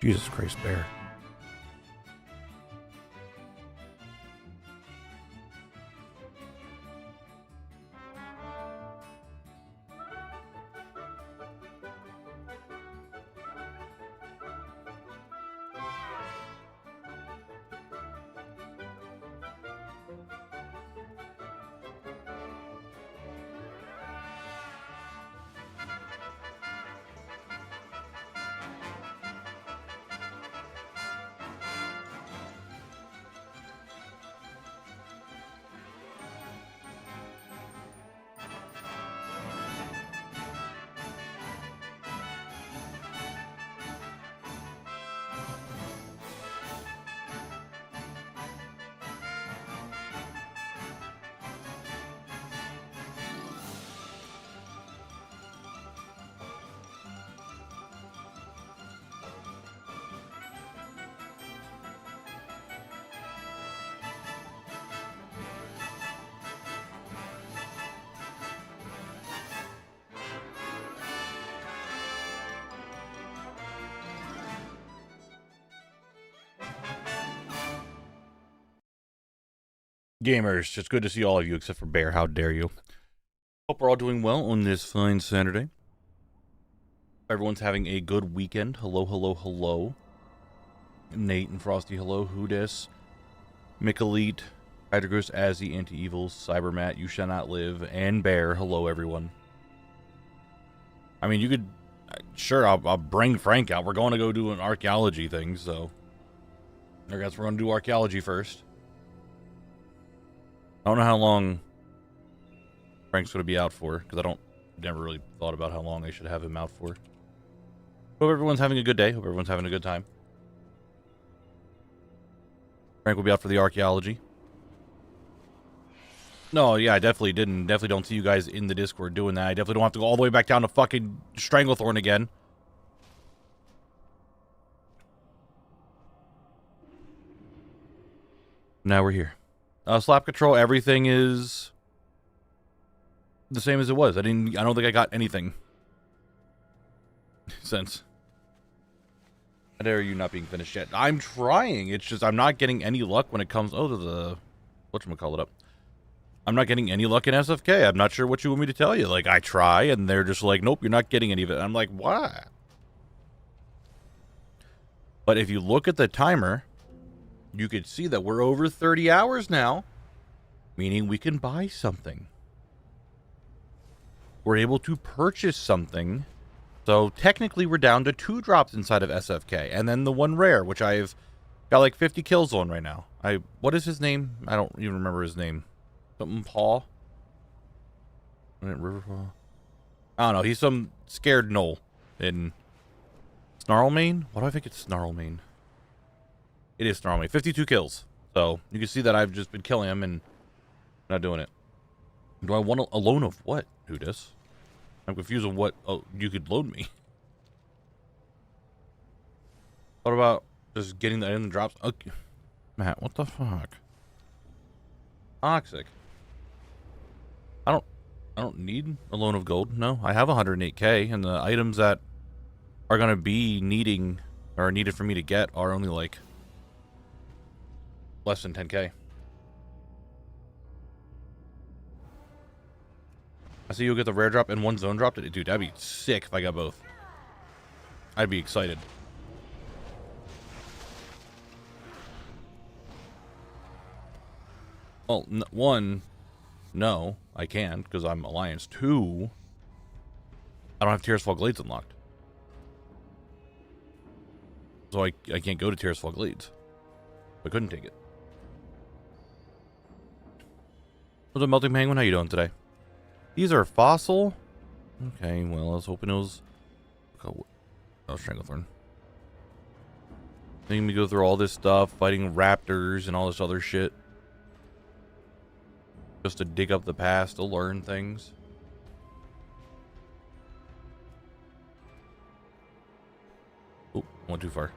Jesus Christ, bear. Gamers, it's good to see all of you except for Bear. How dare you? Hope we're all doing well on this fine Saturday. Everyone's having a good weekend. Hello, hello, hello. Nate and Frosty, hello. Hoodis, Mikalite, Hydrogris, Azzy, Anti-Evils, Cybermat, You Shall Not Live, and Bear. Hello, everyone. I mean, you could... Sure, I'll bring Frank out. We're going to go do an archaeology thing, so... I guess we're going to do archaeology first. I don't know how long Frank's going to be out for, because never really thought about how long I should have him out for. Hope everyone's having a good day. Hope everyone's having a good time. Frank will be out for the archaeology. No, yeah, I definitely didn't. Definitely don't see you guys in the Discord doing that. I definitely don't have to go all the way back down to fucking Stranglethorn again. Now we're here. Slap control, everything is the same as it was. I don't think I got anything since. How dare you not being finished yet? I'm trying. It's just I'm not getting any luck when it comes to the whatchamacallit up. I'm not getting any luck in SFK. I'm not sure what you want me to tell you. Like, I try and they're just like, nope, you're not getting any of it. I'm like, why? But if you look at the timer, you could see that we're over 30 hours now, meaning we can buy something. We're able to purchase something. So technically we're down to 2 drops inside of SFK, and then the 1 rare, which I've got like 50 kills on right now. What is his name? I don't even remember his name. Something Paw? Riverpaw? I don't know. He's some scared knoll in Snarlmane? Why do I think it's Snarlmane? It is Snarlmane. 52 kills. So you can see that I've just been killing him and not doing it. Do I want a loan of what, Hoodis? I'm confused on what you could loan me. What about just getting that in the drops? Okay. Matt, what the fuck? Toxic. I don't need a loan of gold. No, I have 108k, and the items that are gonna be needing or needed for me to get are only like less than 10k. I see you'll get the rare drop and 1 zone drop. Dude, that'd be sick if I got both. I'd be excited. Well, 1, no, I can't because I'm Alliance. 2, I don't have Tearsfall Glades unlocked. So I can't go to Tearsfall Glades. I couldn't take it. What's up, Melting Penguin? How you doing today? These are fossil? Okay, well, I was hoping it was... Oh, Stranglethorn. Making me go through all this stuff, fighting raptors and all this other shit. Just to dig up the past, to learn things. Oh, went too far.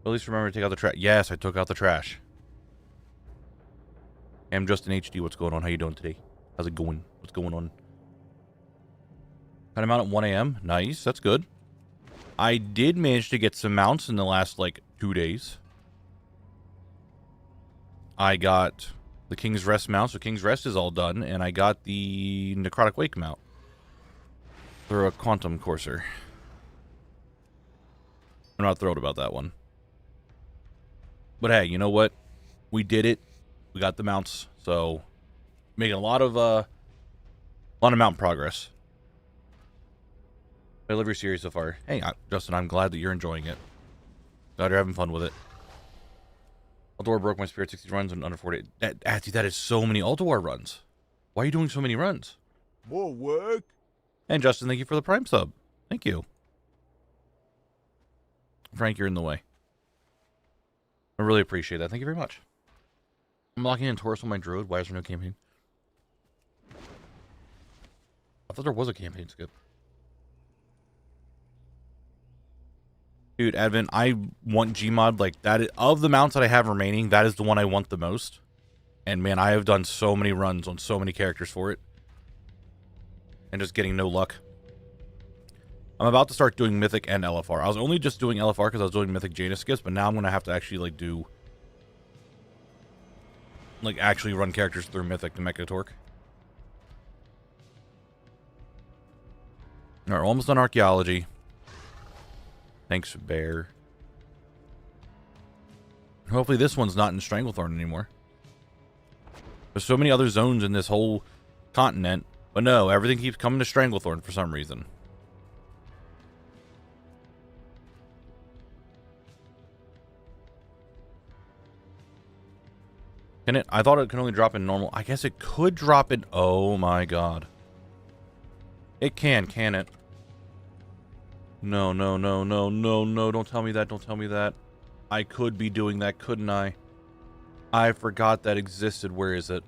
At least remember to take out the trash. Yes, I took out the trash. I'm Justin HD. What's going on? How you doing today? How's it going? What's going on? Got him out at 1 a.m. Nice, that's good. I did manage to get some mounts in the last, like, 2 days. I got the King's Rest mount, so King's Rest is all done, and I got the Necrotic Wake mount through a Quantum Courser. I'm not thrilled about that one. But hey, you know what? We did it. We got the mounts, so making a lot of mount progress. I love your series so far. Hey, Justin, I'm glad that you're enjoying it. Glad you're having fun with it. Altawar broke my Spirit 60 runs in under 40. Dude, that is so many Altawar runs. Why are you doing so many runs? More work? And Justin, thank you for the Prime sub. Thank you. Frank, you're in the way. I really appreciate that. Thank you very much. I'm locking in Taurus on my Druid. Why is there no campaign? I thought there was a campaign skip. Dude, Advent, I want Gmod like that. Of the mounts that I have remaining, that is the one I want the most. And man, I have done so many runs on so many characters for it. And just getting no luck. I'm about to start doing Mythic and LFR. I was only just doing LFR because I was doing Mythic Jaina skips, but now I'm going to have to actually like do... like actually run characters through Mythic to Mecha Torque. Alright, we're almost done Archaeology. Thanks, Bear. Hopefully this one's not in Stranglethorn anymore. There's so many other zones in this whole continent. But no, everything keeps coming to Stranglethorn for some reason. Can it? I thought it could only drop in normal. I guess it could drop in... Oh my god. It can it? No, no, no, no, no, no. Don't tell me that. Don't tell me that. I could be doing that, couldn't I? I forgot that existed. Where is it?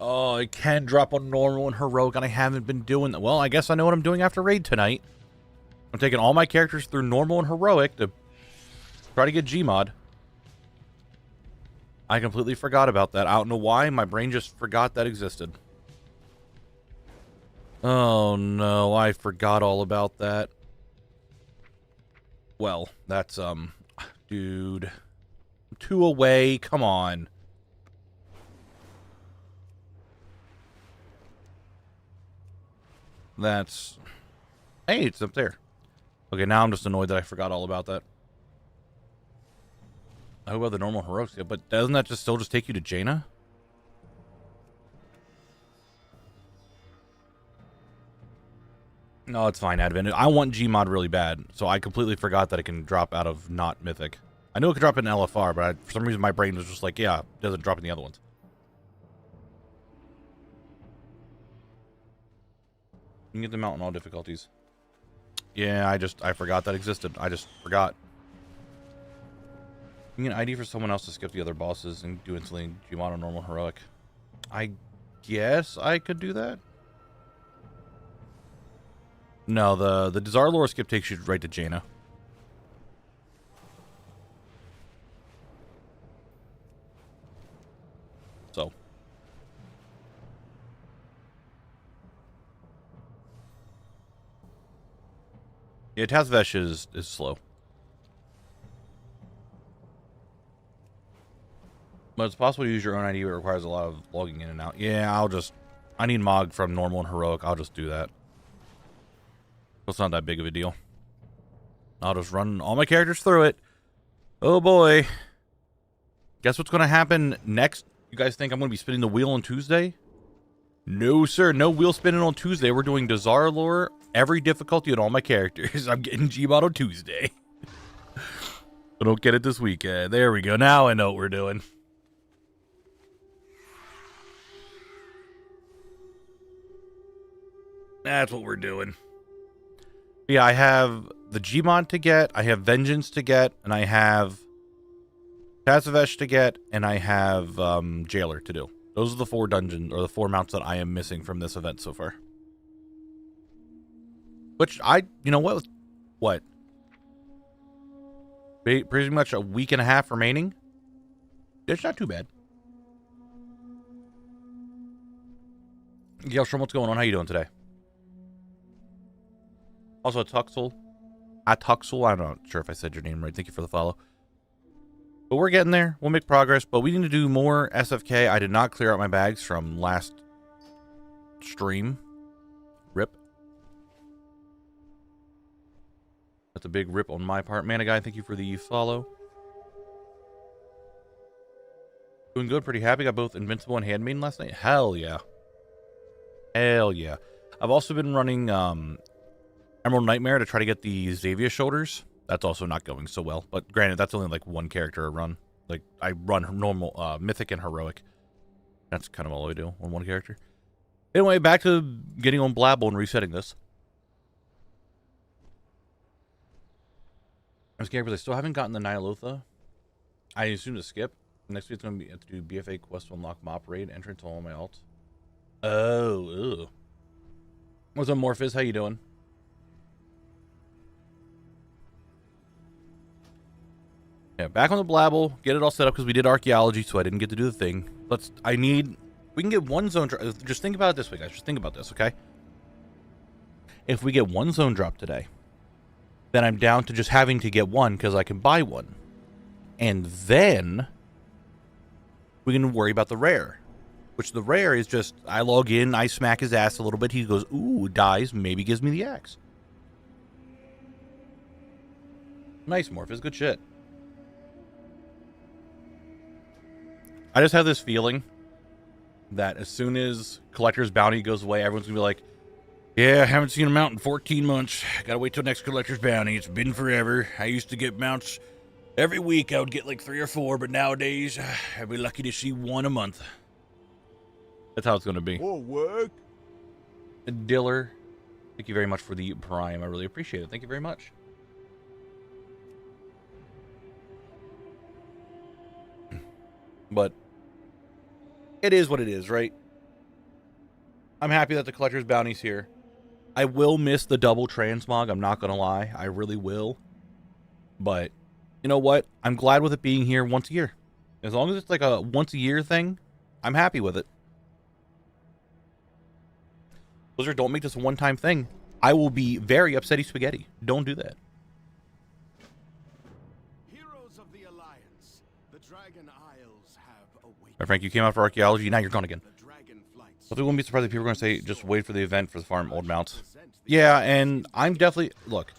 Oh, it can drop on normal and heroic, and I haven't been doing that. Well, I guess I know what I'm doing after raid tonight. I'm taking all my characters through normal and heroic to try to get Gmod. I completely forgot about that. I don't know why. My brain just forgot that existed. Oh, no. I forgot all about that. Well, that's, dude. 2 away. Come on. That's... Hey, it's up there. Okay, now I'm just annoyed that I forgot all about that. I hope I have the normal heroics, but doesn't that just still just take you to Jaina? No, it's fine, Advent. I want Gmod really bad, so I completely forgot that it can drop out of not Mythic. I knew it could drop in LFR, but for some reason my brain was just like, yeah, it doesn't drop in the other ones. You can get them out in all difficulties. Yeah, I forgot that existed. I just forgot. You can ID for someone else to skip the other bosses and do instantly Gmod on normal heroic. I guess I could do that. No, the Desire Lore skip takes you right to Jaina. So. Yeah, Tazvesh is slow. But it's possible to use your own ID, but it requires a lot of logging in and out. Yeah, I need Mog from normal and heroic. I'll just do that. It's not that big of a deal. I'll just run all my characters through it. Oh boy. Guess what's going to happen next? You guys think I'm going to be spinning the wheel on Tuesday? No, sir. No wheel spinning on Tuesday. We're doing Desire Lore, every difficulty on all my characters. I'm getting Gmod on Tuesday. I don't get it this weekend. There we go. Now I know what we're doing. That's what we're doing. Yeah, I have the Gmod to get, I have Vengeance to get, and I have Tazavesh to get, and I have Jailer to do. Those are the 4 dungeons, or the 4 mounts that I am missing from this event so far. Which you know what? What? Pretty much a week and a half remaining. It's not too bad. Yo, Shrum, what's going on? How you doing today? Also, Tuxel. I'm not sure if I said your name right. Thank you for the follow. But we're getting there. We'll make progress, but we need to do more SFK. I did not clear out my bags from last stream. Rip. That's a big rip on my part. Mana Guy, thank you for the follow. Doing good, pretty happy. Got both Invincible and Handmaiden last night. Hell yeah. Hell yeah. I've also been running Emerald Nightmare to try to get the Xavier shoulders. That's also not going so well. But granted, that's only like one character a run. Like, I run normal, Mythic and Heroic. That's kind of all I do on one character. Anyway, back to getting on Blabble and resetting this. I'm scared because I still haven't gotten the Nyalotha. I assume to skip. Next week's going to be have to do BFA quest to unlock Mop Raid, enter into all my alts. Oh, ew. What's up, Morphis? How you doing? Yeah, back on the Blabble. Get it all set up because we did archaeology, so I didn't get to do the thing. We can get one zone drop. Just think about it this way, guys. Just think about this, okay? If we get one zone drop today, then I'm down to just having to get one because I can buy one. And then we can worry about the rare. Which the rare is just, I log in, I smack his ass a little bit, he goes, ooh, dies, maybe gives me the axe. Nice, Morphis, good shit. I just have this feeling that as soon as Collector's Bounty goes away, everyone's going to be like, yeah, I haven't seen a mount in 14 months. Gotta wait till next Collector's Bounty. It's been forever. I used to get mounts every week. I would get like 3 or 4, but nowadays, I'd be lucky to see 1 a month. That's how it's going to be. More work. Diller, thank you very much for the Prime. I really appreciate it. Thank you very much. But it is what it is, right? I'm happy that the Collector's Bounty's here. I will miss the double transmog. I'm not going to lie. I really will. But you know what? I'm glad with it being here once a year. As long as it's like a once a year thing, I'm happy with it. Blizzard, don't make this a one-time thing. I will be very upsetty spaghetti. Don't do that. Heroes of the Alliance. The Dragon Isles have awakened. Right, Frank, you came out for archaeology. Now you're gone again. The dragon flights. So we wouldn't be surprised if people are going to say, just wait for the event for the farm old mounts. Yeah, and I'm definitely... Look,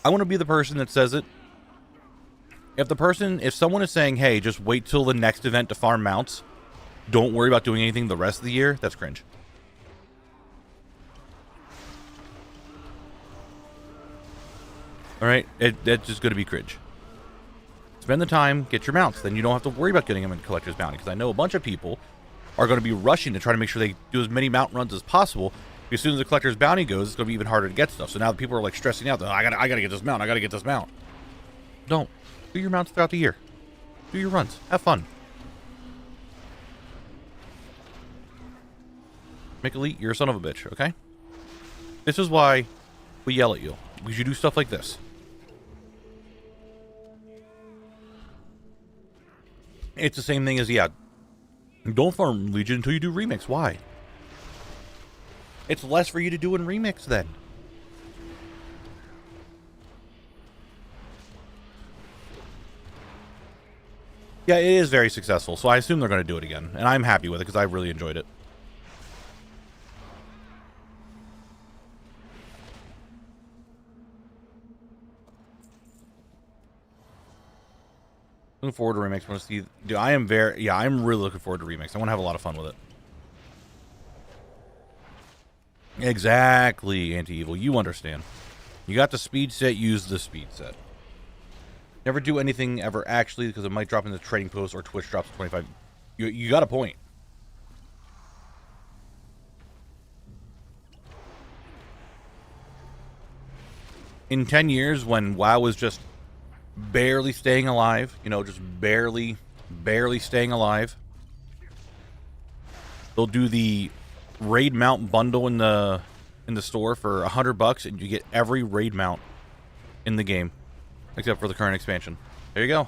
I want to be the person that says it. If someone is saying, hey, just wait till the next event to farm mounts, don't worry about doing anything the rest of the year, that's cringe. Alright, that's just going to be cringe. Spend the time, get your mounts, then you don't have to worry about getting them in Collector's Bounty, because I know a bunch of people are going to be rushing to try to make sure they do as many mount runs as possible. As soon as the Collector's Bounty goes, it's going to be even harder to get stuff. So now people are like stressing out, I gotta get this mount, I gotta get this mount. Don't. Do your mounts throughout the year. Do your runs. Have fun. Make elite, you're a son of a bitch, okay? This is why we yell at you. Because you do stuff like this. It's the same thing as, yeah, don't farm Legion until you do Remix. Why? It's less for you to do in Remix then. Yeah, it is very successful, so I assume they're going to do it again. And I'm happy with it because I really enjoyed it. Looking forward to Remix. Want to see... Dude, I'm really looking forward to Remix. I want to have a lot of fun with it. Exactly, Anti-Evil. You understand. You got the speed set, use the speed set. Never do anything ever actually because it might drop in the trading post or Twitch drops 25. You got a point. In 10 years when WoW was just barely staying alive, you know, just barely staying alive, they'll do the raid mount bundle in the store for $100 and you get every raid mount in the game. Except for the current expansion. There you go.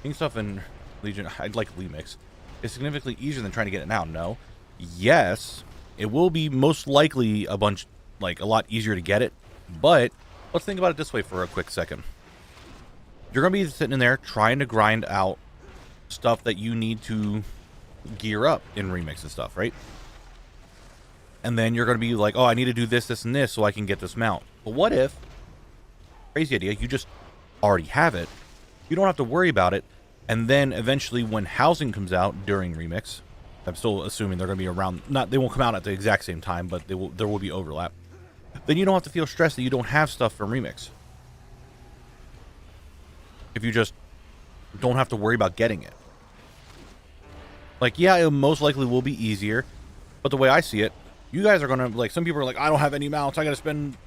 King stuff in Legion. I'd like Lee mix. is significantly easier than trying to get it now. No. Yes, it will be most likely a lot easier to get it, but let's think about it this way for a quick second. You're going to be sitting in there trying to grind out stuff that you need to gear up in Remix and stuff, right? And then you're going to be like, oh, I need to do this, this, and this so I can get this mount. But what if, crazy idea, you just already have it. You don't have to worry about it. And then eventually when housing comes out during Remix, I'm still assuming they're going to be around, they won't come out at the exact same time, but there will be overlap. Then you don't have to feel stressed that you don't have stuff from Remix. If you just don't have to worry about getting it. Like, yeah, it most likely will be easier, but the way I see it, you guys are going to, like, some people are like, I don't have any mounts. I got to spend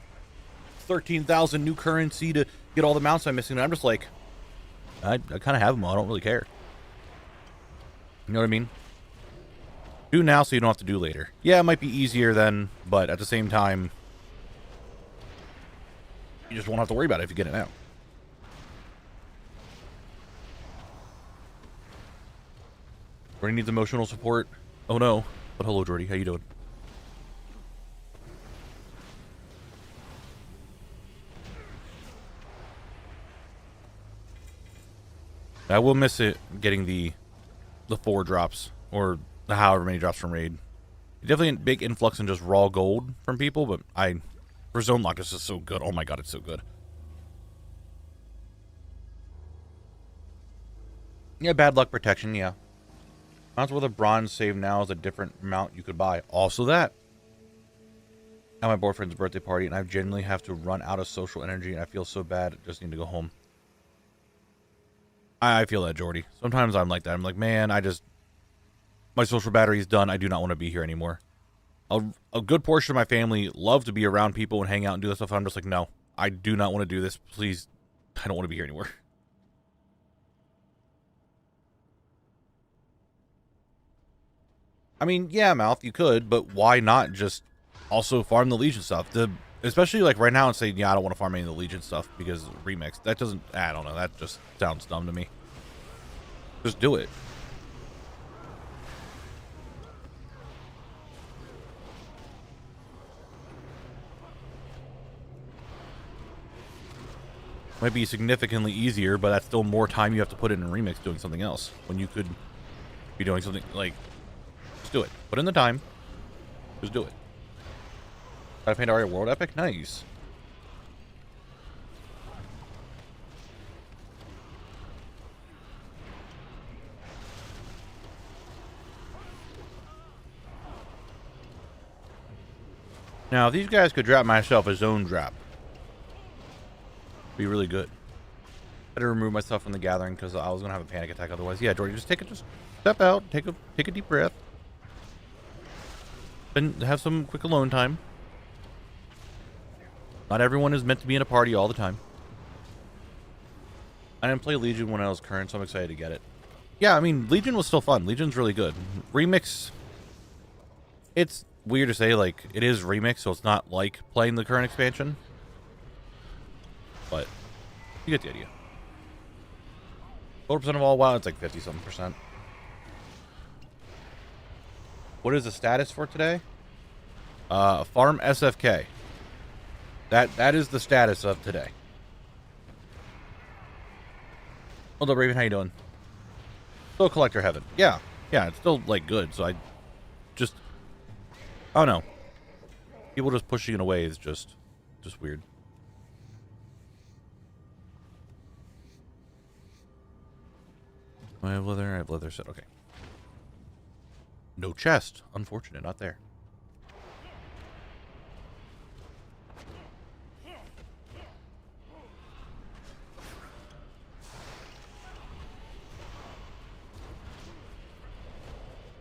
13,000 new currency to get all the mounts I'm missing. And I'm just like, I kind of have them all. I don't really care. You know what I mean? Do now so you don't have to do later. Yeah, it might be easier then, but at the same time, you just won't have to worry about it if you get it now. Jordy needs emotional support. Oh no. But hello, Jordy. How you doing? I will miss it getting the 4 drops or the however many drops from raid. Definitely a big influx in just raw gold from people, but for zone lock this is so good. Oh my god, it's so good. Yeah, bad luck protection, yeah. Mounts with a bronze save now is a different mount you could buy. Also that. At my boyfriend's birthday party, and I genuinely have to run out of social energy, and I feel so bad. I just need to go home. I feel that, Jordy. Sometimes I'm like that. I'm like, man, my social battery is done. I do not want to be here anymore. A good portion of my family love to be around people and hang out and do this stuff. I'm just like, no, I do not want to do this. Please, I don't want to be here anymore. I mean, yeah, Mouth, you could, but why not just also farm the Legion stuff? Especially like right now and say, yeah, I don't want to farm any of the Legion stuff because Remix. That doesn't, I don't know, that just sounds dumb to me. Just do it. Might be significantly easier, but that's still more time you have to put in Remix doing something else. When you could be doing something like, just do it. Put in the time. Just do it. Got a Pandaria World Epic? Nice. Now, if these guys could drop myself a zone drop, be really good. I had to remove myself from the gathering because I was gonna have a panic attack otherwise. Yeah, Jordy, just step out, take a deep breath, and have some quick alone time. Not everyone is meant to be in a party all the time. I didn't play Legion when I was current, so I'm excited to get it. Yeah, I mean, Legion was still fun. Legion's really good. Remix, it's weird to say, like, it is Remix, so it's not like playing the current expansion. But you get the idea. Total percent of all WoW, it's like 50-something%. What is the status for today? Farm SFK. That is the status of today. Hold up, Raven, how you doing? Still collector heaven. Yeah, it's still like good. So I don't know. People just pushing it away is just weird. I have leather set. Okay. No chest. Unfortunate, not there.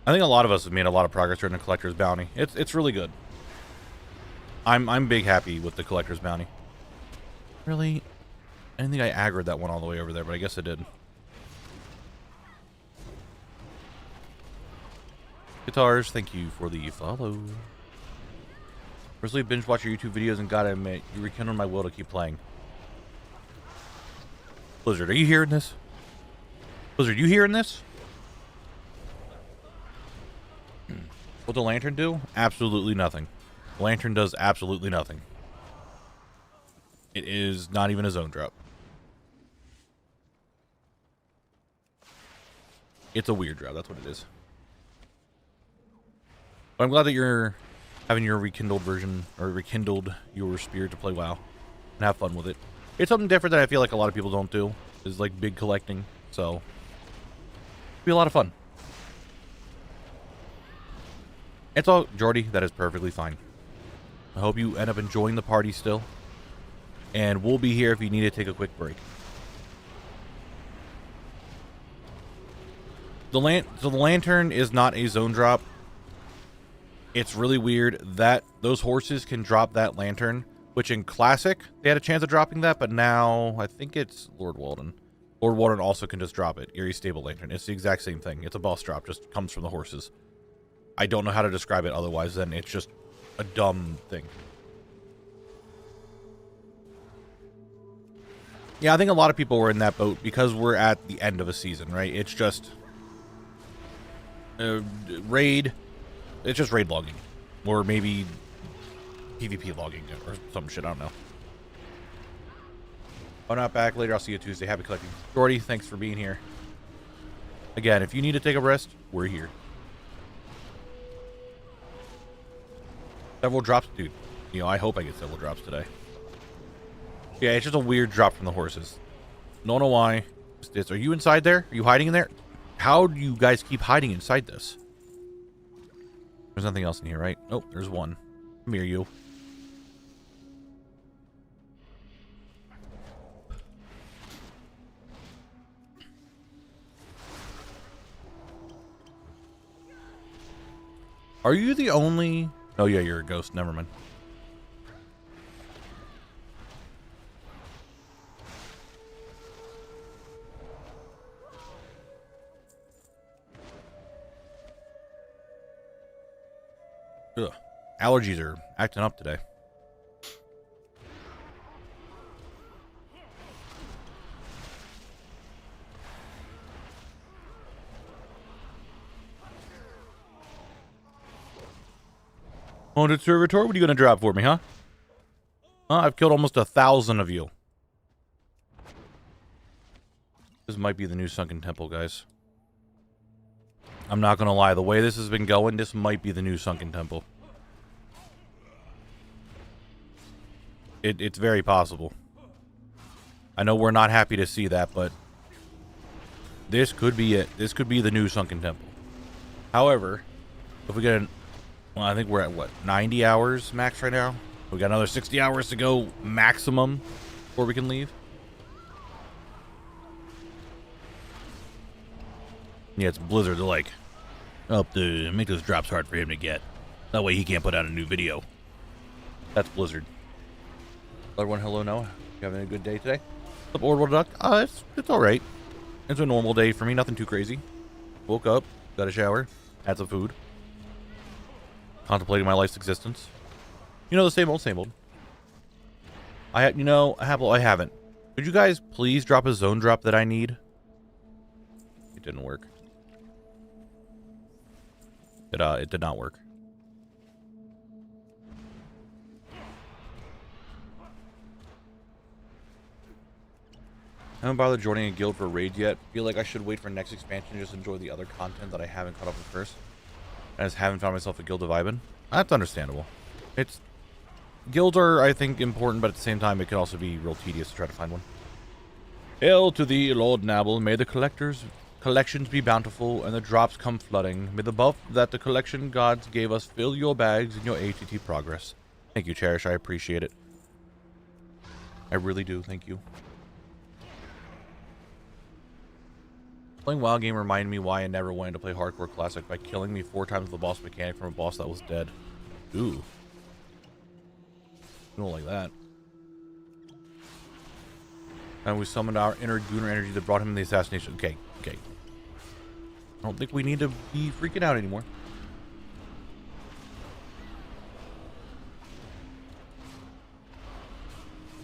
I think a lot of us have made a lot of progress during the collector's bounty. It's really good. I'm big happy with the collector's bounty. Really? I didn't think I aggroed that one all the way over there, but I guess I did. Guitars, thank you for the follow. Recently binge watch your YouTube videos and gotta admit, you rekindled my will to keep playing. Blizzard, are you hearing this? Blizzard, you hearing this? What the lantern do? Absolutely nothing. Lantern does absolutely nothing. It is not even a zone drop. It's a weird drop. That's what it is. But I'm glad that you're having your rekindled version, or rekindled your spirit to play WoW and have fun with it. It's something different that I feel like a lot of people don't do, is like big collecting. So, it'll be a lot of fun. It's all, Jordy, that is perfectly fine. I hope you end up enjoying the party still. And we'll be here if you need to take a quick break. So the lantern is not a zone drop. It's really weird that those horses can drop that lantern, which in Classic, they had a chance of dropping that, but now I think it's Lord Walden. Lord Walden also can just drop it. Eerie Stable Lantern. It's the exact same thing. It's a boss drop, just comes from the horses. I don't know how to describe it otherwise than it's just a dumb thing. Yeah, I think a lot of people were in that boat because we're at the end of a season, right? It's just raid. It's just raid logging, or maybe PvP logging or some shit. I don't know. I'm not back later. I'll see you Tuesday. Happy collecting. Jordy, thanks for being here. Again, if you need to take a rest, we're here. Several drops, dude. You know, I hope I get several drops today. Yeah, it's just a weird drop from the horses. Don't know why. Are you inside there? Are you hiding in there? How do you guys keep hiding inside this? There's nothing else in here, right? Oh, there's one. Come here, you. Are you the only... Oh, yeah, you're a ghost. Never mind. Ugh. Allergies are acting up today. Haunted Servitor, what are you going to drop for me, huh? I've killed almost 1,000 of you. This might be the new Sunken Temple, guys. I'm not going to lie. The way this has been going, this might be the new Sunken Temple. It's very possible. I know we're not happy to see that, but this could be it. This could be the new Sunken Temple. However, if we get an... Well, I think we're at, what, 90 hours max right now? We got another 60 hours to go maximum before we can leave. Yeah, it's Blizzard. They're like, oh, make those drops hard for him to get. That way he can't put out a new video. That's Blizzard. Everyone, hello, Noah. You having a good day today? What's up, Orbital Duck? It's alright. It's a normal day for me. Nothing too crazy. Woke up, got a shower, had some food. Contemplating my life's existence. You know, the same old, same old. I haven't. Could you guys please drop a zone drop that I need? It didn't work. It did not work. I haven't bothered joining a guild for raids yet. Feel like I should wait for next expansion and just enjoy the other content that I haven't caught up with first. I just haven't found myself a guild to vibe in. That's understandable. Guilds are, I think, important, but at the same time, it can also be real tedious to try to find one. Hail to thee, Lord Knabble. May the collections be bountiful, and the drops come flooding. May the buff that the collection gods gave us fill your bags in your ATT progress. Thank you, Cherish. I appreciate it. I really do. Thank you. Playing WoW game reminded me why I never wanted to play Hardcore Classic by killing me 4 times the boss mechanic from a boss that was dead. Ooh. I don't like that. And we summoned our inner Gooner energy that brought him in the assassination. Okay, okay. I don't think we need to be freaking out anymore.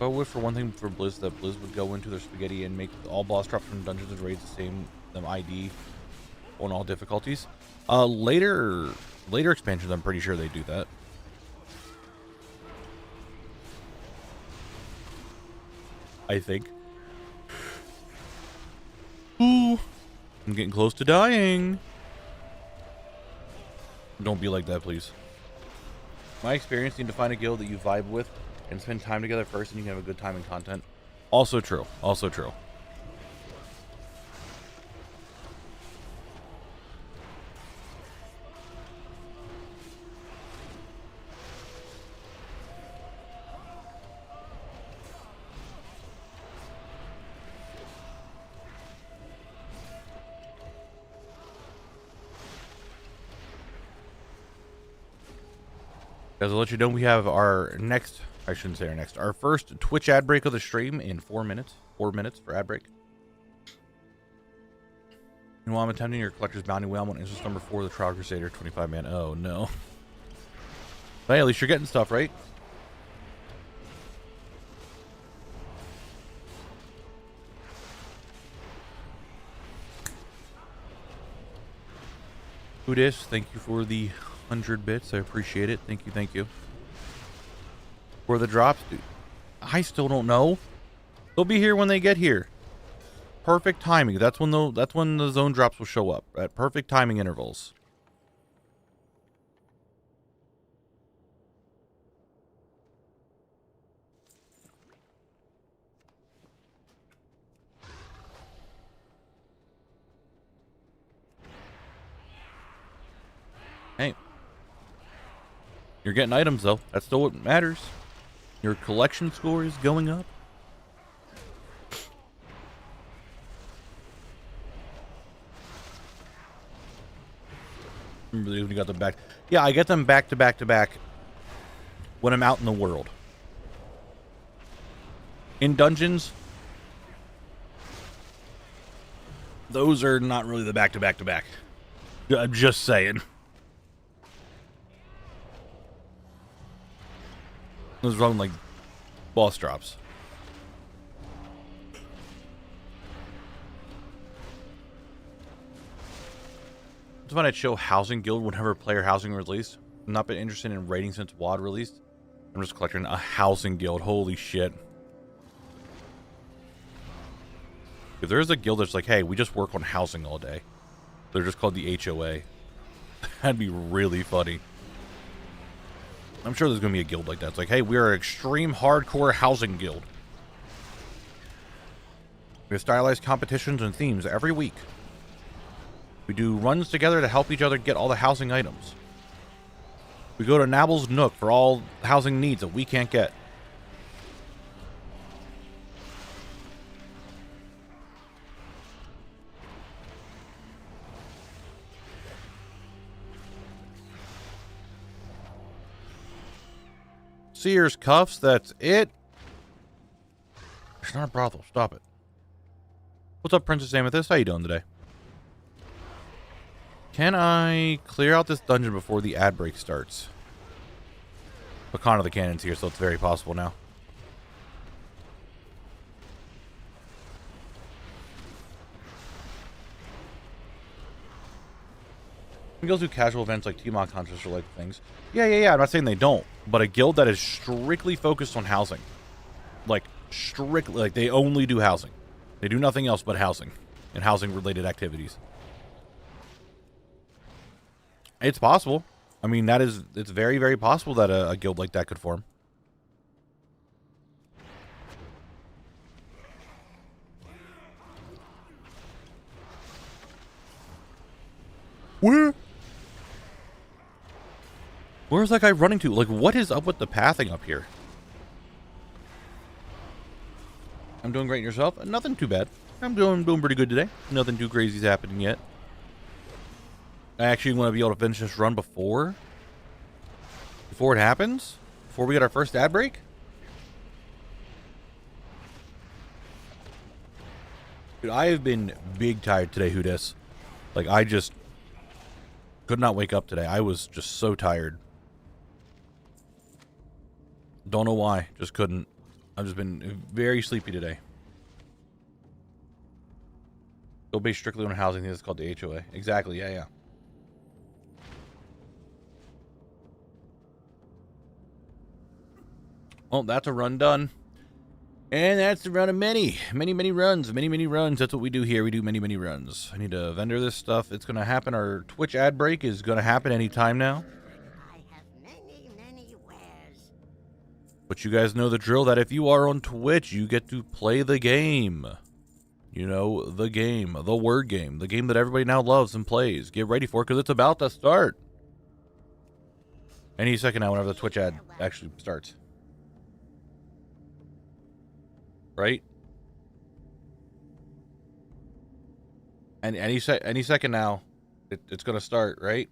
I wish for one thing for Blizz that Blizz would go into their spaghetti and make all boss drops from dungeons and raids the same ID on all difficulties. Later Later expansions, I'm pretty sure they do that. I think. Ooh, I'm getting close to dying. Don't be like that, please. My experience, you need to find a guild that you vibe with and spend time together first, and you can have a good time in content. Also true. Also true. Guys, I'll let you know we have our next, I shouldn't say our next, our first Twitch ad break of the stream in 4 minutes. 4 minutes for ad break. And while I'm attempting your collector's bounty whale, I'm on instance number 4 of the Trial Crusader 25 man. Oh no. But hey, at least you're getting stuff, right? VODS, thank you for the 100 bits. I appreciate it. Thank you, thank you. For the drops, dude. I still don't know. They'll be here when they get here. Perfect timing. That's when the zone drops will show up at perfect timing intervals. Hey. You're getting items, though. That's still what matters. Your collection score is going up. Remember when you got them back? Yeah, I get them back to back to back when I'm out in the world. In dungeons, those are not really the back to back to back. I'm just saying. Those run like boss drops. It's fun I'd show Housing Guild whenever player housing released. I've not been interested in raiding since WoD released. I'm just collecting a Housing Guild. Holy shit. If there's a guild that's like, hey, we just work on housing all day. They're just called the HOA. That'd be really funny. I'm sure there's going to be a guild like that. It's like, hey, we are an extreme hardcore housing guild. We have stylized competitions and themes every week. We do runs together to help each other get all the housing items. We go to Knabble's Nook for all housing needs that we can't get. Sears cuffs, that's it. It's not a brothel. Stop it. What's up, Princess Amethyst? How you doing today? Can I clear out this dungeon before the ad break starts? Pecan of the Cannon's here, so it's very possible now. Guilds do casual events like T-Mod contests or like things. Yeah. I'm not saying they don't, but a guild that is strictly focused on housing, like strictly, like they only do housing. They do nothing else but housing and housing-related activities. It's possible. I mean, it's very, very possible that a guild like that could form. Where's that guy running to? Like, what is up with the pathing up here? I'm doing great, and yourself? Nothing too bad. I'm doing pretty good today. Nothing too crazy's happening yet. I actually want to be able to finish this run before it happens? Before we get our first ad break? Dude, I have been big tired today, Hoodes. Like, I just could not wake up today. I was just so tired. Don't know why. Just couldn't. I've just been very sleepy today. Go based strictly on housing. It's called the HOA. Exactly. Yeah. Well, that's a run done. And that's the run of many runs. Many runs. That's what we do here. We do many runs. I need to vendor this stuff. It's going to happen. Our Twitch ad break is going to happen anytime now. I have many wares. But you guys know the drill, that if you are on Twitch, you get to play the game. You know, the game, the word game, the game that everybody now loves and plays. Get ready for it, because it's about to start. Any second now, whenever the Twitch ad actually starts. Right? And any second now, it's going to start, right?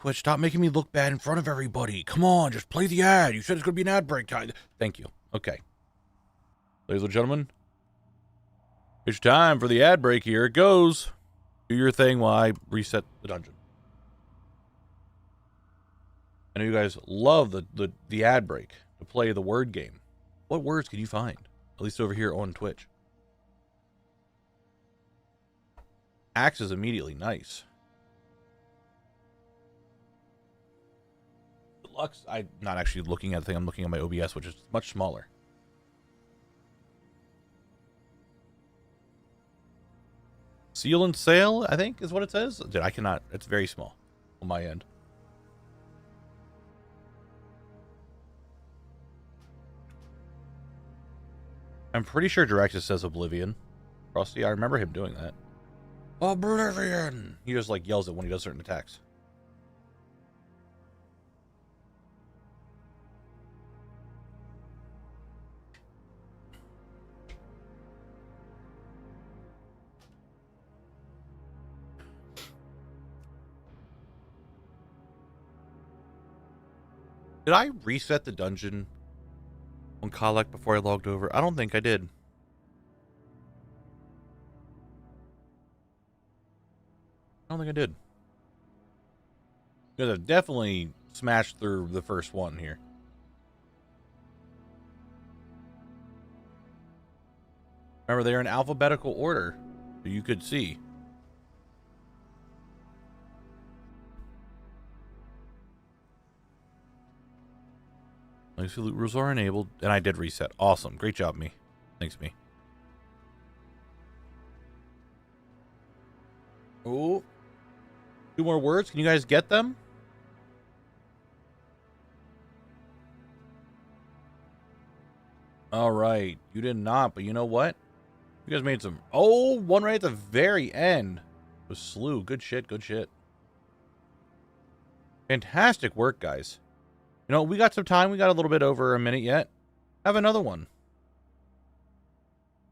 Twitch, stop making me look bad in front of everybody. Come on, just play the ad. You said it's going to be an ad break time. Thank you. Okay. Ladies and gentlemen, it's time for the ad break. Here it goes. Do your thing while I reset the dungeon. I know you guys love the ad break to play the word game. What words can you find? At least over here on Twitch. Axe is immediately nice. Deluxe, I'm not actually looking at the thing. I'm looking at my OBS, which is much smaller. Seal and sail, I think, is what it says. Dude, I cannot. It's very small on my end. I'm pretty sure Direxus says Oblivion. Frosty, I remember him doing that. Oblivion! He just, like, yells it when he does certain attacks. Did I reset the dungeon on Kolek before I logged over? I don't think I did. I don't think I did. Because I've definitely smashed through the first one here. Remember, they're in alphabetical order, so you could see. Legacy loot rules are enabled, and I did reset. Awesome. Great job, me. Thanks, me. Oh. 2 more words. Can you guys get them? All right. You did not, but you know what? You guys made some... Oh, one right at the very end. It was slew. Good shit. Good shit. Fantastic work, guys. You know, we got some time. We got a little bit over a minute yet. Have another one.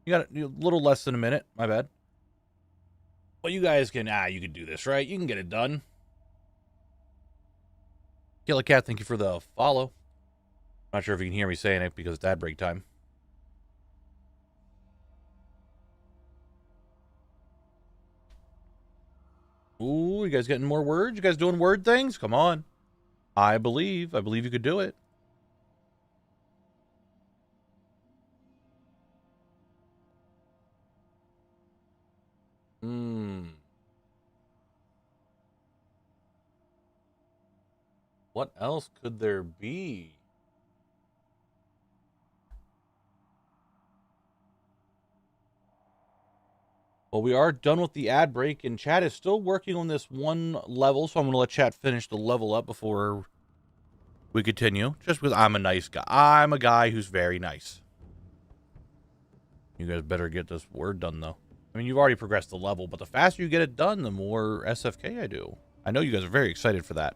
You got a little less than a minute. My bad. Well, you guys can... you can do this, right? You can get it done. Killer Cat, thank you for the follow. Not sure if you can hear me saying it because it's ad break time. Ooh, you guys getting more words? You guys doing word things? Come on. I believe you could do it. What else could there be? Well, we are done with the ad break, and chat is still working on this one level, so I'm going to let chat finish the level up before we continue. Just because I'm a nice guy. I'm a guy who's very nice. You guys better get this word done, though. I mean, you've already progressed the level, but the faster you get it done, the more SFK I do. I know you guys are very excited for that.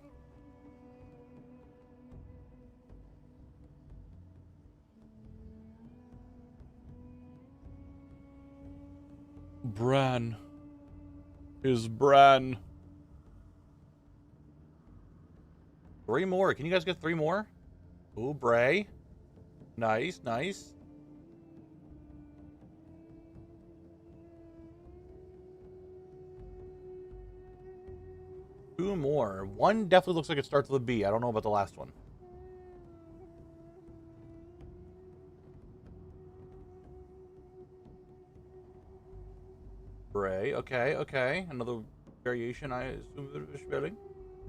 Bran. Is Bran. 3 more. Can you guys get 3 more? Ooh, Bray. Nice, nice. Two more. One definitely looks like it starts with a B. I don't know about the last one. Bray. Okay, okay. Another variation, I assume, of spelling.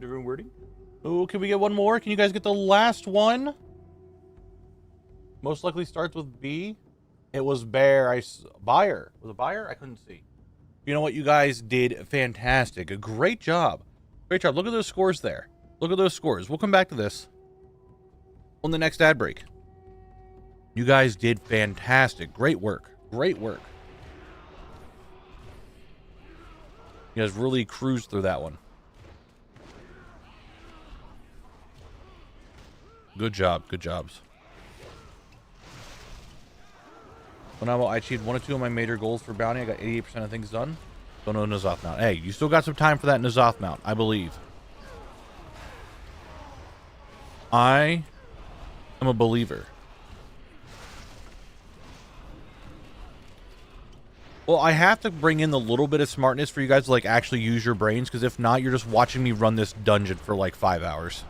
Different wording. Oh, can we get one more? Can you guys get the last one? Most likely starts with B. It was Bear. Buyer. Was it Buyer? I couldn't see. You know what? You guys did fantastic. A great job. Great job. Look at those scores there. Look at those scores. We'll come back to this on the next ad break. You guys did fantastic. Great work. Great work. You guys really cruised through that one. Good job. Good jobs. When I achieved 1 or 2 of my major goals for bounty, I got 88% of things done. Don't know N'Zoth mount. Hey, you still got some time for that N'Zoth mount, I believe. I am a believer. Well, I have to bring in the little bit of smartness for you guys to like actually use your brains, because if not, you're just watching me run this dungeon for like 5 hours.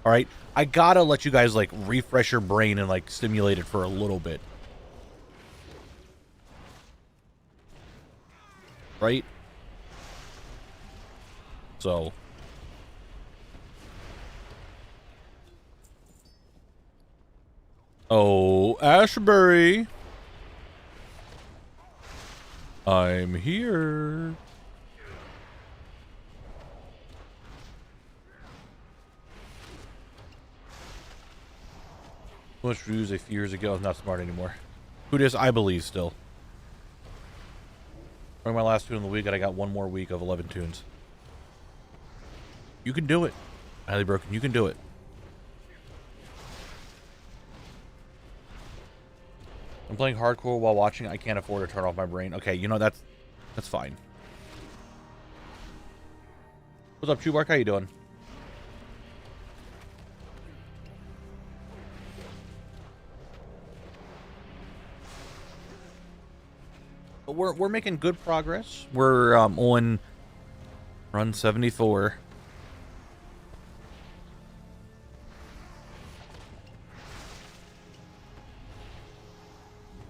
All right, I gotta let you guys like refresh your brain and like stimulate it for a little bit. Right? So. Oh, Ashbury. I'm here. Most reviews a few years ago. I was not smart anymore. Who dis? I believe still. Running my last tune of the week, and I got 1 more week of 11 tunes. You can do it. Highly broken. You can do it. I'm playing hardcore while watching. I can't afford to turn off my brain. Okay, you know, that's fine. What's up, Chewbark? How you doing? We're making good progress. We're on run 74.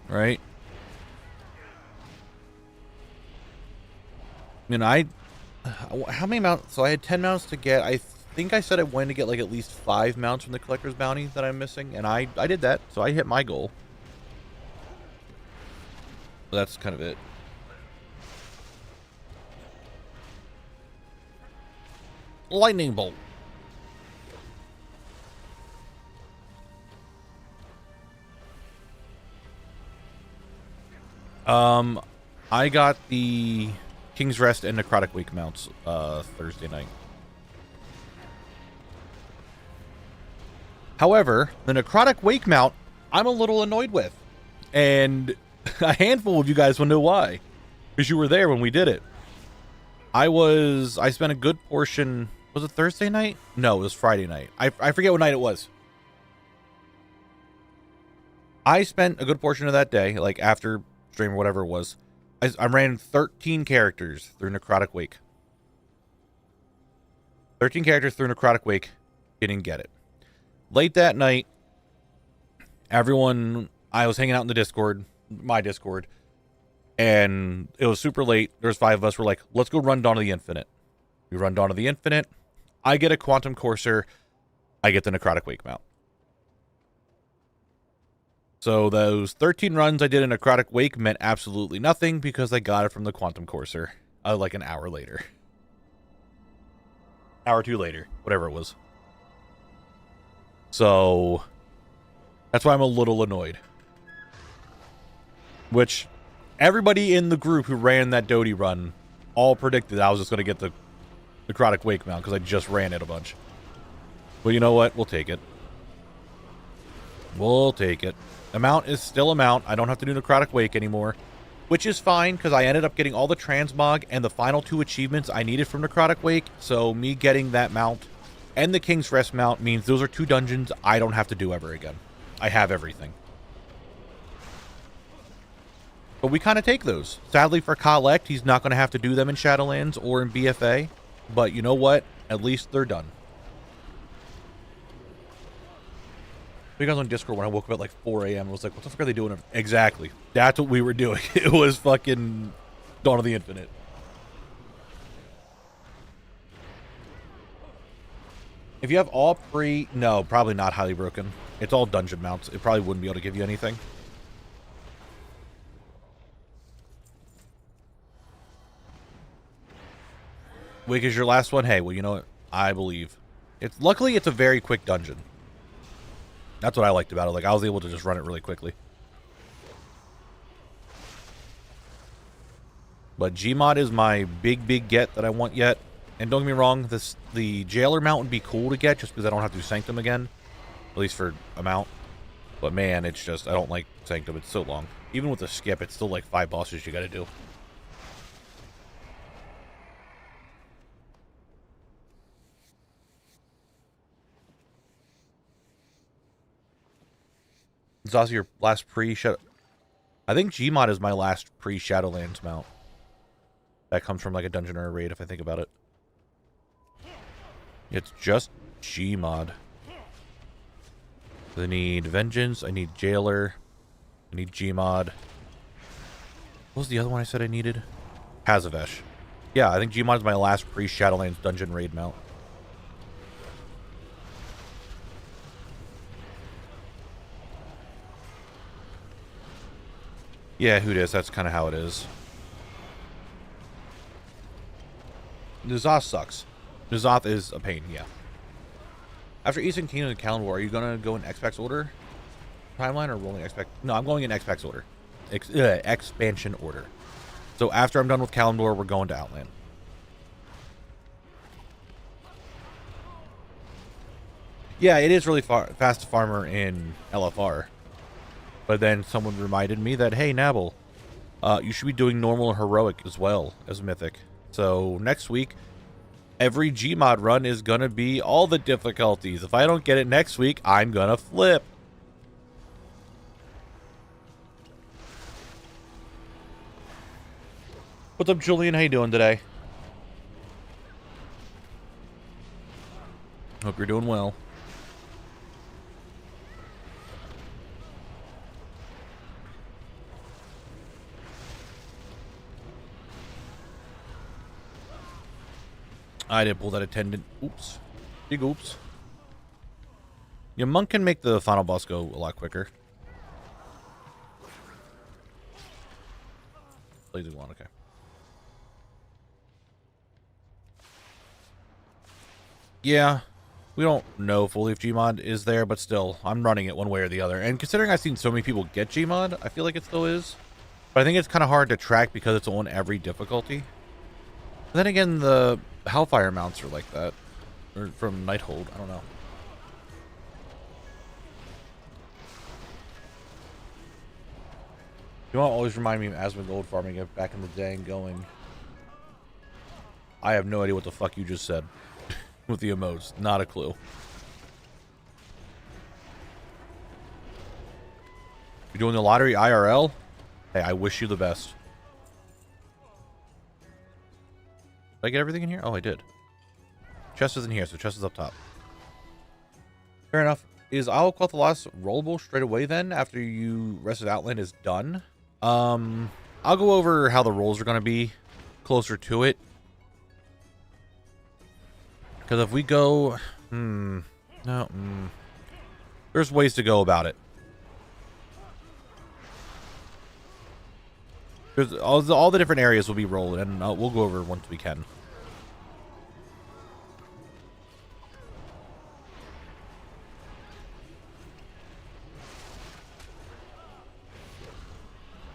Right? I mean, how many mounts? So I had 10 mounts to get. I think I said I wanted to get like at least 5 mounts from the collector's bounty that I'm missing, and I did that. So I hit my goal. So that's kind of it. Lightning bolt. I got the King's Rest and Necrotic Wake mounts Thursday night. However, the Necrotic Wake mount I'm a little annoyed with, and a handful of you guys will know why, because you were there when we did it. I spent a good portion. Was it Thursday night? No, it was Friday night. I forget what night it was. I spent a good portion of that day, like after stream or whatever it was. I ran 13 characters through Necrotic Wake. 13 characters through Necrotic Wake. Didn't get it. Late that night, I was hanging out in the Discord, my Discord, and it was super late. There was 5 of us. We're like, let's go run Dawn of the Infinite. We run Dawn of the Infinite. I get a Quantum Courser. I get the Necrotic Wake mount. So those 13 runs I did in Necrotic Wake meant absolutely nothing because I got it from the Quantum Courser like an hour later. Hour or 2 later, whatever it was. So that's why I'm a little annoyed. Which everybody in the group who ran that Dodie run all predicted I was just going to get the Necrotic Wake mount because I just ran it a bunch. But you know what? We'll take it. We'll take it. The mount is still a mount. I don't have to do Necrotic Wake anymore, which is fine because I ended up getting all the transmog and the final 2 achievements I needed from Necrotic Wake. So me getting that mount and the King's Rest mount means those are 2 dungeons I don't have to do ever again. I have everything. But we kind of take those. Sadly for Collect, he's not going to have to do them in Shadowlands or in BFA. But you know what? At least they're done. You guys on Discord when I woke up at like 4 a.m. and was like, what the fuck are they doing? Exactly. That's what we were doing. It was fucking Dawn of the Infinite. If you have all pre... No, probably not highly broken. It's all dungeon mounts. It probably wouldn't be able to give you anything. Wig is your last one? Hey, well, you know what? I believe. Luckily, it's a very quick dungeon. That's what I liked about it. Like, I was able to just run it really quickly. But Gmod is my big get that I want yet. And don't get me wrong, the Jailer mount would be cool to get just because I don't have to do Sanctum again. At least for a mount. But man, it's just, I don't like Sanctum. It's so long. Even with the skip, it's still like 5 bosses you gotta do. It's also your last pre-Shadow... I think Gmod is my last pre-Shadowlands mount. That comes from like a dungeon or a raid if I think about it. It's just Gmod. I need Vengeance, I need Jailer, I need Gmod. What was the other one I said I needed? Hazavesh. Yeah, I think Gmod is my last pre-Shadowlands dungeon raid mount. Yeah, who dis? That's kind of how it is. N'Zoth sucks. N'Zoth is a pain, yeah. After Eastern Kingdom and Calendar War, are you going to go in XPAX order? Timeline or rolling XPAX? No, I'm going in XPAX order. Expansion order. So after I'm done with Calendar, we're going to Outland. Yeah, it is really fast farmer in LFR. But then someone reminded me that, hey, Knabble, you should be doing normal and heroic as well as mythic. So next week, every Gmod run is going to be all the difficulties. If I don't get it next week, I'm going to flip. What's up, Julian? How you doing today? Hope you're doing well. I did pull that attendant. Oops. Big oops. Your monk can make the final boss go a lot quicker. Blazing one, okay. Yeah, we don't know fully if Gmod is there, but still, I'm running it one way or the other. And considering I've seen so many people get Gmod, I feel like it still is. But I think it's kind of hard to track because it's on every difficulty. And then again, the Hellfire mounts are like that. Or from Nighthold, I don't know. You won't always remind me of Asmund gold farming it back in the day and going. I have no idea what the fuck you just said. With the emotes. Not a clue. You're doing the lottery IRL? Hey, I wish you the best. Did I get everything in here? Oh, I did. Chest isn't here, so chest is up top. Fair enough. Is Isle of Quel'Thalas rollable straight away then after you Rested Outland is done? I'll go over how the rolls are going to be closer to it. Because if we go... There's ways to go about it. There's all the different areas will be rolled, and we'll go over once we can.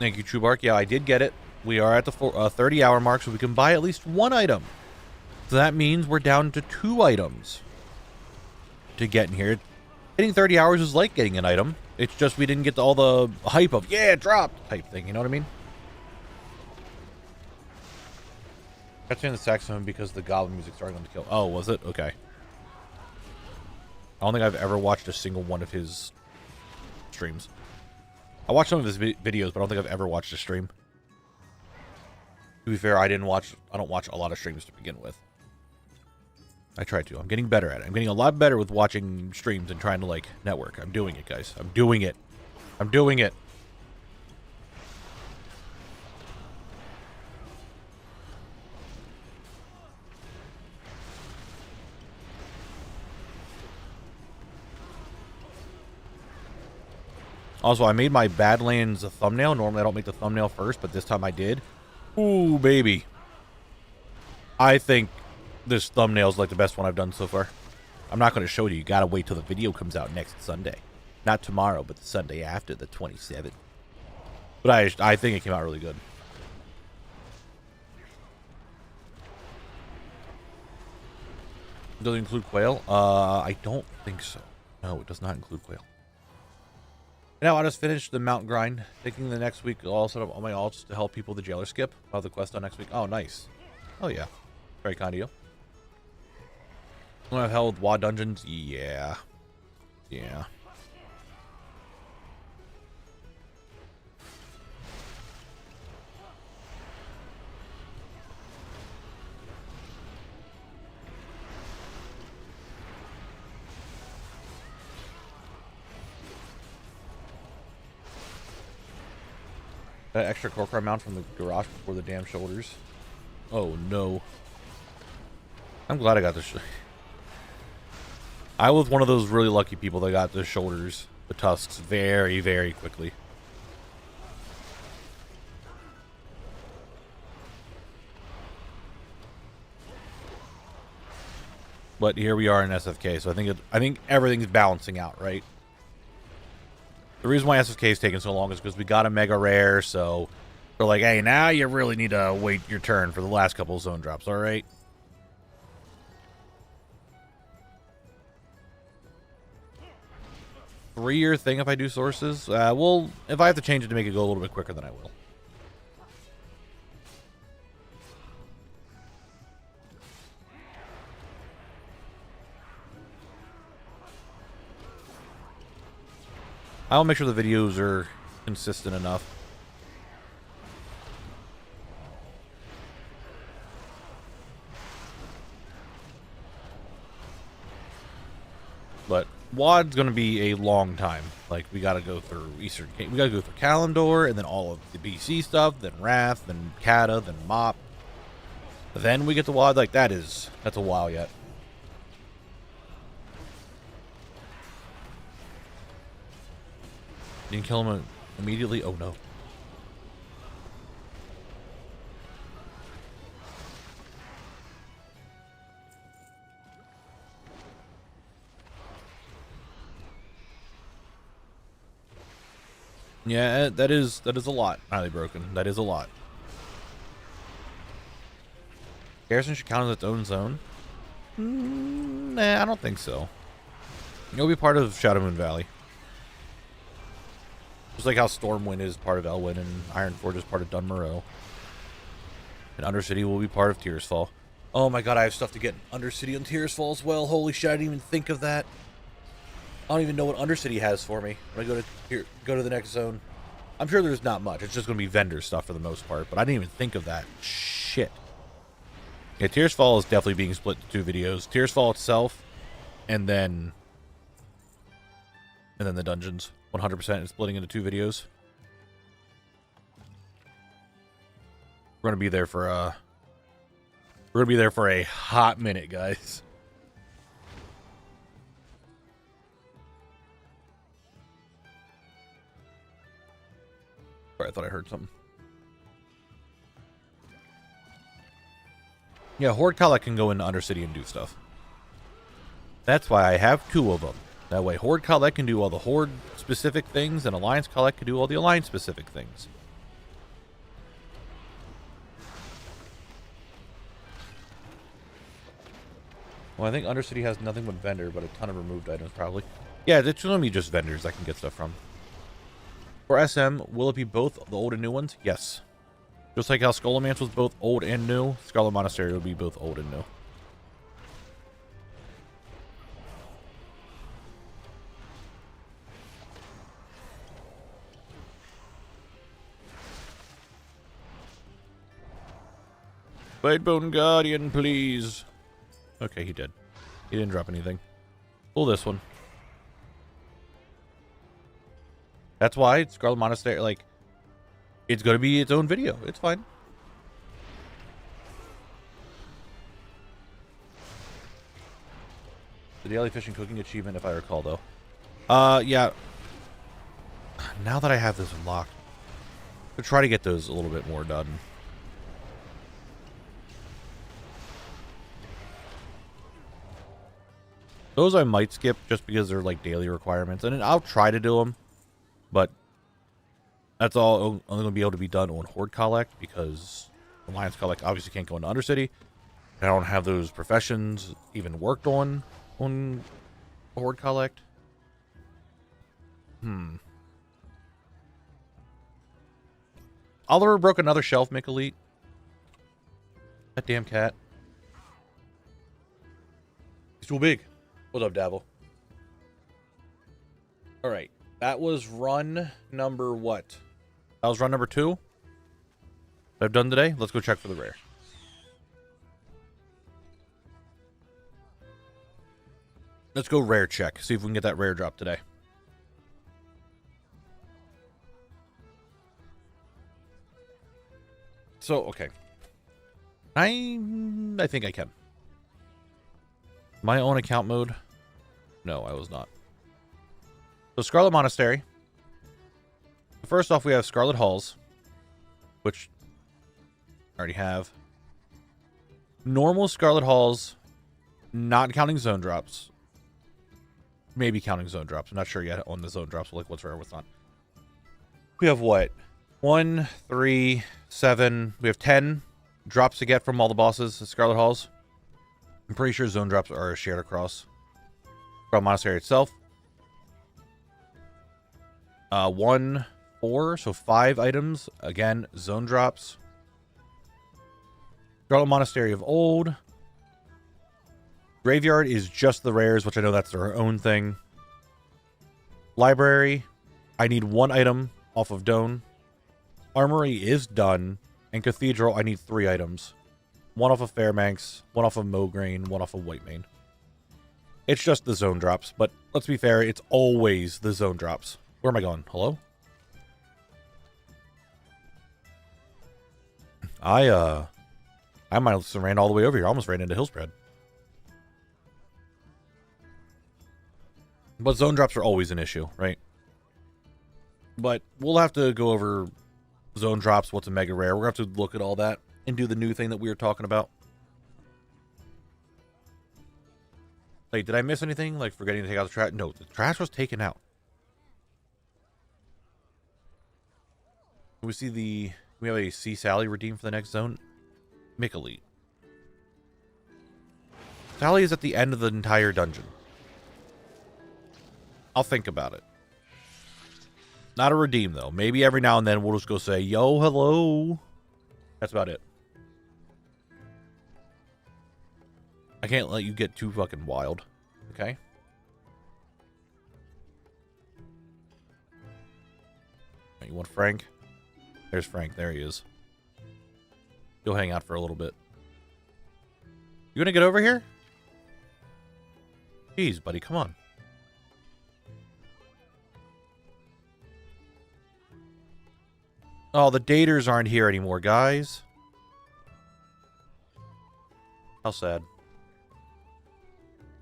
Thank you, Truebark. Yeah, I did get it. We are at the 30-hour mark, so we can buy at least one item. So that means we're down to 2 items to get in here. Hitting 30 hours is like getting an item. It's just we didn't get all the hype of, yeah, it dropped type thing. You know what I mean? Got to turn the saxophone because the goblin music started on to kill. Oh, was it? Okay. I don't think I've ever watched a single one of his streams. I watched some of his videos, but I don't think I've ever watched a stream. To be fair, I don't watch a lot of streams to begin with. I try to. I'm getting better at it. I'm getting a lot better with watching streams and trying to, like, network. I'm doing it, guys. I'm doing it. I'm doing it. Also, I made my Badlands a thumbnail. Normally, I don't make the thumbnail first, but this time I did. Ooh, baby. I think this thumbnail is like the best one I've done so far. I'm not going to show you. You got to wait till the video comes out next Sunday. Not tomorrow, but the Sunday after, the 27th. But I think it came out really good. Does it include quail? I don't think so. No, it does not include quail. Now I just finished the mount grind. Taking the next week, I'll set up all my alts to help people with the jailer skip. I'll have the quest on next week. Oh, nice. Oh, yeah. Very kind of you. Want to have hell with WoD dungeons? Yeah. Yeah. That extra cork mount from the garage before the damn shoulders. Oh no. I'm glad I got this. I was one of those really lucky people that got the shoulders, the tusks, very, very quickly. But here we are in SFK, so I think everything's balancing out, right? The reason why SFK is taking so long is because we got a mega rare, so they're like, hey, now you really need to wait your turn for the last couple of zone drops, alright? Three-year thing if I do sources? Well, if I have to change it to make it go a little bit quicker, then I will. I'll make sure the videos are consistent enough. But WoD's going to be a long time. Like, we got to go through we got to go through Kalimdor, and then all of the BC stuff, then Wrath, then Kata, then Mop. Then we get to WoD. Like, that's a while yet. You can kill him immediately? Oh, no. Yeah, that is a lot. Highly broken. That is a lot. Garrison should count as its own zone? Nah, I don't think so. It'll be part of Shadowmoon Valley. Just like how Stormwind is part of Elwyn and Ironforge is part of Dunmoreau. And Undercity will be part of Tearsfall. Oh my god, I have stuff to get in Undercity and Tearsfall as well. Holy shit, I didn't even think of that. I don't even know what Undercity has for me when I go to the next zone. I'm sure there's not much. It's just going to be vendor stuff for the most part, but I didn't even think of that. Shit. Yeah, Tearsfall is definitely being split into two videos. Tearsfall itself, and then the dungeons. 100% is splitting into two videos. We're gonna be there for a hot minute, guys. Sorry, I thought I heard something. Yeah, Horde Collect can go into Undercity and do stuff. That's why I have two of them. That way, Horde Collect can do all the Horde-specific things, and Alliance Collect can do all the Alliance-specific things. Well, I think Undercity has nothing but vendor, but a ton of removed items, probably. Yeah, it's going to be just vendors I can get stuff from. For SM, will it be both the old and new ones? Yes. Just like how Skullomance was both old and new, Scarlet Monastery will be both old and new. Bladebone Guardian, please. Okay, he did. He didn't drop anything. Pull this one. That's why Scarlet Monastery, like, it's going to be its own video. It's fine. The daily fishing cooking achievement, if I recall, though. Yeah. Now that I have this unlocked, I'll try to get those a little bit more done. Those I might skip just because they're like daily requirements, and I'll try to do them, but that's all only going to be able to be done on Horde Collect because Alliance Collect obviously can't go into Undercity. I don't have those professions even worked on Horde Collect. Oliver broke another shelf, Mick Elite. That damn cat. He's too big. What's up, Dabble? Alright. That was run number what? That was run number 2? That I've done today? Let's go check for the rare. Let's go rare check. See if we can get that rare drop today. So, okay. I think I can. My own account mode? No, I was not. So, Scarlet Monastery. First off, we have Scarlet Halls, which I already have. Normal Scarlet Halls, not counting zone drops. Maybe counting zone drops. I'm not sure yet on the zone drops, like what's rare, what's not. We have what? 1, 3, 7. We have 10 drops to get from all the bosses at Scarlet Halls. I'm pretty sure zone drops are shared across Scarlet Monastery itself. 1, 4, so 5 items. Again, zone drops. Scarlet Monastery of Old. Graveyard is just the rares, which I know that's their own thing. Library, I need 1 item off of Doan. Armory is done. And Cathedral, I need 3 items. 1 off of Fairbanks, 1 off of Mograine, 1 off of Whitemane. It's just the zone drops, but let's be fair, it's always the zone drops. Where am I going? Hello? I might have ran all the way over here. I almost ran into Hillspread. But zone drops are always an issue, right? But we'll have to go over zone drops, what's a mega rare. We're going to have to look at all that and do the new thing that we were talking about. Wait, did I miss anything? Like forgetting to take out the trash? No, the trash was taken out. We see we have a C Sally redeemed for the next zone. Mick Elite. Sally is at the end of the entire dungeon. I'll think about it. Not a redeem, though. Maybe every now and then we'll just go say, yo, hello. That's about it. I can't let you get too fucking wild. Okay? You want Frank? There's Frank. There he is. You'll hang out for a little bit. You gonna get over here? Jeez, buddy, come on. Oh, the daters aren't here anymore, guys. How sad.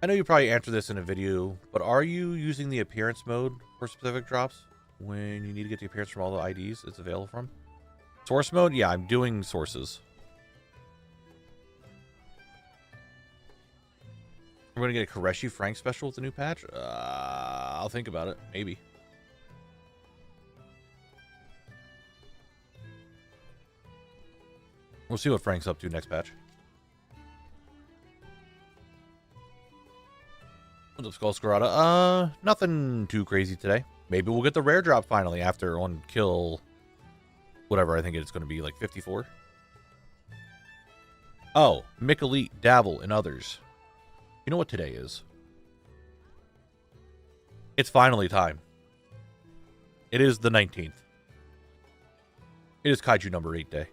I know you probably answered this in a video, but are you using the appearance mode for specific drops when you need to get the appearance from all the IDs it's available from? Source mode? Yeah, I'm doing sources. We're going to get a Koreshi Frank special with the new patch? I'll think about it. Maybe. We'll see what Frank's up to next patch. What's up, Skull Scarada? Nothing too crazy today. Maybe we'll get the rare drop finally after on kill... whatever, I think it's going to be like 54. Oh, Mick Elite, Dabble, and others. You know what today is? It's finally time. It is the 19th. It is Kaiju number 8 day.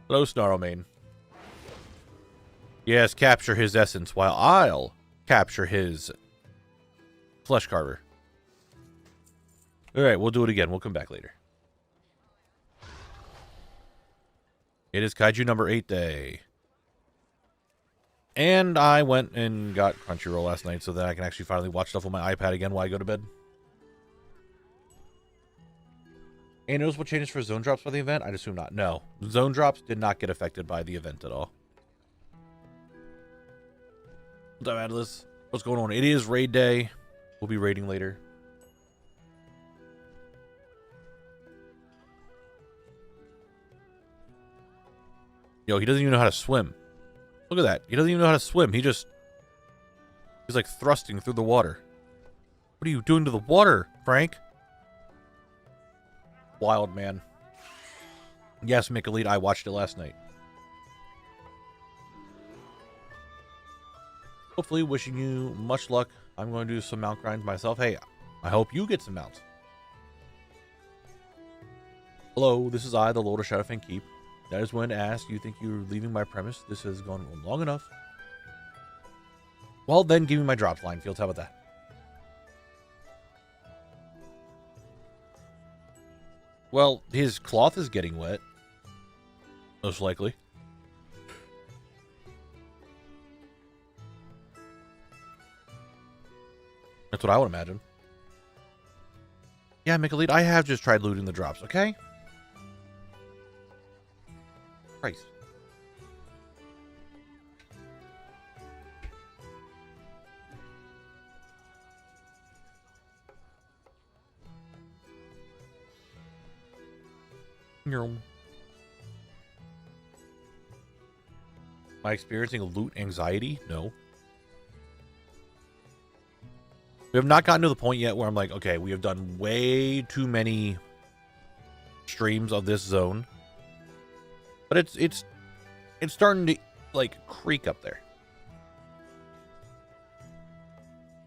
Hello, Snarlmane. Yes, capture his essence while I'll capture his flesh carver. Alright, we'll do it again. We'll come back later. It is Kaiju number 8 day. And I went and got Crunchyroll last night so that I can actually finally watch stuff on my iPad again while I go to bed. Any noticeable changes for zone drops by the event? I'd assume not. No. Zone drops did not get affected by the event at all. What's up, Atlas? What's going on? It is raid day. We'll be raiding later. Yo, he doesn't even know how to swim. Look at that. He doesn't even know how to swim. He's like thrusting through the water. What are you doing to the water, Frank? Wild, man. Yes, Mick I watched it last night. Hopefully, wishing you much luck. I'm going to do some mount grinds myself. Hey, I hope you get some mounts. Hello, this is I, the Lord of Shadowfang Keep. That is when to ask, you think you're leaving my premise? This has gone on long enough. Well, then give me my drops line, Fields. How about that? Well, his cloth is getting wet. Most likely. That's what I would imagine. Yeah, Mick I have just tried looting the drops, okay? Christ. Am I experiencing loot anxiety? No. We have not gotten to the point yet where I'm like, okay, we have done way too many streams of this zone. But it's starting to like creak up there.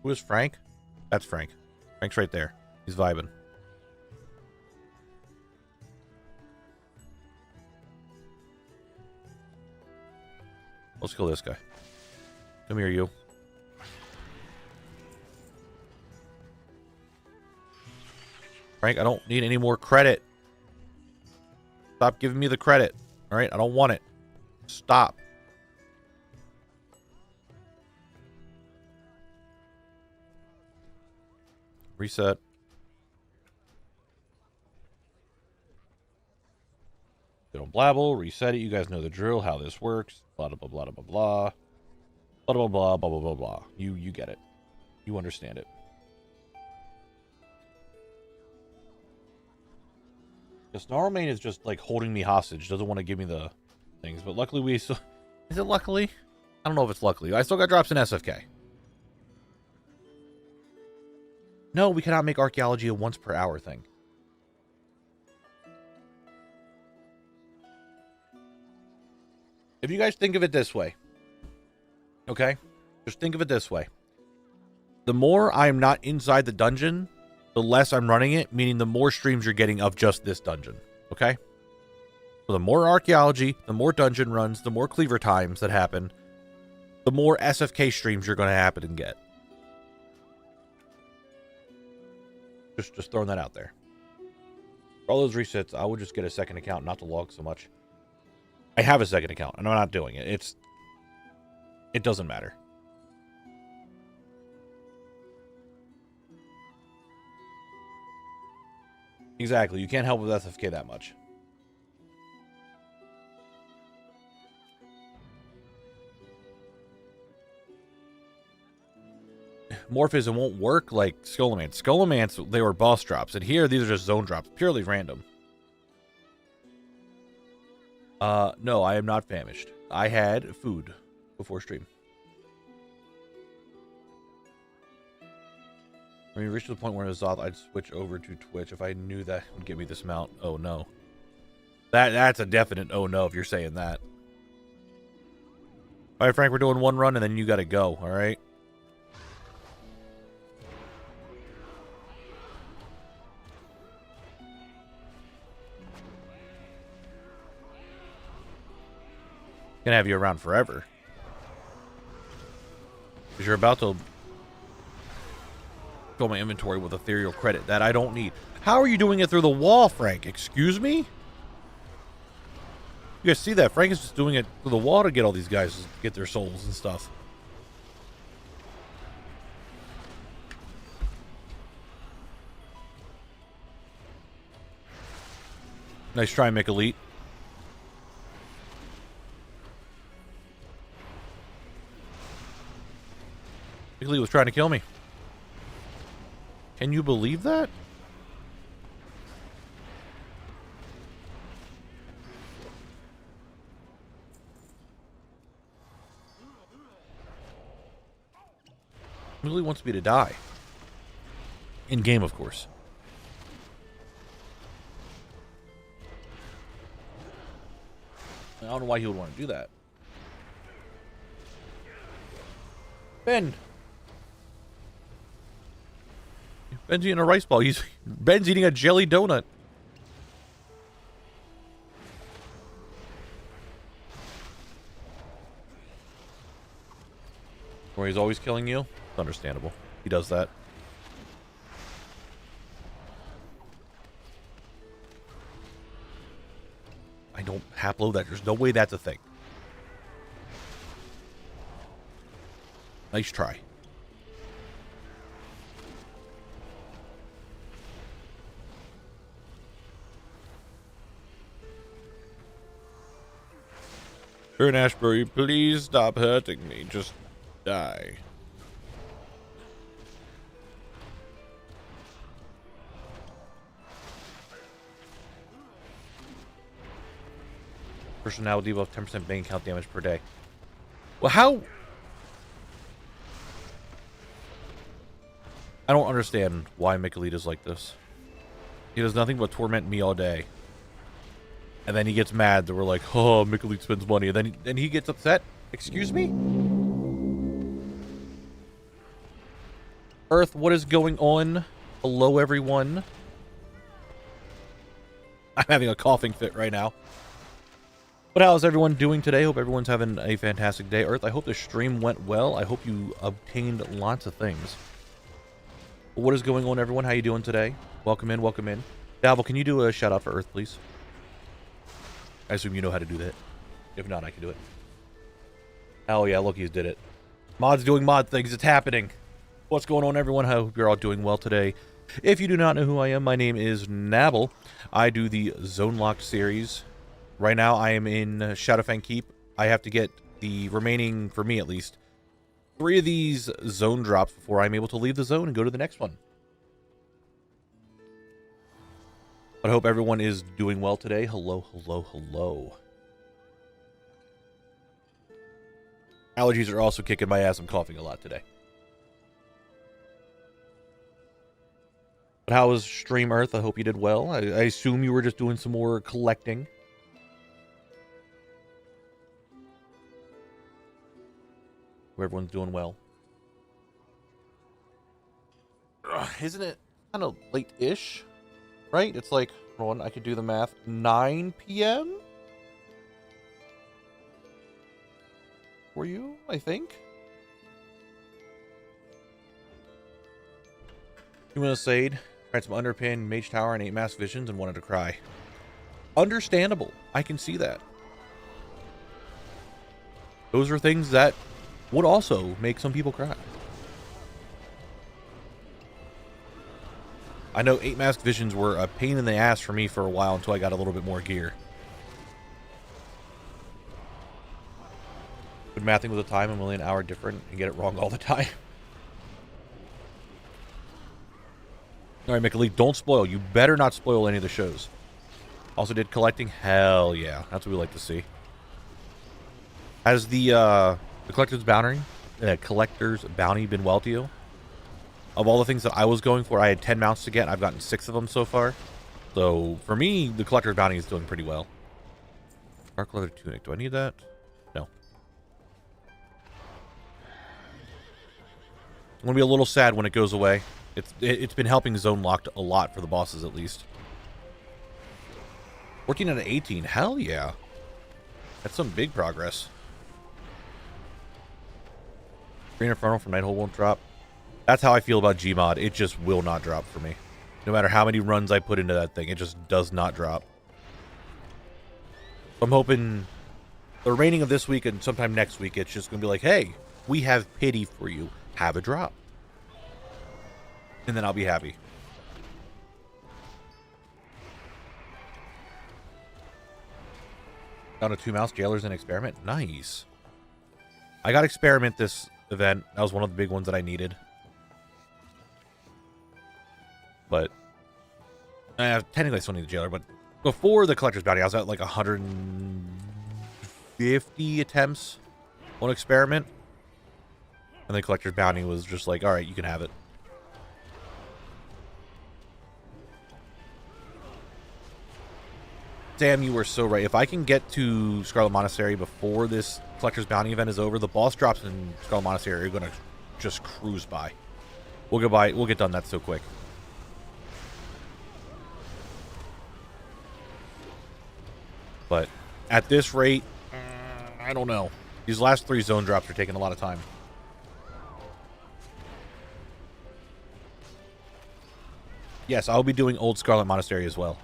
Who is Frank? That's Frank. Frank's right there. He's vibing. Let's kill this guy. Come here, you. Frank, I don't need any more credit. Stop giving me the credit. All right, I don't want it. Stop. Reset. Get on Blabble, reset it. You guys know the drill, how this works. Blah, blah, blah, blah, blah, blah. Blah, blah, blah, blah, blah, blah, blah. You get it. You understand it. The Snarlmane is just like holding me hostage. Doesn't want to give me the things. But luckily we still... Is it luckily? I don't know if it's luckily. I still got drops in SFK. No, we cannot make archaeology a once per hour thing. If you guys think of it this way. Okay? Just think of it this way. The more I'm not inside the dungeon, the less I'm running it, meaning the more streams you're getting of just this dungeon. Okay? So the more archaeology, the more dungeon runs, the more cleaver times that happen, the more SFK streams you're going to happen and get. Just throwing that out there. For all those resets, I would just get a second account, not to log so much. I have a second account, and I'm not doing it. It doesn't matter. Exactly. You can't help with SFK that much. Morphism won't work like Skullomance. Skullomance, they were boss drops. And here, these are just zone drops. Purely random. No, I am not famished. I had food before stream. When we reached the point where it was off, I'd switch over to Twitch if I knew that would give me this mount. Oh no. That's a definite oh no if you're saying that. Alright, Frank, we're doing one run and then you gotta go, alright? Gonna have you around forever. Because you're about to fill my inventory with ethereal credit that I don't need. How are you doing it through the wall, Frank? Excuse me? You guys see that? Frank is just doing it through the wall to get all these guys to get their souls and stuff. Nice try, Mick Elite. Mick Elite was trying to kill me. Can you believe that? Mick Elite wants me to die. In game, of course. I don't know why he would want to do that. Ben. Ben's eating a rice ball. Ben's eating a jelly donut. Where he's always killing you? It's understandable. He does that. I don't haplo that. There's no way that's a thing. Nice try. Burn Ashbury, please stop hurting me. Just die. Personality above 10% bank account damage per day. Well, how? I don't understand why Mick is like this. He does nothing but torment me all day. And then he gets mad that we're like, oh, Mick spends money. And then he gets upset. Excuse me? Earth, what is going on? Hello, everyone. I'm having a coughing fit right now. But how's everyone doing today? Hope everyone's having a fantastic day. Earth, I hope the stream went well. I hope you obtained lots of things. What is going on, everyone? How you doing today? Welcome in, welcome in. Dabble, can you do a shout out for Earth, please? I assume you know how to do that. If not, I can do it. Hell yeah, Loki's did it. Mod's doing mod things. It's happening. What's going on, everyone? I hope you're all doing well today. If you do not know who I am, my name is Knabble. I do the Zone Locked series. Right now, I am in Shadowfang Keep. I have to get the remaining, for me at least, 3 of these zone drops before I'm able to leave the zone and go to the next one. But I hope everyone is doing well today. Hello, hello, hello. Allergies are also kicking my ass. I'm coughing a lot today. But how was Stream Earth? I hope you did well. I assume you were just doing some more collecting. Hope everyone's doing well. Isn't it kind of late-ish? Right? It's like, hold on, I could do the math. 9 p.m.? For you, I think? Human Asade, tried some Underpin, Mage Tower, and 8 Mass Visions and wanted to cry. Understandable. I can see that. Those are things that would also make some people cry. I know 8 Masked Visions were a pain in the ass for me for a while until I got a little bit more gear. But mathing with a time, I'm only an hour different and get it wrong all the time. Alright, Mick, don't spoil. You better not spoil any of the shows. Also did collecting. Hell yeah. That's what we like to see. Has the collector's bounty been well to you? Of all the things that I was going for, I had 10 mounts to get. I've gotten 6 of them so far. So, for me, the collector's bounty is doing pretty well. Dark leather tunic. Do I need that? No. I'm going to be a little sad when it goes away. It's been helping Zone Locked a lot for the bosses, at least. 14 out of 18. Hell yeah. That's some big progress. Green Inferno from Nighthole won't drop. That's how I feel about Gmod. It just will not drop for me. No matter how many runs I put into that thing, it just does not drop. I'm hoping the remaining of this week and sometime next week, it's just going to be like, hey, we have pity for you. Have a drop. And then I'll be happy. Down to 2 mouse jailers and experiment. Nice. I got experiment this event. That was one of the big ones that I needed. But technically I still need the jailer, but before the collector's bounty, I was at like 150 attempts on experiment. And the collector's bounty was just like, alright, you can have it. Sam, you were so right. If I can get to Scarlet Monastery before this collector's bounty event is over, the boss drops in Scarlet Monastery are going to just cruise by. We'll go by. We'll get done that so quick. But at this rate, I don't know. These last 3 zone drops are taking a lot of time. Yes, I'll be doing Old Scarlet Monastery as well.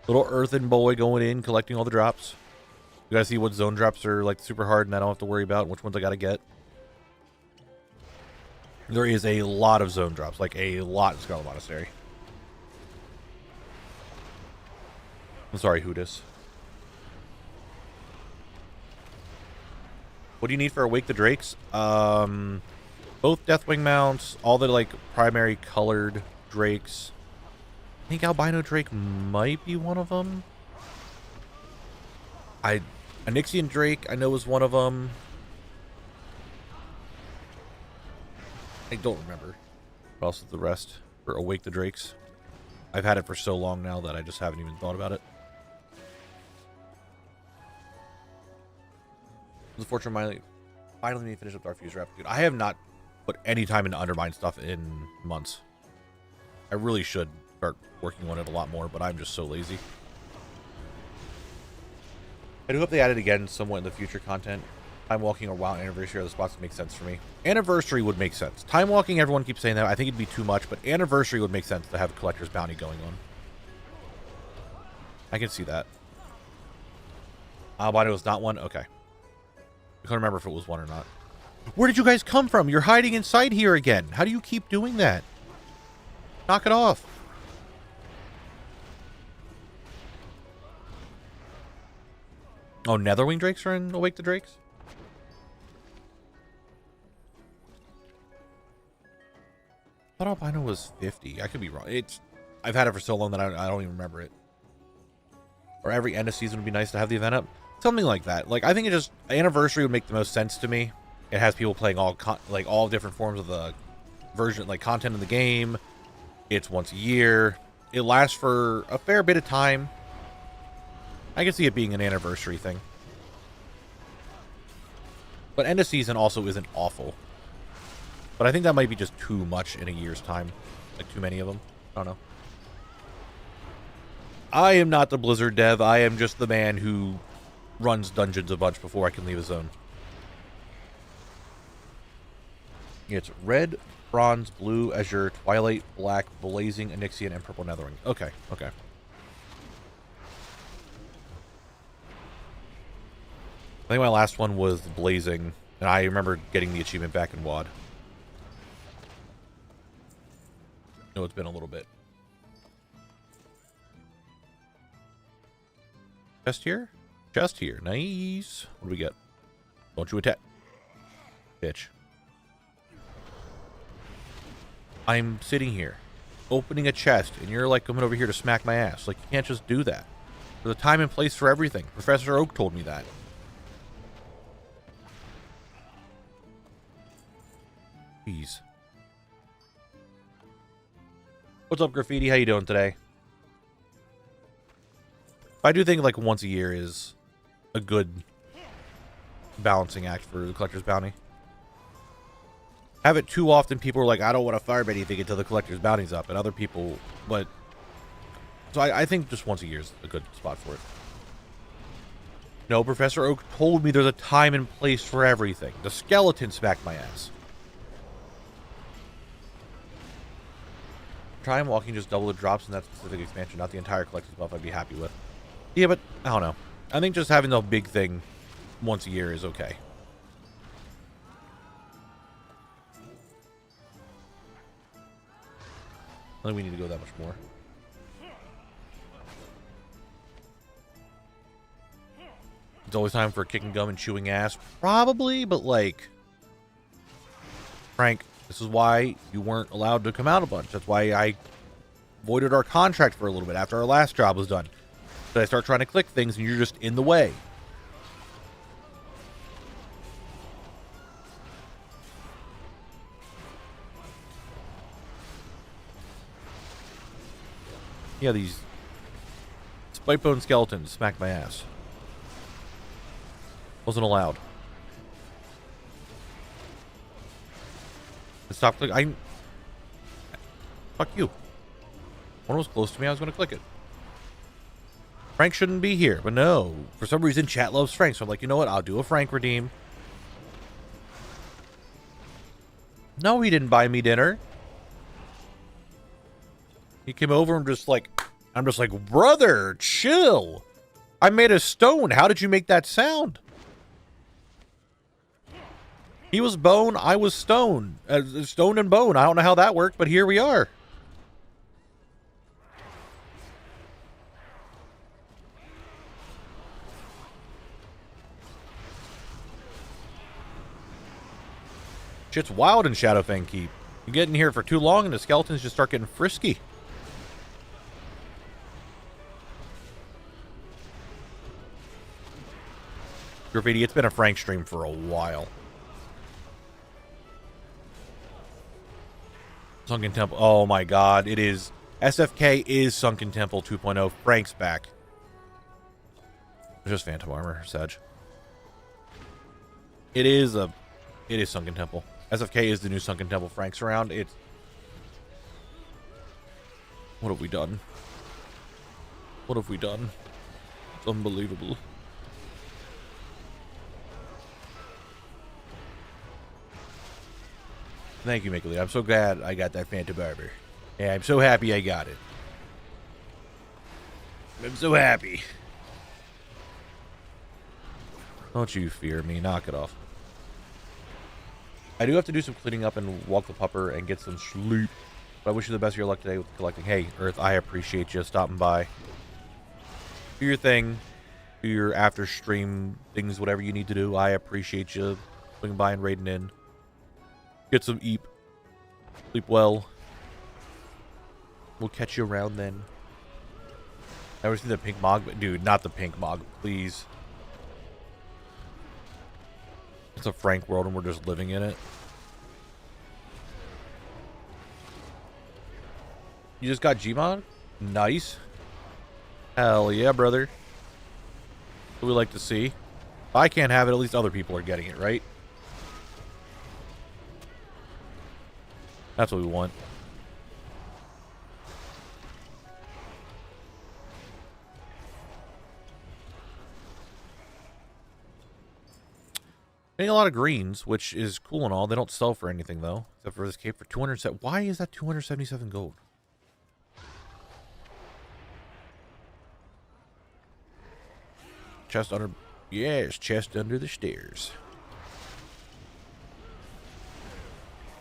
Little earthen boy going in, collecting all the drops. You guys see what zone drops are like super hard and I don't have to worry about which ones I gotta get. There is a lot of zone drops, like a lot in Scarlet Monastery. I'm sorry, Hootis. What do you need for Awake the Drakes? Both Deathwing mounts, all the like primary colored drakes. I think Albino Drake might be one of them. Onyxian Drake, I know, is one of them. I don't remember. What else is the rest for Awake the Drakes? I've had it for so long now that I just haven't even thought about it. Unfortunately, finally need to finish up Dark Fuse Rep. Dude, I have not put any time into Undermine stuff in months. I really should start working on it a lot more, but I'm just so lazy. I do hope they add it again somewhat in the future content. Time walking or WoW anniversary are the spots that make sense for me. Anniversary would make sense. Time walking, everyone keeps saying that. I think it'd be too much, but anniversary would make sense to have collector's bounty going on. I can see that. Albino was not one? Okay. I can't remember if it was one or not. Where did you guys come from? You're hiding inside here again. How do you keep doing that? Knock it off. Oh, Netherwing Drakes are in Awake the Drakes? I thought Albino was 50. I could be wrong. I've had it for so long that I don't even remember it. Or every end of season would be nice to have the event up. Something like that. Like, I think it just... Anniversary would make the most sense to me. It has people playing all different forms of the version, like, content in the game. It's once a year. It lasts for a fair bit of time. I can see it being an anniversary thing. But end of season also isn't awful. But I think that might be just too much in a year's time. Like, too many of them. I don't know. I am not the Blizzard dev. I am just the man who runs dungeons a bunch before I can leave a zone. It's red, bronze, blue, azure, twilight, black, blazing, Onyxian, and purple Netherwing. Okay, okay. I think my last one was blazing, and I remember getting the achievement back in WoD. No, it's been a little bit. Chest here? Chest here. Nice. What do we get? Don't you attack. Bitch. I'm sitting here, opening a chest, and you're like coming over here to smack my ass. Like, you can't just do that. There's a time and place for everything. Professor Oak told me that. Jeez. What's up, Graffiti? How you doing today? I do think like once a year is a good balancing act for the collector's bounty. Have it too often, people are like, I don't want to firebait anything until the collector's bounty's up, and other people, but so I think just once a year is a good spot for it. No, Professor Oak told me there's a time and place for everything. The skeleton smacked my ass. Try and walking just double the drops in that specific expansion, not the entire collector's buff. I'd be happy with. Yeah, but I don't know. I think just having the big thing once a year is okay. I think we need to go that much more. It's always time for kicking gum and chewing ass. Probably, but like... Frank, this is why you weren't allowed to come out a bunch. That's why I voided our contract for a little bit after our last job was done. So I start trying to click things and you're just in the way. Yeah, these spike-bone skeletons smacked my ass. Wasn't allowed. Stop clicking. Fuck you. One was close to me, I was going to click it. Frank shouldn't be here, but no. For some reason, chat loves Frank, so I'm like, you know what? I'll do a Frank redeem. No, he didn't buy me dinner. He came over and I'm just like, brother, chill. I made a stone. How did you make that sound? He was bone, I was stone. Stone and bone. I don't know how that worked, but here we are. Shit's wild in Shadowfang Keep. You get in here for too long and the skeletons just start getting frisky. Graffiti, it's been a Frank stream for a while. Sunken Temple. Oh my god, it is. SFK is Sunken Temple 2.0. Frank's back. It's just Phantom Armor, Sedge. It is Sunken Temple. SFK is the new Sunken Temple. Frank's around. It's... What have we done? What have we done? It's unbelievable. Thank you, Mickey. I'm so glad I got that Phantom Armor. Yeah, I'm so happy I got it. I'm so happy. Don't you fear me. Knock it off. I do have to do some cleaning up and walk the pupper and get some sleep. But I wish you the best of your luck today with collecting. Hey, Earth, I appreciate you stopping by. Do your thing. Do your after stream things, whatever you need to do. I appreciate you swinging by and raiding in. Get some eep. Sleep well. We'll catch you around then. Ever seen the pink mog? Dude, not the pink mog, please. It's a Frank world and we're just living in it. You just got Gmod? Nice. Hell yeah, brother. What we like to see. If I can't have it, at least other people are getting it, right? That's what we want. Getting a lot of greens, which is cool and all. They don't sell for anything, though. Except for this cape for 207. Why is that 277 gold? Chest under... Yes, chest under the stairs.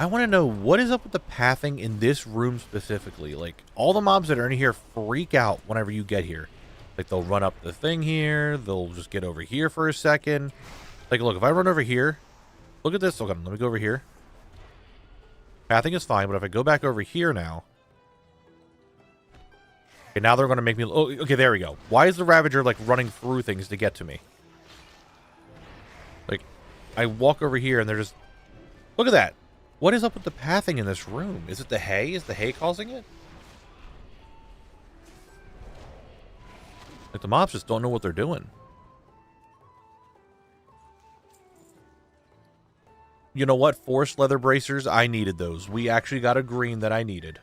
I want to know what is up with the pathing in this room specifically. Like, all the mobs that are in here freak out whenever you get here. Like, they'll run up the thing here. They'll just get over here for a second. Like, look, if I run over here, look at this. Okay, let me go over here. Pathing is fine, but if I go back over here now. Okay, now they're going to make me... Oh, okay, there we go. Why is the Ravager, like, running through things to get to me? Like, I walk over here and they're just... Look at that. What is up with the pathing in this room? Is it the hay? Is the hay causing it? Like, the mobs just don't know what they're doing. You know what? Forced leather bracers, I needed those. We actually got a green that I needed.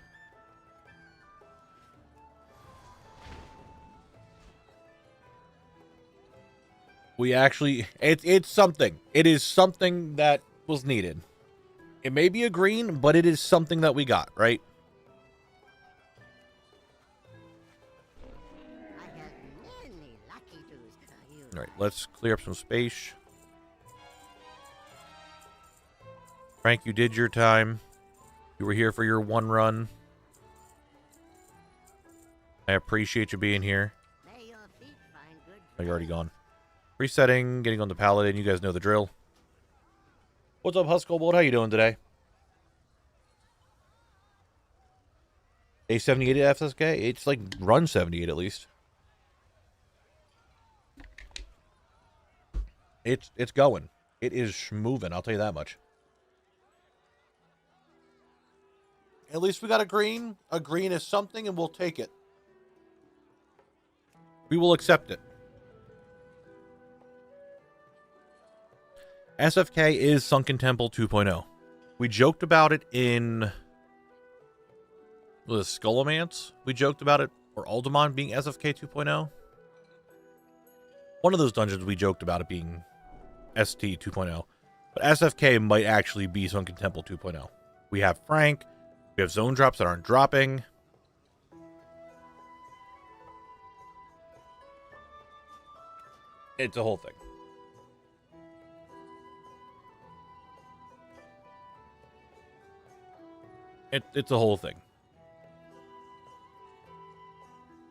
We actually... It's something. It is something that was needed. It may be a green, but it is something that we got, right? I have many lucky twos. All right, let's clear up some space. Frank, you did your time. You were here for your one run. I appreciate you being here. May your feet find good. Oh, you're already gone. Resetting, getting on the paladin. You guys know the drill. What's up, Huskobold? How you doing today? A78 at SFK? It's like run 78 at least. It's going. It is moving, I'll tell you that much. At least we got a green. A green is something, and we'll take it. We will accept it. SFK is Sunken Temple 2.0. We joked about it in the Skullomance. We joked about it, or Alderman being SFK 2.0. One of those dungeons we joked about it being ST 2.0. But SFK might actually be Sunken Temple 2.0. We have Frank. We have zone drops that aren't dropping. It's a whole thing. It's a whole thing.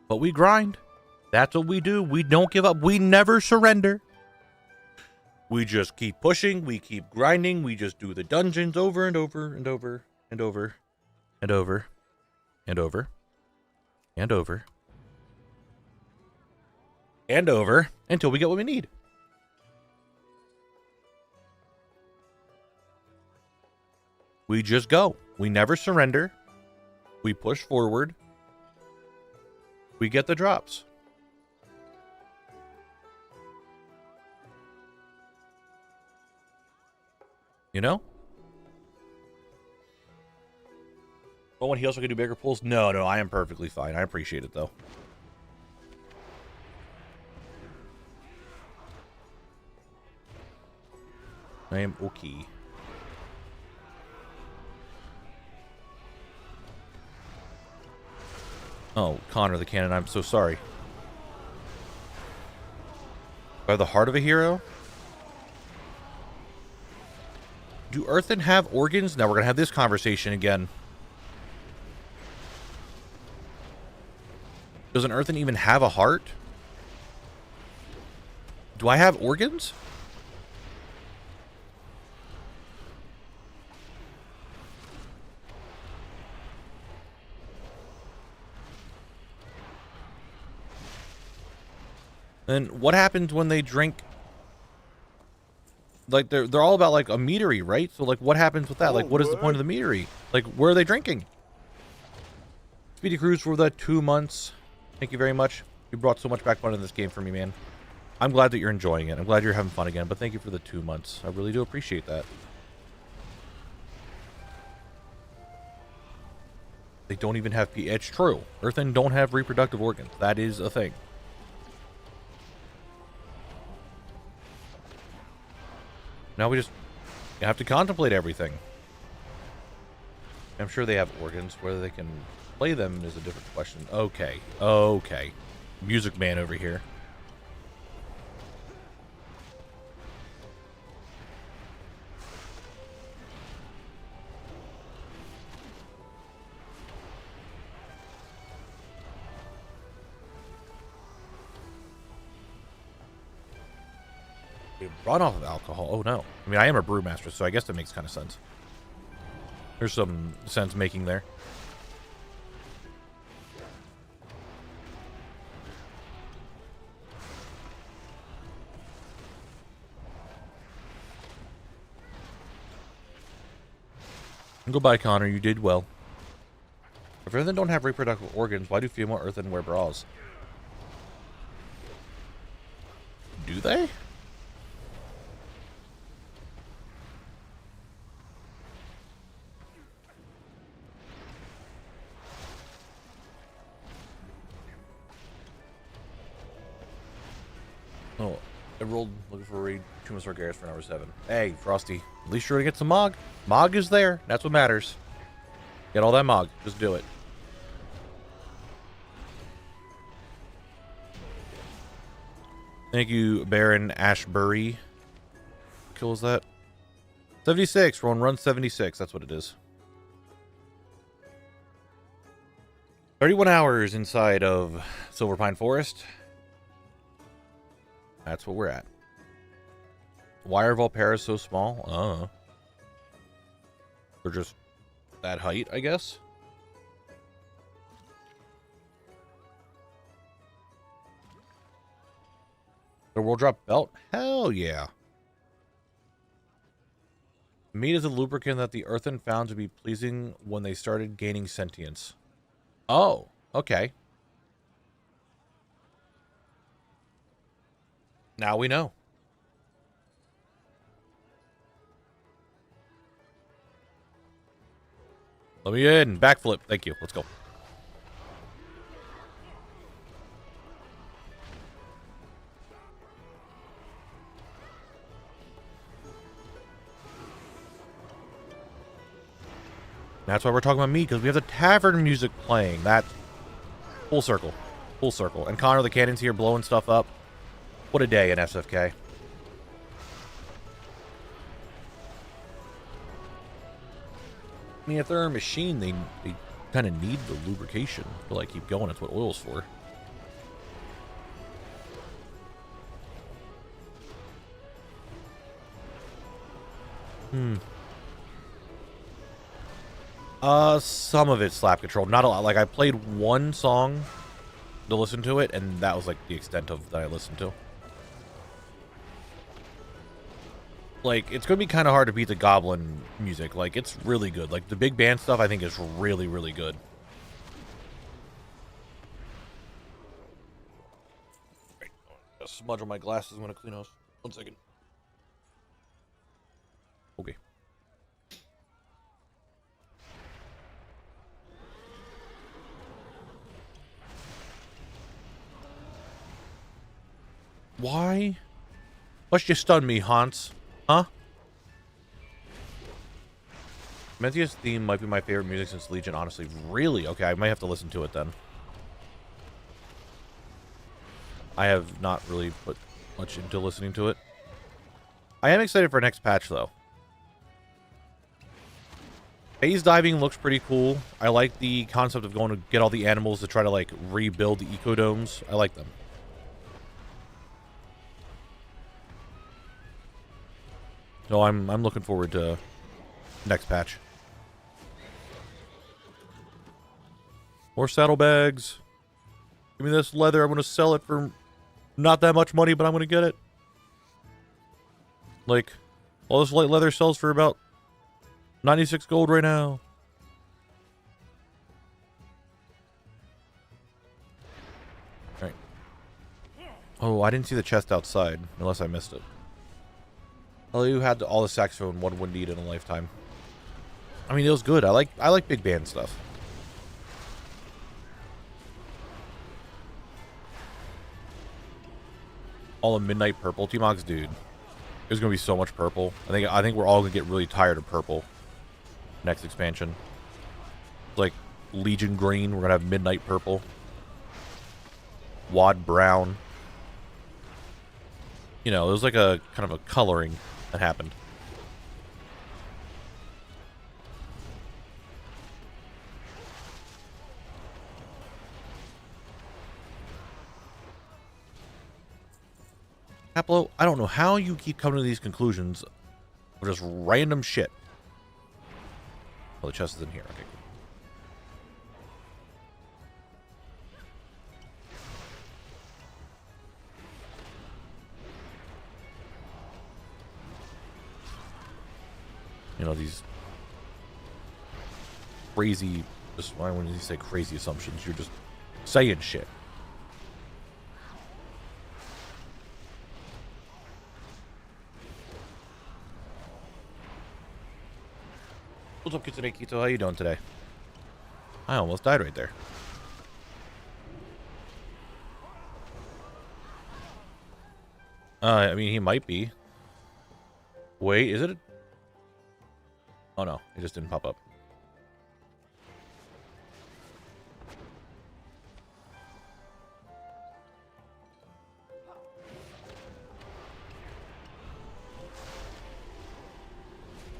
But we grind. That's what we do. We don't give up. We never surrender. We just keep pushing. We keep grinding. We just do the dungeons over and over and over and over and over and over and over and over until we get what we need. We just go. We never surrender. We push forward. We get the drops. You know? Oh, and he also can do bigger pulls? No, I am perfectly fine. I appreciate it, though. I am okay. Oh, Connor the Cannon, I'm so sorry. Do I have the heart of a hero? Do Earthen have organs? Now we're going to have this conversation again. Does an Earthen even have a heart? Do I have organs? Then what happens when they drink? Like they're all about like a meadery, right? So like what happens with that? Like what is the point of the meadery? Like where are they drinking? Speedy Cruise for the 2 months. Thank you very much. You brought so much back fun in this game for me, man. I'm glad that you're enjoying it. I'm glad you're having fun again, but thank you for the 2 months. I really do appreciate that. They don't even have It's true. Earthen don't have reproductive organs. That is a thing. Now we just have to contemplate everything. I'm sure they have organs. Whether they can play them is a different question. Okay. Okay. Music man over here. Run off of alcohol. Oh no. I mean, I am a brewmaster, so I guess that makes kind of sense. There's some sense making there. Goodbye, Connor. You did well. If Earthen don't have reproductive organs, why do female Earthen wear bras? Do they? Oh, I rolled looking for a raid. 2 months Garrus for an hour 7. Hey, Frosty. At least you're gonna get some Mog. Mog is there. That's what matters. Get all that Mog. Just do it. Thank you, Baron Ashbury. What kill is that? 76. We're on run 76. That's what it is. 31 hours inside of Silver Pine Forest. That's what we're at. Why are Volparas so small? They're just that height, I guess. The world drop belt? Hell yeah. Meat is a lubricant that the earthen found to be pleasing when they started gaining sentience. Oh, okay. Now we know. Let me in. Backflip. Thank you. Let's go. That's why we're talking about meat, because we have the tavern music playing. That's full circle. Full circle. And Connor the Cannon's here blowing stuff up. What a day in SFK. I mean, if they're a machine, they kind of need the lubrication to, like, keep going. That's what oil's for. Some of it's slap control. Not a lot. Like, I played one song to listen to it, and that was, like, the extent of that I listened to. Like, it's going to be kind of hard to beat the Goblin music. Like, it's really good. Like, the big band stuff, I think, is really, really good. Right. A smudge on my glasses. I'm going to clean those. 1 second. Okay. Why? Why'd you stun me, Hans? Huh? Menthia's theme might be my favorite music since Legion, honestly. Really? Okay, I might have to listen to it then. I have not really put much into listening to it. I am excited for next patch, though. Phase diving looks pretty cool. I like the concept of going to get all the animals to try to, like, rebuild the ecodomes. I like them. So I'm looking forward to next patch. More saddlebags. Give me this leather. I'm going to sell it for not that much money, but I'm going to get it. Like, all this light leather sells for about 96 gold right now. Alright. Oh, I didn't see the chest outside, unless I missed it. Oh, you had all the saxophone one would need in a lifetime. I mean, it was good. I like big band stuff. All the midnight purple T-Mogs, dude. There's gonna be so much purple. I think we're all gonna get really tired of purple. Next expansion. Like Legion green, we're gonna have midnight purple. WoD brown. You know, it was like a kind of a coloring that happened. Aplo, I don't know how you keep coming to these conclusions of just random shit. Oh, the chest is in here. Okay, cool. You know, these crazy, just why wouldn't you say crazy assumptions? You're just saying shit. What's up, Kitsune Kito? How you doing today? I almost died right there. I mean, he might be. Wait, is it a... Oh no, it just didn't pop up.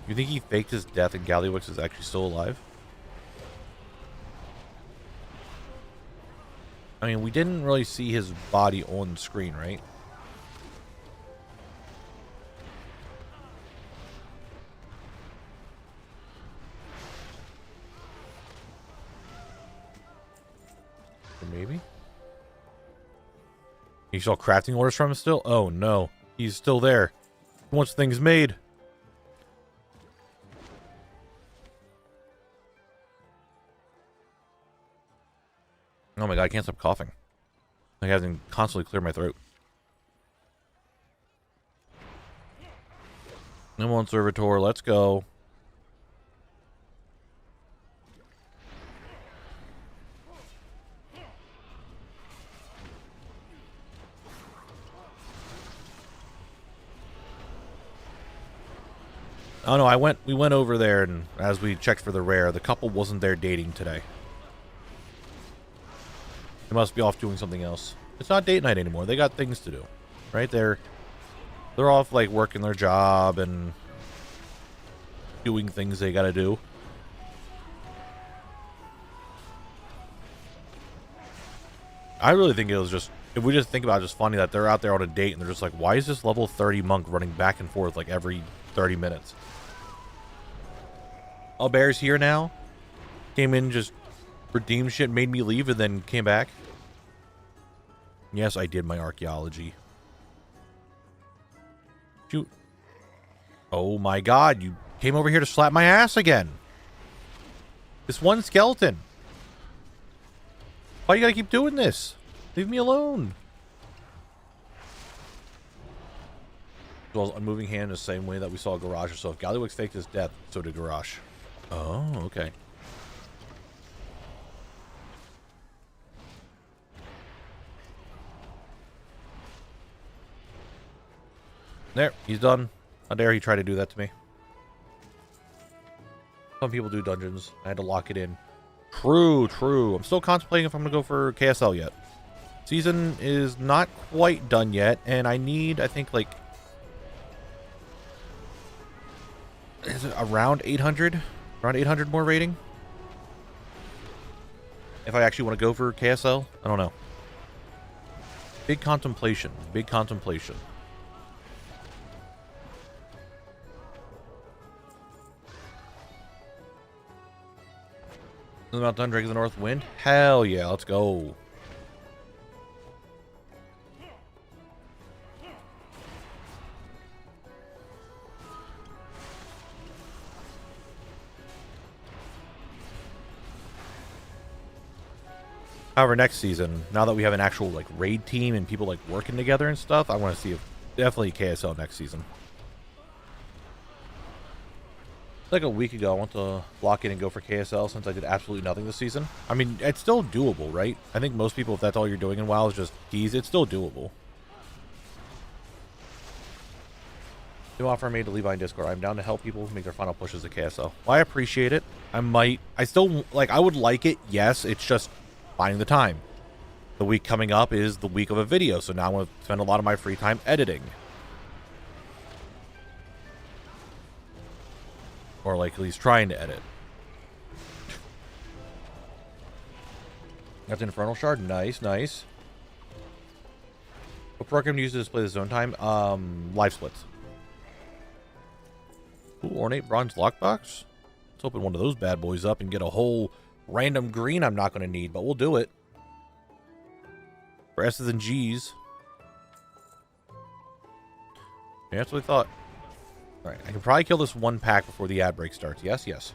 You think he faked his death and Gallywix is actually still alive? I mean, we didn't really see his body on screen, right? You saw crafting orders from him still? Oh no. He's still there. He wants things made. Oh my god, I can't stop coughing. I have to constantly clear my throat. Come on, Servitor, let's go. Oh no, we went over there, and as we checked for the rare, the couple wasn't there dating today. They must be off doing something else. It's not date night anymore. They got things to do. Right? They're off, like, working their job and doing things they gotta do. I really think it was just, if we just think about it, just funny that they're out there on a date and they're just like, why is this level 30 monk running back and forth like every 30 minutes? Oh, Bear's here now. Came in, just redeemed shit, made me leave, and then came back. Yes, I did my archaeology. Shoot. Oh my god, you came over here to slap my ass again. This one skeleton. Why you gotta keep doing this? Leave me alone. As well as unmoving hand in the same way that we saw Garage. So if Gallywix faked his death, so did Garage. Oh, okay. There, he's done. How dare he try to do that to me. Some people do dungeons. I had to lock it in. True, true. I'm still contemplating if I'm going to go for KSL yet. Season is not quite done yet, and I need, I think, like... Is it around 800? Around 800 more rating? If I actually want to go for KSL? I don't know. Big contemplation. Big contemplation. About done drinking the north wind? Hell yeah, let's go. However, next season, now that we have an actual like raid team and people like working together and stuff, I want to see if definitely KSL next season. Like a week ago, I want to block in and go for KSL since I did absolutely nothing this season. I mean, it's still doable, right? I think most people, if that's all you're doing in WoW is just keys, it's still doable. New offer made to Levi in Discord. I'm down to help people make their final pushes to KSL. Well, I appreciate it. I still, like, I would like it, yes. It's just finding the time. The week coming up is the week of a video, so now I'm going to spend a lot of my free time editing. Or, like, at least trying to edit. That's an Infernal Shard. Nice, nice. What program do you use to display the zone time? Live splits. Ooh, ornate bronze lockbox. Let's open one of those bad boys up and get a whole random green I'm not going to need, but we'll do it. For S's and G's. Yeah, that's what I thought. Alright, I can probably kill this one pack before the ad break starts. Yes, yes.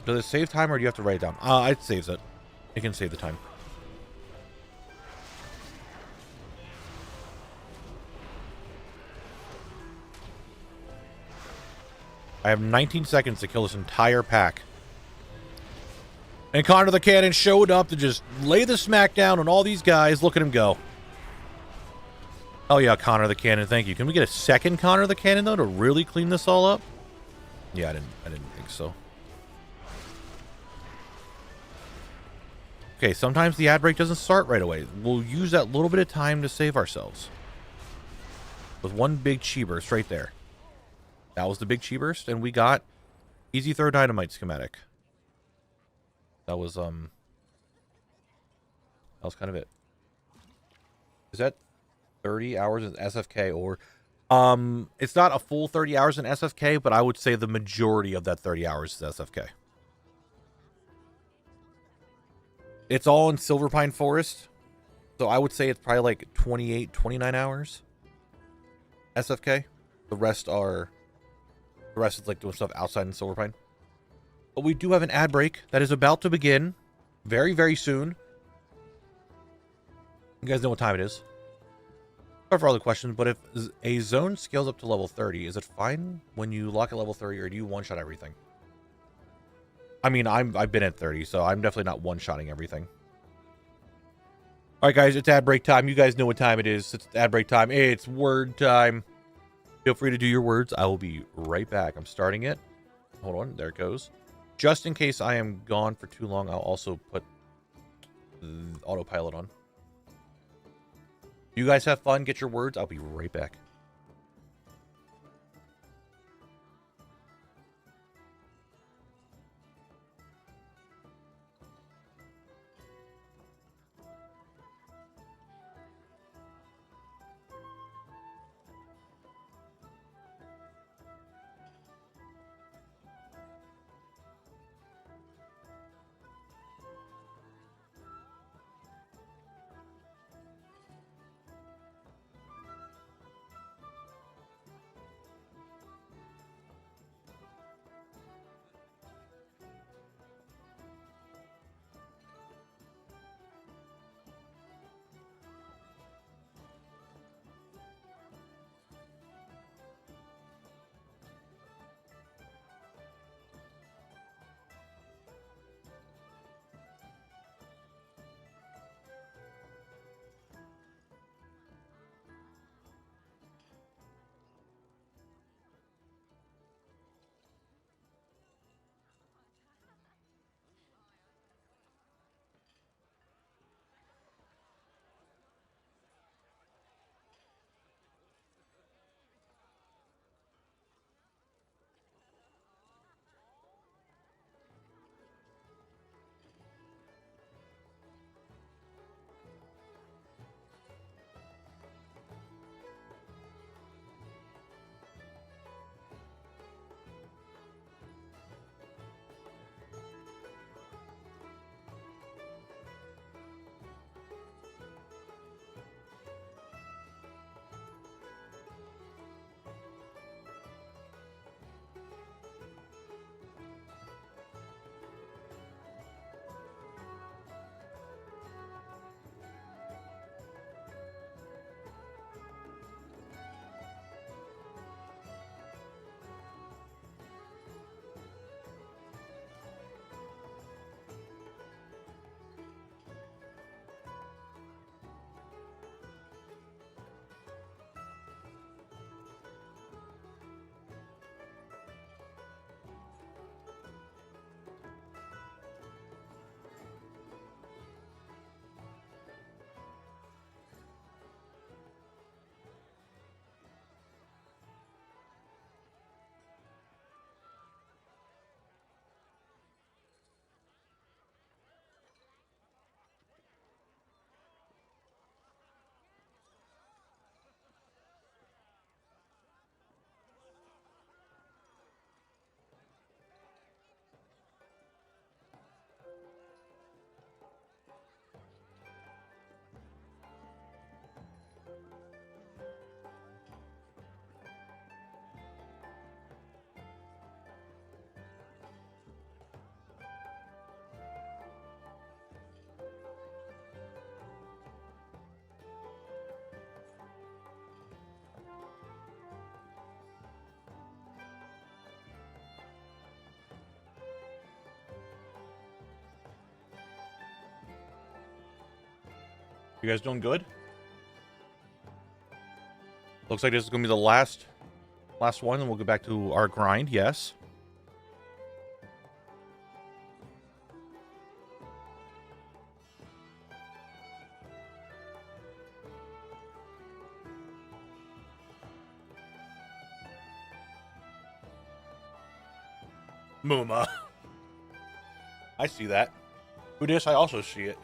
Does it save time or do you have to write it down? It saves it. It can save the time. I have 19 seconds to kill this entire pack. And Connor the Cannon showed up to just lay the smack down on all these guys. Look at him go. Oh yeah, Connor the Cannon, thank you. Can we get a second Connor the Cannon, though, to really clean this all up? Yeah, I didn't think so. Okay, sometimes the ad break doesn't start right away. We'll use that little bit of time to save ourselves. With one big chi burst right there. That was the big chi burst, and we got easy throw dynamite schematic. That was kind of it. Is that 30 hours in SFK, or it's not a full 30 hours in SFK, but I would say the majority of that 30 hours is SFK. It's all in Silverpine Forest. So I would say it's probably like 28, 29 hours. SFK. The rest is like doing stuff outside in Silverpine. But we do have an ad break that is about to begin very, very soon. You guys know what time it is. Sorry for all the questions, but if a zone scales up to level 30, is it fine when you lock at level 30, or do you one-shot everything? I mean, I've been at 30, so I'm definitely not one-shotting everything. All right, guys, it's ad break time. You guys know what time it is. It's ad break time. It's word time. Feel free to do your words. I will be right back. I'm starting it. Hold on. There it goes. Just in case I am gone for too long, I'll also put the autopilot on. You guys have fun. Get your words. I'll be right back. You guys doing good? Looks like this is going to be the last one, and we'll get back to our grind. Yes. Muma. I see that. Buddhist, I also see it.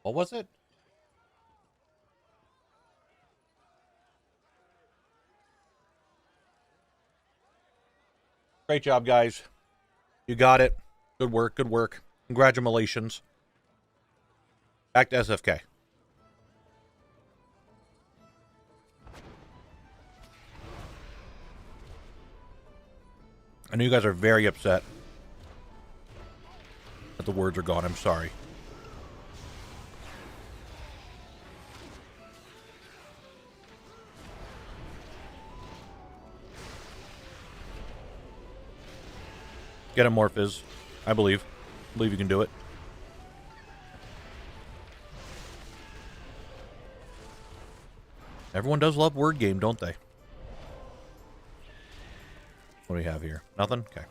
What was it? Great job, guys. You got it. Good work, good work. Congratulations. Back to SFK. I know you guys are very upset that the words are gone. I'm sorry. Get him, Morphiz. I believe. I believe you can do it. Everyone does love word game, don't they? What do we have here? Nothing? Okay.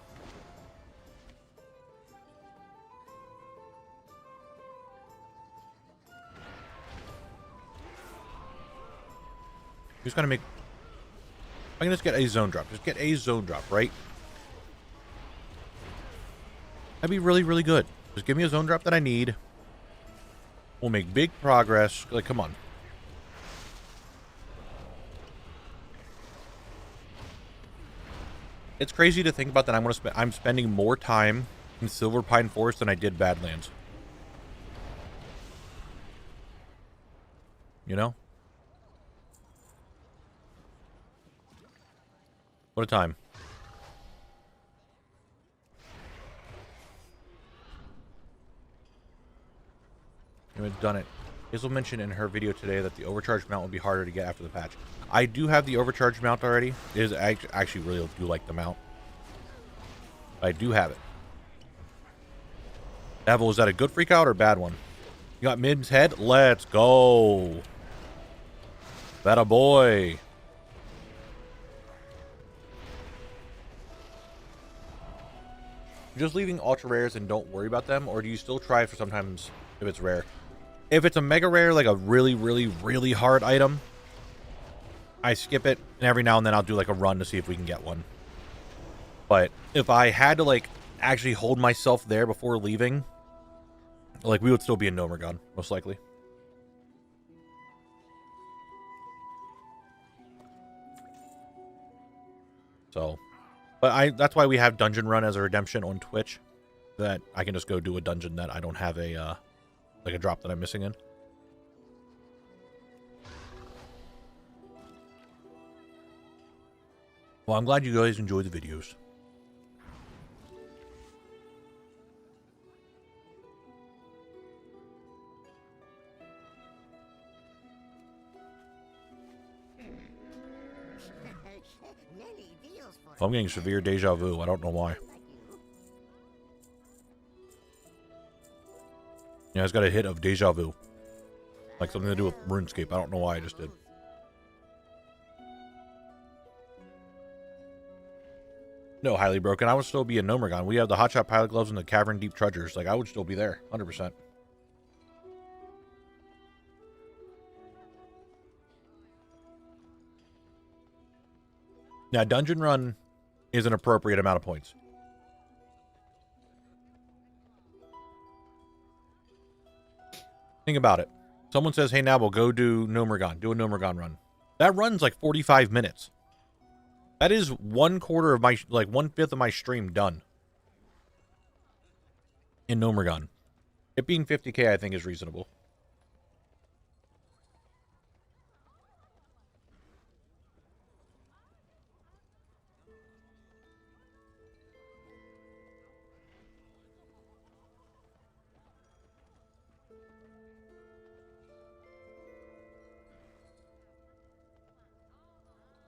Who's gonna make... I can just get a zone drop. Just get a zone drop, right? That'd be really, really good. Just give me a zone drop that I need. We'll make big progress. Like, come on. It's crazy to think about that I'm spending more time in Silver Pine Forest than I did Badlands. You know? What a time. We've done it. Hazel mentioned in her video today that the overcharged mount will be harder to get after the patch. I do have the overcharged mount already. It is actually really do like the mount. I do have it. Knabble, is that a good freak out or a bad one? You got Mib's head? Let's go. That a boy. Just leaving ultra rares and don't worry about them, or do you still try for sometimes if it's rare? If it's a mega rare, like a really, really, really hard item, I skip it, and every now and then I'll do like a run to see if we can get one. But if I had to like actually hold myself there before leaving, like we would still be in Nomergon, most likely. So, but that's why we have Dungeon Run as a redemption on Twitch, that I can just go do a dungeon that I don't have a like a drop that I'm missing in. Well, I'm glad you guys enjoy the videos. I'm getting severe deja vu. I don't know why. Yeah, it's got a hit of deja vu. Like something to do with RuneScape. I don't know why I just did. No, highly broken. I would still be in Nomergon. We have the Hotshot Pilot Gloves and the Cavern Deep Trudgers. Like, I would still be there. 100%. Now, Dungeon Run is an appropriate amount of points. Think about it. Someone says, hey, Knabble, go do Nomergon. Do a Nomergon run. That run's like 45 minutes. That is 1/4 of my, like 1/5 of my stream done. In Nomergon. It being 50k, I think, is reasonable.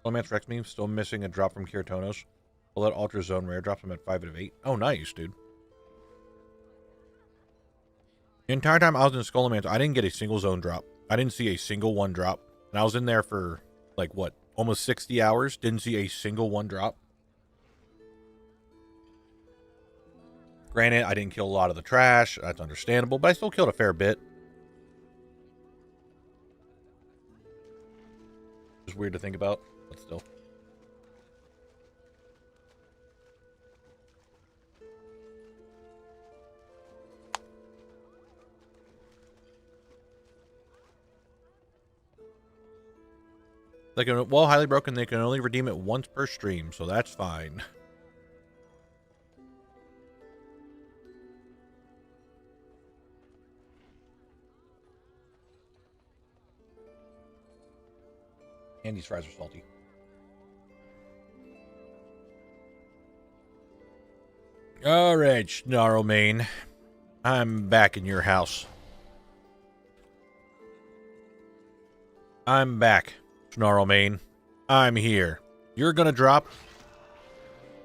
Lomance Rex meme, still missing a drop from Kiritonos. Well, that Ultra Zone rare drops him at 5 out of 8. Oh, nice, dude. The entire time I was in Skullomance, I didn't get a single zone drop. I didn't see a single one drop. And I was in there for, like, what? Almost 60 hours. Didn't see a single one drop. Granted, I didn't kill a lot of the trash. That's understandable. But I still killed a fair bit. Just weird to think about. But still. They can, well, highly broken, they can only redeem it once per stream, so that's fine. And these fries are salty. Alright, Snarlmane. I'm back in your house. I'm back, Snarlmane. I'm here. You're gonna drop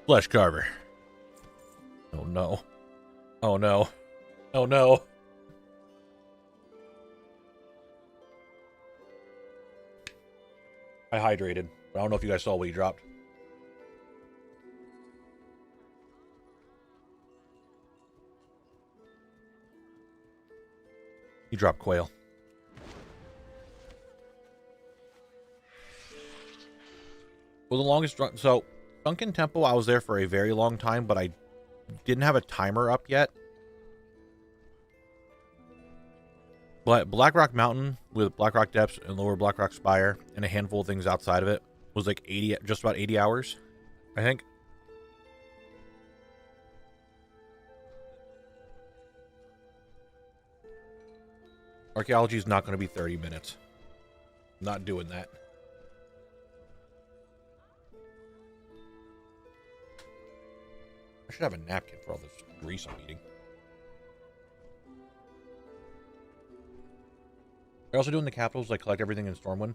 Flesh Carver. Oh no. Oh no. Oh no. I hydrated, but I don't know if you guys saw what he dropped. He dropped quail. Well, the longest so Sunken Temple, I was there for a very long time, but I didn't have a timer up yet. But Blackrock Mountain with Blackrock Depths and Lower Blackrock Spire and a handful of things outside of it was like 80, just about 80 hours, I think. Archaeology is not going to be 30 minutes. I'm not doing that. I should have a napkin for all this grease I'm eating. Are you also doing the capitals, like collect everything in Stormwind?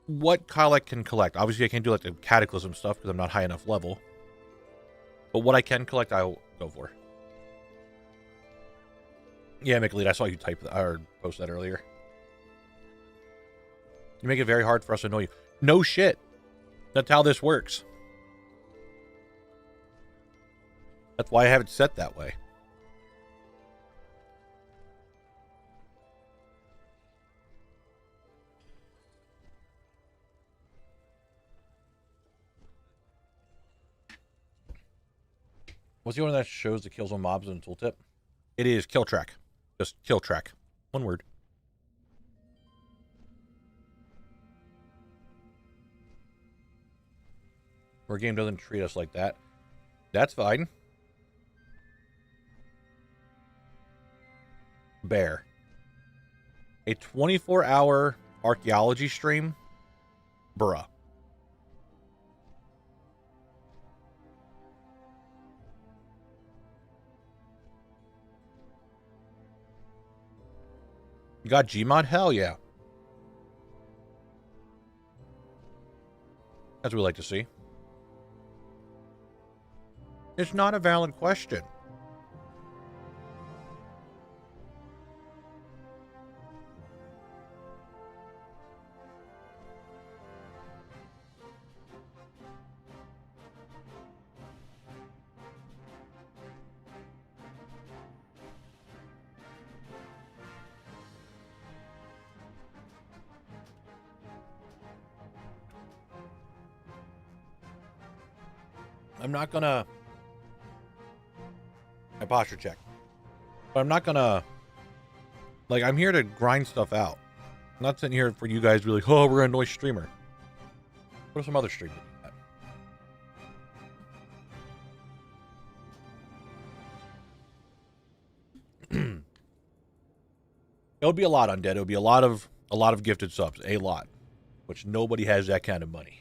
What Kyle can collect? Obviously, I can't do like the Cataclysm stuff because I'm not high enough level. But what I can collect, I'll go for. Yeah, McLeod, I saw you type that, or post that earlier. You make it very hard for us to know you. No shit. That's how this works. That's why I have it set that way. What's the one that shows the kills on mobs in the tooltip? It is kill track. Just kill track. One word. Our game doesn't treat us like that. That's fine. Bear. A 24-hour archaeology stream? Bruh. You got Gmod? Hell yeah. That's what we like to see. It's not a valid question. I'm not gonna... I posture check. But I'm not gonna... Like, I'm here to grind stuff out. I'm not sitting here for you guys to be like, oh, we're a noise streamer. What are some other streamers do that? It'll be a lot, Undead. It'll be a lot of gifted subs. A lot. Which nobody has that kind of money.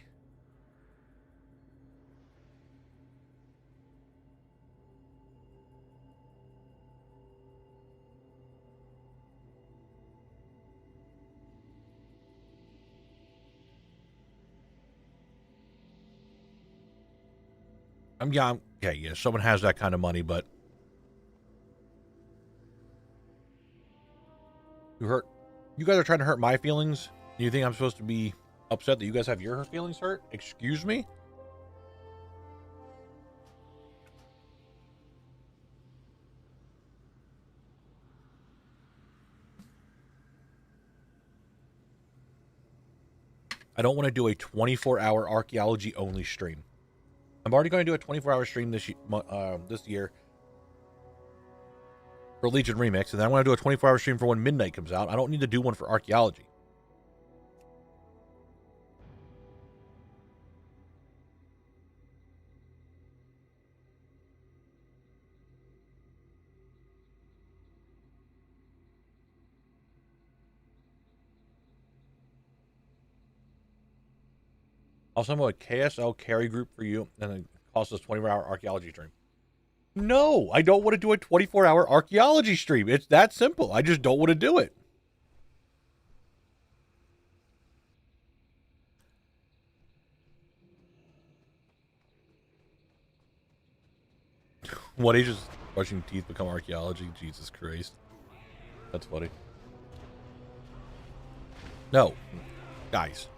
Yeah, okay, yeah, someone has that kind of money, but you guys are trying to hurt my feelings. You think I'm supposed to be upset that you guys have your feelings hurt? Excuse me? I don't want to do a 24-hour archaeology only stream. I'm already going to do a 24-hour stream this year for Legion Remix, and then I want to do a 24-hour stream for when Midnight comes out. I don't need to do one for archaeology. I'll summon a KSL carry group for you, and then cost us 24-hour archaeology stream. No, I don't want to do a 24-hour archaeology stream. It's that simple. I just don't want to do it. What age does brushing teeth become archaeology? Jesus Christ. That's funny. No. Guys.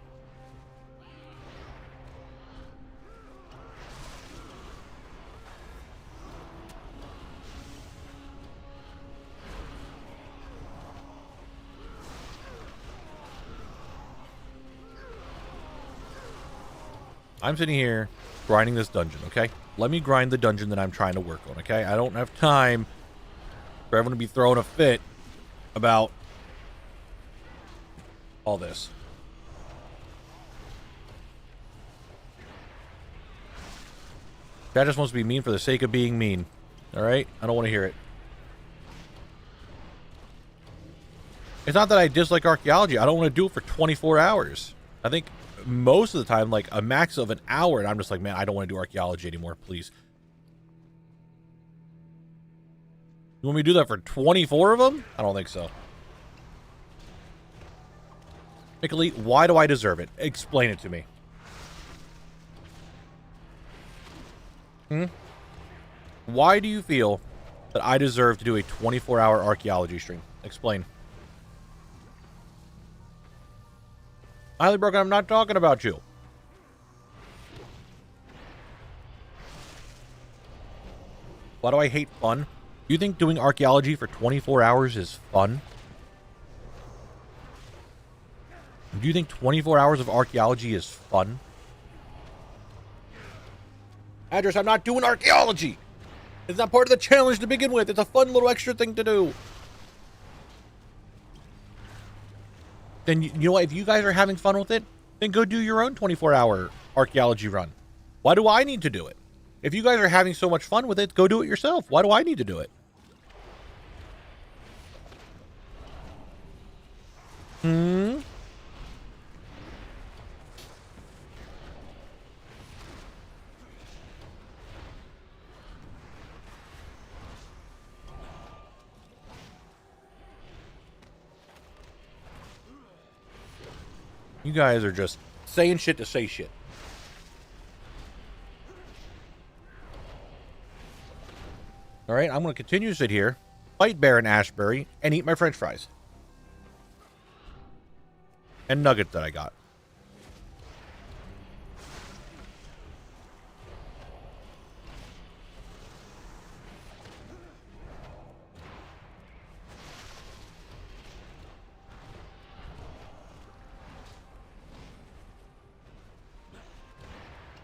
I'm sitting here grinding this dungeon, okay? Let me grind the dungeon that I'm trying to work on, okay? I don't have time for everyone to be throwing a fit about all this. That just wants to be mean for the sake of being mean. Alright? I don't want to hear it. It's not that I dislike archaeology. I don't want to do it for 24 hours. I think most of the time, like a max of an hour, and I'm just like, man, I don't want to do archaeology anymore, please. You want me to do that for 24 of them? I don't think so. Mickey, why do I deserve it? Explain it to me. Why do you feel that I deserve to do a 24-hour archaeology stream? Explain. Highly broken, I'm not talking about you. Why do I hate fun? You think doing archaeology for 24 hours is fun? Do you think 24 hours of archaeology is fun? Address, I'm not doing archaeology. It's not part of the challenge to begin with. It's a fun little extra thing to do. Then, you know what? If you guys are having fun with it, then go do your own 24-hour archaeology run. Why do I need to do it? If you guys are having so much fun with it, go do it yourself. Why do I need to do it? You guys are just saying shit to say shit. Alright, I'm going to continue to sit here, fight Baron Ashbury, and eat my french fries. And nuggets that I got.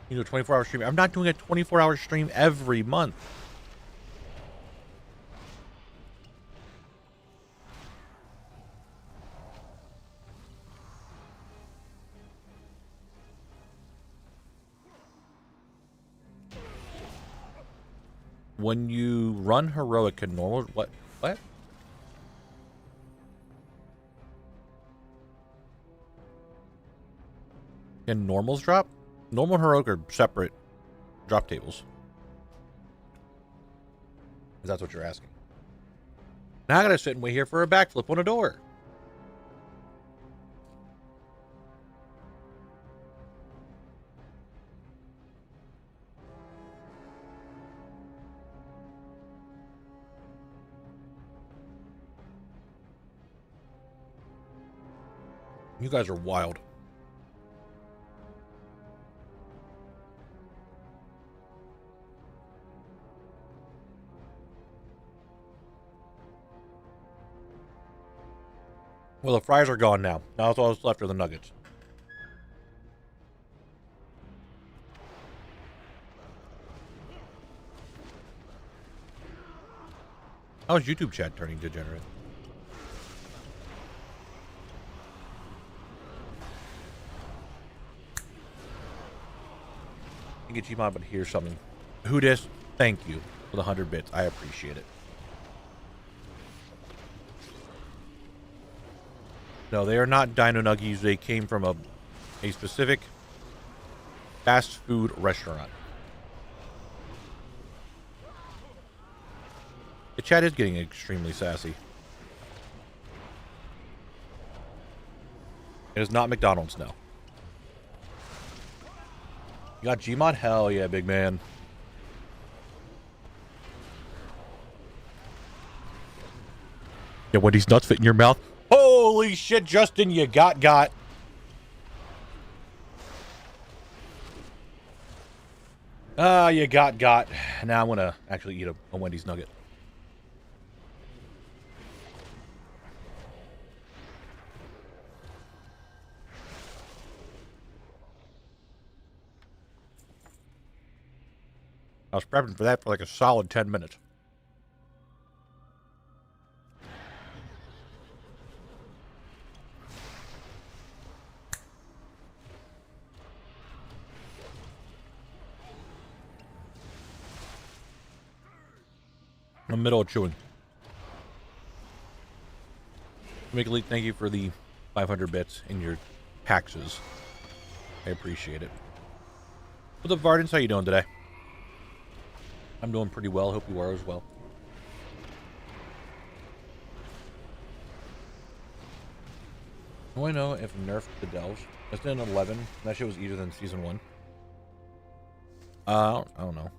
You know, 24-hour stream. I'm not doing a 24-hour stream every month. When you run heroic, can normal... What? What? Can normals drop? Normal and heroic are separate drop tables. If that's what you're asking. Now I gotta sit and wait here for a backflip on a door. You guys are wild. Well, the fries are gone now. Now that's all that's left are the nuggets. How is YouTube chat turning degenerate? I think it's but here's something. Who dis? Thank you for the 100 bits. I appreciate it. No, they are not Dino Nuggies. They came from a specific fast food restaurant. The chat is getting extremely sassy. It is not McDonald's, no. You got Gmod? Hell yeah, big man. Yeah, Wendy's nuts fit in your mouth. Holy shit, Justin, you got. You got. Now I'm gonna actually eat a Wendy's nugget. I was prepping for that for like a solid 10 minutes. In the middle of chewing. Make a leak, thank you for the 500 bits in your taxes. I appreciate it. What's up, Vardens? How you doing today? I'm doing pretty well. Hope you are as well. Do I know if nerfed the delves? It's in 11. That shit was easier than season 1. I don't know.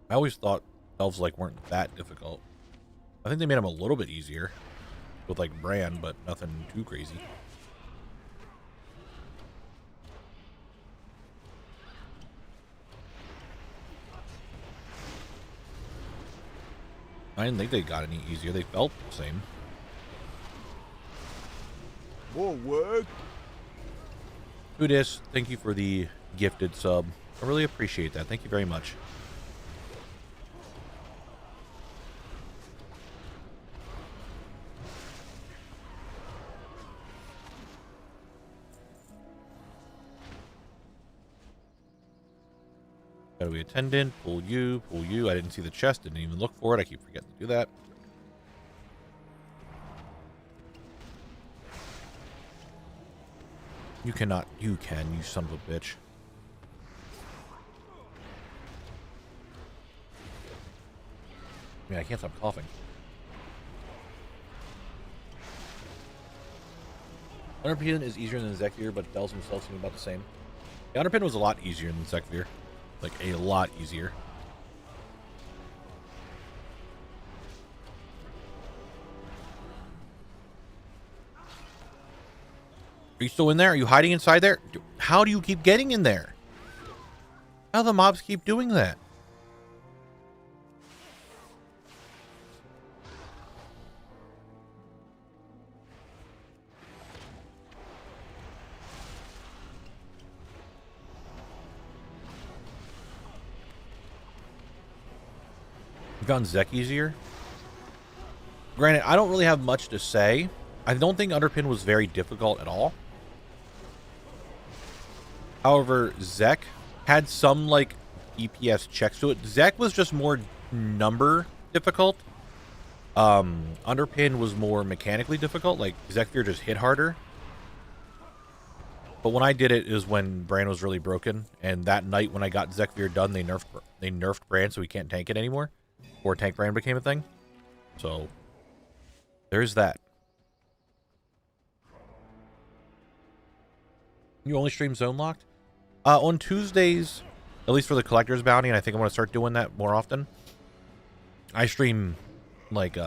I always thought delves like weren't that difficult. I think they made them a little bit easier with like Bran, but nothing too crazy. I didn't think they got any easier. They felt the same. More work. VODS, thank you for the gifted sub. I really appreciate that. Thank you very much. Gotta be attendant. Pull you. I didn't see the chest. Didn't even look for it. I keep forgetting to do that. You cannot. You can, you son of a bitch. I mean, I can't stop coughing. Underpin is easier than Zekir, but Dells himself seem about the same. The Underpin was a lot easier than Zekir. Like, a lot easier. Are you still in there? Are you hiding inside there? How do you keep getting in there? How do the mobs keep doing that? You found Zek easier? Granted, I don't really have much to say. I don't think Underpin was very difficult at all. However, Zek had some, like, EPS checks to it. Zek was just more number difficult. Underpin was more mechanically difficult. Like, Zekir just hit harder. But when I did it, is when Bran was really broken. And that night when I got Zekir done, they nerfed Bran so he can't tank it anymore. Or tank Bran became a thing. So, there's that. You only stream Zone Locked? On Tuesdays, at least for the Collector's Bounty, and I think I'm going to start doing that more often. I stream, like,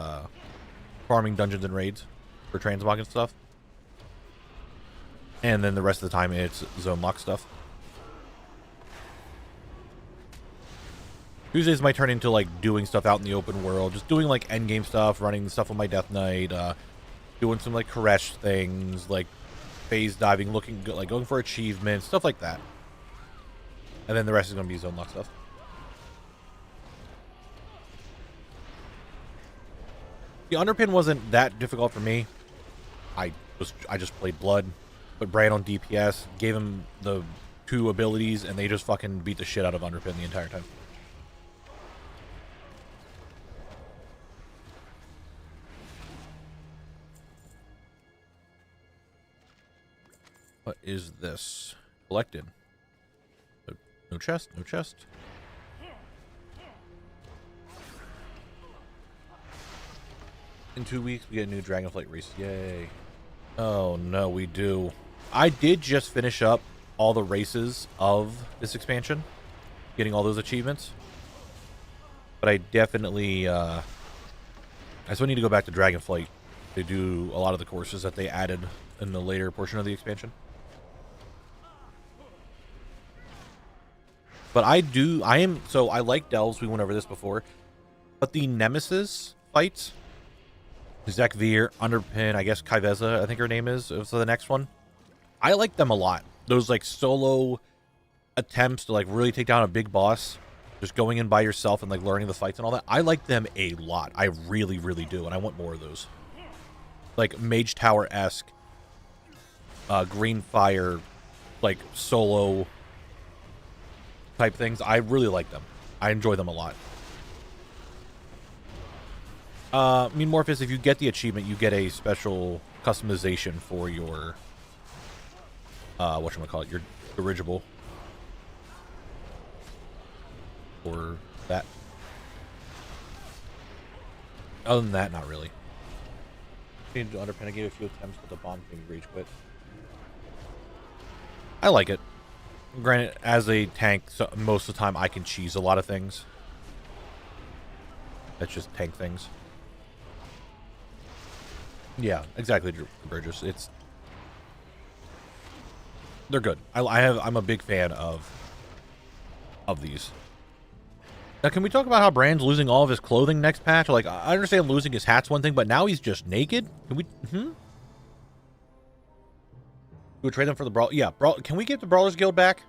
farming dungeons and raids for transmog and stuff. And then the rest of the time, it's Zone Lock stuff. Tuesdays might turn into, like, doing stuff out in the open world. Just doing, like, endgame stuff, running stuff on my Death Knight, doing some, like, Koresh things, like, phase diving, looking good, like, going for achievements, stuff like that. And then the rest is going to be Zone Lock stuff. The Underpin wasn't that difficult for me. I just played Blood, put Bran on DPS, gave him the 2 abilities, and they just fucking beat the shit out of Underpin the entire time. What is this? Collected. No chest, no chest. In 2 weeks, we get a new Dragonflight race. Yay. Oh, no, we do. I did just finish up all the races of this expansion, getting all those achievements. But I definitely, I still need to go back to Dragonflight to do a lot of the courses that they added in the later portion of the expansion. But I like Delves, we went over this before, but the Nemesis fights, Zekvir, Underpin, I guess Kaiveza, I think her name is the next one. I like them a lot. Those like solo attempts to like really take down a big boss, just going in by yourself and like learning the fights and all that. I like them a lot. I really, really do, and I want more of those. Like Mage Tower-esque, Green Fire, like solo type things. I really like them. I enjoy them a lot. Morphous, if you get the achievement, you get a special customization for your whatchamacallit, your dirigible. Or that. Other than that, not really. Change to Underpin, I gave a few attempts, but the bomb thing rage quit. I like it. Granted, as a tank, so most of the time I can cheese a lot of things. That's just tank things. Yeah, exactly, Burgess. They're good. I'm a big fan of these. Now, can we talk about how Brand's losing all of his clothing next patch? Like, I understand losing his hat's one thing, but now he's just naked? Can we... We would trade them for the Brawl... Yeah, can we get the Brawlers Guild back?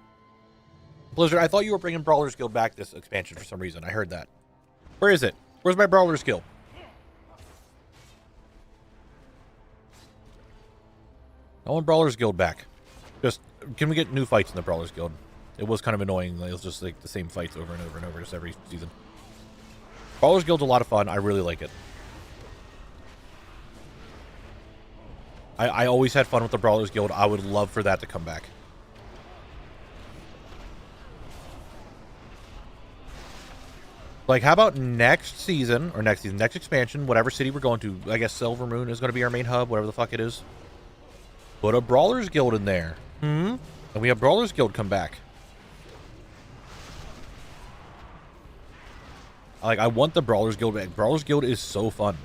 Blizzard, I thought you were bringing Brawlers Guild back this expansion for some reason. I heard that. Where is it? Where's my Brawlers Guild? I want Brawlers Guild back. Just, can we get new fights in the Brawlers Guild? It was kind of annoying. It was just like the same fights over and over and over just every season. Brawlers Guild's a lot of fun. I really like it. I always had fun with the Brawlers Guild. I would love for that to come back. Like, how about next season, next expansion, whatever city we're going to, I guess Silver Moon is going to be our main hub, whatever the fuck it is. Put a Brawlers Guild in there. And we have Brawlers Guild come back. Like, I want the Brawlers Guild back. Brawlers Guild is so fun.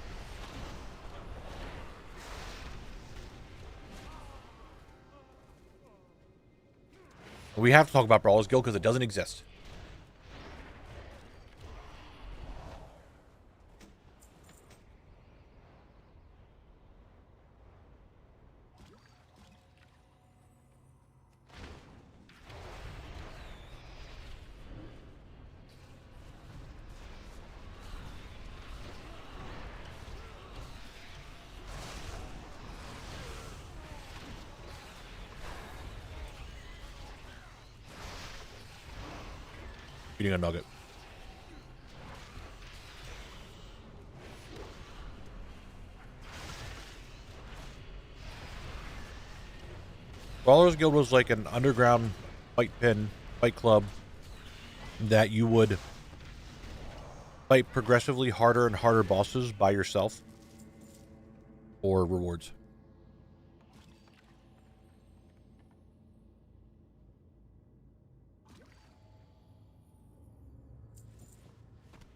We have to talk about Brawlers Guild because it doesn't exist. Eating a nugget. Brawlers Guild was like an underground fight club that you would fight progressively harder and harder bosses by yourself for rewards.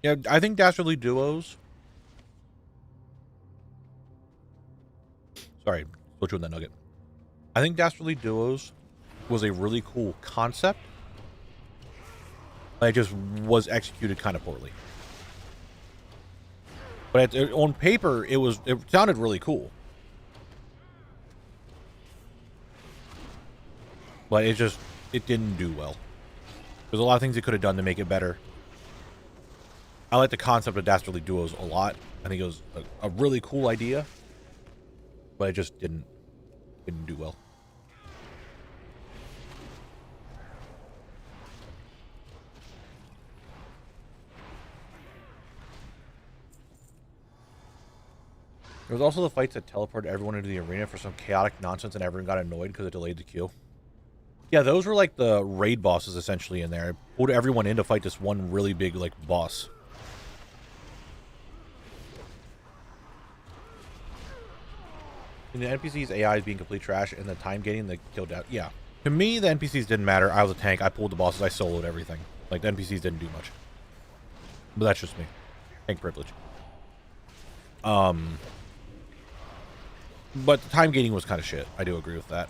Yeah, I think Dastardly Duos. Sorry, still chewing that nugget. I think Dastardly Duos was a really cool concept. It just was executed kind of poorly. But on paper, it sounded really cool. But it didn't do well. There's a lot of things it could have done to make it better. I like the concept of Dastardly Duos a lot. I think it was a really cool idea, but it just didn't do well. There was also the fights that teleported everyone into the arena for some chaotic nonsense and everyone got annoyed because it delayed the queue. Yeah, those were like the raid bosses essentially in there. I pulled everyone in to fight this one really big like boss. And the NPC's AI is being complete trash, and the time gating the kill down. Yeah. To me, the NPCs didn't matter. I was a tank. I pulled the bosses. I soloed everything. Like, the NPCs didn't do much. But that's just me. Tank privilege. But the time gating was kind of shit. I do agree with that.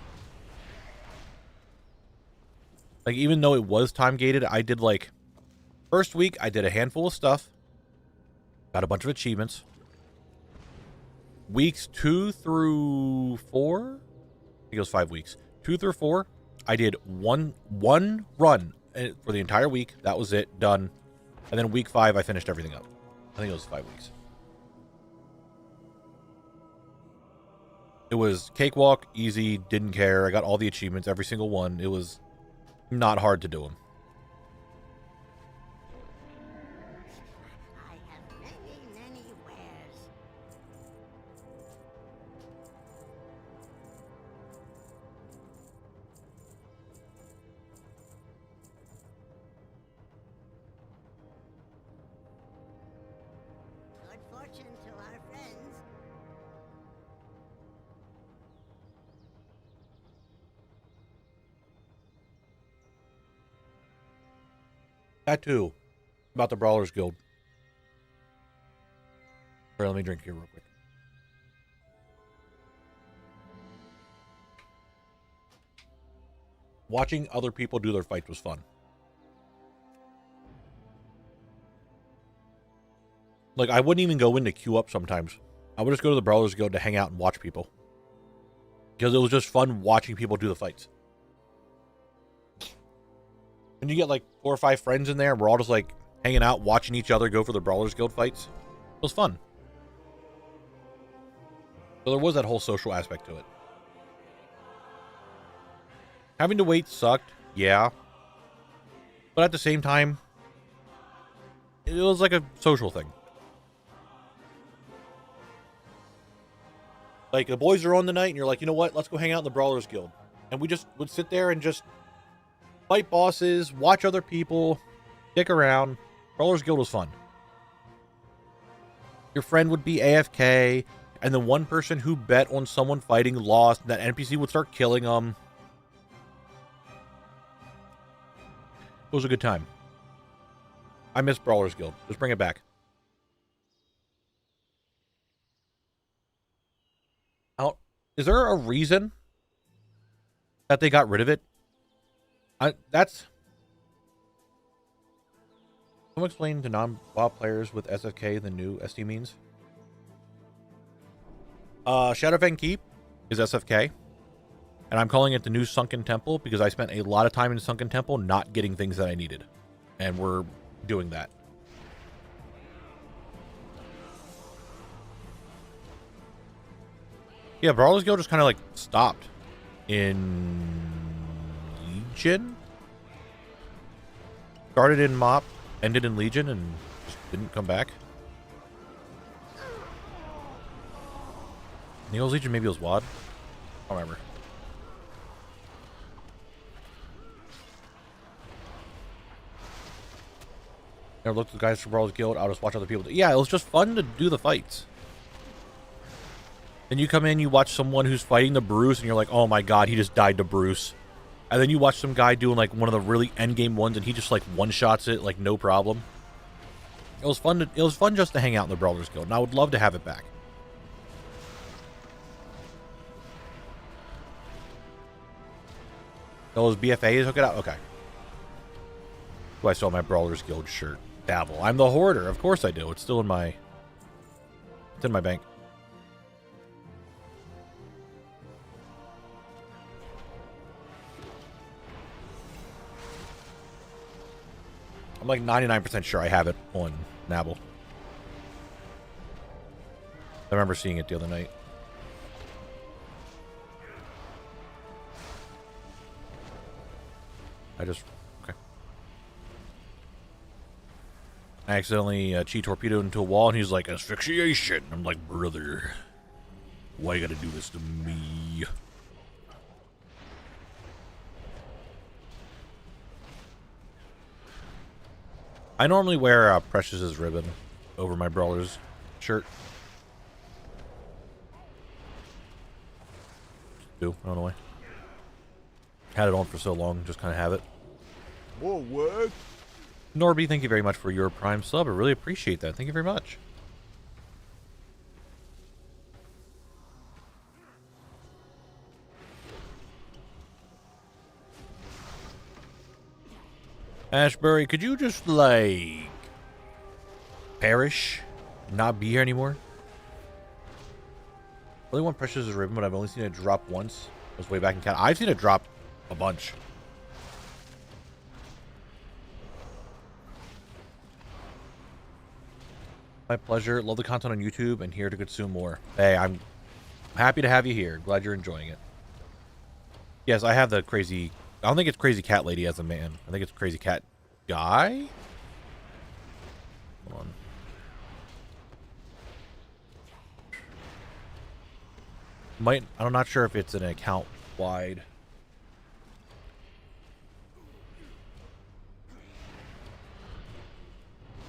Like, even though it was time gated, I did, like... First week, I did a handful of stuff. Got a bunch of achievements. Weeks 2 through 4? I think it was 5 weeks. 2 through 4, I did one run for the entire week. That was it. Done. And then week 5, I finished everything up. I think it was 5 weeks. It was cakewalk, easy, didn't care. I got all the achievements, every single one. It was not hard to do them. I have many, many wares. Good fortune to our friends. That too. About the Brawlers Guild. All right, let me drink here real quick. Watching other people do their fights was fun. Like, I wouldn't even go in to queue up sometimes. I would just go to the Brawlers Guild to hang out and watch people. Because it was just fun watching people do the fights. And you get like 4 or 5 friends in there, and we're all just like hanging out, watching each other go for the Brawlers Guild fights. It was fun. So there was that whole social aspect to it. Having to wait sucked, yeah. But at the same time, it was like a social thing. Like, the boys are on the night, and you're like, you know what? Let's go hang out in the Brawlers Guild. And we just would sit there and just fight bosses, watch other people, dick around. Brawlers Guild was fun. Your friend would be AFK, and the one person who bet on someone fighting lost, and that NPC would start killing them. It was a good time. I miss Brawlers Guild. Just bring it back. Is there a reason that they got rid of it? Someone explain to non-WoW players with SFK the new SD means. Shadowfang Keep is SFK. And I'm calling it the new Sunken Temple because I spent a lot of time in Sunken Temple not getting things that I needed. And we're doing that. Yeah, Brawlers Guild just kind of like stopped in Legion. Started in Mop, ended in Legion, and just didn't come back. Maybe it was Legion, maybe it was WoD. I don't remember. Never looked at the guys from Brawlers Guild. I'll just watch other people. Yeah, it was just fun to do the fights. Then you come in, you watch someone who's fighting the Bruce, and you're like, oh my god, he just died to Bruce. And then you watch some guy doing like one of the really endgame ones, and he just like one-shots it like no problem. It was fun. It was fun just to hang out in the Brawlers Guild, and I would love to have it back. Those BFAs hook it out. Okay. Do I still have my Brawlers Guild shirt? Dabble. I'm the hoarder. Of course I do. It's still in my. It's in my bank. I'm like 99% sure I have it on Knabble. I remember seeing it the other night. Okay. I accidentally chi torpedoed into a wall, and he's like, asphyxiation. I'm like, brother, why you gotta do this to me? I normally wear Precious's ribbon over my Brawler's shirt. I don't know why. Had it on for so long, just kind of have it. More work? Norby, thank you very much for your Prime sub. I really appreciate that. Thank you very much. Ashbury, could you just, like, perish? Not be here anymore? Really want Precious' ribbon, but I've only seen it drop once. It was way back in Cat. I've seen it drop a bunch. My pleasure. Love the content on YouTube and here to consume more. Hey, I'm happy to have you here. Glad you're enjoying it. Yes, I have the crazy... I don't think it's Crazy Cat Lady as a man. I think it's Crazy Cat Guy? Hold on. I'm not sure if it's an account wide.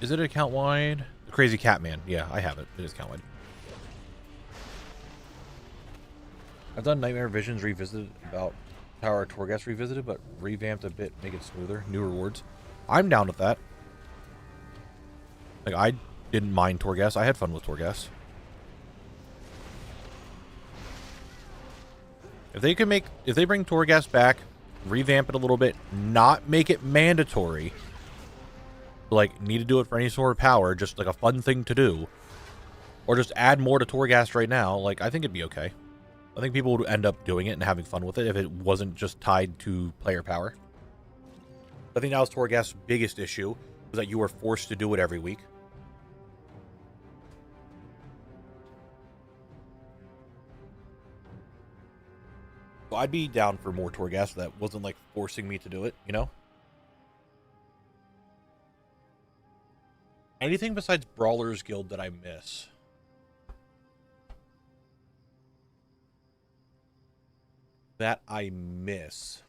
Is it an account wide? The Crazy Cat Man. Yeah, I have it. It is account wide. I've done Nightmare Visions Revisited about Tower of Torghast Revisited, but revamped a bit, make it smoother, new rewards. I'm down with that. Like, I didn't mind Torghast. I had fun with Torghast. If they bring Torghast back, revamp it a little bit, not make it mandatory, like, need to do it for any sort of power, just like a fun thing to do, or just add more to Torghast right now, like, I think it'd be okay. I think people would end up doing it and having fun with it if it wasn't just tied to player power. I think that was Torghast's biggest issue, was that you were forced to do it every week. So I'd be down for more Torghast that wasn't like forcing me to do it, you know? Anything besides Brawlers Guild that I miss? That I miss.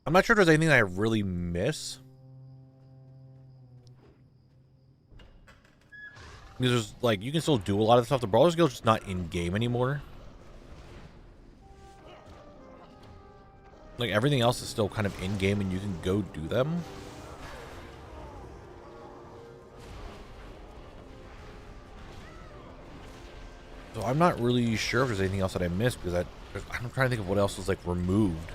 I'm not sure if there's anything that I really miss. Because there's, like, you can still do a lot of stuff. The Brawlers Guild is just not in-game anymore. Like, everything else is still kind of in-game and you can go do them. So I'm not really sure if there's anything else that I missed, because I'm trying to think of what else was, like, removed.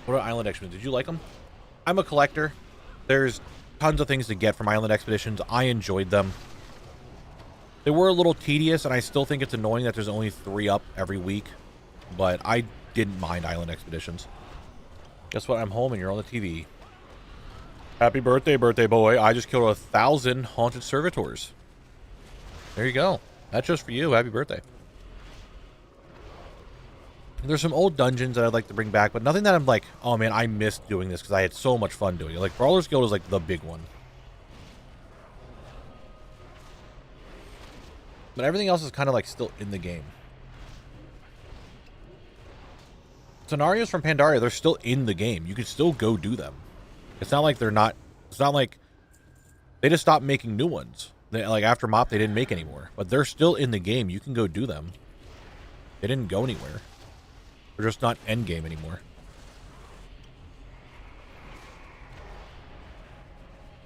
What about Island Expeditions? Did you like them? I'm a collector. There's tons of things to get from Island Expeditions. I enjoyed them. They were a little tedious, and I still think it's annoying that there's only 3 up every week. But I didn't mind Island Expeditions. Guess what? I'm home and you're on the TV. Happy birthday, birthday boy. I just killed 1,000 haunted servitors. There you go. That's just for you. Happy birthday. There's some old dungeons that I'd like to bring back, but nothing that I'm like, oh man, I missed doing this because I had so much fun doing it. Like, Brawlers Guild is like the big one. But everything else is kind of like still in the game. Scenarios from Pandaria, they're still in the game. You can still go do them. It's not like they're not, it's not like they just stopped making new ones. Like, after MOP, they didn't make anymore. But they're still in the game. You can go do them. They didn't go anywhere. They're just not endgame anymore.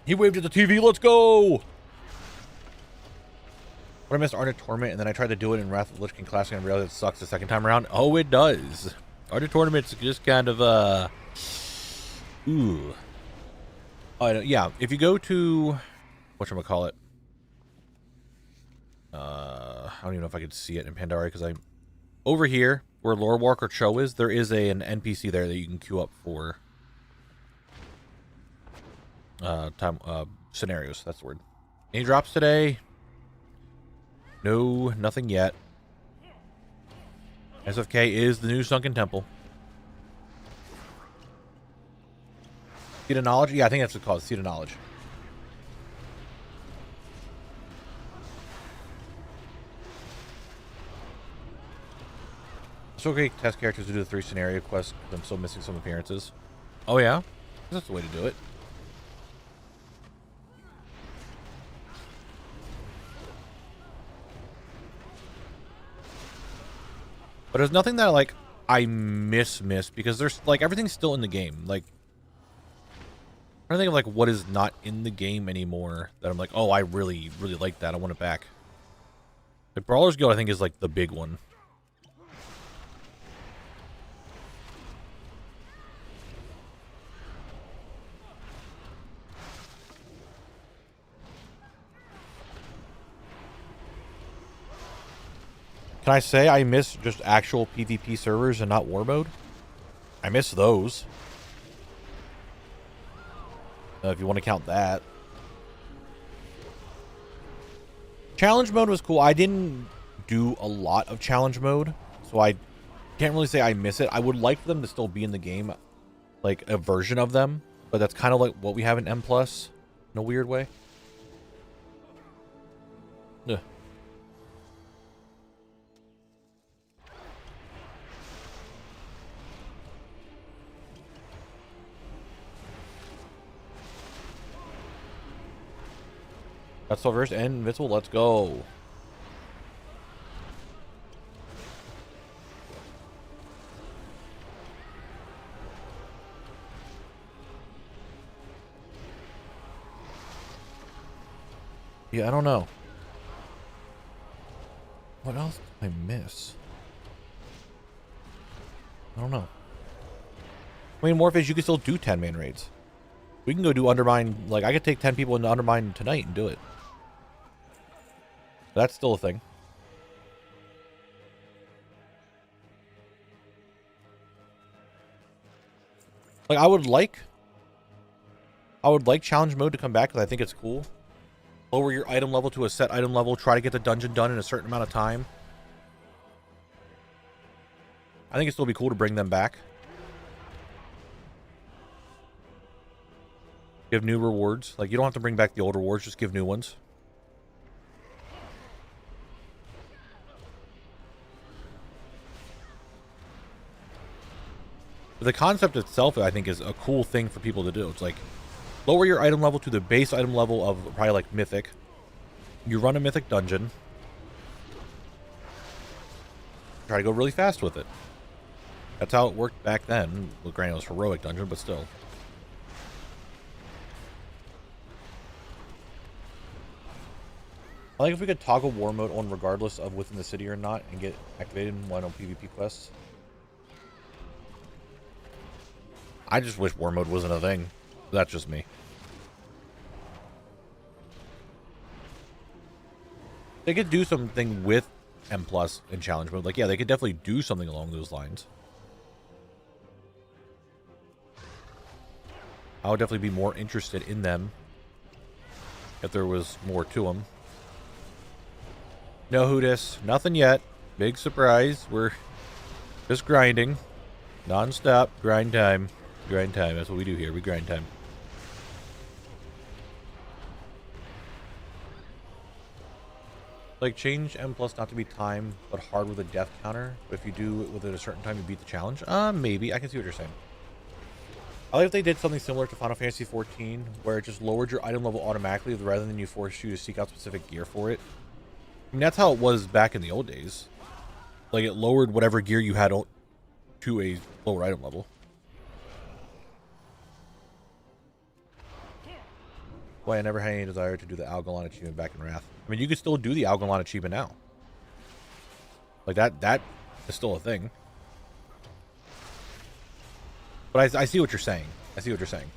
He waved at the TV. Let's go! What I missed Art of Torment, and then I tried to do it in Wrath of the Lich King Classic and realized it sucks the second time around. Oh, it does. Art of Tournament's just kind of, ooh. Yeah, if you go to... whatchamacallit? I don't even know if I could see it in Pandaria, because I'm... over here, where Lore Walker Cho is, there is an NPC there that you can queue up for... scenarios, that's the word. Any drops today? No, nothing yet. SFK is the new Sunken Temple. Seed of Knowledge? Yeah, I think that's what it's called, Seed of Knowledge. It's okay test characters to do the 3 scenario quests because I'm still missing some appearances. Oh yeah? That's the way to do it. But there's nothing that, like, I miss because there's, like, everything's still in the game. Like, I'm trying to think of, like, what is not in the game anymore that I'm like, oh, I really, really like that. I want it back. The Brawler's Guild, I think, is, like, the big one. Can I say I miss just actual PvP servers and not war mode? I miss those. If you want to count that. Challenge mode was cool. I didn't do a lot of challenge mode, so I can't really say I miss it. I would like for them to still be in the game, like a version of them, but that's kind of like what we have in M+, in a weird way. Ugh. That's the first and invincible. Let's go. Yeah, I don't know. What else did I miss? I don't know. I mean, Morpheus, you can still do 10-man raids. We can go do Undermine. Like, I could take 10 people into Undermine tonight and do it. That's still a thing. Like, I would like challenge mode to come back because I think it's cool. Lower your item level to a set item level. Try to get the dungeon done in a certain amount of time. I think it'd still be cool to bring them back. Give new rewards. Like, you don't have to bring back the old rewards. Just give new ones. But the concept itself, I think, is a cool thing for people to do. It's like, lower your item level to the base item level of probably like Mythic. You run a Mythic dungeon. Try to go really fast with it. That's how it worked back then. Well, granted, it was heroic dungeon, but still. I think if we could toggle war mode on regardless of within the city or not and get activated in one on PvP quests. I just wish war mode wasn't a thing. That's just me. They could do something with M+ in challenge mode. Like, yeah, they could definitely do something along those lines. I would definitely be more interested in them if there was more to them. No Hoodis, nothing yet. Big surprise. We're just grinding. Non-stop. Grind time. Grind time. That's what we do here. We grind time. Like, change M+ not to be time, but hard with a death counter. But if you do it within a certain time, you beat the challenge. Maybe. I can see what you're saying. I like if they did something similar to Final Fantasy XIV, where it just lowered your item level automatically rather than you force you to seek out specific gear for it. I mean, that's how it was back in the old days. Like, it lowered whatever gear you had to a lower item level. Why I never had any desire to do the Algalon achievement back in Wrath. I mean, you could still do the Algalon achievement now. Like, that is still a thing. But I see what you're saying. I see what you're saying.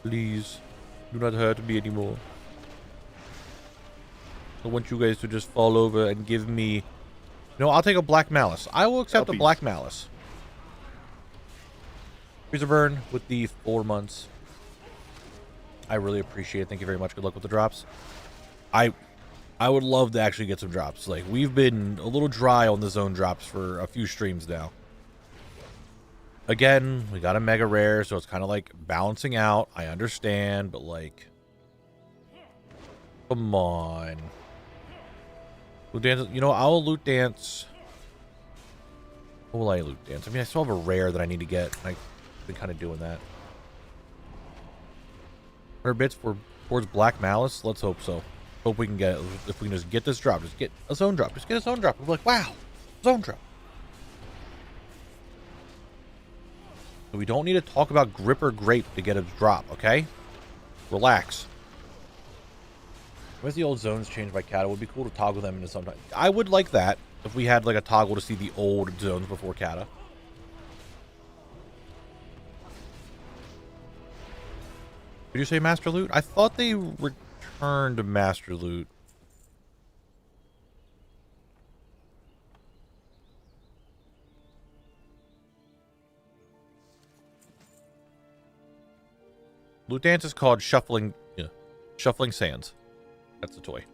Please, do not hurt me anymore. I want you guys to just fall over and give me... No, I'll take a Black Malice. I will accept a Black Malice. Freezer Burn with the 4 months. I really appreciate it. Thank you very much. Good luck with the drops. I would love to actually get some drops. Like, we've been a little dry on the zone drops for a few streams now. Again, we got a mega rare, so it's kind of like balancing out. I understand, but like, come on. Loot dance, you know, I'll loot dance. What will I loot dance? I mean, I still have a rare that I need to get. I've been kind of doing that. 100 bits towards Black Malice. Let's hope so. Hope we can get it. If we can just get this drop, just get a zone drop. Just get a zone drop. We're like, wow, zone drop. So we don't need to talk about grip or grape to get a drop, okay? Relax. Where's the old zones changed by Kata? It would be cool to toggle them into something. I would like that if we had like a toggle to see the old zones before Kata. Did you say Master Loot? I thought they returned Master Loot. Loot Dance is called Shuffling Sands. That's the toy.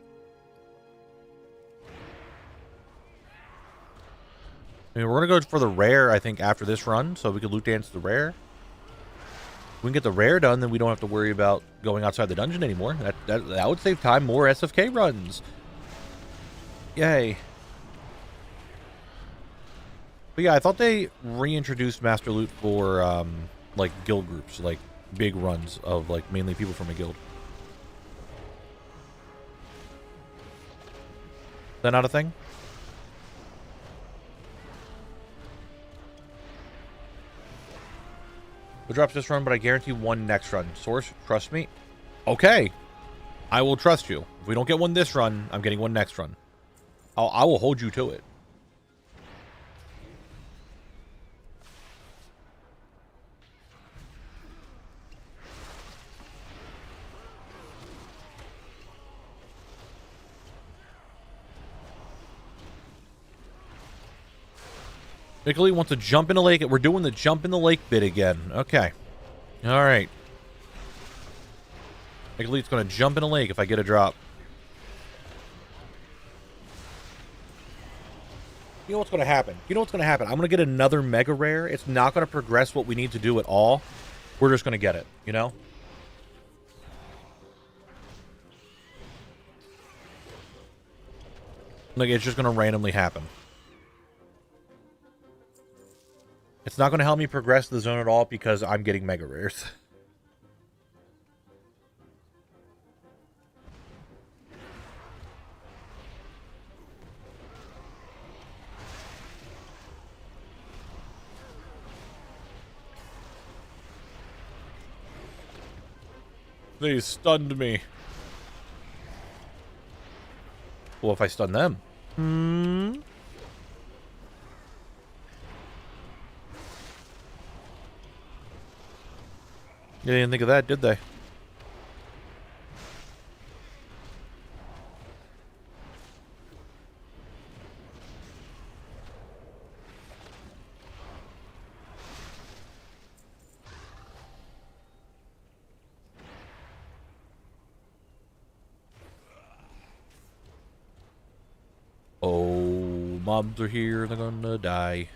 I mean, we're gonna go for the rare, I think, after this run, so we can loot dance the rare. We can get the rare done, then we don't have to worry about going outside the dungeon anymore. That would save time. More SFK runs. Yay. But yeah, I thought they reintroduced Master Loot for like guild groups, like big runs of like mainly people from a guild. Is that not a thing? We'll drop this run, but I guarantee one next run. Source, trust me. Okay. I will trust you. If we don't get one this run, I'm getting one next run. I will hold you to it. Nicolete wants to jump in the lake. We're doing the jump in the lake bit again. Okay. All right. Nicolete's going to jump in a lake if I get a drop. You know what's going to happen? You know what's going to happen? I'm going to get another mega rare. It's not going to progress what we need to do at all. We're just going to get it, you know? Like, it's just going to randomly happen. It's not going to help me progress the zone at all because I'm getting mega rares. They stunned me. Well, if I stun them. They didn't think of that, did they? Oh, mobs are here. They're gonna die.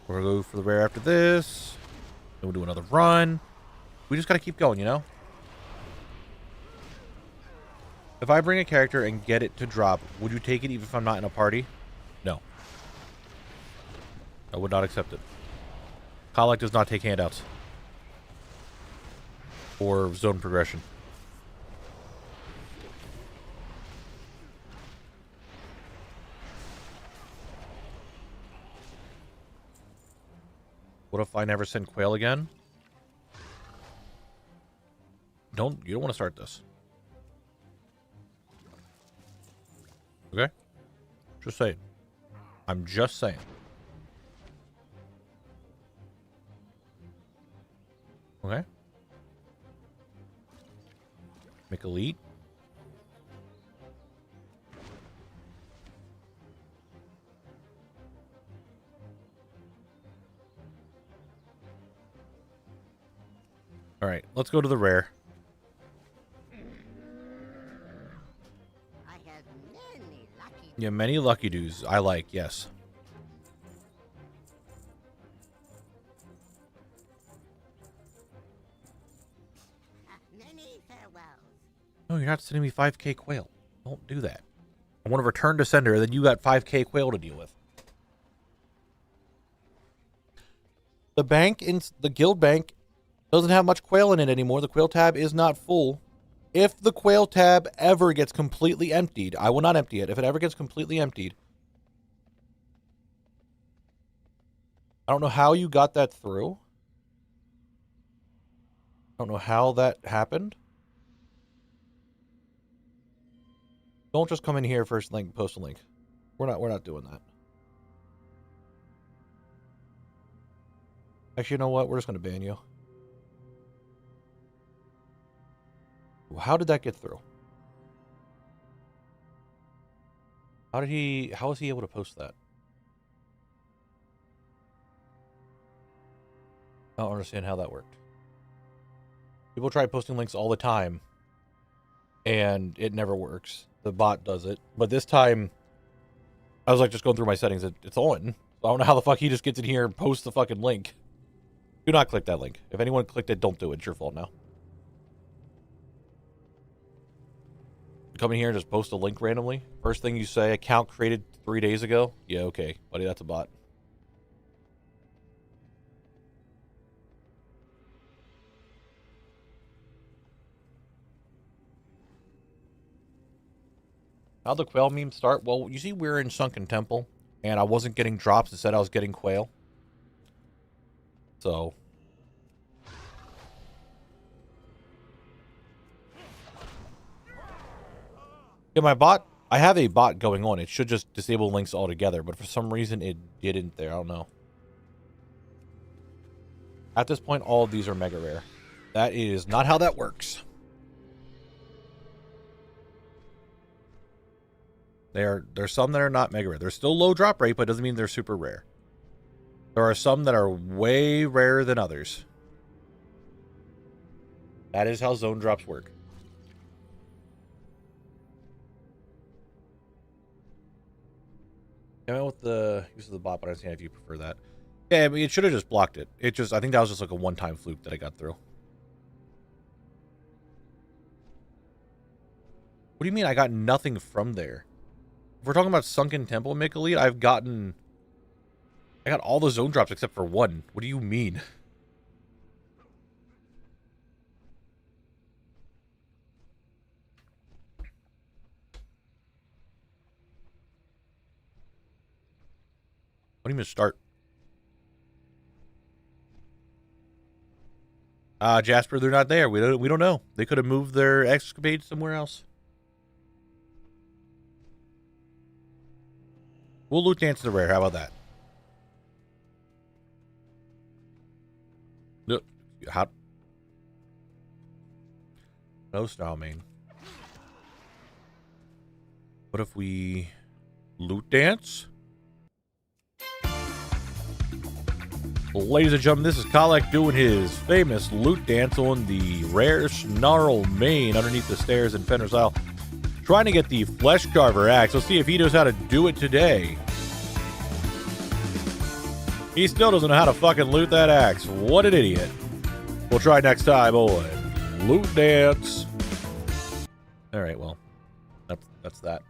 We're gonna go for the rare after this. Then we'll do another run. We just gotta keep going, you know? If I bring a character and get it to drop, would you take it even if I'm not in a party? No. I would not accept it. Colic does not take handouts. Or zone progression. What if I never send Quail again? You don't want to start this. Okay? Just saying. I'm just saying. Okay? Make elite. All right, let's go to the rare. I have many lucky. Yeah, many lucky doos. I like, yes. Many farewells. No, you're not sending me 5K quail. Don't do that. I want to return to sender, then you got 5K quail to deal with. The bank, in the guild bank, doesn't have much quail in it anymore. The quail tab is not full. If the quail tab ever gets completely emptied, I will not empty it. If it ever gets completely emptied, I don't know how you got that through. I don't know how that happened. Don't just come in here first link, post a link. We're not doing that. Actually, you know what? We're just gonna ban you. How did that get through? How was he able to post that? I don't understand how that worked. People try posting links all the time, and it never works. The bot does it. But this time, I was like just going through my settings. It's on. So I don't know how the fuck he just gets in here and posts the fucking link. Do not click that link. If anyone clicked it, don't do it. It's your fault now. Come in here and just post a link randomly. First thing you say, account created 3 days ago. Yeah, okay. Buddy, that's a bot. How'd the quail meme start? Well, you see we're in Sunken Temple, and I wasn't getting drops. Instead, I was getting quail. So... yeah, my bot, I have a bot going on. It should just disable links altogether, but for some reason it didn't there. I don't know. At this point, all of these are mega rare. That is not how that works. There's some that are not mega rare. They're still low drop rate, but it doesn't mean they're super rare. There are some that are way rarer than others. That is how zone drops work. Came out with the use of the bot, but I understand if you prefer that. Yeah, I mean, it should have just blocked it. I think that was just like a one-time fluke that I got through. What do you mean I got nothing from there? If we're talking about Sunken Temple Make Elite, I got all the zone drops except for one. What do you mean? What do you mean start? Jasper, they're not there. We don't know. They could have moved their escapade somewhere else. We'll loot dance the rare. How about that? Look, how? No style main. What if we loot dance? Ladies and gentlemen, this is Kolek doing his famous loot dance on the rare Snarl main underneath the stairs in Fenner's Isle. Trying to get the Flesh Carver axe. Let's see if he knows how to do it today. He still doesn't know how to fucking loot that axe. What an idiot. We'll try next time on Loot Dance. Alright, well, that's that.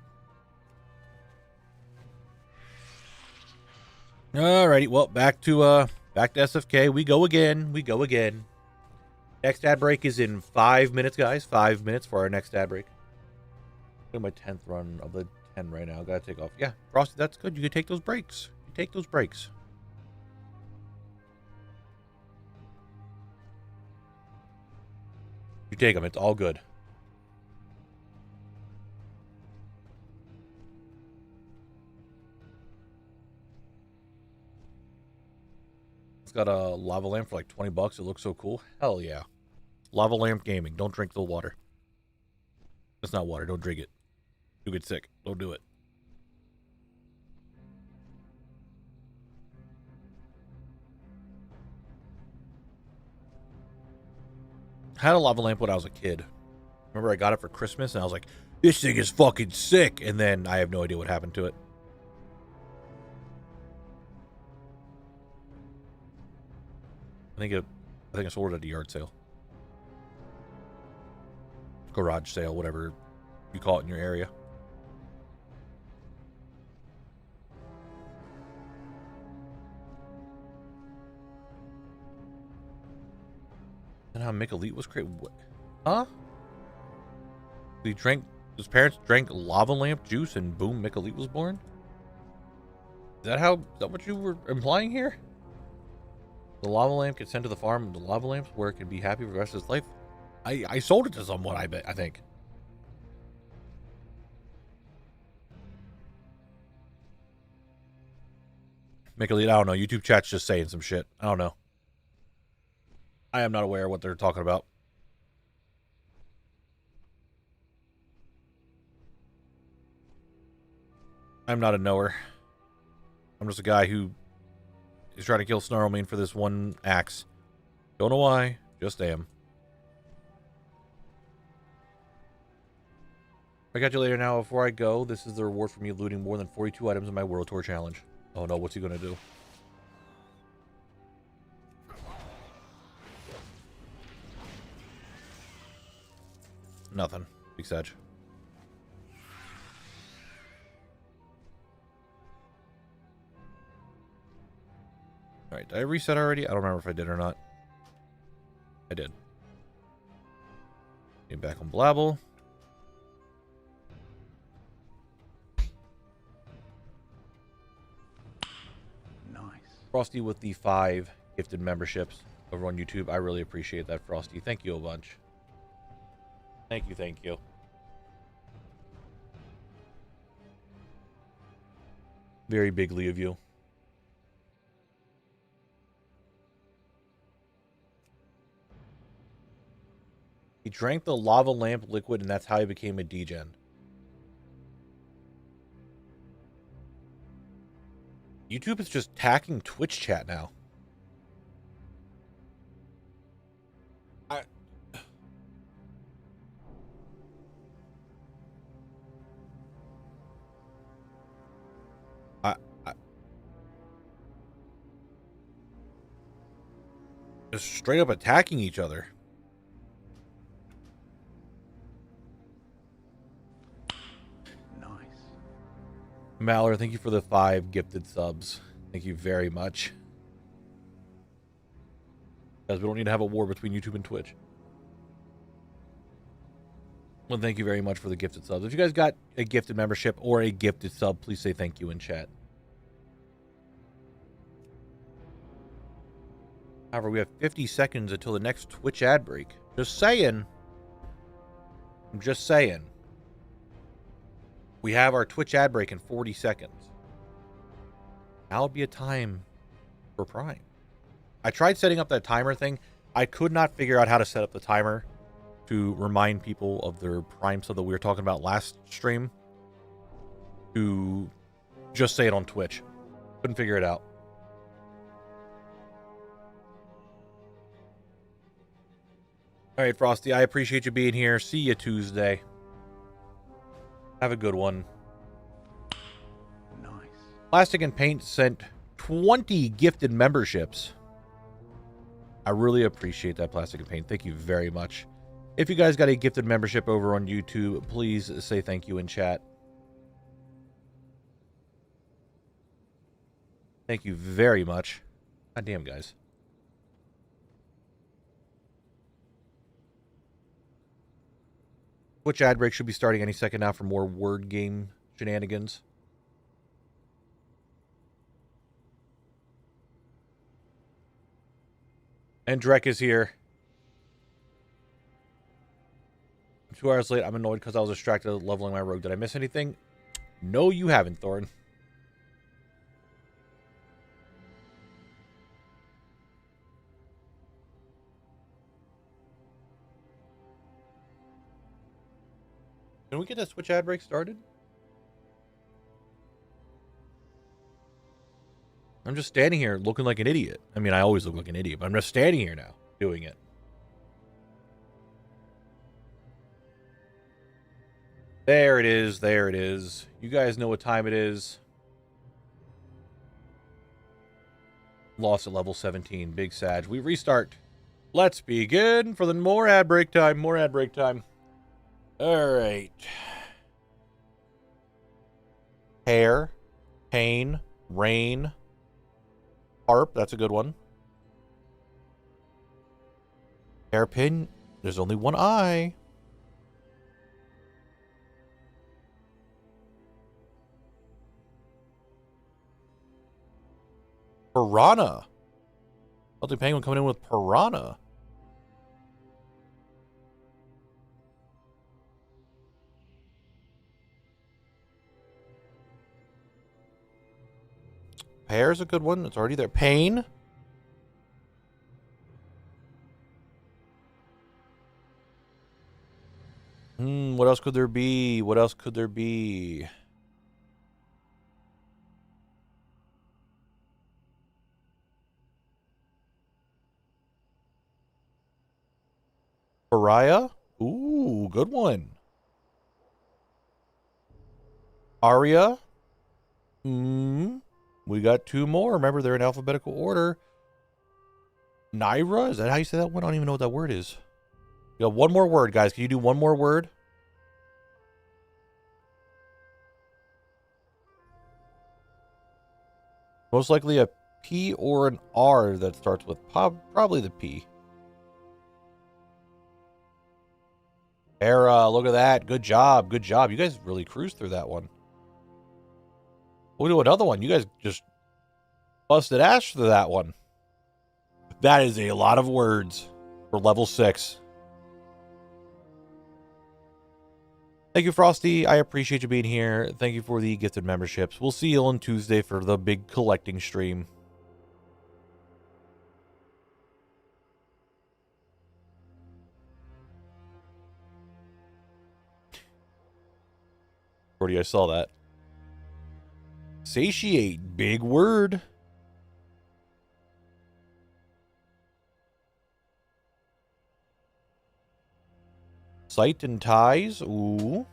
Alrighty, well, back to SFK. We go again. Next ad break is in 5 minutes, guys. 5 minutes for our next ad break. I'm doing my 10th run of the 10 right now. Gotta take off. Yeah, Frosty, that's good. You can take those breaks. You take them. It's all good. It's got a lava lamp for like 20 bucks. It looks so cool. Hell yeah. Lava lamp gaming. Don't drink the water. It's not water. Don't drink it. You'll get sick. Don't do it. had a lava lamp when I was a kid. Remember I got it for Christmas and I was like, this thing is fucking sick. And then I have no idea what happened to it. I think I sold it at a yard sale. Garage sale, whatever you call it in your area. And how Mick Elite was created. Huh? His parents drank lava lamp juice and boom, Mick Elite was born? Is that what you were implying here? The lava lamp gets sent to the farm and the lava lamps where it can be happy for the rest of its life. I sold it to someone, I think. Mick Elite, I don't know. YouTube chat's just saying some shit. I don't know. I am not aware of what they're talking about. I'm not a knower. I'm just a guy who is trying to kill Snarlmane for this one axe. Don't know why, just am. I got you later now. Before I go, this is the reward for me looting more than 42 items in my World Tour challenge. Oh no, what's he gonna do? Nothing. Big Sedge. Alright, did I reset already? I don't remember if I did or not. I did. Get back on Blabble. Nice. Frosty with the 5 gifted memberships over on YouTube. I really appreciate that, Frosty. Thank you a bunch. Thank you, thank you. Very bigly of you. He drank the lava lamp liquid, and that's how he became a degen. YouTube is just tacking Twitch chat now. Just straight up attacking each other. Nice. Mallor, thank you for the 5 gifted subs. Thank you very much. Because we don't need to have a war between YouTube and Twitch. Well, thank you very much for the gifted subs. If you guys got a gifted membership or a gifted sub, please say thank you in chat. However, we have 50 seconds until the next Twitch ad break. Just saying. I'm just saying. We have our Twitch ad break in 40 seconds. Now would be a time for Prime. I tried setting up that timer thing. I could not figure out how to set up the timer to remind people of their Prime sub that we were talking about last stream. To just say it on Twitch. Couldn't figure it out. All right, Frosty, I appreciate you being here. See you Tuesday. Have a good one. Nice. Plastic and Paint sent 20 gifted memberships. I really appreciate that, Plastic and Paint. Thank you very much. If you guys got a gifted membership over on YouTube, please say thank you in chat. Thank you very much. God damn, guys. Twitch ad break should be starting any second now for more word game shenanigans. And Drek is here. I'm 2 hours late. I'm annoyed because I was distracted leveling my rogue. Did I miss anything? No, you haven't, Thorn. Can we get a Twitch ad break started? I'm just standing here looking like an idiot. I mean, I always look like an idiot, but I'm just standing here now doing it. There it is. There it is. You guys know what time it is. Lost at level 17. Big Sag. We restart. Let's begin for the more ad break time. More ad break time. All right. Hair, pain, rain, harp. That's a good one. Hairpin. There's only one eye. Piranha. Salty Penguin coming in with Piranha. Pear's a good one. It's already there. Pain. What else could there be? What else could there be? Pariah? Ooh, good one. Aria? We got two more. Remember, they're in alphabetical order. Naira? Is that how you say that one? I don't even know what that word is. You got one more word, guys. Can you do one more word? Most likely a P or an R that starts with probably the P. Era, look at that. Good job. Good job. You guys really cruised through that one. We'll do another one. You guys just busted ass through that one. That is a lot of words for level 6. Thank you, Frosty. I appreciate you being here. Thank you for the gifted memberships. We'll see you on Tuesday for the big collecting stream. Already, I saw that. Satiate, big word. Sight and ties, ooh.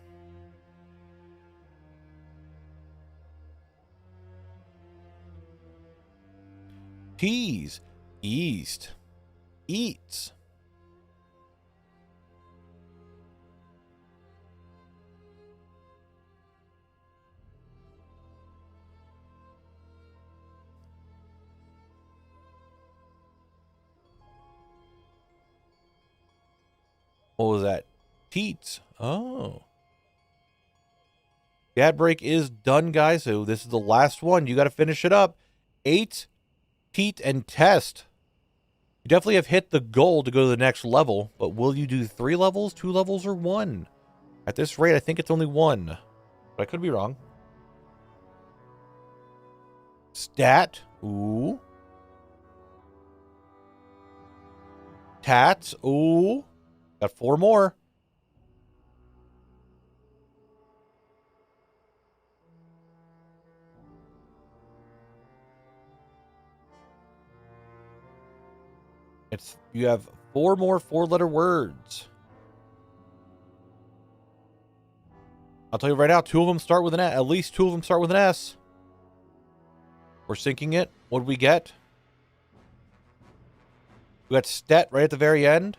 Tease, east, eats. What was that? Teats. Oh. The ad break is done, guys. So this is the last one. You got to finish it up. 8, teat, and test. You definitely have hit the goal to go to the next level. But will you do 3 levels, 2 levels, or 1? At this rate, I think it's only 1. But I could be wrong. Stat. Ooh. Tats. Ooh. Got 4 more. You have 4 more 4-letter words. I'll tell you right now, 2 of them start with an S. At least 2 of them start with an S. We're syncing it. What did we get? We got stat right at the very end.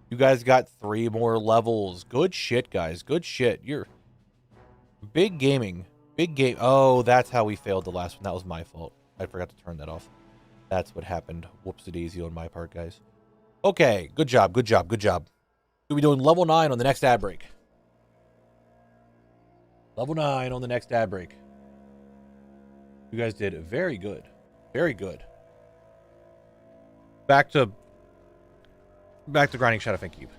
You guys got 3 more levels. Good shit, guys. Good shit. You're big gaming. Big game. Oh, that's how we failed the last one. That was my fault. I forgot to turn that off. That's what happened. Whoopsie-daisy on my part, guys. Okay. Good job. Good job. Good job. We'll be doing level 9 on the next ad break. Level 9 on the next ad break. You guys did very good. Very good. Back to grinding Shadowfang Keep.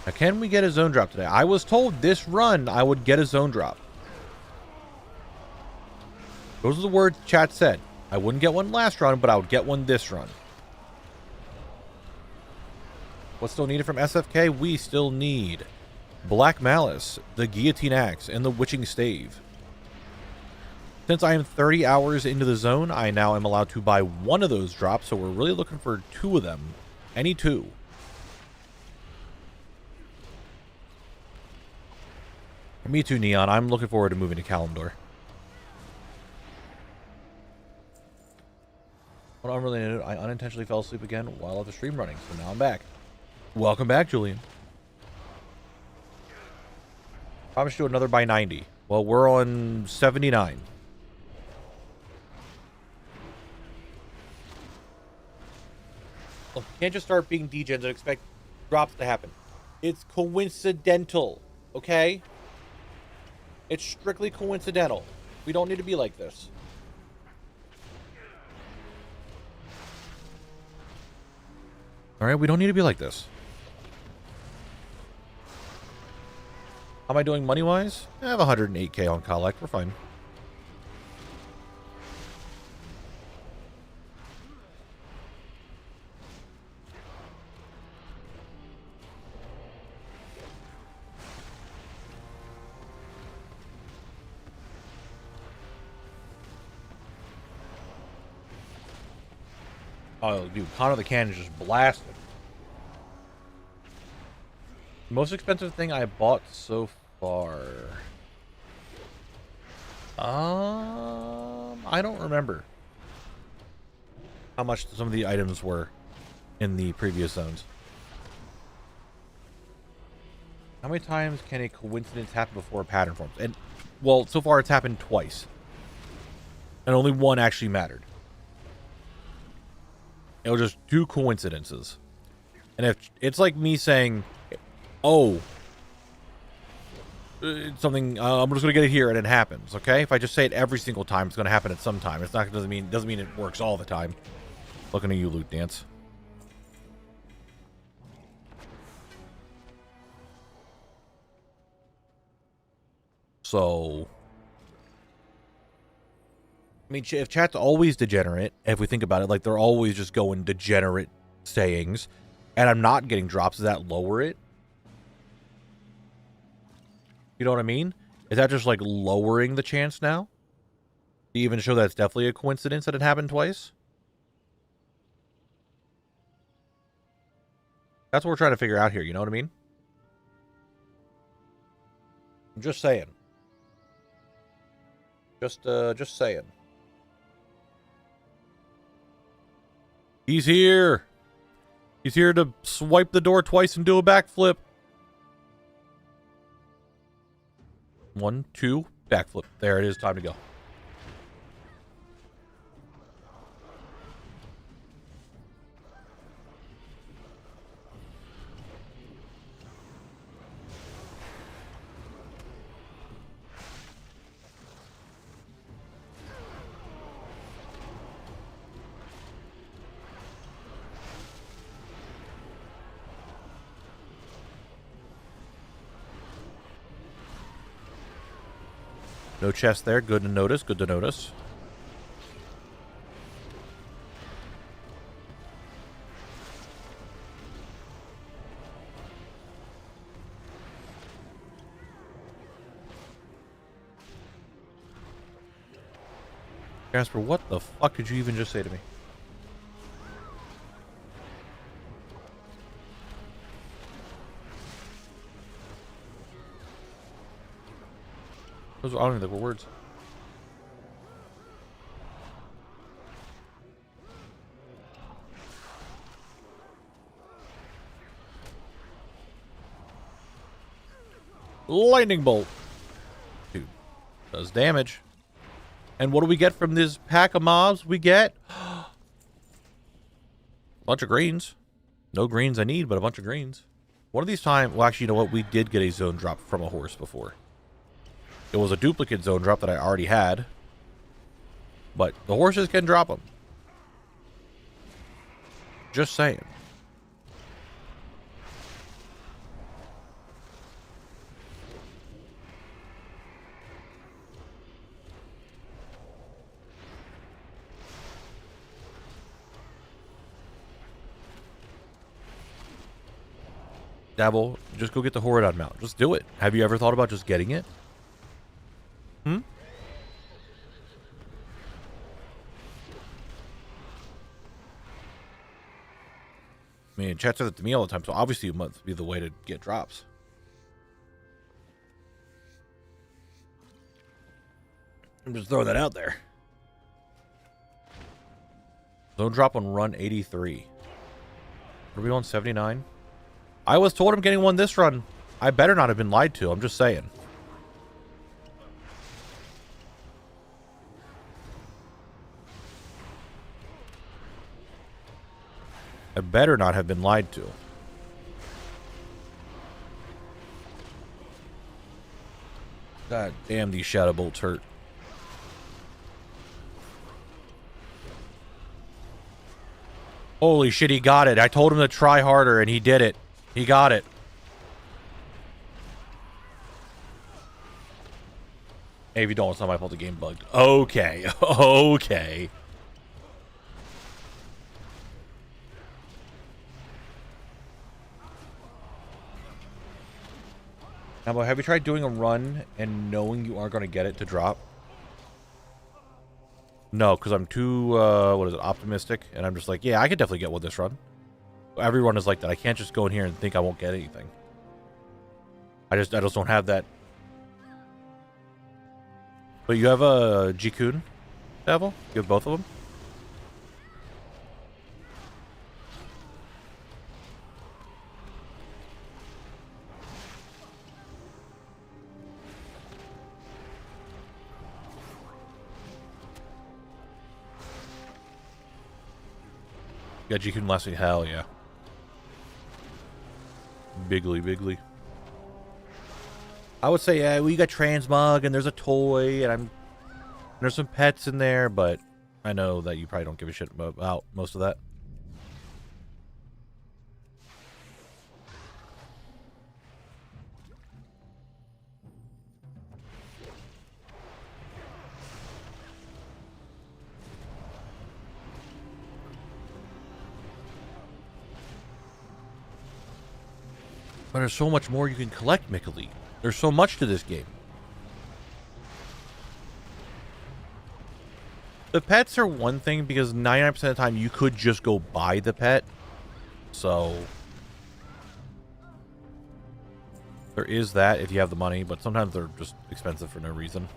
Now, can we get a zone drop today? I was told this run I would get a zone drop. Those are the words chat said. I wouldn't get one last run, but I would get one this run. What's still needed from SFK? We still need Black Malice, the Guillotine Axe, and the Witching Stave. Since I am 30 hours into the zone, I now am allowed to buy one of those drops, so we're really looking for 2 of them. Any 2. Me too, Neon. I'm looking forward to moving to Kalimdor. When unrelated, I unintentionally fell asleep again while I have the stream running, so now I'm back. Welcome back, Julian. Promise you another by 90. Well, we're on 79. Look, you can't just start being degens and expect drops to happen. It's coincidental, okay? It's strictly coincidental. We don't need to be like this. Alright, we don't need to be like this. How am I doing money-wise? I have 108k on collect. We're fine. Oh, dude, Connor the Cannon is just blasted. Most expensive thing I bought so far. I don't remember how much some of the items were in the previous zones. How many times can a coincidence happen before a pattern forms? And, well, so far it's happened twice. And only one actually mattered. It was just 2 coincidences. And if it's like me saying, oh, it's something, I'm just going to get it here and it happens, okay? If I just say it every single time, it's going to happen at some time. It's not, doesn't mean it works all the time. Looking at you, Loot Dance. So, I mean, if chat's always degenerate, if we think about it, like they're always just going degenerate sayings, and I'm not getting drops, does that lower it? You know what I mean? Is that just like lowering the chance now? To even show that it's definitely a coincidence that it happened twice? That's what we're trying to figure out here, you know what I mean? I'm just saying. Just saying. He's here. He's here to swipe the door twice and do a backflip. 1, 2, backflip. There it is. Time to go. No chest there. Good to notice. Good to notice. Jasper, what the fuck did you even just say to me? Those, I don't even think were words. Lightning bolt. Dude, does damage. And what do we get from this pack of mobs? We get a bunch of greens. No greens I need, but a bunch of greens. One of these times, well, actually, you know what? We did get a zone drop from a horse before. It was a duplicate zone drop that I already had. But the horses can drop them. Just saying. Dabble, just go get the Horde mount. Just do it. Have you ever thought about just getting it? I mean, chat says it to me all the time, so obviously it must be the way to get drops. I'm just throwing that out there. Zone drop on run 83. Are we on 79? I was told I'm getting one this run. I better not have been lied to. I'm just saying. I better not have been lied to. God damn, these shadow bolts hurt. Holy shit, he got it. I told him to try harder, and he did it. He got it. Hey, if you don't, it's not my fault the game bugged. Okay. Okay. Now, have you tried doing a run and knowing you aren't going to get it to drop? No, because I'm too, what is it, optimistic. And I'm just like, yeah, I could definitely get one this run. Every run is like that. I can't just go in here and think I won't get anything. I just don't have that. But you have a Jikun devil? You have both of them? Yeah, Jikun last week. Hell yeah. Bigly. I would say, yeah, well, you got transmog and there's a toy and there's some pets in there, but I know that you probably don't give a shit about most of that. But there's so much more you can collect, Mikali. There's so much to this game. The pets are one thing because 99% of the time you could just go buy the pet. So there is that if you have the money, but sometimes they're just expensive for no reason.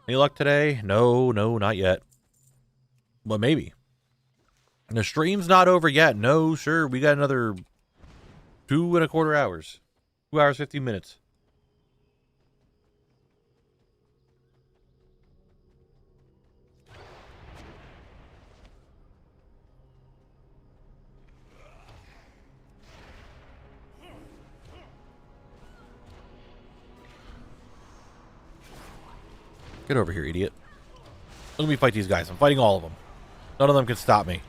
Any luck today? No, not yet. But maybe. The stream's not over yet. No, sure. We got another 2.25 hours. 2 hours, 15 minutes. Get over here, idiot. Let me fight these guys. I'm fighting all of them. None of them can stop me.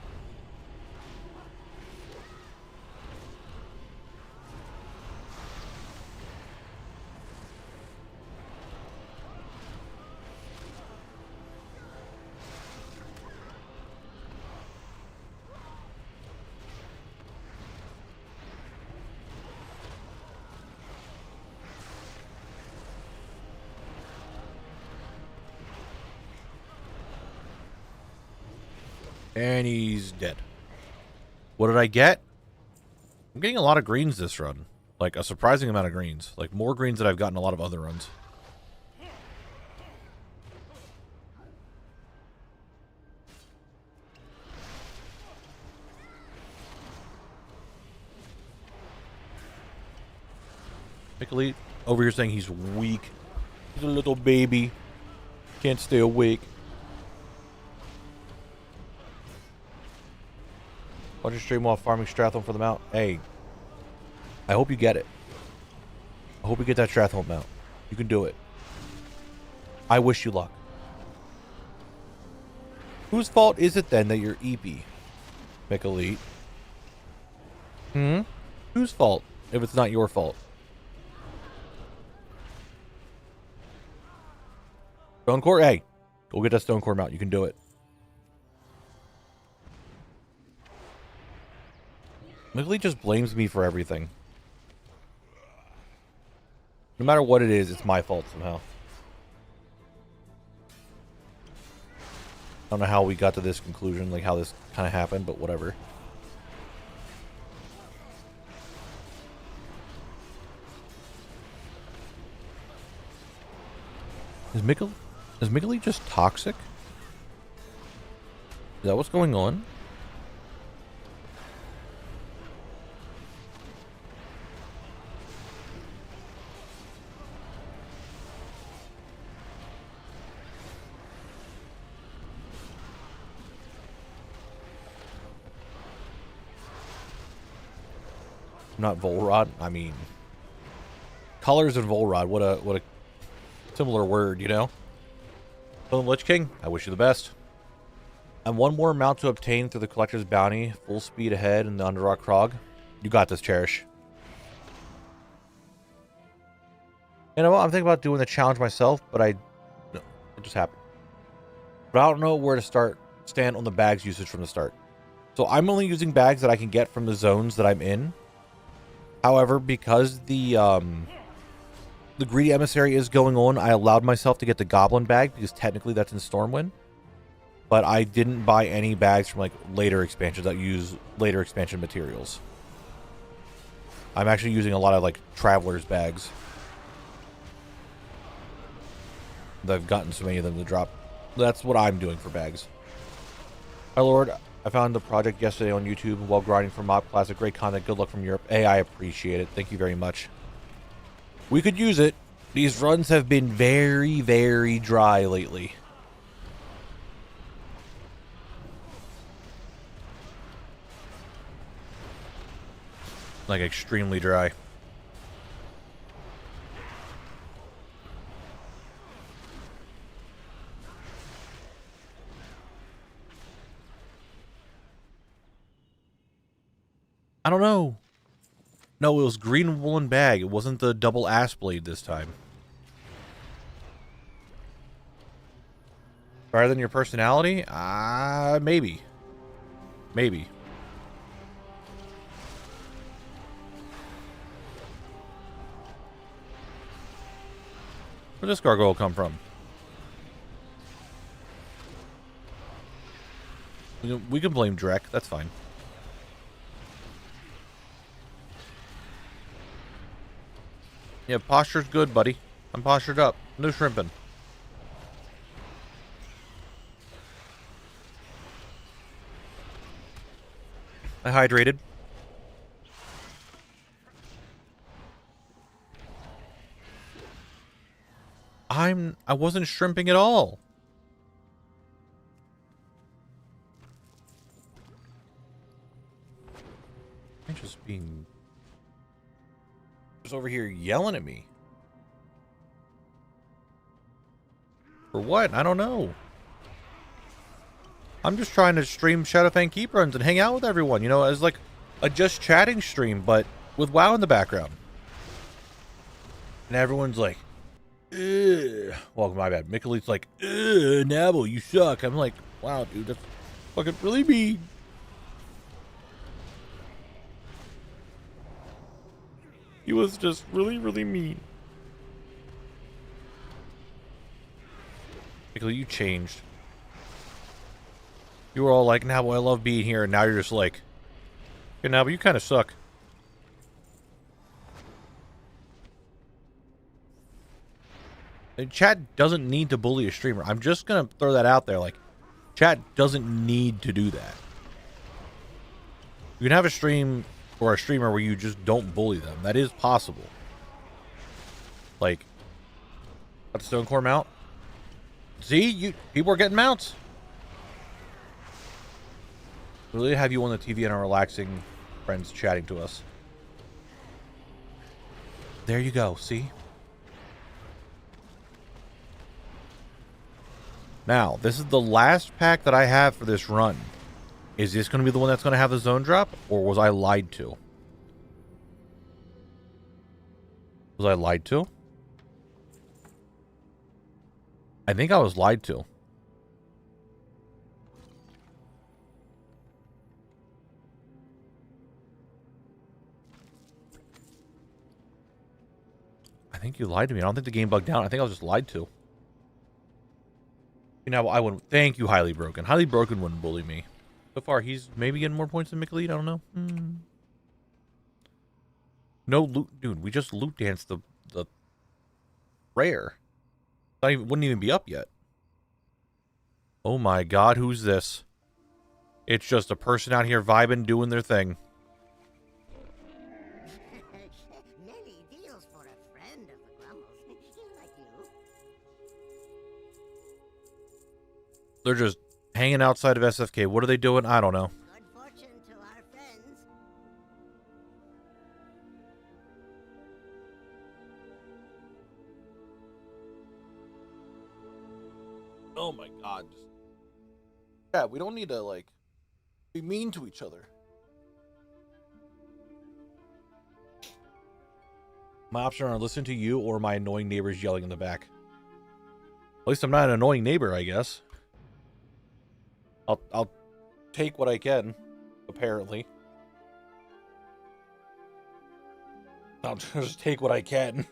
And he's dead. What did I get? I'm getting a lot of greens this run. Like, a surprising amount of greens. Like, more greens than I've gotten a lot of other runs. Pickle over here saying he's weak. He's a little baby. Can't stay awake. Watch your stream while farming Stratholme for the mount. Hey, I hope you get it. I hope you get that Stratholme mount. You can do it. I wish you luck. Whose fault is it then that you're EP, McElite? Whose fault if it's not your fault? Stone Core? Hey, go get that Stone Core mount. You can do it. Miggly just blames me for everything. No matter what it is, it's my fault somehow. I don't know how we got to this conclusion, like how this kind of happened, but whatever. Is Miggly just toxic? Is that what's going on? Not Volrod. I mean, colors and Volrod. What a similar word, you know. So, Lich King, I wish you the best. And one more amount to obtain through the Collector's Bounty. Full speed ahead in the Underrock Krog. You got this, Cherish. You know what? I'm thinking about doing the challenge myself, but no, it just happened. But I don't know where to stand on the bags usage from the start. So I'm only using bags that I can get from the zones that I'm in. However, because the Greedy Emissary is going on, I allowed myself to get the Goblin bag because technically that's in Stormwind. But I didn't buy any bags from like later expansions that use later expansion materials. I'm actually using a lot of like Traveler's bags. I've gotten so many of them to drop. That's what I'm doing for bags. My lord, I found the project yesterday on YouTube while grinding for Mob Classic. Great content. Good luck from Europe. Hey, I appreciate it. Thank you very much. We could use it. These runs have been very, very dry lately. Like, extremely dry. I don't know. No, it was green woolen bag. It wasn't the double ass blade this time. Better than your personality? Maybe. Maybe. Where'd this gargoyle come from? We can blame Drek. That's fine. Yeah, posture's good, buddy. I'm postured up. No shrimping. I hydrated. I wasn't shrimping at all. I'm just being over here yelling at me. For what? I don't know. I'm just trying to stream Shadowfang Keep runs and hang out with everyone, you know, as like a just chatting stream, but with WoW in the background. And everyone's like, ugh. Well, my bad. Mickle's like, ugh, Knabble, you suck. I'm like, wow, dude, that's fucking really mean. He was just really, really mean. Mickle, you changed. You were all like, Knabble, I love being here, and now you're just like, yeah, Knabble, you kind of suck. And chat doesn't need to bully a streamer. I'm just going to throw that out there. Like, chat doesn't need to do that. You can have a stream or a streamer where you just don't bully them. That is possible. Like, got the stone core mount. See, people are getting mounts. Really have you on the TV and our relaxing friends chatting to us. There you go. See? Now, this is the last pack that I have for this run. Is this going to be the one that's going to have the zone drop? Or was I lied to? Was I lied to? I think I was lied to. think you lied to me. I don't think the game bugged out. I think I was just lied to. You know, I wouldn't. Thank you, Highly Broken. Highly Broken wouldn't bully me. So far, he's maybe getting more points than McLeod. I don't know. No loot, dude. We just loot danced the rare. Wouldn't even be up yet. Oh my God, who's this? It's just a person out here vibing, doing their thing. Many deals for a friend of the Grumbles. Like you. They're just hanging outside of SFK. What are they doing? I don't know. Good fortune to our friends. Oh my God. Yeah, we don't need to, like, be mean to each other. My options are listen to you or my annoying neighbors yelling in the back. At least I'm not an annoying neighbor, I guess. I'll take what I can, apparently. I'll just take what I can.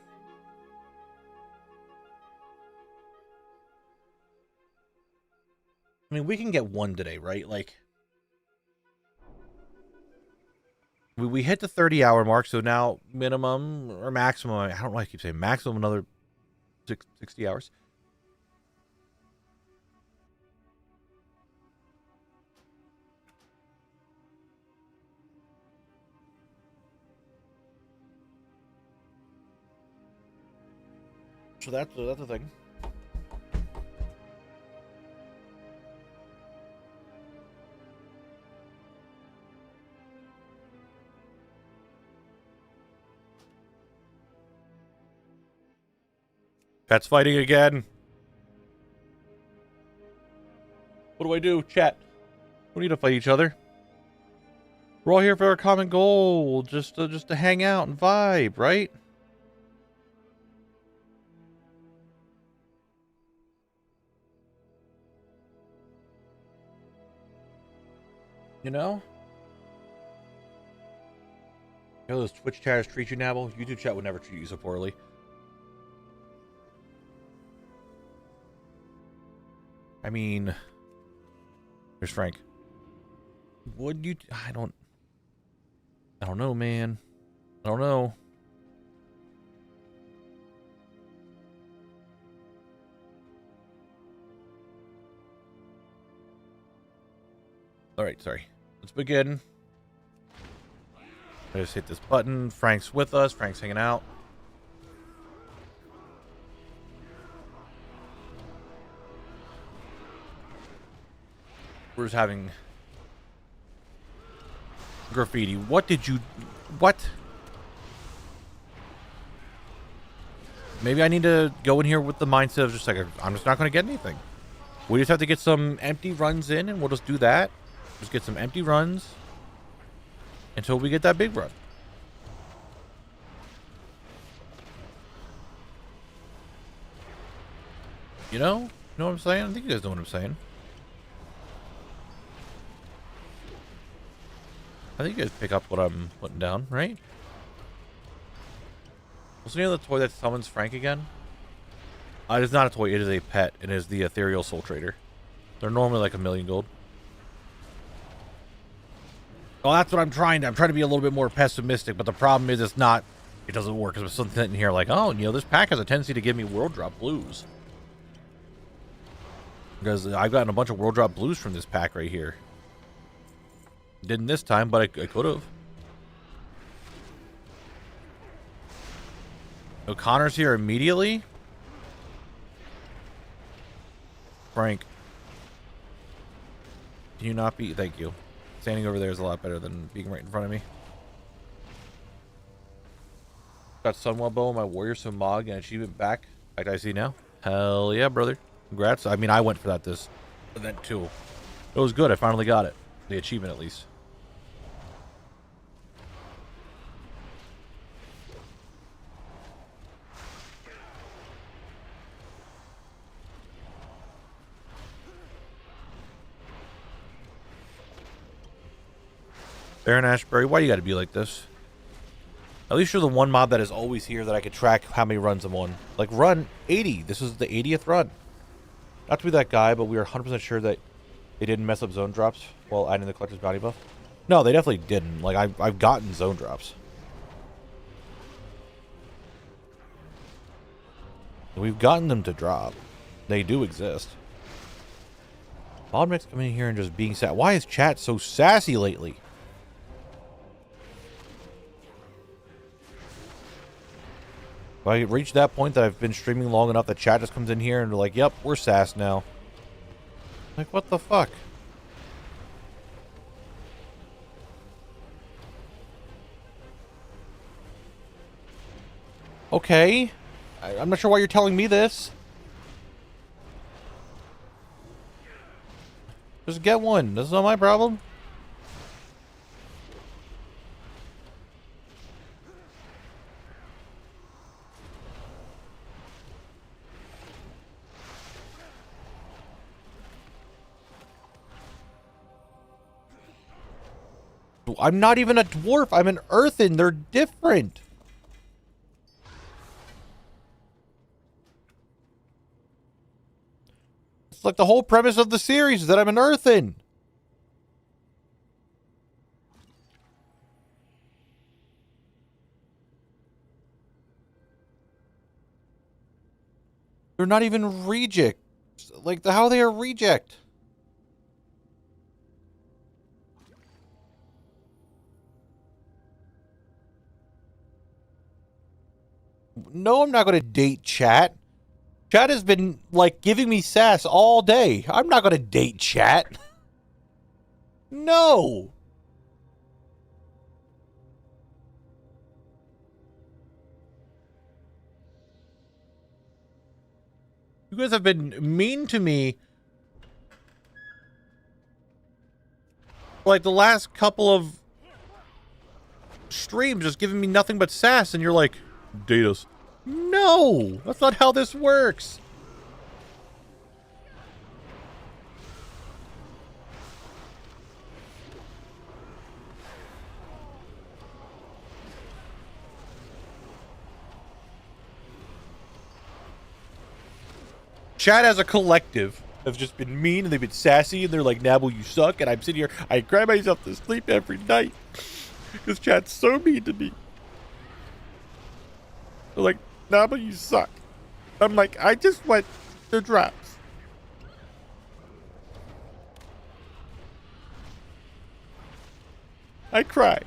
I mean, we can get one today, right? Like, we hit the 30-hour mark, so now minimum or maximum, I don't know why I keep saying maximum, another 60 hours. So that's a thing. Pets fighting again. What do I do, chat? We need to fight each other. We're all here for our common goal, just to hang out and vibe, right? You know? You know those Twitch chatters treat you, Knabble? YouTube chat would never treat you so poorly. I mean, here's Frank. Would you? I don't know, man. I don't know. All right, sorry. Let's begin. I just hit this button. Frank's with us. Frank's hanging out. We're just having graffiti. What did you... What? Maybe I need to go in here with the mindset of just like, I'm just not going to get anything. We just have to get some empty runs in, and we'll just do that. Just get some empty runs until we get that big run. You know what I'm saying? I think you guys know what I'm saying. I think you guys pick up what I'm putting down, right? What's the name of the toy that summons Frank again? It is not a toy, it is a pet. It is the Ethereal Soul Trader. They're normally like 1,000,000 gold. Well, that's what I'm trying to be a little bit more pessimistic, but the problem is it doesn't work. There's something in here like, oh, this pack has a tendency to give me world drop blues. Because I've gotten a bunch of world drop blues from this pack right here. Didn't this time, but I could have. O'Connor's here immediately. Frank. Can you not be... Thank you. Standing over there is a lot better than being right in front of me. Got Sunwell Bow, my Warrior Samog, and achievement back. Like I see now. Hell yeah, brother. Congrats. I mean, I went for that this event too. It was good. I finally got it. The achievement, at least. Baron Ashbury, why you gotta be like this? At least you're the one mob that is always here that I could track how many runs I'm on. Like, run 80. This is the 80th run. Not to be that guy, but we are 100% sure that they didn't mess up zone drops while adding the collector's bounty buff. No, they definitely didn't. Like, I've gotten zone drops. We've gotten them to drop. They do exist. Oddmix coming in here and just being sad. Why is chat so sassy lately? If I reach that point that I've been streaming long enough that chat just comes in here and they're like, yep, we're sass now. Like, what the fuck? Okay. I'm not sure why you're telling me this. Just get one. This is not my problem. I'm not even a dwarf. I'm an earthen. They're different. It's like the whole premise of the series is that I'm an earthen. They're not even reject. Like, how they are reject. No, I'm not going to date chat. Chat has been, like, giving me sass all day. I'm not going to date chat. No. You guys have been mean to me. Like, the last couple of streams just giving me nothing but sass, and you're like, date us. No, that's not how this works. Chat as a collective have just been mean and they've been sassy and they're like, Knabble, you suck. And I'm sitting here, I cry myself to sleep every night because chat's so mean to me. They're like, Knabble, you suck. I'm like, I just went to drops. I cry.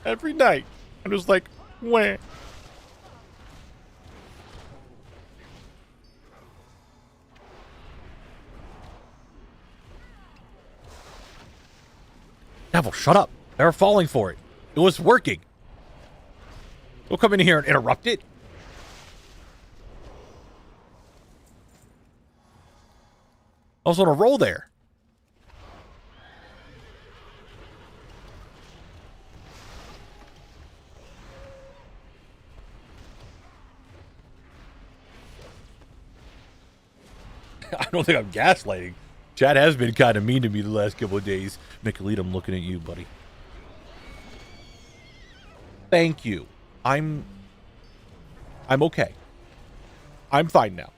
Every night. I'm just like, wah. Devil, shut up. They were falling for it. It was working. Don't come in here and interrupt it. I was on a roll there. I don't think I'm gaslighting. Chad has been kind of mean to me the last couple of days. Nicolita, I'm looking at you, buddy. Thank you. I'm okay. I'm fine now.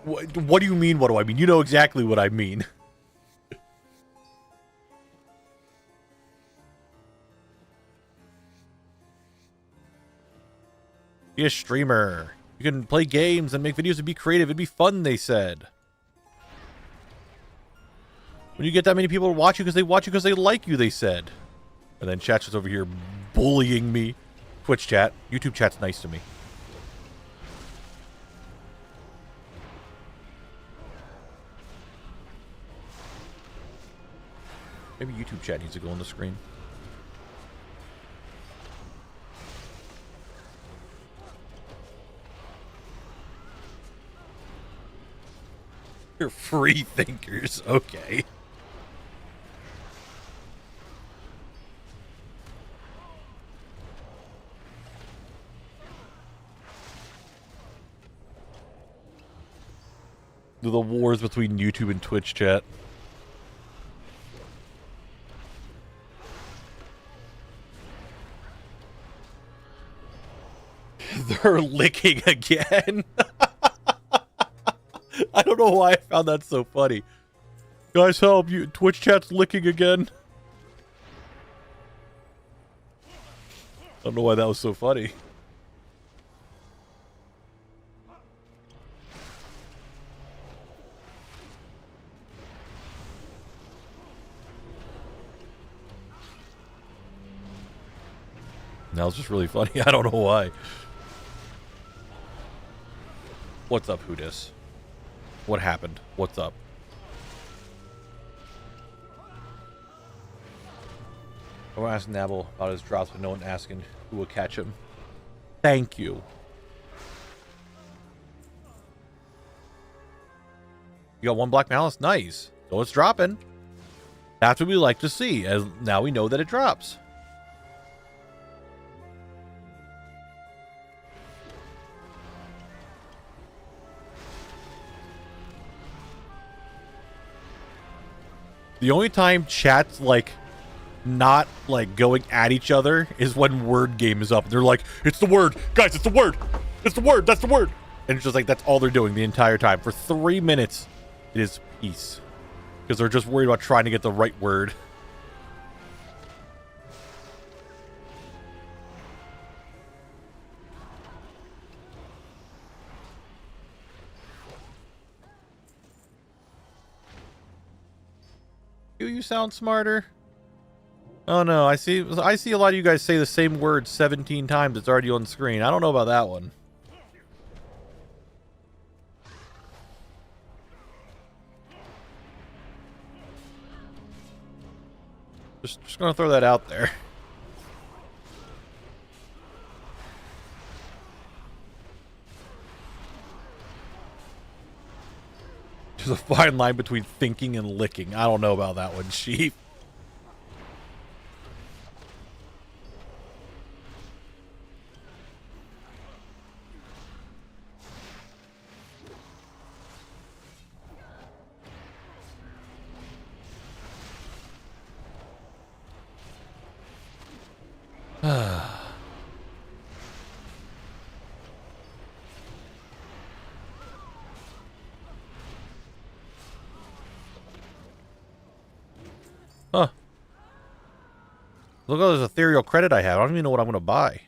What do you mean, what do I mean? You know exactly what I mean. Be a streamer. You can play games and make videos and be creative. It'd be fun, they said. When you get that many people to watch you because they watch you because they like you, they said. And then chat's just over here bullying me. Twitch chat. YouTube chat's nice to me. Maybe YouTube chat needs to go on the screen. You're free thinkers. Okay. The wars between YouTube and Twitch chat. They're licking again. I don't know why I found that so funny. Guys, help! You Twitch chat's licking again. I don't know why that was so funny. That was just really funny. I don't know why. What's up, Hoodis? What happened? What's up? I want to ask Knabble about his drops, but no one asking who will catch him. Thank you. You got one Black Malice? Nice. So it's dropping. That's what we like to see, as now we know that it drops. The only time chat's like not like going at each other is when word game is up. They're like, it's the word, guys, it's the word, it's the word, that's the word. And it's just like, that's all they're doing the entire time. For 3 minutes, it is peace. Because they're just worried about trying to get the right word. You sound smarter. Oh no, I see a lot of you guys say the same word 17 times. It's already on screen. I don't know about that one. Just gonna throw that out there. There's a fine line between thinking and licking. I don't know about that one, Chief. Huh. Look at all this ethereal credit I have. I don't even know what I'm going to buy.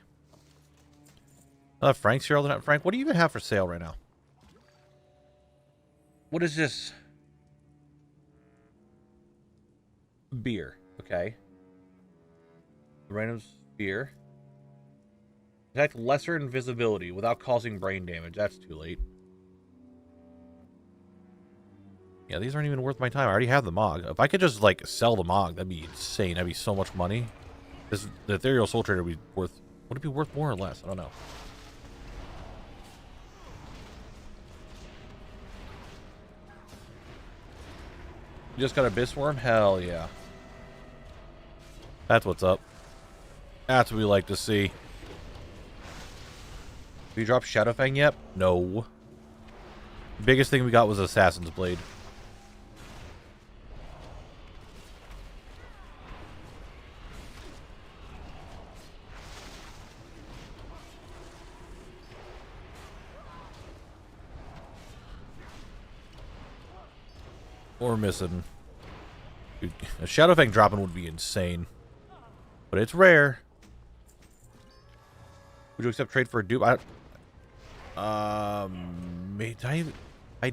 Frank's here all the time. Frank, what do you even have for sale right now? What is this? Beer. Okay. Random spear. Detect lesser invisibility without causing brain damage. That's too late. Yeah, these aren't even worth my time. I already have the Mog. If I could just, like, sell the Mog, that'd be insane. That'd be so much money. The Ethereal Soul Trader would be worth... Would it be worth more or less? I don't know. You just got a Bisworm? Hell yeah. That's what's up. That's what we like to see. Have you dropped Shadowfang yet? No. Biggest thing we got was Assassin's Blade. Or missing. Dude, a Shadowfang dropping would be insane. But it's rare. Would you accept trade for a dupe? I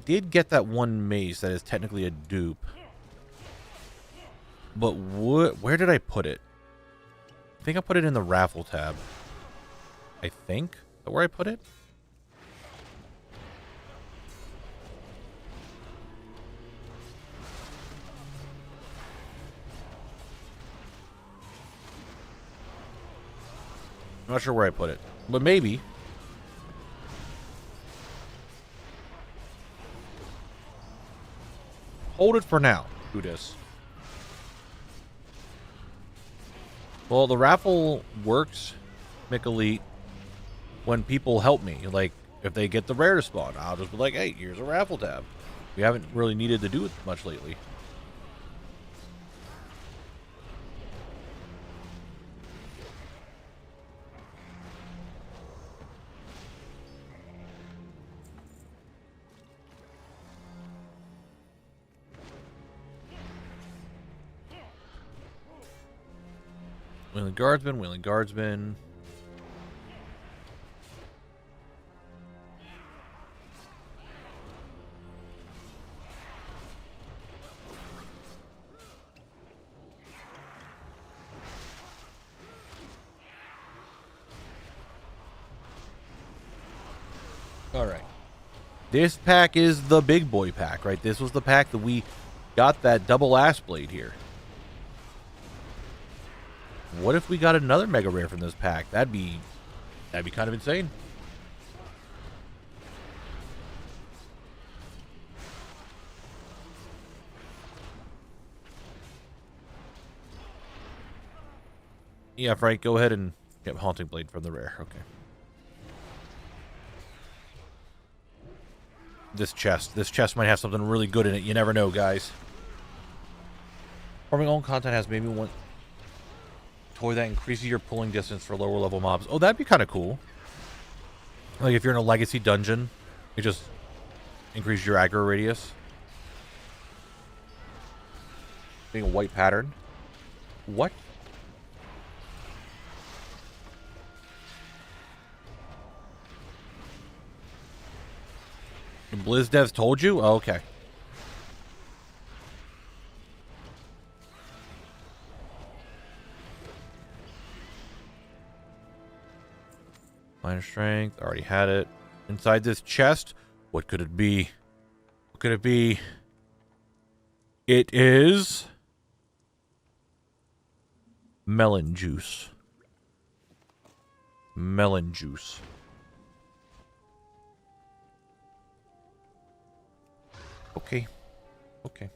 did get that one mace that is technically a dupe. But where did I put it? I think I put it in the raffle tab. I think. Is that where I put it? I'm not sure where I put it, but maybe. Hold it for now. Do this. Well, the raffle works, Mick Elite, when people help me. Like, if they get the rare to spawn, I'll just be like, hey, here's a raffle tab. We haven't really needed to do it much lately. Wheeling guardsman, wheeling guardsman. All right. This pack is the big boy pack, right? This was the pack that we got that double ass blade here. What if we got another mega rare from this pack? That'd be kind of insane. Yeah, Frank, go ahead and get Haunting Blade from the rare. Okay. This chest might have something really good in it. You never know, guys. Farming own content has maybe one toy that increases your pulling distance for lower level mobs. Oh, that'd be kind of cool. Like if you're in a legacy dungeon, you just increase your aggro radius. Being a white pattern. What? The Blizz devs told you? Oh, okay. Minor strength. Already had it. Inside this chest. What could it be? What could it be? It is melon juice. Melon juice. Okay. Okay.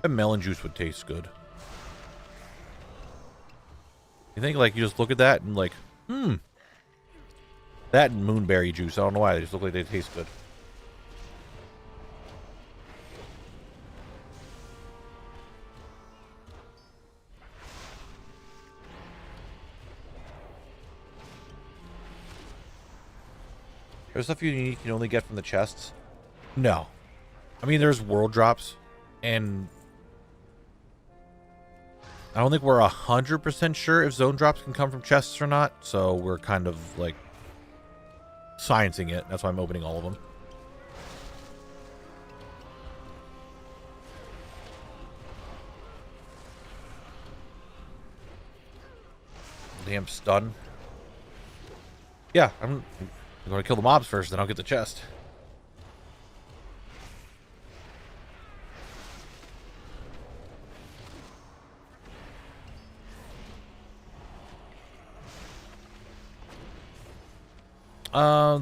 That melon juice would taste good. You think, like, you just look at that and, like, that and moonberry juice. I don't know why. They just look like they taste good. There's stuff you can only get from the chests. No. I mean, there's world drops, and I don't think we're 100% sure if zone drops can come from chests or not, so we're kind of, like, sciencing it. That's why I'm opening all of them. Damn stun. Yeah, I'm going to kill the mobs first, then I'll get the chest.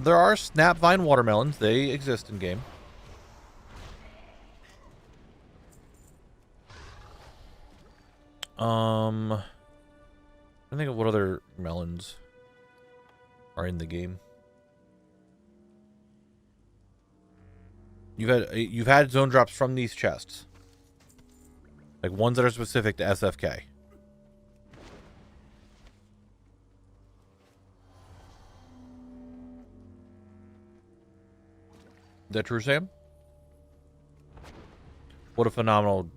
There are Snapvine watermelons. They exist in game. I think of what other melons are in the game. You've had zone drops from these chests, like ones that are specific to SFK. Is that true, Sam? What a phenomenal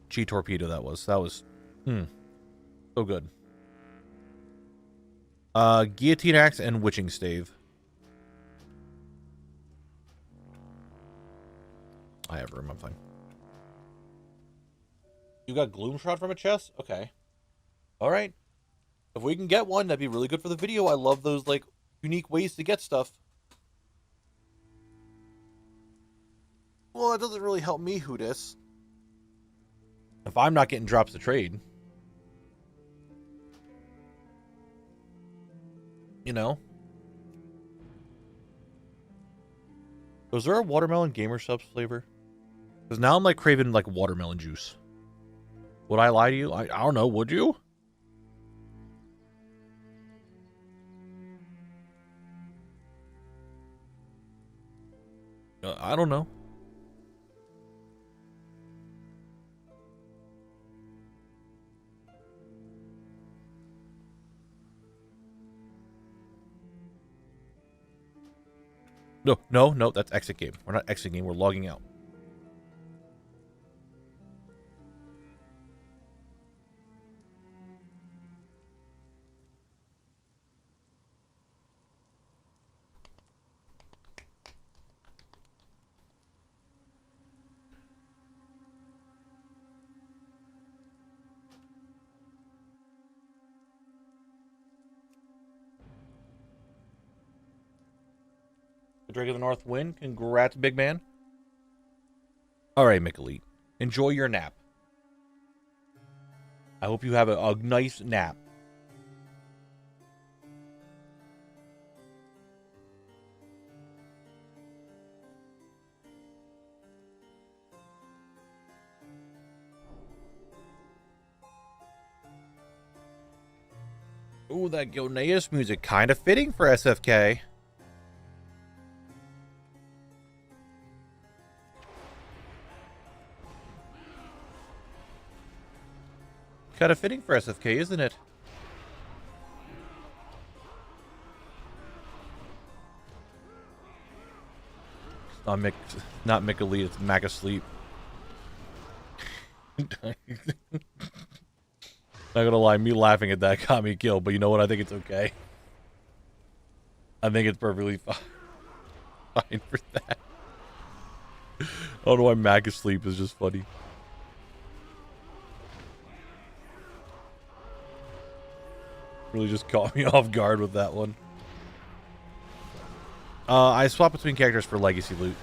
G torpedo that was. That was so good. Guillotine axe and witching stave. I have room, I'm fine. You got gloom shroud from a chest? Okay. Alright. If we can get one, that'd be really good for the video. I love those, like, unique ways to get stuff. Well, that doesn't really help me, Hoodis. If I'm not getting drops to trade. You know? Was there a watermelon gamer subs flavor? Because now I'm like craving like watermelon juice. Would I lie to you? I don't know. Would you? I don't know. No, that's exit game. We're not exit game, we're logging out. The Drake of the North win. Congrats, big man. All right, Mickelite. Enjoy your nap. I hope you have a nice nap. Ooh, that Gilneas music kind of fitting for SFK. Kind of fitting for SFK, isn't it? It's not Mick Elite, it's Mac asleep. Not gonna lie, me laughing at that got me killed, but you know what? I think it's okay. I think it's perfectly fine for that. I don't know why Mac asleep is just funny. Really just caught me off guard with that one. I swap between characters for legacy loot.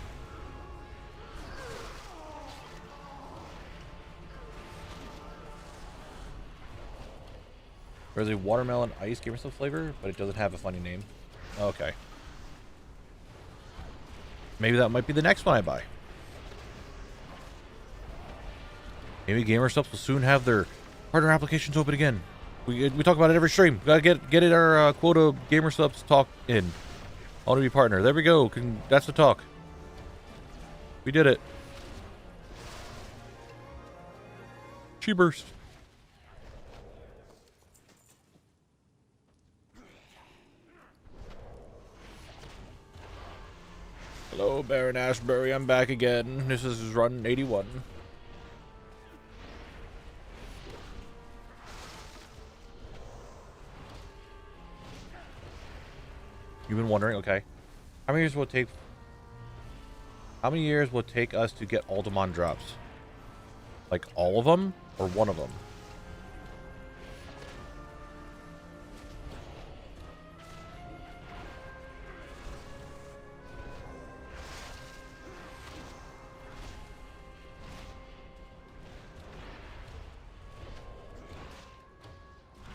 There's a watermelon ice gamer stuff flavor, but it doesn't have a funny name. Okay. Maybe that might be the next one I buy. Maybe gamer stuff will soon have their partner applications open again. We talk about it every stream. Gotta get it our quota gamer subs talk in. I want to be partner. There we go. That's the talk. We did it. Chi burst. Hello, Baron Ashbury. I'm back again. This is run 81. You've been wondering, okay. How many years will it take? How many years will it take us to get Alderman drops? Like all of them or one of them?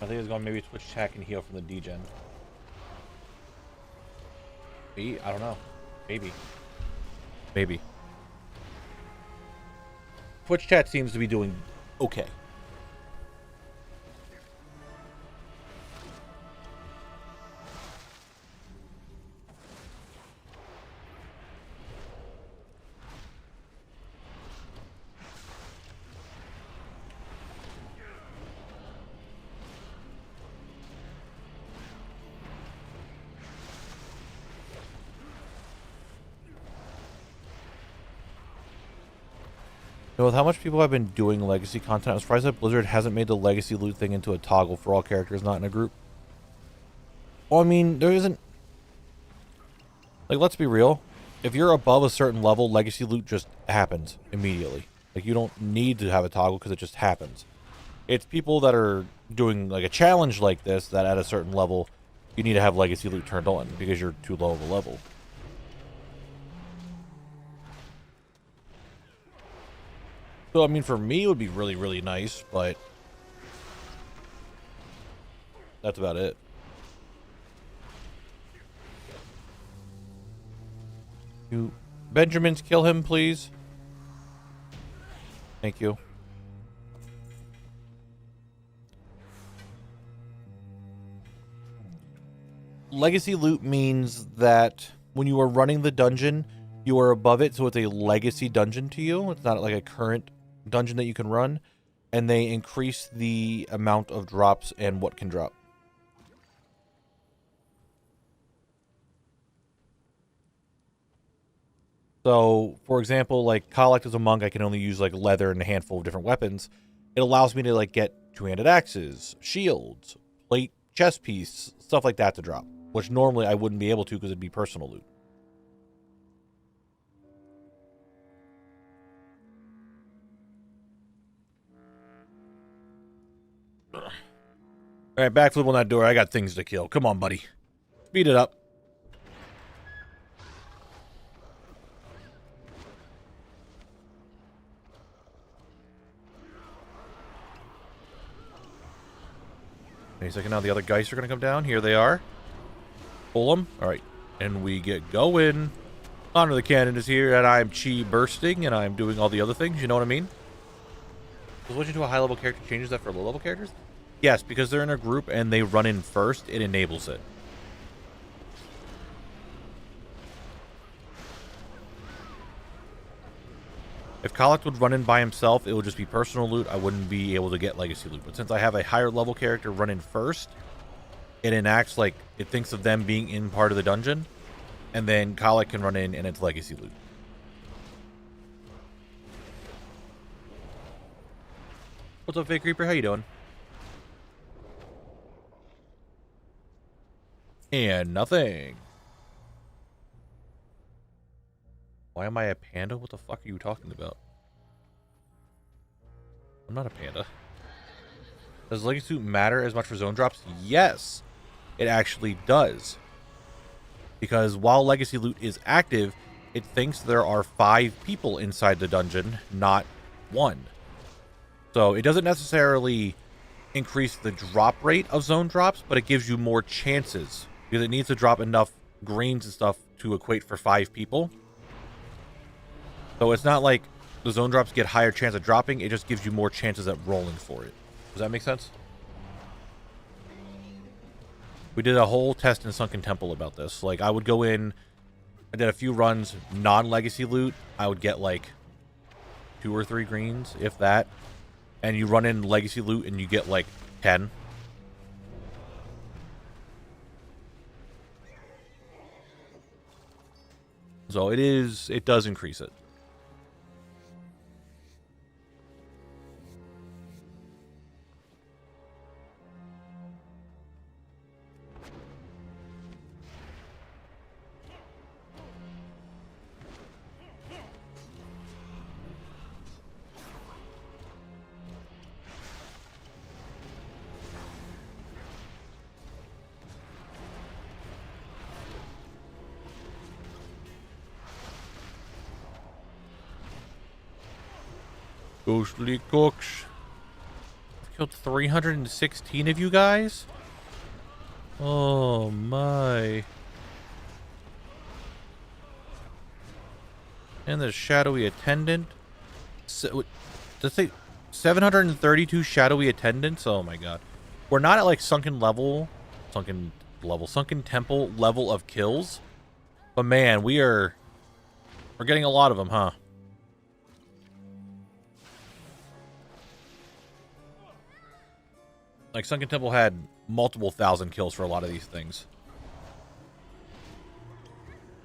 I think it's going maybe Twitch chat and heal from the degen. I don't know. Maybe. Twitch chat seems to be doing okay. With how much people have been doing legacy content, I'm surprised that Blizzard hasn't made the legacy loot thing into a toggle for all characters not in a group. Well, I mean, there isn't... Like, let's be real. If you're above a certain level, legacy loot just happens immediately. Like, you don't need to have a toggle because it just happens. It's people that are doing, like, a challenge like this that at a certain level, you need to have legacy loot turned on because you're too low of a level. So, I mean, for me, it would be really, really nice, but that's about it. You Benjamins, kill him, please. Thank you. legacy loot means that when you are running the dungeon, you are above it, so it's a legacy dungeon to you. It's not like a current dungeon that you can run, and they increase the amount of drops and what can drop. So, for example, like Collect as a monk, I can only use like leather and a handful of different weapons. It allows me to like get two-handed axes, shields, plate, chest piece, stuff like that to drop, which normally I wouldn't be able to because it'd be personal loot. All right, backflip on that door. I got things to kill. Come on, buddy. Speed it up. Wait a second, now the other guys are going to come down. Here they are. Pull them. All right. And we get going. Honor the Cannon is here, and I'm chi bursting, and I'm doing all the other things. You know what I mean? Switching to a high-level character changes that for low-level characters? Yes, because they're in a group and they run in first, it enables it. If Collect would run in by himself, it would just be personal loot. I wouldn't be able to get legacy loot. But since I have a higher level character run in first, it enacts like it thinks of them being in part of the dungeon, and then Collect can run in and it's legacy loot. What's up, Fake Reaper? How you doing? And nothing. Why am I a panda? What the fuck are you talking about? I'm not a panda. Does legacy loot matter as much for zone drops? Yes, it actually does. Because while legacy loot is active, it thinks there are 5 people inside the dungeon, not 1. So it doesn't necessarily increase the drop rate of zone drops, but it gives you more chances. Because it needs to drop enough greens and stuff to equate for 5 people. So it's not like the zone drops get higher chance of dropping, it just gives you more chances at rolling for it. Does that make sense? We did a whole test in Sunken Temple about this. Like, I would go in, I did a few runs, non-legacy loot, I would get like 2 or 3 greens, if that. And you run in legacy loot and you get like 10. So it does increase it. Ghostly cooks. I've killed 316 of you guys? Oh my. And the shadowy attendant. Does it say 732 shadowy attendants? Oh my god. We're not at like sunken temple level of kills. But man, we're getting a lot of them, huh? Like, Sunken Temple had multiple thousand kills for a lot of these things.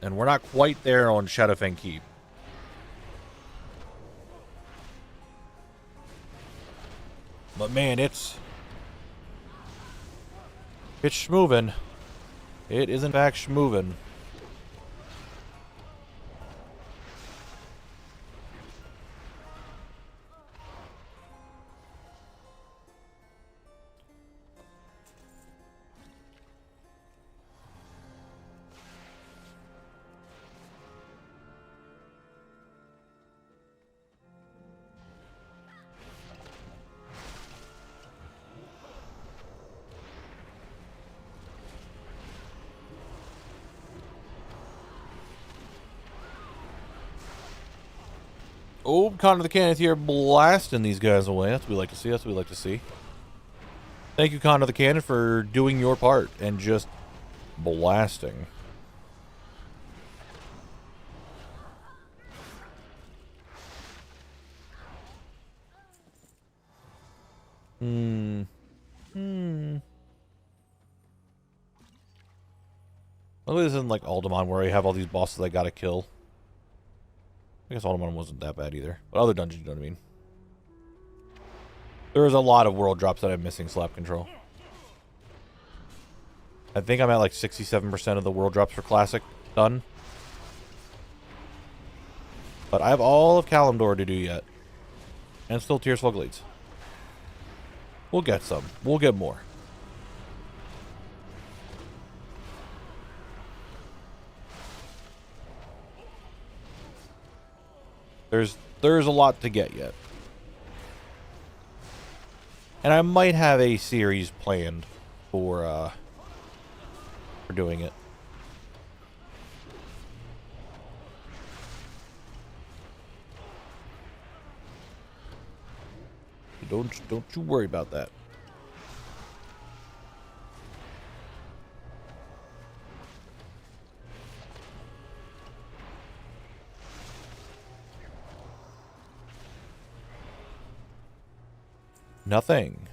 And we're not quite there on Shadowfang Keep. But man, it's schmoovin'. It is in fact schmoovin'. Oh, Connor the Cannon here blasting these guys away. That's what we like to see. That's what we like to see. Thank you, Connor the Cannon, for doing your part and just blasting. Luckily this isn't like Alderman where you have all these bosses I gotta kill. I guess Alderman wasn't that bad either. But other dungeons, you know what I mean. There is a lot of world drops that I'm missing slap control. I think I'm at like 67% of the world drops for Classic done. But I have all of Kalimdor to do yet. And still Tears Fall Glades. We'll get some. We'll get more. There's a lot to get yet. And I might have a series planned for doing it. Don't you worry about that. Nothing.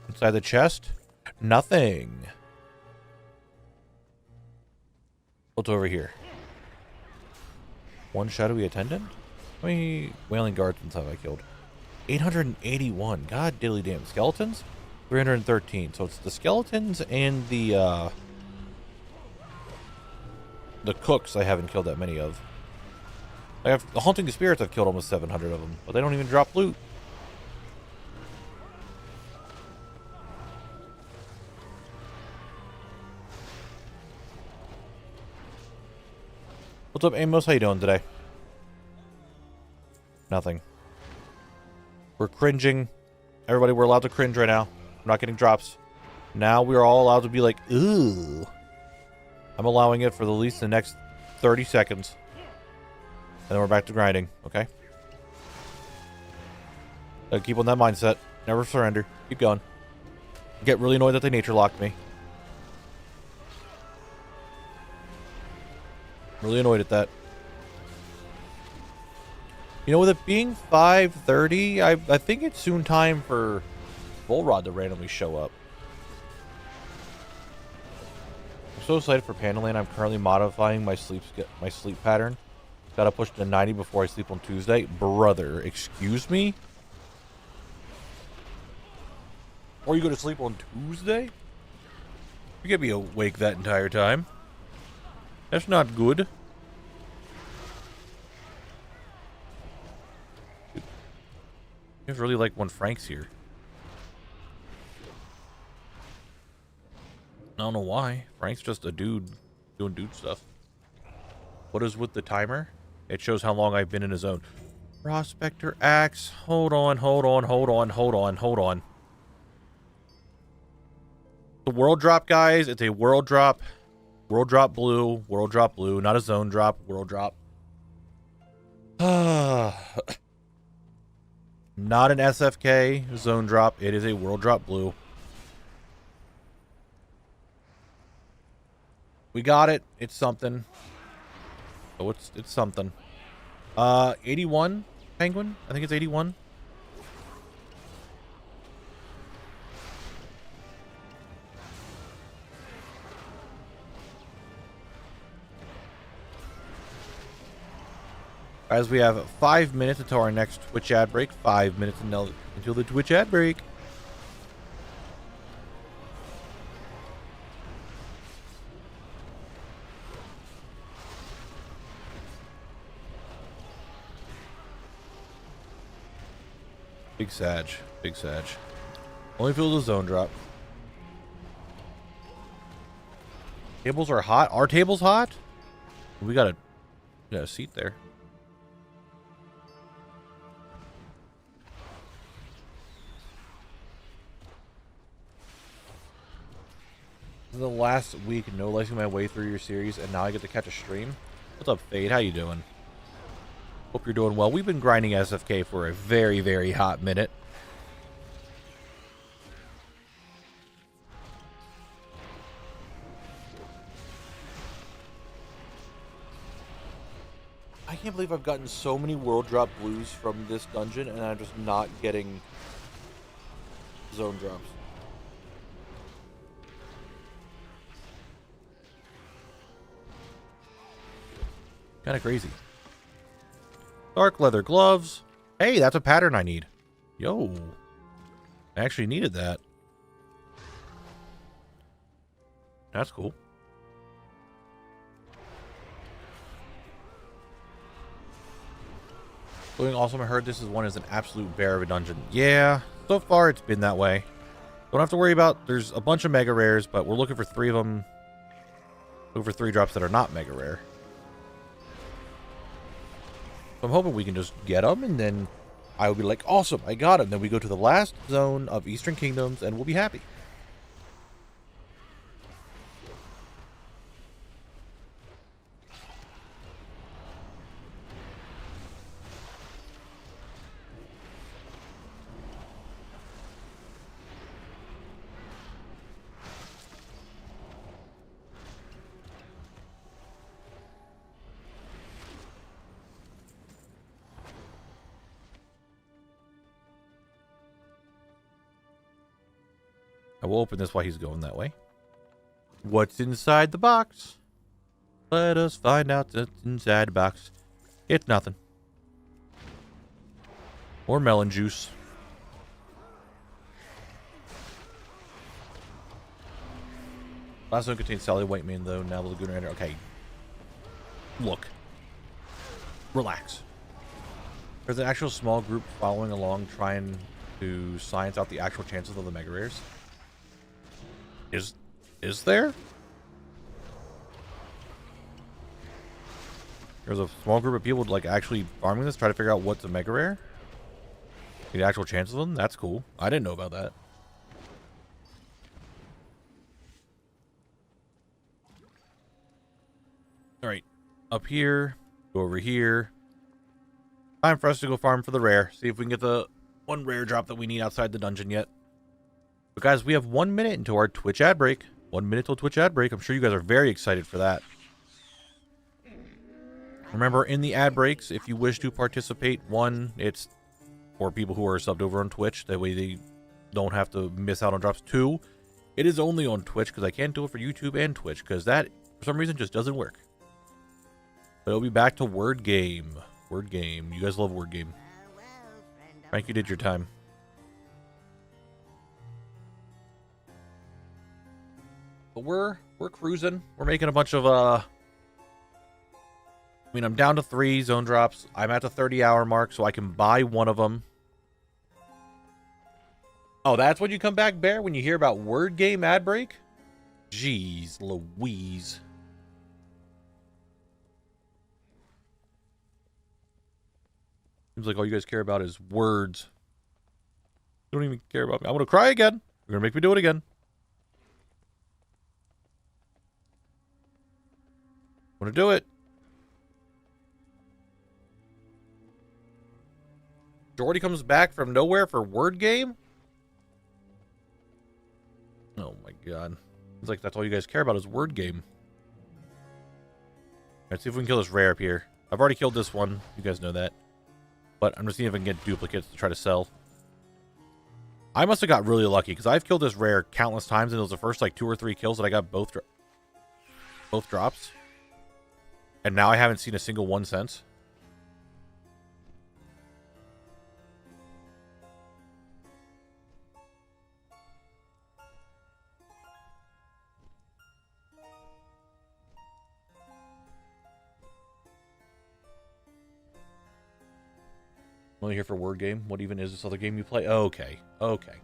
Inside the chest? Nothing. What's over here? One shadowy attendant? How many wailing guardsmen have I killed? 881. God dilly damn. Skeletons? 313. So it's the skeletons and the cooks I haven't killed that many of. I have the Haunting Spirits. I've killed almost 700 of them, but they don't even drop loot. What's up, Amos? How you doing today? Nothing. We're cringing. Everybody, we're allowed to cringe right now. We're not getting drops. Now we're all allowed to be like, ooh. I'm allowing it for at least the next 30 seconds. And then we're back to grinding, okay? Keep on that mindset. Never surrender. Keep going. Get really annoyed that they nature locked me. Really annoyed at that. You know, with it being 5:30, I think it's soon time for Volrod to randomly show up. I'm so excited for Pandaland. I'm currently modifying my sleep pattern. Gotta push to 90 before I sleep on Tuesday. Brother, excuse me? Or you go to sleep on Tuesday? You can't be awake that entire time. That's not good. I just really like when Frank's here. I don't know why. Frank's just a dude doing dude stuff. What is with the timer? It shows how long I've been in a zone. Prospector Axe. Hold on. The world drop, guys. It's a world drop. World drop blue, not a zone drop, world drop. Not an SFK zone drop, it is a world drop blue. We got it, it's something. Oh, it's something. 81 penguin, I think it's 81. As we have 5 minutes until our next Twitch ad break. 5 minutes until the Twitch ad break. Big Sag. Only feels a zone drop. Tables are hot. Our table's hot? We got a seat there. The last week no-licing my way through your series, and now I get to catch a stream. What's up, Fade? How you doing? Hope you're doing well. We've been grinding SFK for a very, very hot minute. I can't believe I've gotten so many world drop blues from this dungeon, and I'm just not getting zone drops. Kind of crazy. Dark leather gloves. Hey, that's a pattern I need. Yo. I actually needed that. That's cool. Doing awesome. I heard this is an absolute bear of a dungeon. Yeah, so far it's been that way. Don't have to worry about, there's a bunch of mega rares, but we're looking for 3 of them. Looking for 3 drops that are not mega rare. So I'm hoping we can just get them, and then I will be like, awesome, I got them. Then we go to the last zone of Eastern Kingdoms, and we'll be happy. I will open this while he's going that way. What's inside the box? Let us find out what's inside the box. It's nothing. Or melon juice. Last one contains Sally Whiteman, though. Now the Lagoon Render. Okay. Look. Relax. There's an actual small group following along trying to science out the actual chances of the mega rares. Is there? There's a small group of people like actually farming this, try to figure out what's a mega rare. The actual chances of them. That's cool. I didn't know about that. All right, up here, go over here. Time for us to go farm for the rare. See if we can get the one rare drop that we need outside the dungeon yet. But guys, we have 1 minute into our Twitch ad break. 1 minute till Twitch ad break. I'm sure you guys are very excited for that. Remember, in the ad breaks, if you wish to participate, 1, it's for people who are subbed over on Twitch. That way they don't have to miss out on drops. 2, it is only on Twitch because I can't do it for YouTube and Twitch because that, for some reason, just doesn't work. But it'll be back to Word Game. Word Game. You guys love Word Game. Frank, you did your time. But we're cruising. We're making a bunch of I mean, I'm down to 3 zone drops. I'm at the 30-hour mark, so I can buy one of them. Oh, that's when you come back, Bear? When you hear about Word Game ad break? Jeez Louise. Seems like all you guys care about is words. You don't even care about me. I'm going to cry again. You're going to make me do it again. I'm going to do it. Jordy comes back from nowhere for Word Game? Oh my god. It's like that's all you guys care about is Word Game. Let's see if we can kill this rare up here. I've already killed this one. You guys know that. But I'm just seeing if I can get duplicates to try to sell. I must have got really lucky because I've killed this rare countless times and it was the first like 2 or 3 kills that I got both drops. And now I haven't seen a single one since. I'm only here for Word Game. What even is this other game you play? Okay. Okay.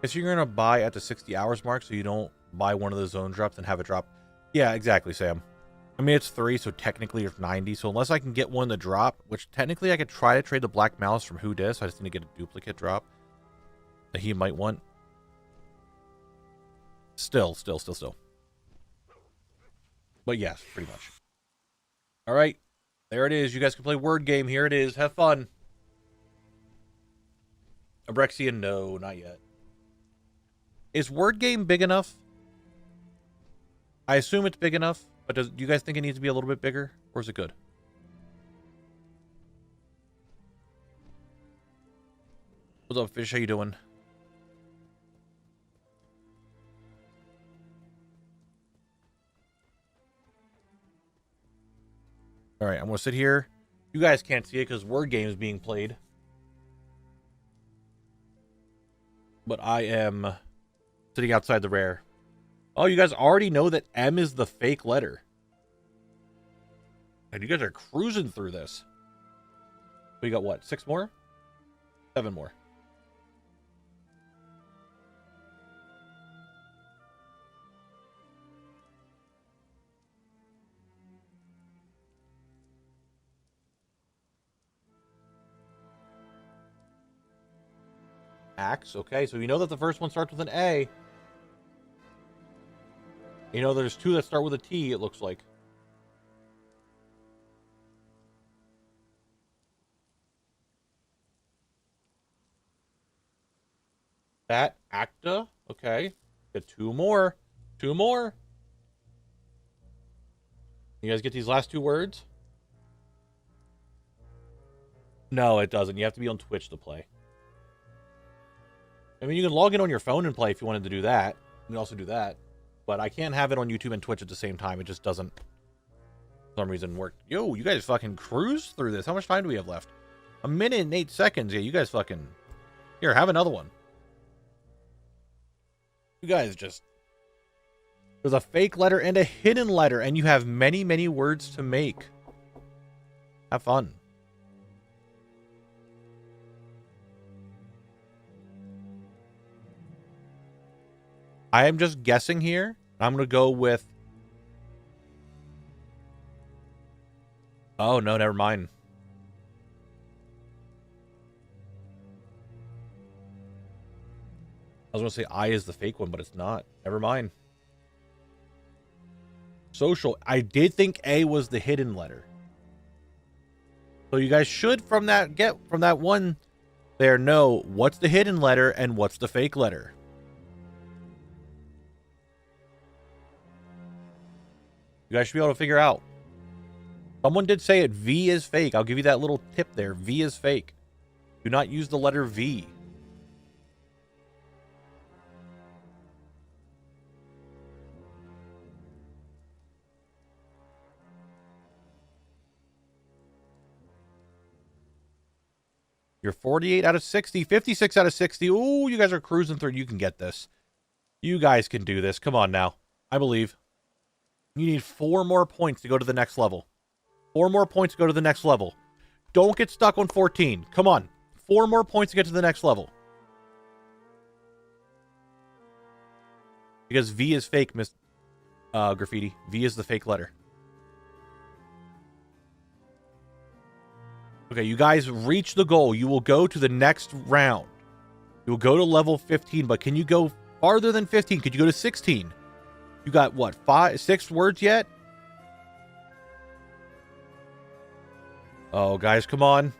Guess you're going to buy at the 60 hours mark so you don't buy one of the zone drops and have it drop. Yeah, exactly, Sam. I mean, it's 3, so technically it's 90. So unless I can get one to drop, which technically I could try to trade the Black Malice from Who Dis. I just need to get a duplicate drop that he might want. Still. But yes, pretty much. All right. There it is. You guys can play Word Game. Here it is. Have fun. Abrexian, no, not yet. Is Word Game big enough? I assume it's big enough, but do you guys think it needs to be a little bit bigger? Or is it good? What's up, Fish? How you doing? All right, I'm going to sit here. You guys can't see it because word game is being played. But I am sitting outside the rare. Oh, you guys already know that M is the fake letter. And you guys are cruising through this. We got what? 6 more? 7 more. Axe. Okay, so you know that the first one starts with an A. You know there's 2 that start with a T, it looks like. That. Acta. Okay. Get 2 more. 2 more. You guys get these last 2 words? No, it doesn't. You have to be on Twitch to play. I mean, you can log in on your phone and play if you wanted to do that. You can also do that. But I can't have it on YouTube and Twitch at the same time. It just doesn't, for some reason, work. Yo, you guys fucking cruise through this. How much time do we have left? 1 minute and 8 seconds. Yeah, you guys fucking... Here, have another one. You guys just... There's a fake letter and a hidden letter, and you have many, many words to make. Have fun. I am just guessing here. I'm going to go with... Oh, no, never mind. I was going to say I is the fake one, but it's not. Never mind. Social. I did think A was the hidden letter. So you guys should, from that, get from that one there, know what's the hidden letter and what's the fake letter. You guys should be able to figure out. Someone did say it. V is fake. I'll give you that little tip there. V is fake. Do not use the letter V. You're 48 out of 60. 56 out of 60. Ooh, you guys are cruising through. You can get this. You guys can do this. Come on now. I believe. You need 4 more points to go to the next level. 4 more points to go to the next level. Don't get stuck on 14. Come on. 4 more points to get to the next level. Because V is fake, Miss Graffiti. V is the fake letter. Okay, you guys reach the goal. You will go to the next round. You will go to level 15, but can you go farther than 15? Could you go to 16? You got, what, 6 words yet? Oh, guys, come on.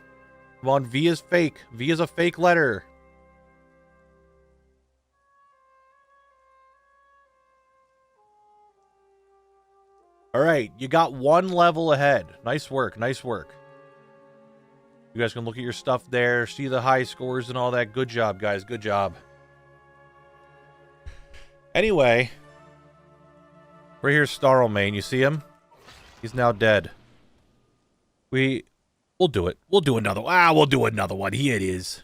Come on, V is fake. V is a fake letter. All right, you got 1 level ahead. Nice work, nice work. You guys can look at your stuff there, see the high scores and all that. Good job, guys. Good job. Anyway... Right here's Starlmane. You see him? He's now dead. We'll do it. We'll do another. We'll do another one. Here it is.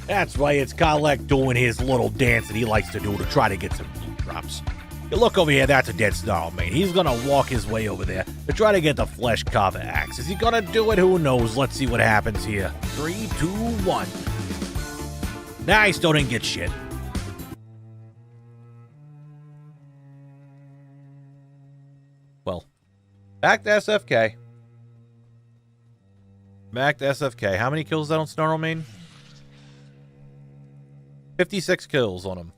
That's right. It's Kalek doing his little dance that he likes to do to try to get some loot drops. You look over here. That's a dead Starlmane. He's gonna walk his way over there to try to get the flesh carver axe. Is he gonna do it? Who knows? Let's see what happens here. 3, 2, 1. Nah, he still didn't get shit. Well, back to SFK. Back to SFK. How many kills is that on Snarlmane? 56 kills on him.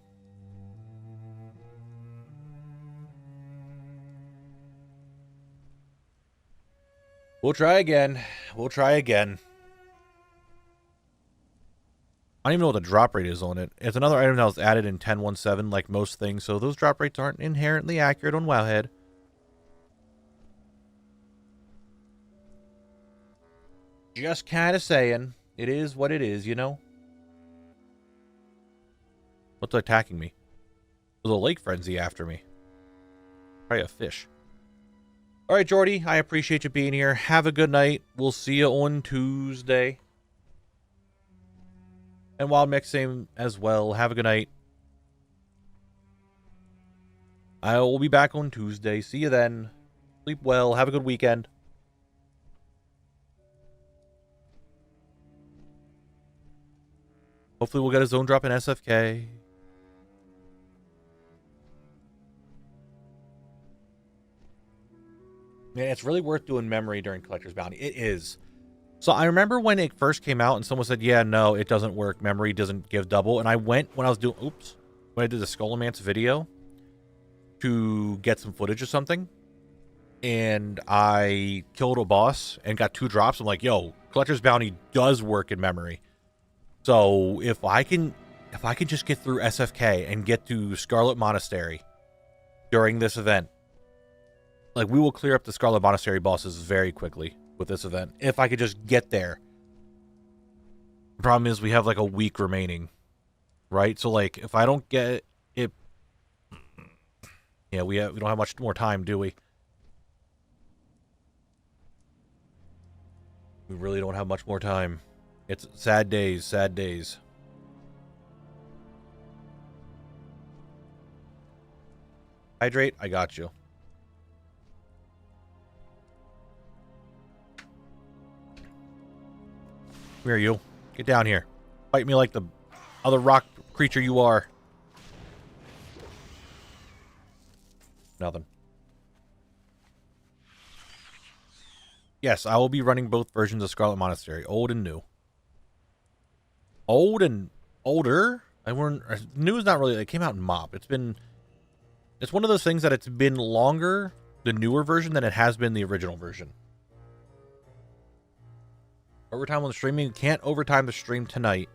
We'll try again. We'll try again. I don't even know what the drop rate is on it. It's another item that was added in 10.17 like most things, so those drop rates aren't inherently accurate on WoWHead. Just kind of saying. It is what it is, you know? What's attacking me? There's a lake frenzy after me. Probably a fish. All right, Jordy, I appreciate you being here. Have a good night. We'll see you on Tuesday. And Wild Mix, same as well. Have a good night. I will be back on Tuesday. See you then. Sleep well. Have a good weekend. Hopefully we'll get a zone drop in SFK. Man, it's really worth doing memory during Collector's Bounty. It is. So I remember when it first came out and someone said, yeah, no, it doesn't work. Memory doesn't give double. And I went when I was doing, when I did the Skullomance video to get some footage of something. And I killed a boss and got 2 drops. I'm like, yo, Collector's Bounty does work in memory. So if I can just get through SFK and get to Scarlet Monastery during this event, like, we will clear up the Scarlet Monastery bosses very quickly with this event. If I could just get there. The problem is we have like a week remaining, right? So like, if I don't get it, yeah, we don't have much more time, do we? We really don't have much more time. It's sad days, sad days. Hydrate, I got you. Come here, you. Get down here. Fight me like the other rock creature you are. Nothing. Yes, I will be running both versions of Scarlet Monastery, old and new. Old and older? New is not really, it came out in MOP. It's one of those things that it's been longer, the newer version, than it has been the original version. Overtime on the streaming. Can't overtime the stream tonight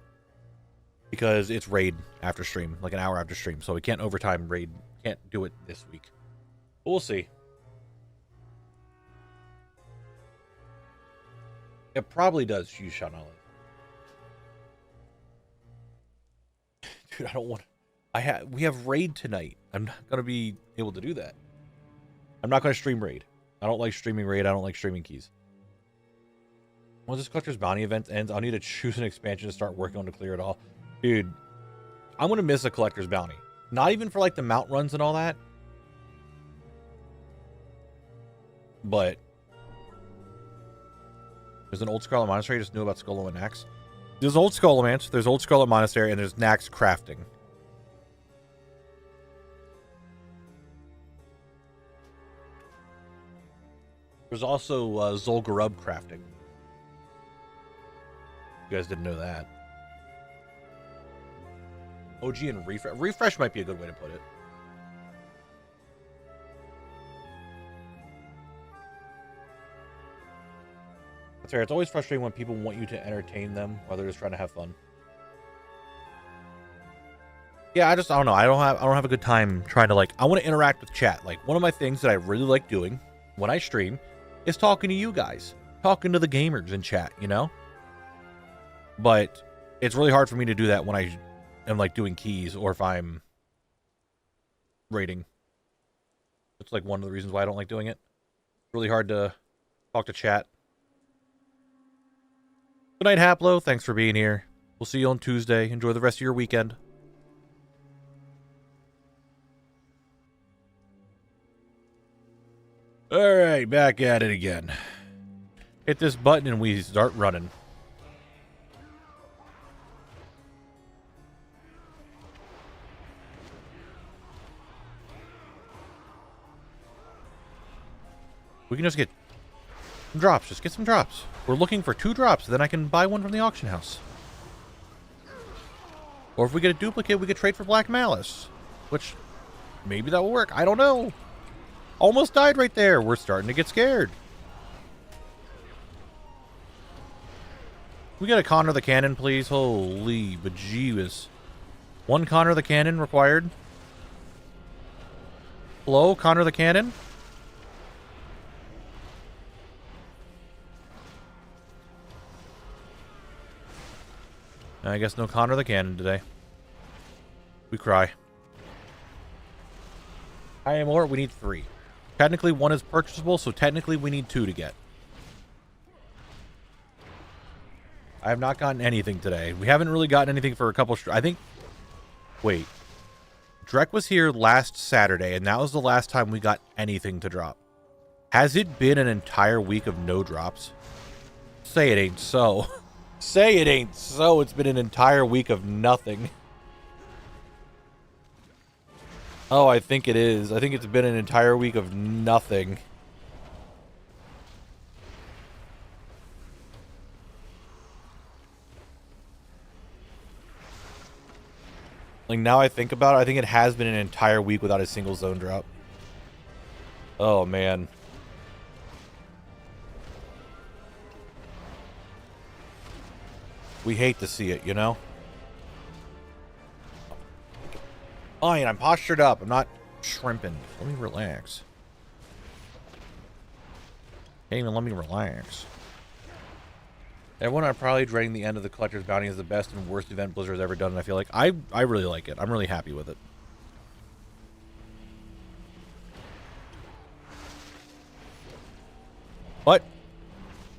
because it's raid after stream, like an hour after stream. So we can't overtime raid. Can't do it this week. But we'll see. It probably does use Shanalis. Dude, I don't want. We have raid tonight. I'm not gonna be able to do that. I'm not gonna stream raid. I don't like streaming raid. I don't like streaming keys. Once this Collector's Bounty event ends, I'll need to choose an expansion to start working on to clear it all. Dude, I'm going to miss a Collector's Bounty. Not even for, like, the mount runs and all that. But there's an old Scarlet Monastery. I just knew about Skull and Nax. There's old Skullomance, there's old Scarlet Monastery, and there's Nax crafting. There's also Zolgarub crafting. You guys didn't know that. OG and refresh. Refresh might be a good way to put it. That's fair. It's always frustrating when people want you to entertain them while they're just trying to have fun. Yeah, I don't know. I don't have a good time trying to, like, I want to interact with chat. Like, one of my things that I really like doing when I stream is talking to you guys, talking to the gamers in chat, you know? But it's really hard for me to do that when I am, like, doing keys or if I'm raiding. It's like one of the reasons why I don't like doing it. It's really hard to talk to chat. Good night, Haplo. Thanks for being here. We'll see you on Tuesday. Enjoy the rest of your weekend. Alright, back at it again. Hit this button and we start running. We can just get some drops. Just get some drops. We're looking for 2 drops. Then I can buy one from the auction house. Or if we get a duplicate, we could trade for Black Malice. Which, maybe that will work. I don't know. Almost died right there. We're starting to get scared. We got a Connor the Cannon, please. Holy bejeebus. 1 Connor the Cannon required. Hello, Connor the Cannon? I guess no Connor the Cannon today. We cry. I am more. We need 3. Technically, 1 is purchasable, so technically we need 2 to get. I have not gotten anything today. We haven't really gotten anything for a couple... I think... Wait. Drek was here last Saturday, and that was the last time we got anything to drop. Has it been an entire week of no drops? Say it ain't so. Say it ain't so. It's been an entire week of nothing. Oh, I think it is. I think it's been an entire week of nothing. Like, now I think about it, I think it has been an entire week without a single zone drop. Oh, man. We hate to see it, you know? Fine, I'm postured up. I'm not shrimping. Let me relax. Can't even let me relax. Everyone are probably dreading the end of the Collector's Bounty as the best and worst event Blizzard's ever done, and I feel like I really like it. I'm really happy with it. But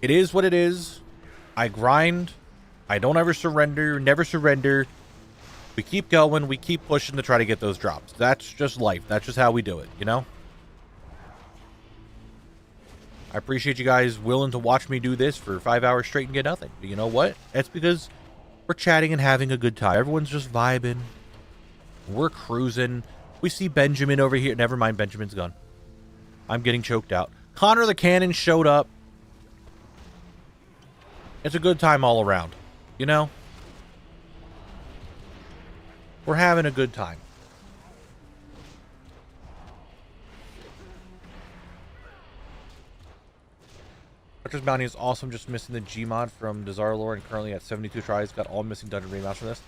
it is what it is. I grind. I don't ever surrender. Never surrender. We keep going. We keep pushing to try to get those drops. That's just life. That's just how we do it, you know? I appreciate you guys willing to watch me do this for 5 hours straight and get nothing. But you know what? That's because we're chatting and having a good time. Everyone's just vibing. We're cruising. We see Benjamin over here. Never mind, Benjamin's gone. I'm getting choked out. Connor the Cannon showed up. It's a good time all around. You know? We're having a good time. Collector's Bounty is awesome, just missing the Gmod from Desire Lore and currently at 72 tries. Got all missing dungeon remasters from this.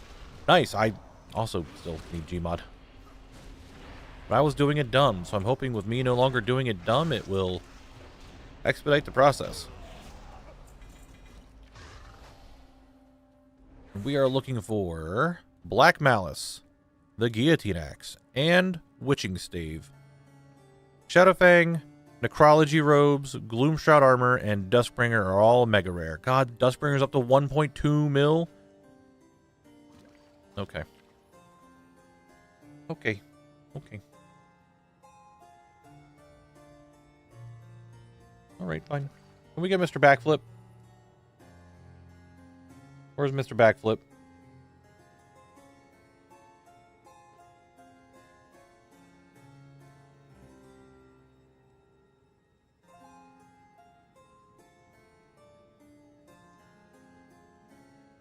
Nice. I also still need Gmod. But I was doing it dumb, so I'm hoping with me no longer doing it dumb, it will expedite the process. We are looking for Black Malice, the Guillotine Axe, and Witching Stave. Shadowfang, Necrology Robes, Gloomshroud Armor, and Duskbringer are all mega rare. God, Duskbringer's up to 1.2 mil. Okay. Okay. Okay. Alright, fine. Can we get Mr. Backflip? Where's Mr. Backflip?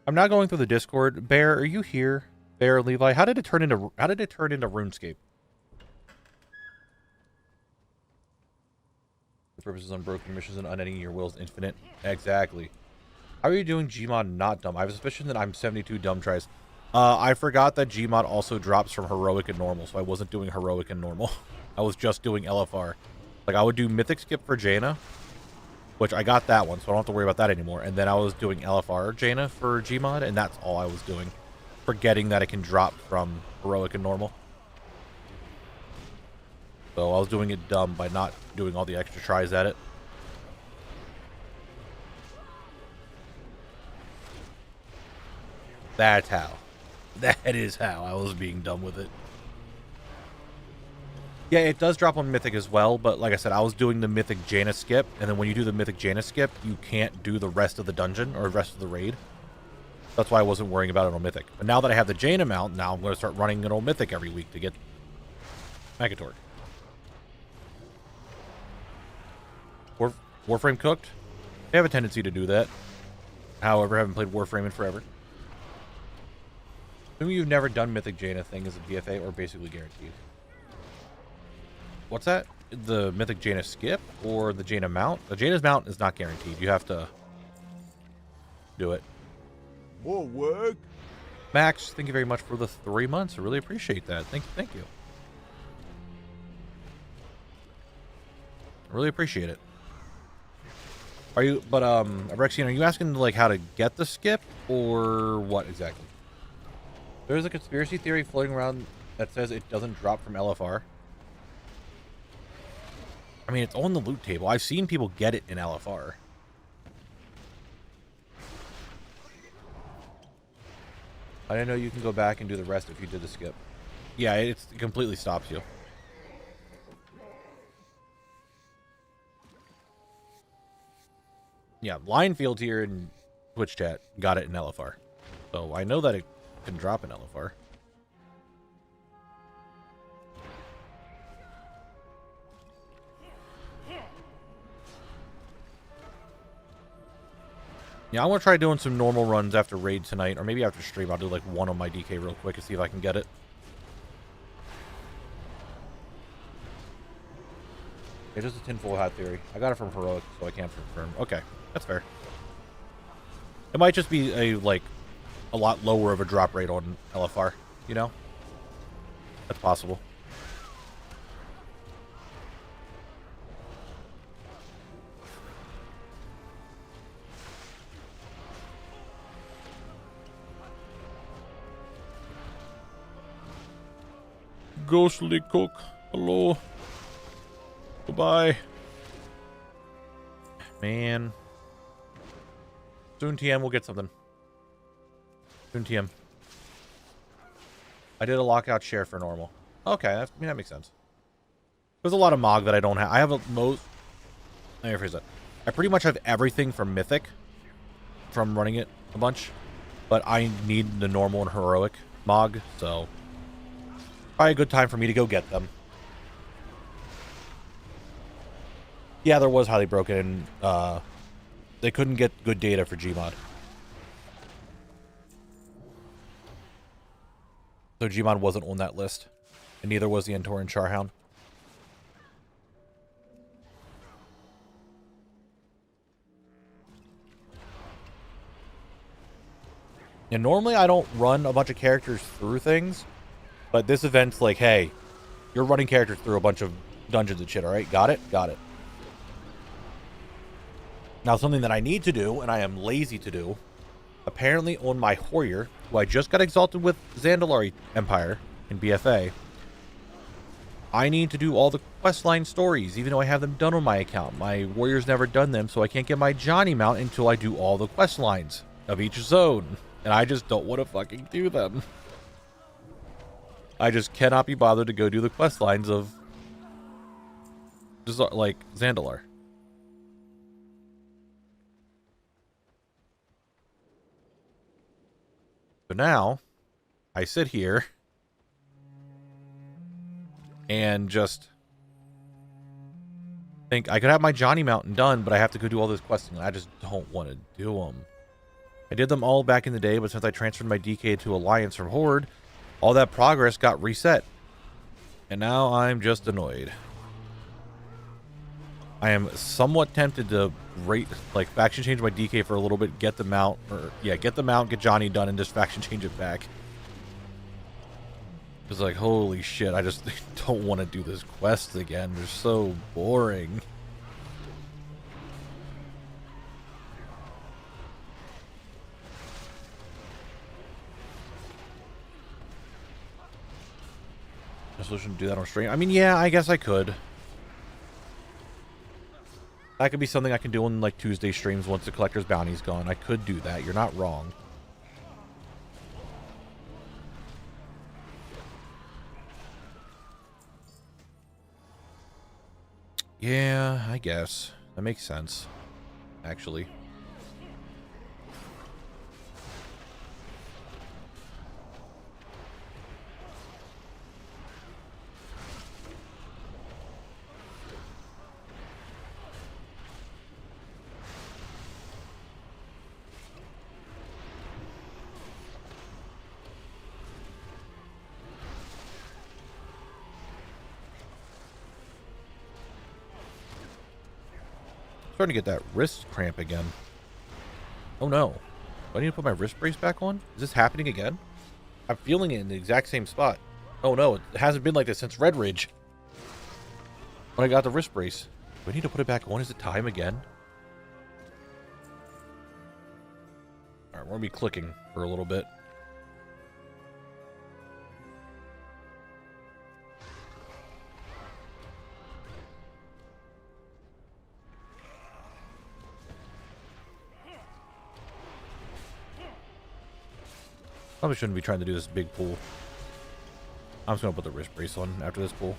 I'm not going through the Discord. Bear, are you here? Bear, Levi, how did it turn into RuneScape? The purpose is unbroken missions and unending your will is infinite. Exactly. How are you doing Gmod not dumb? I have a suspicion that I'm 72 dumb tries. I forgot that Gmod also drops from heroic and normal, so I wasn't doing heroic and normal. I was just doing LFR. Like, I would do mythic skip for Jaina, which I got that one, so I don't have to worry about that anymore. And then I was doing LFR Jaina for Gmod, and that's all I was doing. Forgetting that it can drop from heroic and normal. So I was doing it dumb by not doing all the extra tries at it. That's how. That is how I was being dumb with it. Yeah, it does drop on Mythic as well, but like I said, I was doing the Mythic Jaina skip, and then when you do the Mythic Jaina skip, you can't do the rest of the dungeon or the rest of the raid. That's why I wasn't worrying about it on Mythic. But now that I have the Jaina mount, now I'm going to start running it on Mythic every week to get Megatorque. Warframe cooked? I have a tendency to do that. However, I haven't played Warframe in forever. Assuming you've never done Mythic Jaina thing as a BFA or basically guaranteed. What's that? The Mythic Jaina skip or the Jaina mount? The Jaina's mount is not guaranteed. You have to do it. More work. Max, thank you very much for the 3 months. I really appreciate that. Thank you. I really appreciate it. Are you, but, Arexian, are you asking, like, how to get the skip or what exactly? There's a conspiracy theory floating around that says it doesn't drop from LFR. I mean, it's on the loot table. I've seen people get it in LFR. I didn't know you can go back and do the rest if you did the skip. Yeah, it completely stops you. Yeah, Lionfield here in Twitch chat got it in LFR. So I know that it can drop in LFR. Yeah, I want to try doing some normal runs after raid tonight, or maybe after stream. I'll do like one on my DK real quick and see if I can get it. It's just a tinfoil hat theory. I got it from Heroic, so I can't confirm. Okay, that's fair. It might just be a lot lower of a drop rate on LFR, you know? That's possible. Ghostly Cook, hello. Goodbye. Man. Soon TM will get something. Soon TM. I did a lockout share for normal. Okay, I mean, that makes sense. There's a lot of Mog that I don't have. I have a most... Let me rephrase that. I pretty much have everything from Mythic from running it a bunch. But I need the normal and Heroic Mog, so... Probably a good time for me to go get them. Yeah, there was highly broken. They couldn't get good data for Gmod. So Gmod wasn't on that list. And neither was the Entoran Charhound. And normally I don't run a bunch of characters through things. But this event's like, hey, you're running characters through a bunch of dungeons and shit, alright? Got it? Got it. Now, something that I need to do, and I am lazy to do, apparently on my Warrior, who I just got exalted with Zandalari Empire in BFA, I need to do all the questline stories, even though I have them done on my account. My Warrior's never done them, so I can't get my Johnny mount until I do all the quest lines of each zone. And I just don't want to fucking do them. I just cannot be bothered to go do the quest lines of, just like, Zandalar. So now, I sit here and just think I could have my Johnny Mountain done, but I have to go do all this questing. I just don't want to do them. I did them all back in the day, but since I transferred my DK to Alliance from Horde, all that progress got reset. And now I'm just annoyed. I am somewhat tempted to faction change my DK for a little bit, get the mount, get the mount, get Johnny done, and just faction change it back. It's like, holy shit, I just don't want to do this quest again. They're so boring. A solution to do that on stream? I mean, yeah, I guess I could. That could be something I can do on, like, Tuesday streams once the Collector's Bounty's gone. I could do that. You're not wrong. Yeah, I guess. That makes sense. Actually. Starting to get that wrist cramp again. Oh no. Do I need to put my wrist brace back on? Is this happening again? I'm feeling it in the exact same spot. Oh no, it hasn't been like this since Red Ridge. When I got the wrist brace. Do I need to put it back on? Is it time again? Alright, we're going to be clicking for a little bit. Probably shouldn't be trying to do this big pull. I'm just gonna put the wrist brace on after this pull.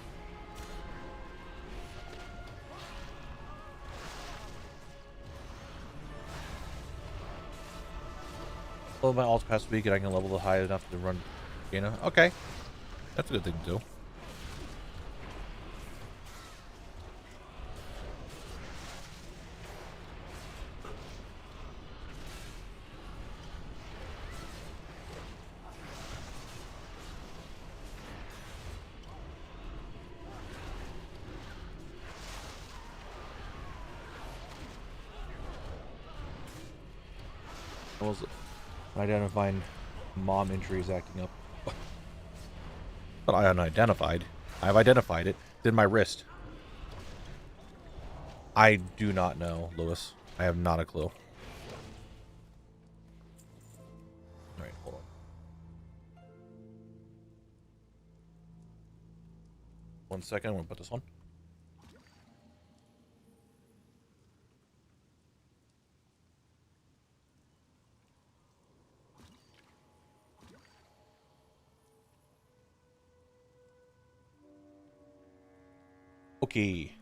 Well, my ults past week and I can level the high enough to run Gana. Okay. That's a good thing to do. What was it? Identifying mom injuries acting up. But I unidentified. I've identified it. It's in my wrist. I do not know, Lewis. I have not a clue. Alright, hold on. One second, I'm gonna put this on. Okay.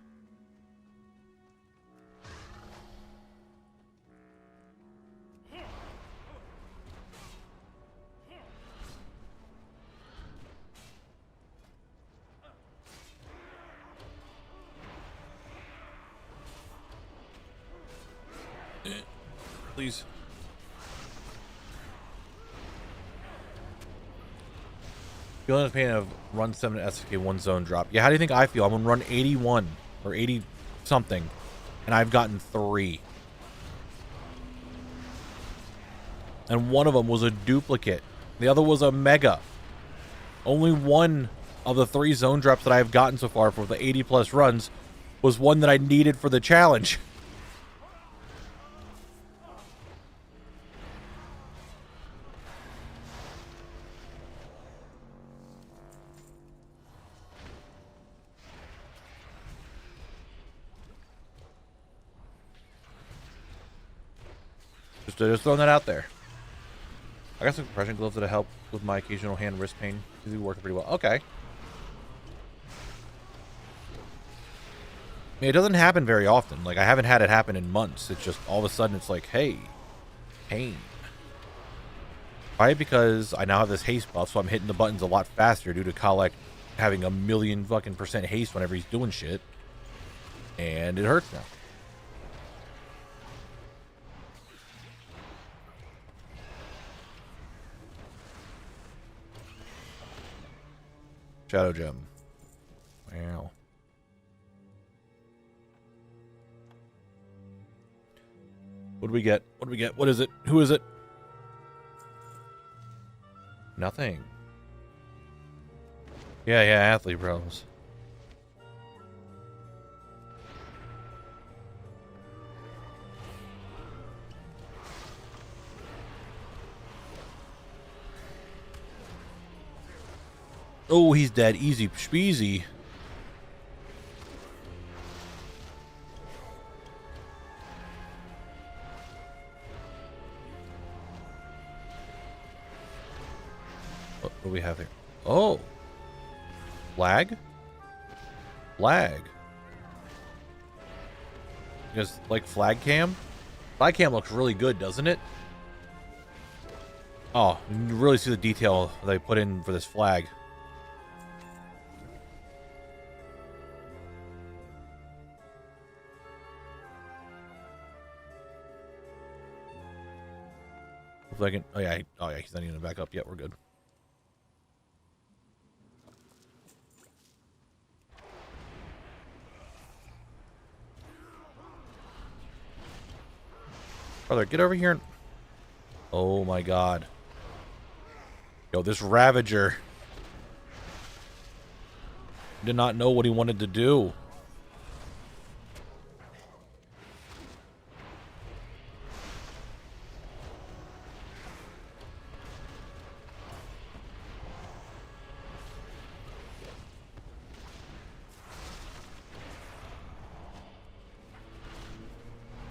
Please. Feeling the pain of run 7 SFK 1 zone drop. Yeah, how do you think I feel? I'm on run 81 or 80 something, and I've gotten 3. And one of them was a duplicate. The other was a mega. Only one of the 3 zone drops that I've gotten so far for the 80 plus runs was one that I needed for the challenge. Just throwing that out there. I got some compression gloves that help with my occasional hand wrist pain. These work pretty well. Okay. I mean, it doesn't happen very often. Like, I haven't had it happen in months. It's just all of a sudden it's like, hey, pain. Probably because I now have this haste buff, so I'm hitting the buttons a lot faster due to Kolek having a million fucking % haste whenever he's doing shit. And it hurts now. Shadow Gem. Wow. What do we get? What do we get? What is it? Who is it? Nothing. Yeah, athlete problems. Oh, he's dead. Easy speezy. What do we have here? Oh. Flag? Flag. You guys like flag cam? Flag cam looks really good, doesn't it? Oh, you really see the detail they put in for this flag. If I can, oh yeah, he's not even back up yet. We're good. Brother, get over here and... Oh my god. Yo, this Ravager did not know what he wanted to do.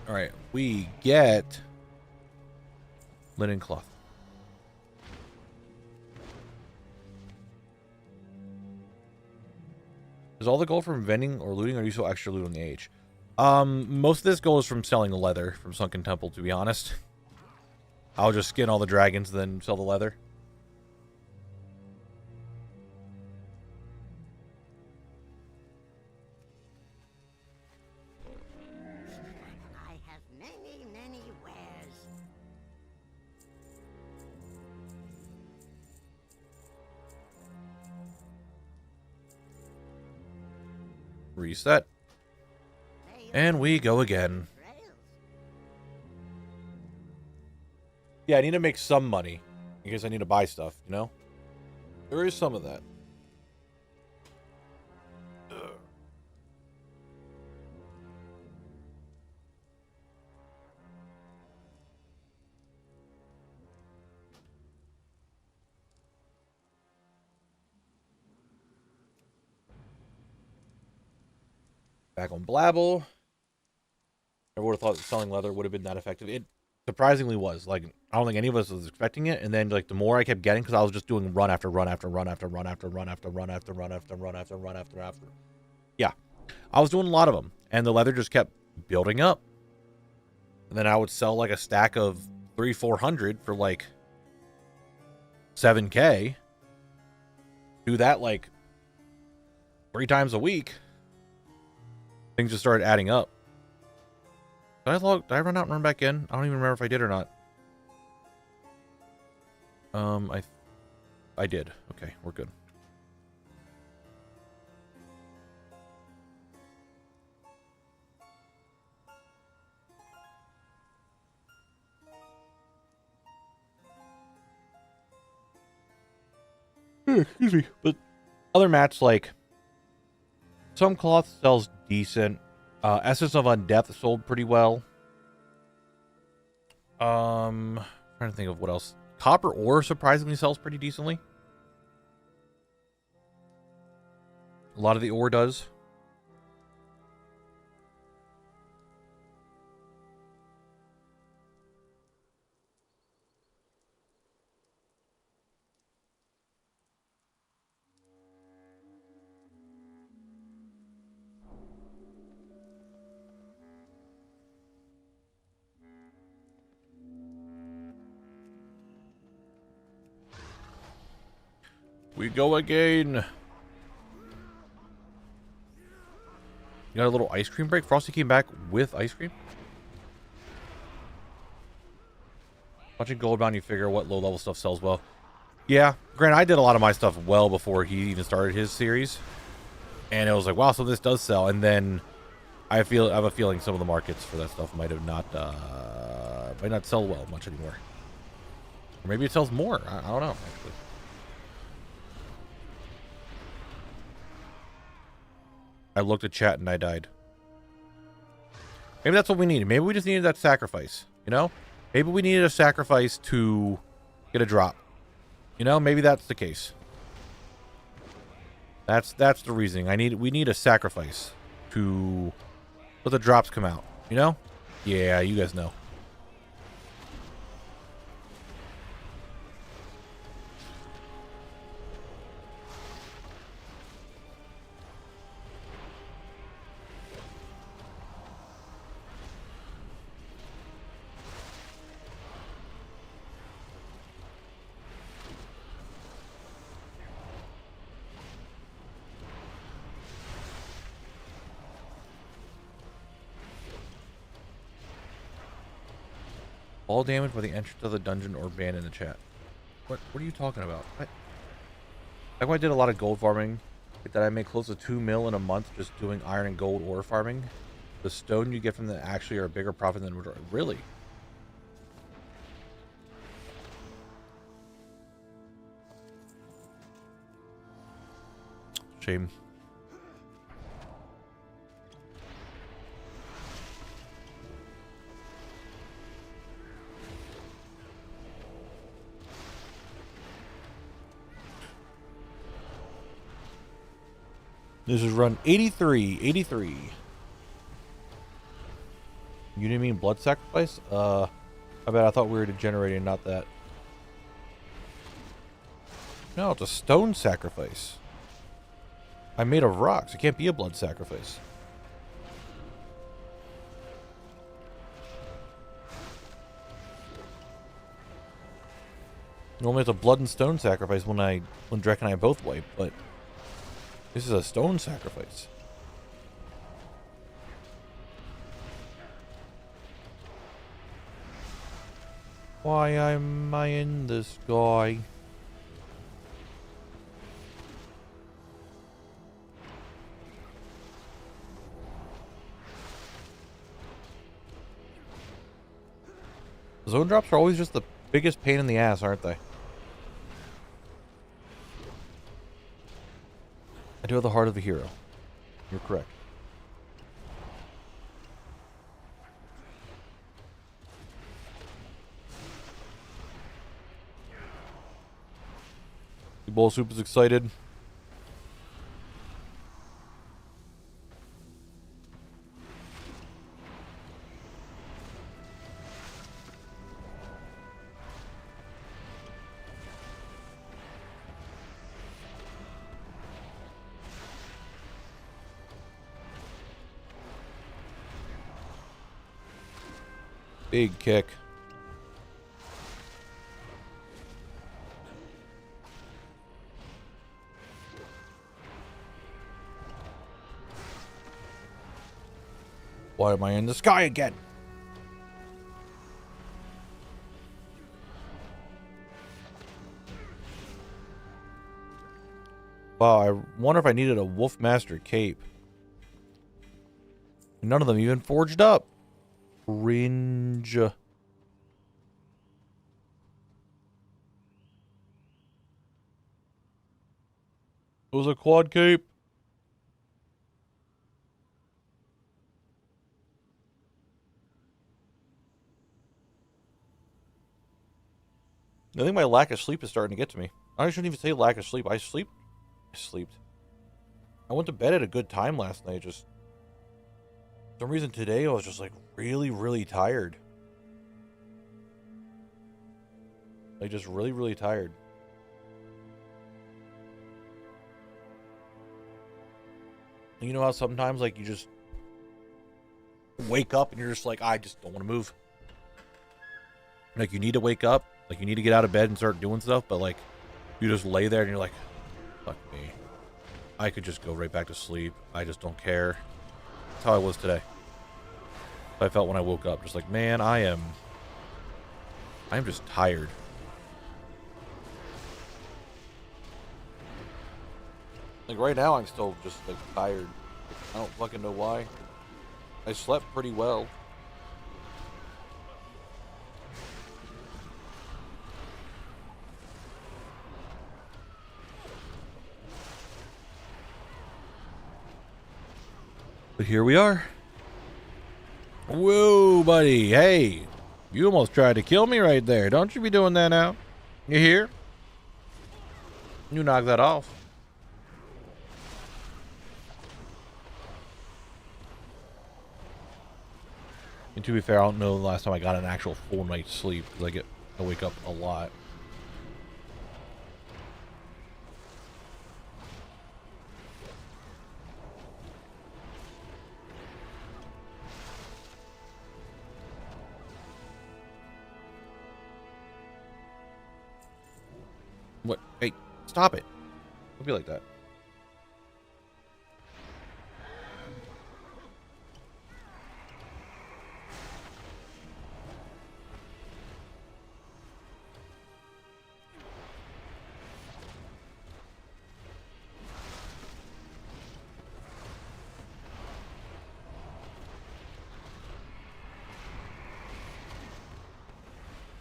All right, we get linen cloth. Is all the gold from vending or looting, or are you still extra looting age? Most of this gold is from selling the leather from Sunken Temple, to be honest. I'll just skin all the dragons, then sell the leather. I have many, many wares. Reset. And we go again. Yeah, I need to make some money because I need to buy stuff, you know? There is some of that. Back on Blabble. I would have thought selling leather would have been that effective. It surprisingly was. Like, I don't think any of us was expecting it. And then, like, the more I kept getting, because I was just doing run after run after run after run after run after run after run after run after run after. Yeah. I was doing a lot of them. And the leather just kept building up. And then I would sell, like, a stack of 300-400 for, like, 7K. Do that, like, 3 times a week. Things just started adding up. Did I run out and run back in? I don't even remember if I did or not. I did. Okay, we're good. Excuse me. But other mats, like, some cloth sells decent. Essence of Undeath sold pretty well. Trying to think of what else. Copper ore surprisingly sells pretty decently. A lot of the ore does. We go again. You got a little ice cream break? Frosty came back with ice cream? Watching Gold Bounty figure what low level stuff sells well. Yeah, granted, I did a lot of my stuff well before he even started his series. And it was like, wow, so this does sell. And then I have a feeling some of the markets for that stuff might not sell well much anymore. Or maybe it sells more. I don't know, actually. I looked at chat and I died. Maybe that's what we needed. Maybe we just needed that sacrifice, you know? Maybe we needed a sacrifice to get a drop. You know, maybe that's the case. That's the reasoning. We need a sacrifice to let the drops come out, you know? Yeah, you guys know. All damage by the entrance of the dungeon or ban in the chat. What are you talking about? Like when I did a lot of gold farming, that I made close to 2 mil in a month just doing iron and gold ore farming. The stone you get from that actually are a bigger profit than really. Shame. This is run 83. You didn't mean blood sacrifice? I thought we were degenerating, not that. No, it's a stone sacrifice. I'm made of rocks. It can't be a blood sacrifice. Normally it's a blood and stone sacrifice when Drek and I both wipe, but this is a stone sacrifice. Why am I in the sky? Zone drops are always just the biggest pain in the ass, aren't they? I do have the heart of a hero. You're correct. Bowl Soup is excited. Big kick. Why am I in the sky again? Wow, I wonder if I needed a Wolfmaster cape. None of them even forged up. Cringe. It was a quad cape. I think my lack of sleep is starting to get to me. I shouldn't even say lack of sleep. I slept. I went to bed at a good time last night. Just for some reason today I was just like really, really tired. Like just really, really tired. And you know how sometimes like you just wake up and you're just like, I just don't want to move. Like you need to wake up. Like, you need to get out of bed and start doing stuff, but, like, you just lay there and you're like, fuck me. I could just go right back to sleep. I just don't care. That's how I was today. I felt when I woke up. Just like, man, I am just tired. Like, right now, I'm still just, like, tired. I don't fucking know why. I slept pretty well. But here we are. Whoa, buddy. Hey, you almost tried to kill me right there. Don't you be doing that now. You hear? You knock that off. And to be fair, I don't know the last time I got an actual full night's sleep, because I wake up a lot. What? Hey, stop it. Don't be like that.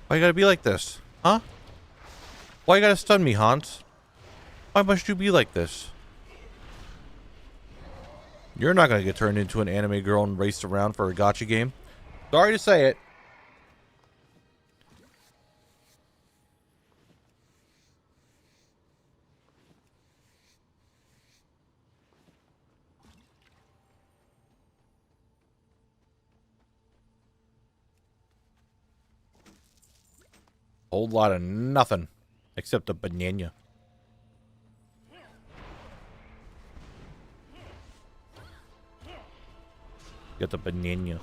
Why you gotta be like this? Huh? Why you gotta stun me, Hans? Why must you be like this? You're not gonna get turned into an anime girl and raced around for a gacha game. Sorry to say it. Whole lot of nothing. Except a banana. Get the banana.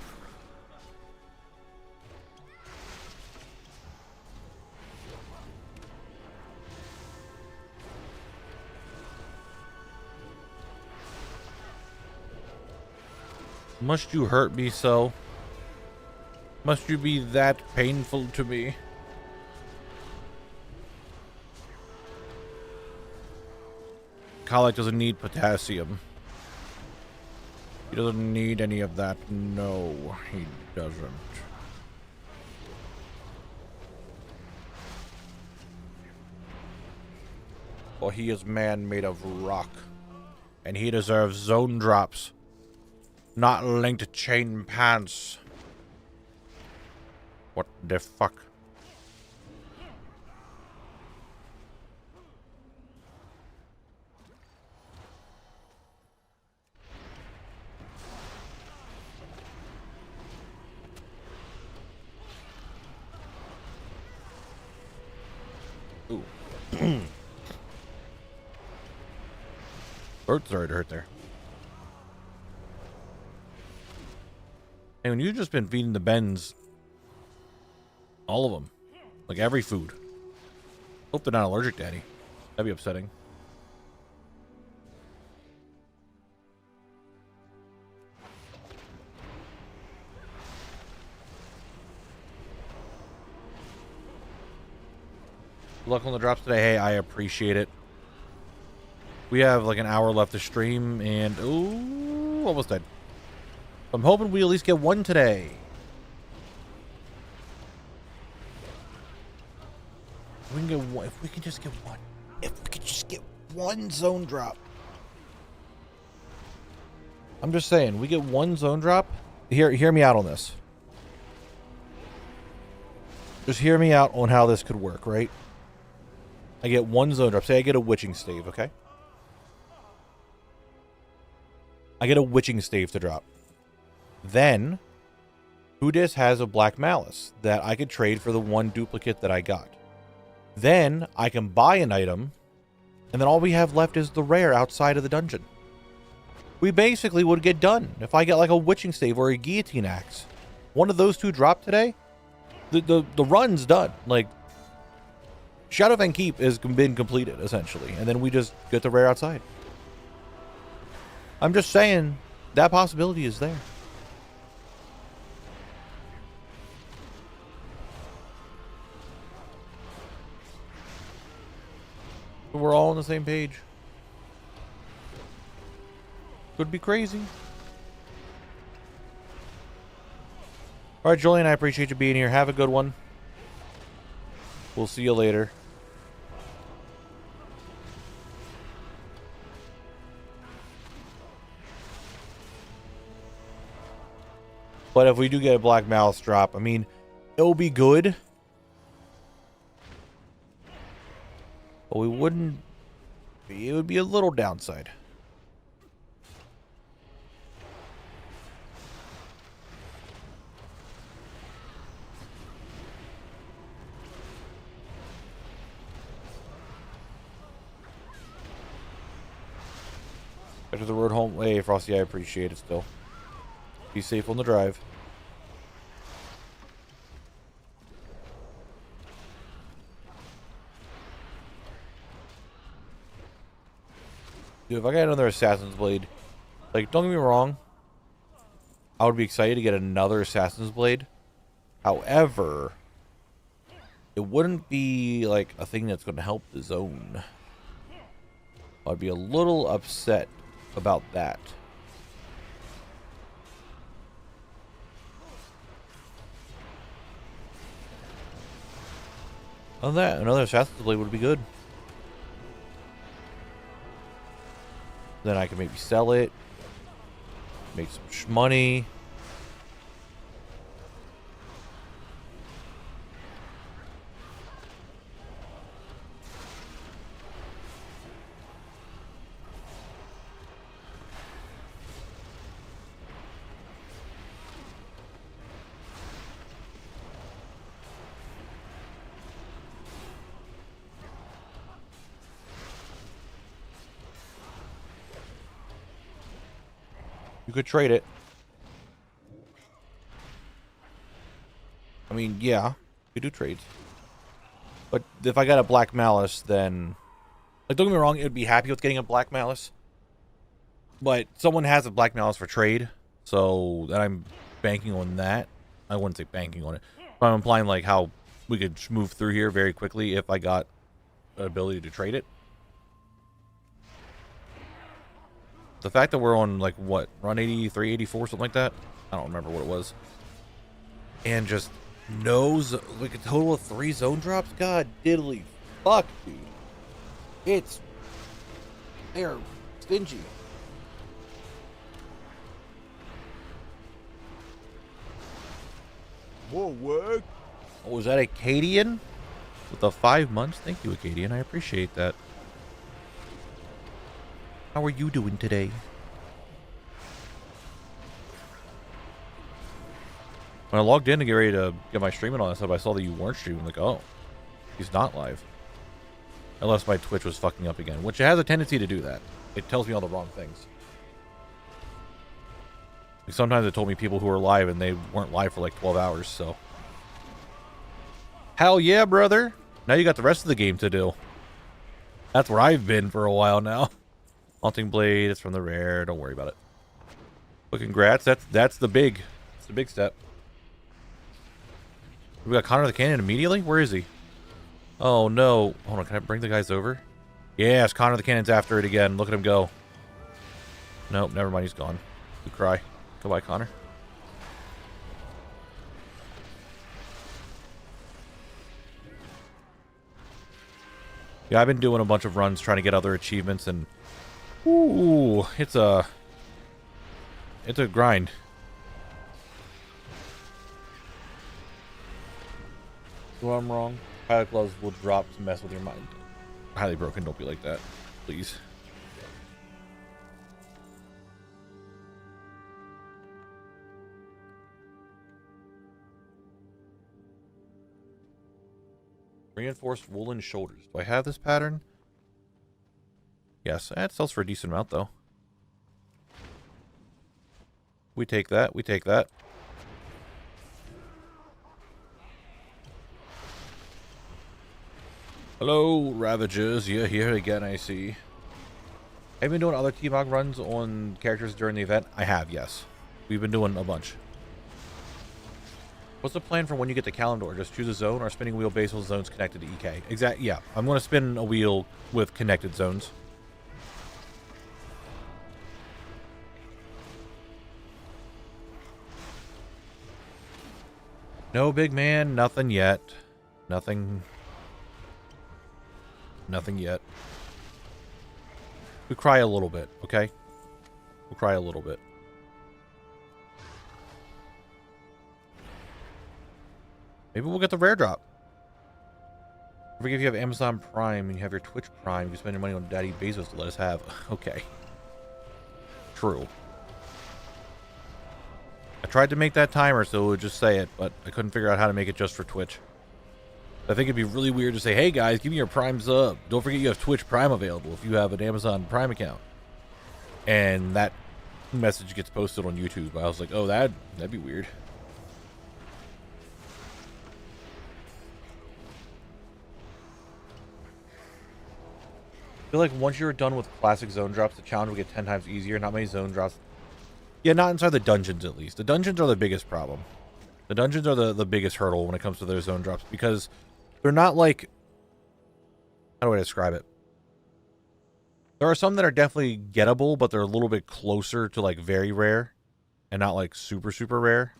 Must you hurt me so? Must you be that painful to me? Colic doesn't need potassium. He doesn't need any of that. No, he doesn't. For he is man made of rock. And he deserves zone drops. Not linked chain pants. What the fuck? Ooh. Bird started to hurt there. Hey, when you've just been feeding the Bens, all of them, like every food. Hope they're not allergic to any. That'd be upsetting. Good luck on the drops today. Hey, I appreciate it. We have like an hour left to stream, and ooh, almost dead. I'm hoping we at least get one today. If we can get one, if we can just get one. If we could just get one zone drop. I'm just saying, we get one zone drop. Hear me out on this. Just hear me out on how this could work, right? I get one zone drop. Say I get a witching stave, okay? I get a witching stave to drop. Then, VODS has a Black Malice that I could trade for the one duplicate that I got. Then, I can buy an item, and then all we have left is the rare outside of the dungeon. We basically would get done. If I get like a witching stave or a guillotine axe, one of those two drop today, the run's done. Like, Shadowfang Keep has been completed, essentially, and then we just get the rare outside. I'm just saying, that possibility is there. We're all on the same page. Could be crazy. All right, Julian, I appreciate you being here. Have a good one. We'll see you later. But if we do get a Black Malice drop, I mean, it'll be good. But we wouldn't... It would be a little downside. After the road home. Hey, Frosty, I appreciate it still. Be safe on the drive. Dude, if I got another Assassin's Blade, like, don't get me wrong, I would be excited to get another Assassin's Blade. However, it wouldn't be, like, a thing that's going to help the zone. I'd be a little upset about that. On that, another Assassin's Blade would be good. Then I can maybe sell it, make some money. You could trade it. I mean, yeah, we do trades. But if I got a Black Malice, then... Like, don't get me wrong, it would be happy with getting a Black Malice. But someone has a Black Malice for trade, so then I'm banking on that. I wouldn't say banking on it. But I'm implying, like, how we could move through here very quickly if I got the ability to trade it. The fact that we're on, like, what, run 83, 84, something like that? I don't remember what it was. And just like a total of 3 zone drops? God diddly fuck, dude. They're stingy. WoWHead. Oh, is that Acadian? With the 5 months? Thank you, Acadian. I appreciate that. How are you doing today? When I logged in to get ready to get my streaming on and stuff, I saw that you weren't streaming. Like, oh, he's not live. Unless my Twitch was fucking up again, which it has a tendency to do that. It tells me all the wrong things. Like sometimes it told me people who were live and they weren't live for like 12 hours, so. Hell yeah, brother. Now you got the rest of the game to do. That's where I've been for a while now. Haunting Blade, it's from the rare. Don't worry about it. But congrats. That's the big step. We got Connor the Cannon immediately? Where is he? Oh, no. Hold on, can I bring the guys over? Yes, Connor the Cannon's after it again. Look at him go. Nope, never mind. He's gone. You cry. Goodbye, Connor. Yeah, I've been doing a bunch of runs trying to get other achievements, and... Ooh, it's a grind. So I'm wrong. Pilot gloves will drop to mess with your mind. Highly broken, don't be like that. Please. Reinforced woolen shoulders. Do I have this pattern? Yes, it sells for a decent amount though. We take that, we take that. Hello, Ravagers. You're here again, I see. Have you been doing other T-Mog runs on characters during the event? I have, yes. We've been doing a bunch. What's the plan for when you get to Kalendor? Just choose a zone or spinning wheel based on zones connected to EK? Exactly, yeah. I'm going to spin a wheel with connected zones. No, big man. Nothing yet. Nothing yet. We cry a little bit, okay? We'll cry a little bit. Maybe we'll get the rare drop. I forget if you have Amazon Prime and you have your Twitch Prime, you spend your money on Daddy Bezos to let us have. Okay. True. I tried to make that timer so it would just say it, but I couldn't figure out how to make it just for Twitch. I think it'd be really weird to say, hey guys, give me your Primes up. Don't forget you have Twitch Prime available if you have an Amazon Prime account. And that message gets posted on YouTube. I was like, oh, that'd be weird. I feel like once you're done with classic zone drops, the challenge will get 10 times easier. Not many zone drops. Yeah, not inside the dungeons at least. The dungeons are the biggest problem. The dungeons are the biggest hurdle when it comes to their zone drops because they're not like... How do I describe it? There are some that are definitely gettable, but they're a little bit closer to like very rare and not like super, super rare.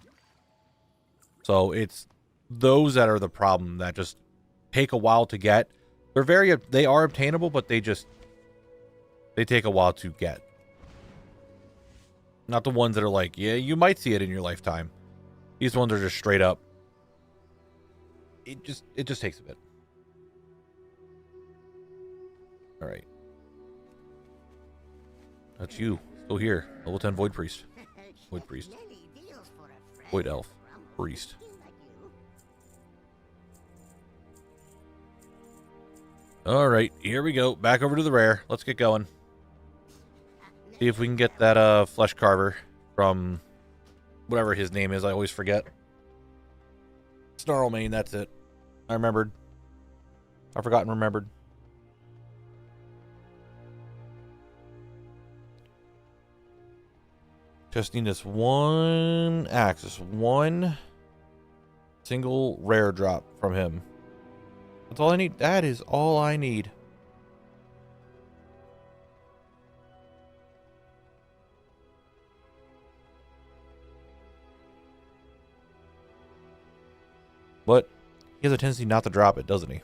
So it's those that are the problem that just take a while to get. They are obtainable, but they take a while to get. Not the ones that are like, yeah, you might see it in your lifetime. These ones are just straight up. It just takes a bit. All right. That's you. Still here. Level 10 Void Priest. Void Priest. Void Elf. Priest. Alright, here we go. Back over to the rare. Let's get going. See if we can get that flesh carver from whatever his name is. I always forget. Snarlmane, that's it. I remembered. I forgot and remembered. Just need this one axe. This one single rare drop from him. That's all I need. That is all I need. But he has a tendency not to drop it, doesn't he? Is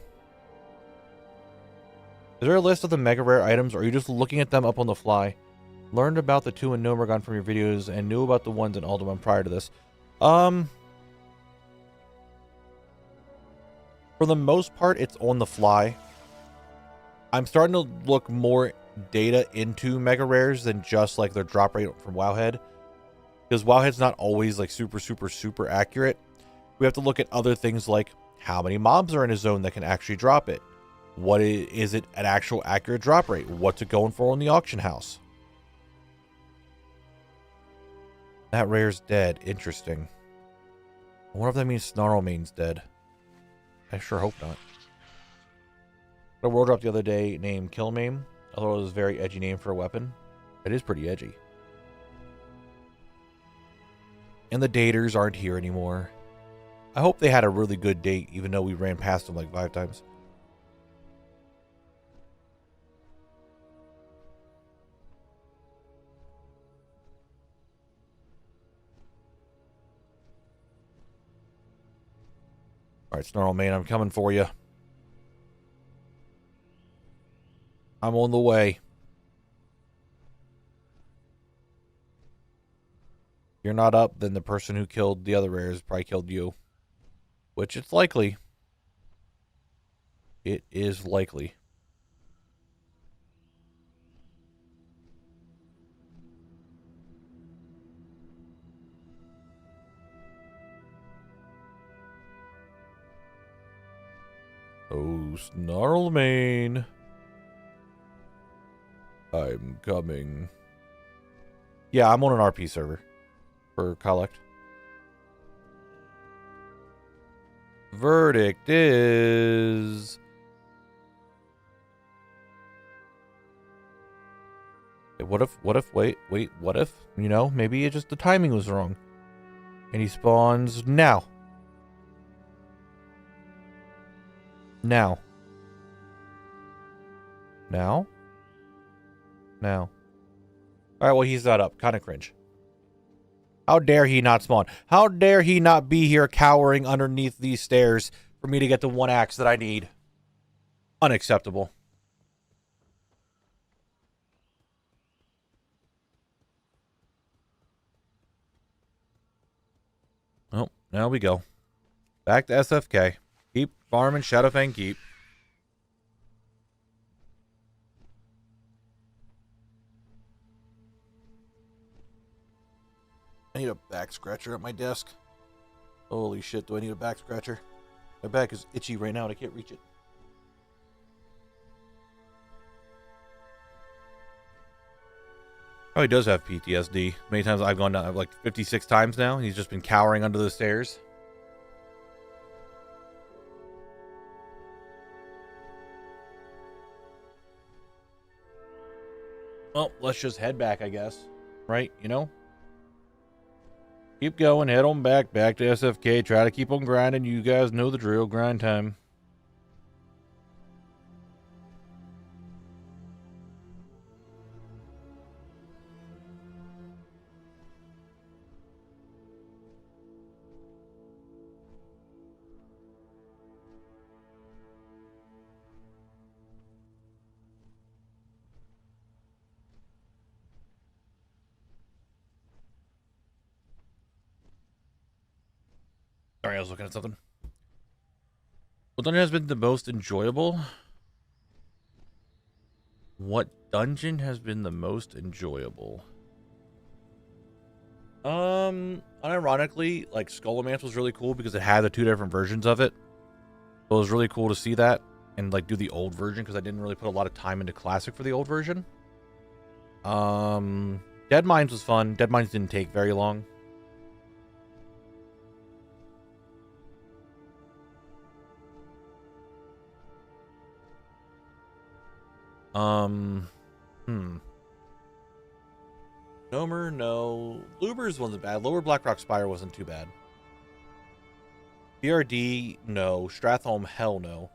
there a list of the mega rare items, or are you just looking at them up on the fly? Learned about the 2 in Nomergon from your videos and knew about the ones in Alderman prior to this. For the most part, it's on the fly. I'm starting to look more data into mega rares than just like their drop rate from WoWHead, because WoWHead's not always like super accurate. We have to look at other things like how many mobs are in a zone that can actually drop it. What is it an actual accurate drop rate? What's it going for in the auction house? That rare's dead. Interesting. I wonder if that means Snarlmane's dead. I sure hope not. A world drop the other day named Killmame. I thought it was a very edgy name for a weapon. It is pretty edgy. And the daters aren't here anymore. I hope they had a really good date, even though we ran past them like 5 times. Alright, Snarlmane, I'm coming for you. I'm on the way. If you're not up, then the person who killed the other rares probably killed you. Which it's likely. It is likely. Oh, Snarlmane. I'm coming. Yeah, I'm on an RP server for collect. Verdict is... what if, wait, what if, you know, maybe it just the timing was wrong. And he spawns now. Now. Now? Now. Alright, well, he's not up. Kind of cringe. How dare he not spawn? How dare he not be here cowering underneath these stairs for me to get the one axe that I need? Unacceptable. Oh, now we go. Back to SFK. Keep farming Shadowfang Keep. I need a back scratcher at my desk. Holy shit, do I need a back scratcher? My back is itchy right now and I can't reach it. Oh, he does have PTSD. Many times I've gone down like 56 times now. He's just been cowering under the stairs. Well, let's just head back, I guess. Right? You know? Keep going, head on back to SFK. Try to keep on grinding. You guys know the drill. Grind time. Sorry, I was looking at something. What dungeon has been the most enjoyable? What dungeon has been the most enjoyable? Unironically, like Skullomance was really cool because it had the 2 different versions of it. So it was really cool to see that and like do the old version because I didn't really put a lot of time into Classic for the old version. Dead Mines was fun. Dead Mines didn't take very long. Hmm. Nomer, no. Lubers wasn't bad. Lower Blackrock Spire wasn't too bad. BRD, no. Stratholme, hell no.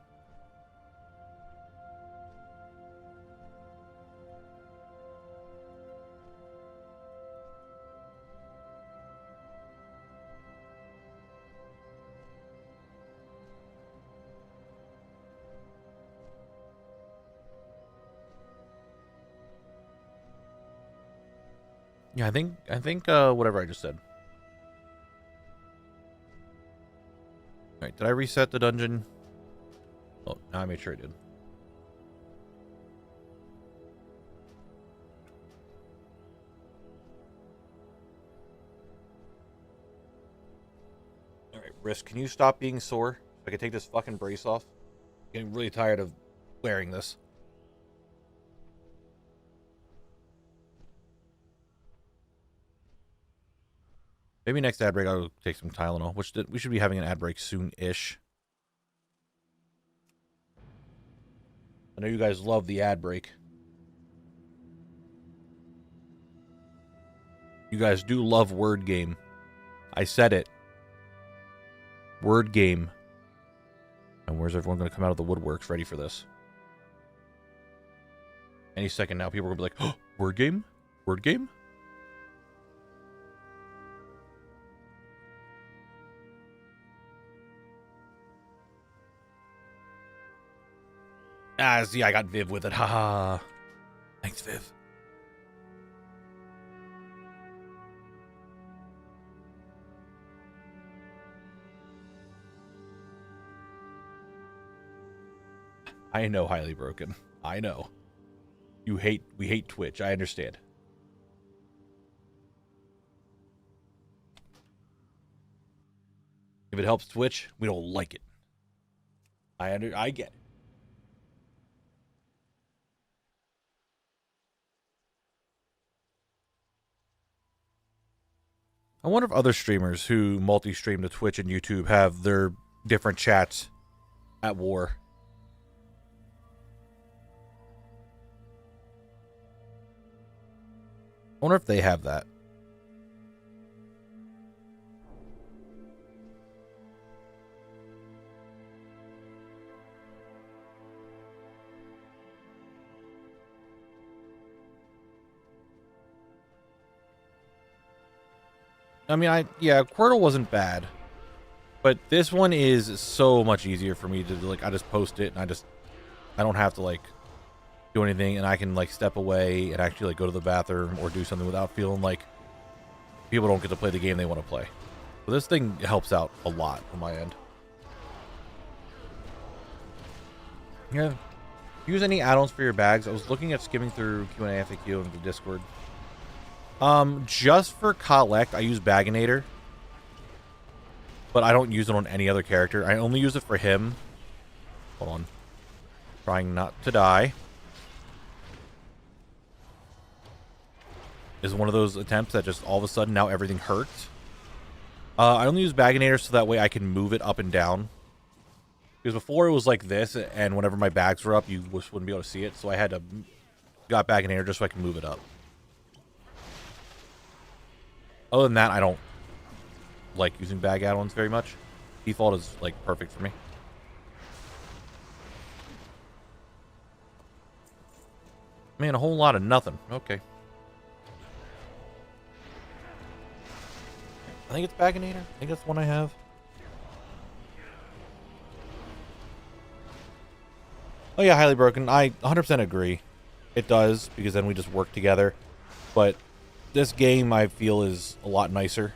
Yeah, I think whatever I just said. Alright, did I reset the dungeon? Oh, now I made sure I did. Alright, Risk, can you stop being sore? So I can take this fucking brace off. I'm getting really tired of wearing this. Maybe next ad break I'll take some Tylenol, which we should be having an ad break soon-ish. I know you guys love the ad break. You guys do love word game. I said it. Word game. And where's everyone going to come out of the woodworks ready for this? Any second now, people are going to be like, oh, word game? Word game? Ah, see, I got Viv with it. Haha. Thanks, Viv. I know, Highly Broken. I know. We hate Twitch. I understand. If it helps Twitch, we don't like it. I get it. I wonder if other streamers who multi-stream to Twitch and YouTube have their different chats at war. I wonder if they have that. I mean, yeah, Quirtle wasn't bad. But this one is so much easier for me to, like, I just post it and I don't have to, like, do anything, and I can, like, step away and actually, like, go to the bathroom or do something without feeling like people don't get to play the game they want to play. So this thing helps out a lot on my end. Yeah. Use any add-ons for your bags? I was looking at skimming through Q&A FAQ in the Discord. Just for collect, I use Baginator. But I don't use it on any other character. I only use it for him. Hold on. Trying not to die. Is one of those attempts that just all of a sudden now everything hurts. I only use Baginator so that way I can move it up and down. Because before it was like this, and whenever my bags were up, you just wouldn't be able to see it. So I had to got Baginator just so I can move it up. Other than that, I don't like using bag add-ons very much. Default is like perfect for me. Man, a whole lot of nothing. Okay. I think it's Baginator. I think that's one I have. Oh yeah, Highly Broken. I 100% agree. It does, because then we just work together. But this game, I feel, is a lot nicer.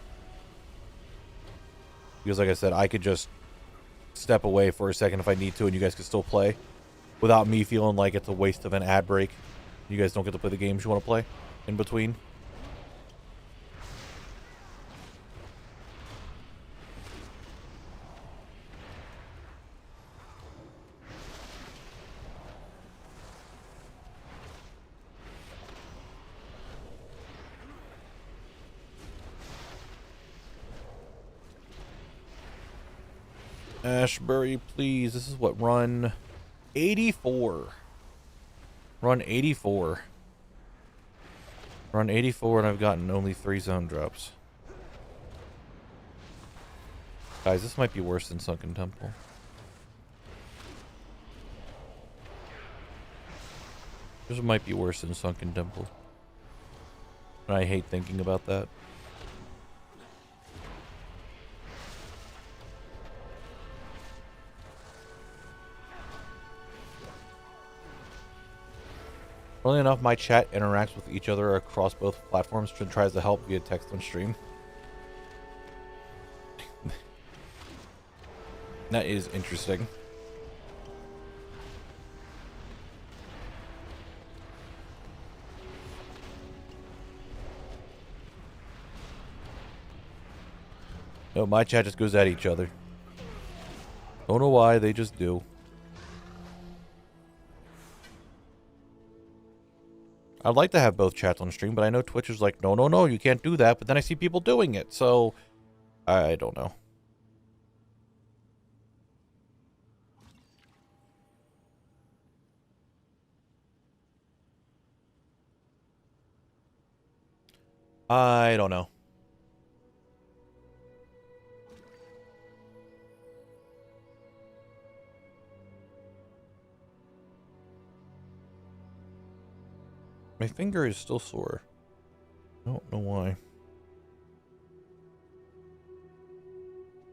Because like I said, I could just step away for a second if I need to, and you guys could still play. Without me feeling like it's a waste of an ad break. You guys don't get to play the games you want to play in between. Ashbury, please. This is what, run 84. Run 84. Run 84 and I've gotten only 3 zone drops. Guys, this might be worse than Sunken Temple. This might be worse than Sunken Temple. And I hate thinking about that. Funnily enough, my chat interacts with each other across both platforms and tries to help via text on stream. That is interesting. No, my chat just goes at each other. Don't know why, they just do. I'd like to have both chats on stream, but I know Twitch is like, no, no, no, you can't do that. But then I see people doing it, so I don't know. I don't know. My finger is still sore. I don't know why.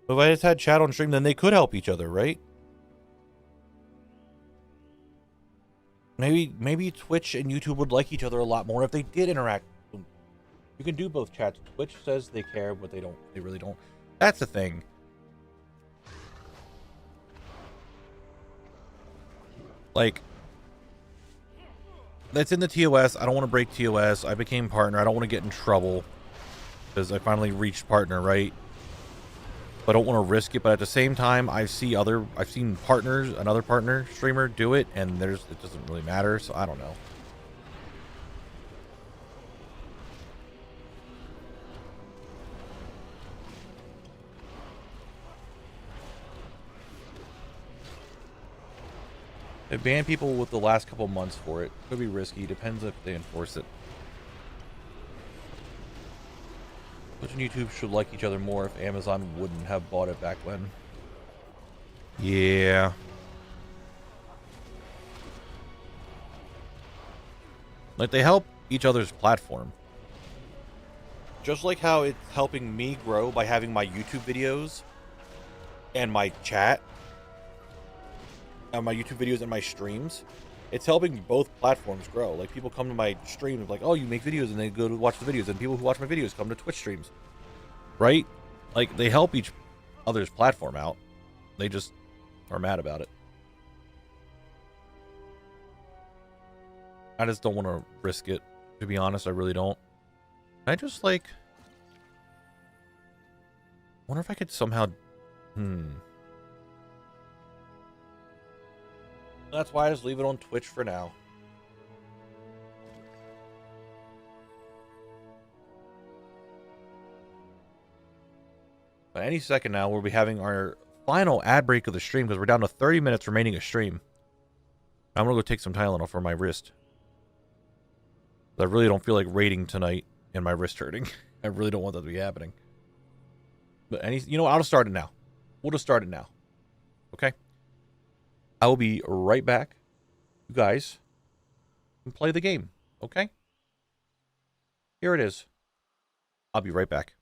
If I just had chat on stream, then they could help each other, right? Maybe Twitch and YouTube would like each other a lot more if they did interact. You can do both chats. Twitch says they care, but they don't. They really don't. That's the thing. Like, that's in the TOS. I don't want to break TOS. I became partner. I don't want to get in trouble because I finally reached partner, right? But I don't want to risk it. But at the same time, I've seen partners, another partner streamer do it, and it doesn't really matter. So I don't know. They ban people with the last couple months for it. Could be risky. Depends if they enforce it. Twitch and YouTube should like each other more if Amazon wouldn't have bought it back when. Yeah. Like, they help each other's platform. Just like how it's helping me grow by having my YouTube videos and my chat. My YouTube videos and my streams, it's helping both platforms grow. Like, people come to my streams like, oh, you make videos, and they go to watch the videos, and people who watch my videos come to Twitch streams, right? Like, they help each other's platform out. They just are mad about it. I just don't want to risk it, to be honest. I really don't. I just, like, wonder if I could somehow That's why I just leave it on Twitch for now. But any second now, we'll be having our final ad break of the stream because we're down to 30 minutes remaining of stream. I'm going to go take some Tylenol for my wrist. I really don't feel like raiding tonight and my wrist hurting. I really don't want that to be happening. But you know what? I'll just start it now. We'll just start it now. Okay? I will be right back. You guys can play the game, okay? Here it is. I'll be right back.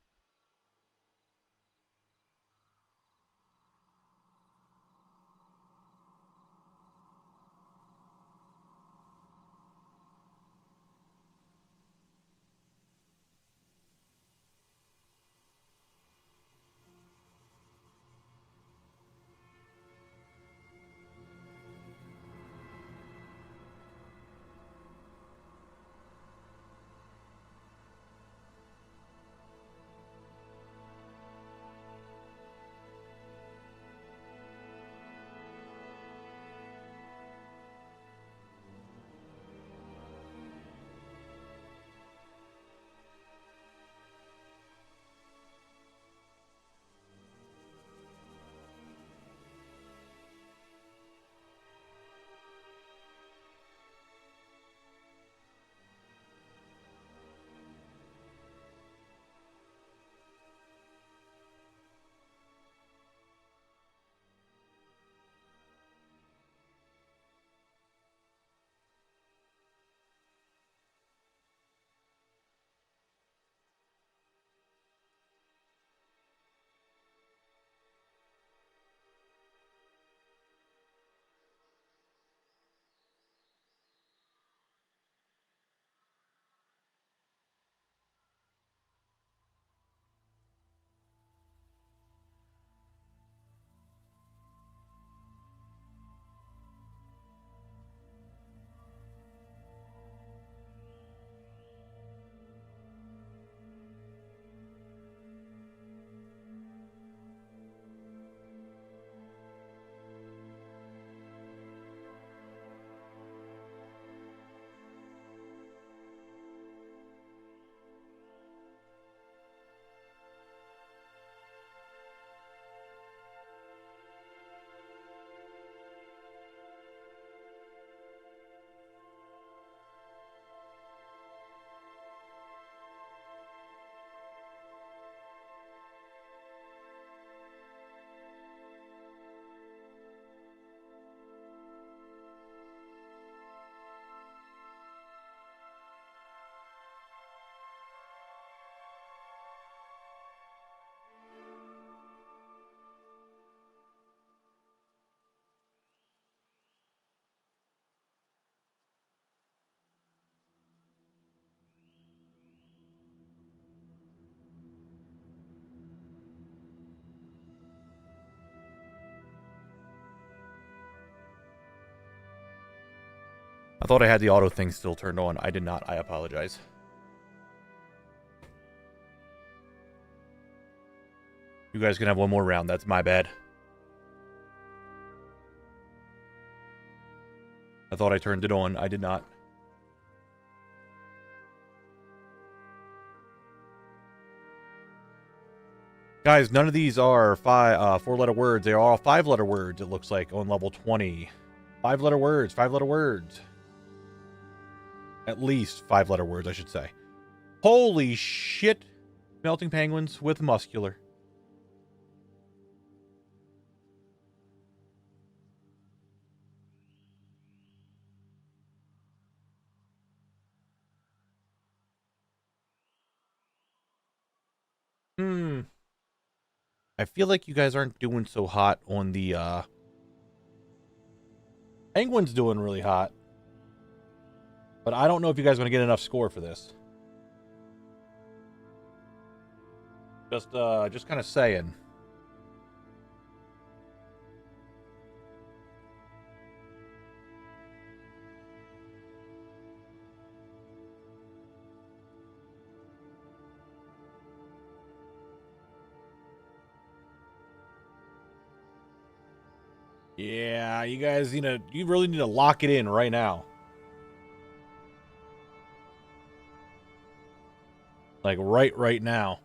I thought I had the auto thing still turned on. I did not. I apologize. You guys can have one more round. That's my bad. I thought I turned it on. I did not. Guys, none of these are four-letter words. They are all five-letter words, it looks like, on level 20. Five-letter words. Five-letter words. At least five-letter words, I should say. Holy shit. Melting penguins with muscular. I feel like you guys aren't doing so hot on the, Penguin's doing really hot. But I don't know if you guys are going to get enough score for this. Just kind of saying. Yeah, you guys you really need to lock it in right now. Like right now.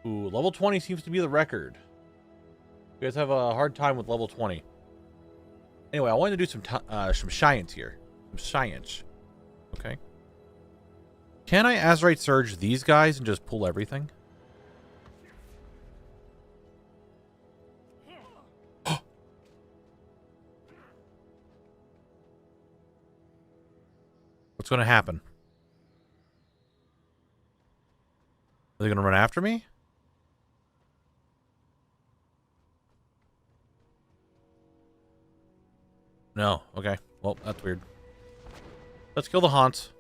Ooh, level 20 seems to be the record. You guys have a hard time with level 20. Anyway, I wanted to do some science here. Some science. Okay. Can I Azerite Surge these guys and just pull everything? What's going to happen? Are they going to run after me? No. Okay. Well, that's weird. Let's kill the haunts.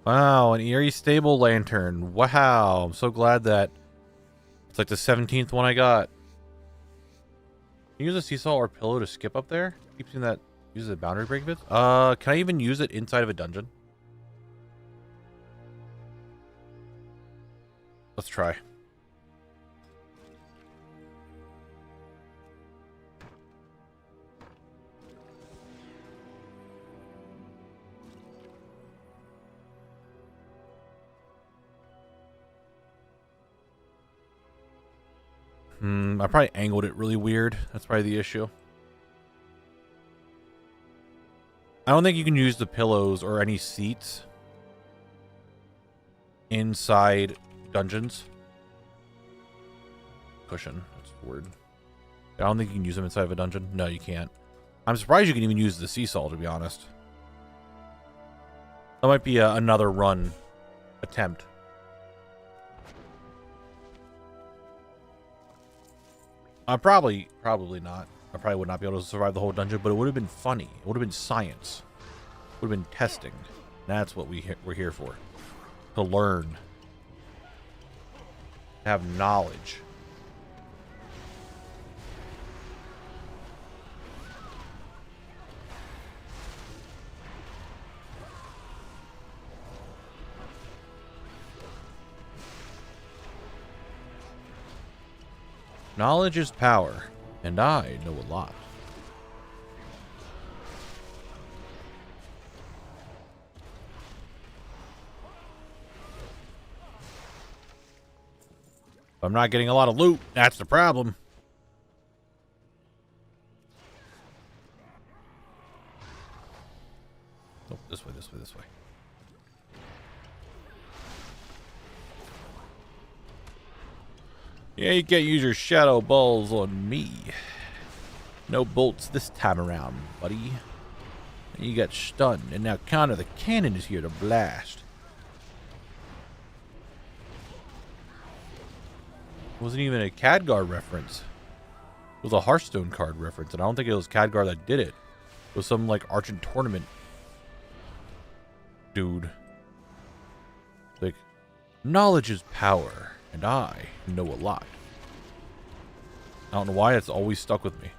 Wow, an eerie stable lantern. Wow, I'm so glad that it's like the 17th one I got. Can you use a seesaw or pillow to skip up there? Keep seeing that uses a boundary break bit. Can I even use it inside of a dungeon? Let's try. I probably angled it really weird. That's probably the issue. I don't think you can use the pillows or any seats inside dungeons. Cushion. That's the word. I don't think you can use them inside of a dungeon. No, you can't. I'm surprised you can even use the seesaw, to be honest. That might be another run attempt. Probably not. I probably would not be able to survive the whole dungeon, but it would have been funny. It would have been science. It would have been testing. That's what we're here for. To learn. To have knowledge. Knowledge is power, and I know a lot. I'm not getting a lot of loot. That's the problem. Oh, this way, this way, this way. Yeah, you can't use your shadow balls on me. No bolts this time around, buddy. You got stunned, and now Connor the Cannon is here to blast. It wasn't even a Khadgar reference. It was a Hearthstone card reference, and I don't think it was Khadgar that did it. It was some, like, Argent tournament dude. Like, knowledge is power, and I know a lot. I don't know why it's always stuck with me.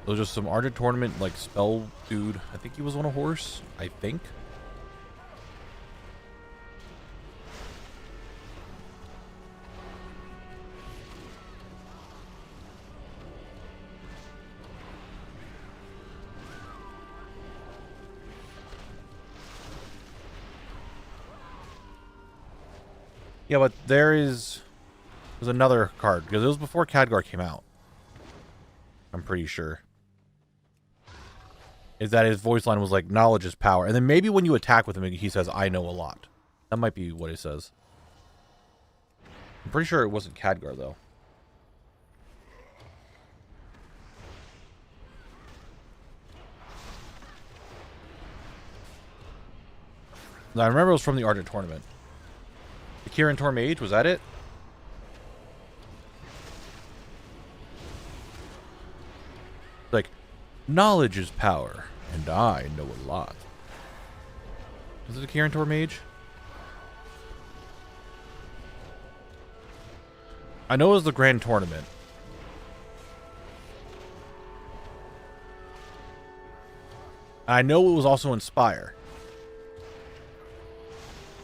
It was just some Argent tournament, like, spell dude. I think he was on a horse. I think. Yeah, but there's another card, because it was before Khadgar came out. I'm pretty sure. Is that his voice line was like, knowledge is power. And then maybe when you attack with him, he says, I know a lot. That might be what it says. I'm pretty sure it wasn't Khadgar, though. I remember it was from the Argent tournament. The Kirin Tor Mage, was that it? Like, knowledge is power, and I know a lot. Was it a Kirin Tor Mage? I know it was the Grand Tournament. I know it was also Inspire.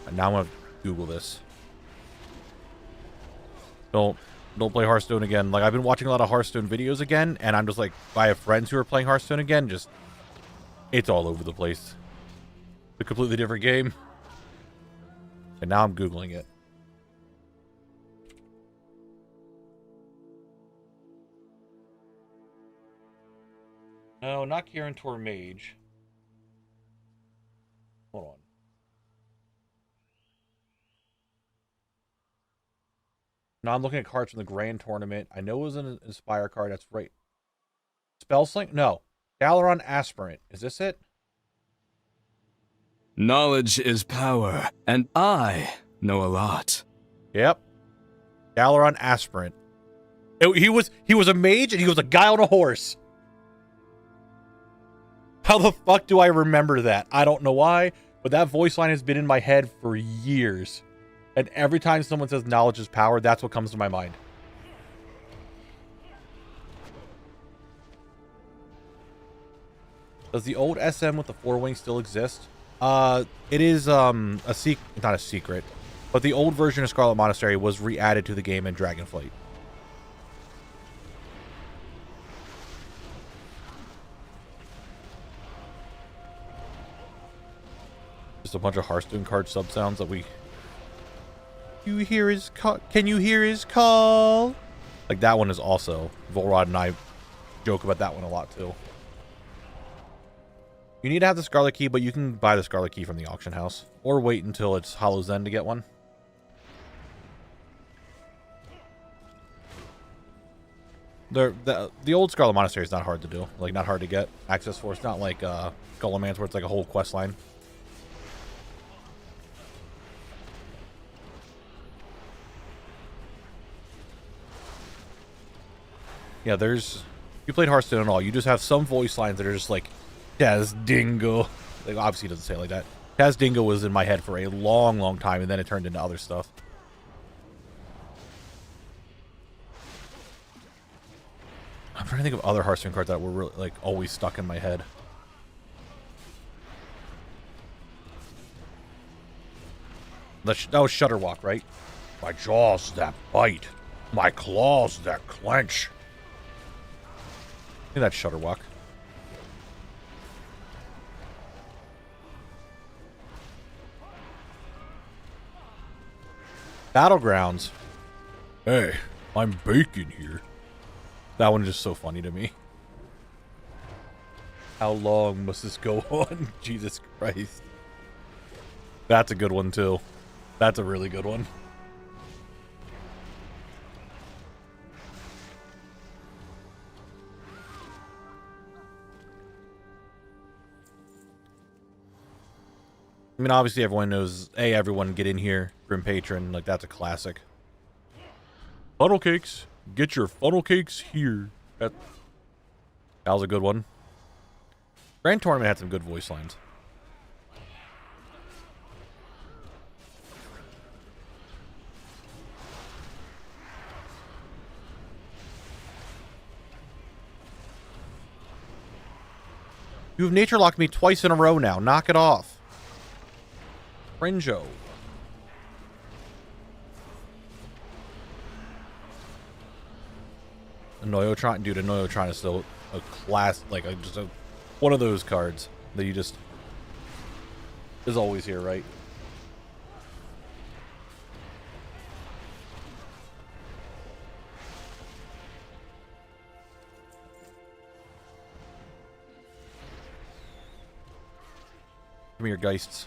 And now I'm gonna Google this. Don't play Hearthstone again. Like, I've been watching a lot of Hearthstone videos again, and I'm just like, I have friends who are playing Hearthstone again, just, it's all over the place. It's a completely different game. And now I'm Googling it. No, not Kirin Tor Mage. Hold on. Now I'm looking at cards from the Grand Tournament. I know it was an Inspire card. That's right. Spellsling? No. Dalaran Aspirant. Is this it? Knowledge is power, and I know a lot. Yep. Dalaran Aspirant. He was a mage and he was a guy on a horse. How the fuck do I remember that? I don't know why, but that voice line has been in my head for years. And every time someone says knowledge is power, that's what comes to my mind. Does the old SM with the 4 wings still exist? It is not a secret, but the old version of Scarlet Monastery was re-added to the game in Dragonflight. Just a bunch of Hearthstone card sub sounds that we... You hear his call? Can you hear his call? Like, that one is also... Volrod and I joke about that one a lot, too. You need to have the Scarlet Key, but you can buy the Scarlet Key from the auction house. Or wait until it's Hollow's End to get one. The old Scarlet Monastery is not hard to do. Like, not hard to get access for. It's not like Guilliman's where it's like a whole quest line. Yeah, there's... You played Hearthstone at all. You just have some voice lines that are just like, Taz Dingo. Like, obviously, it doesn't say it like that. Taz Dingo was in my head for a long, long time, and then it turned into other stuff. I'm trying to think of other Hearthstone cards that were really, like, always stuck in my head. That was Shutterwalk, right? My jaws that bite. My claws that clench. I think that's Shutterwalk. Battlegrounds. Hey, I'm bacon here. That one's just so funny to me. How long must this go on? Jesus Christ. That's a good one, too. That's a really good one. I mean, obviously everyone knows, hey, everyone get in here, Grim Patron, like that's a classic. Funnel cakes, get your funnel cakes here. That was a good one. Grand Tournament had some good voice lines. You have nature locked me twice in a row now. Knock it off. Fringo. Annoyotron, dude, Annoyotron is still a class, like just one of those cards that you just is always here, right? Give me your Geists.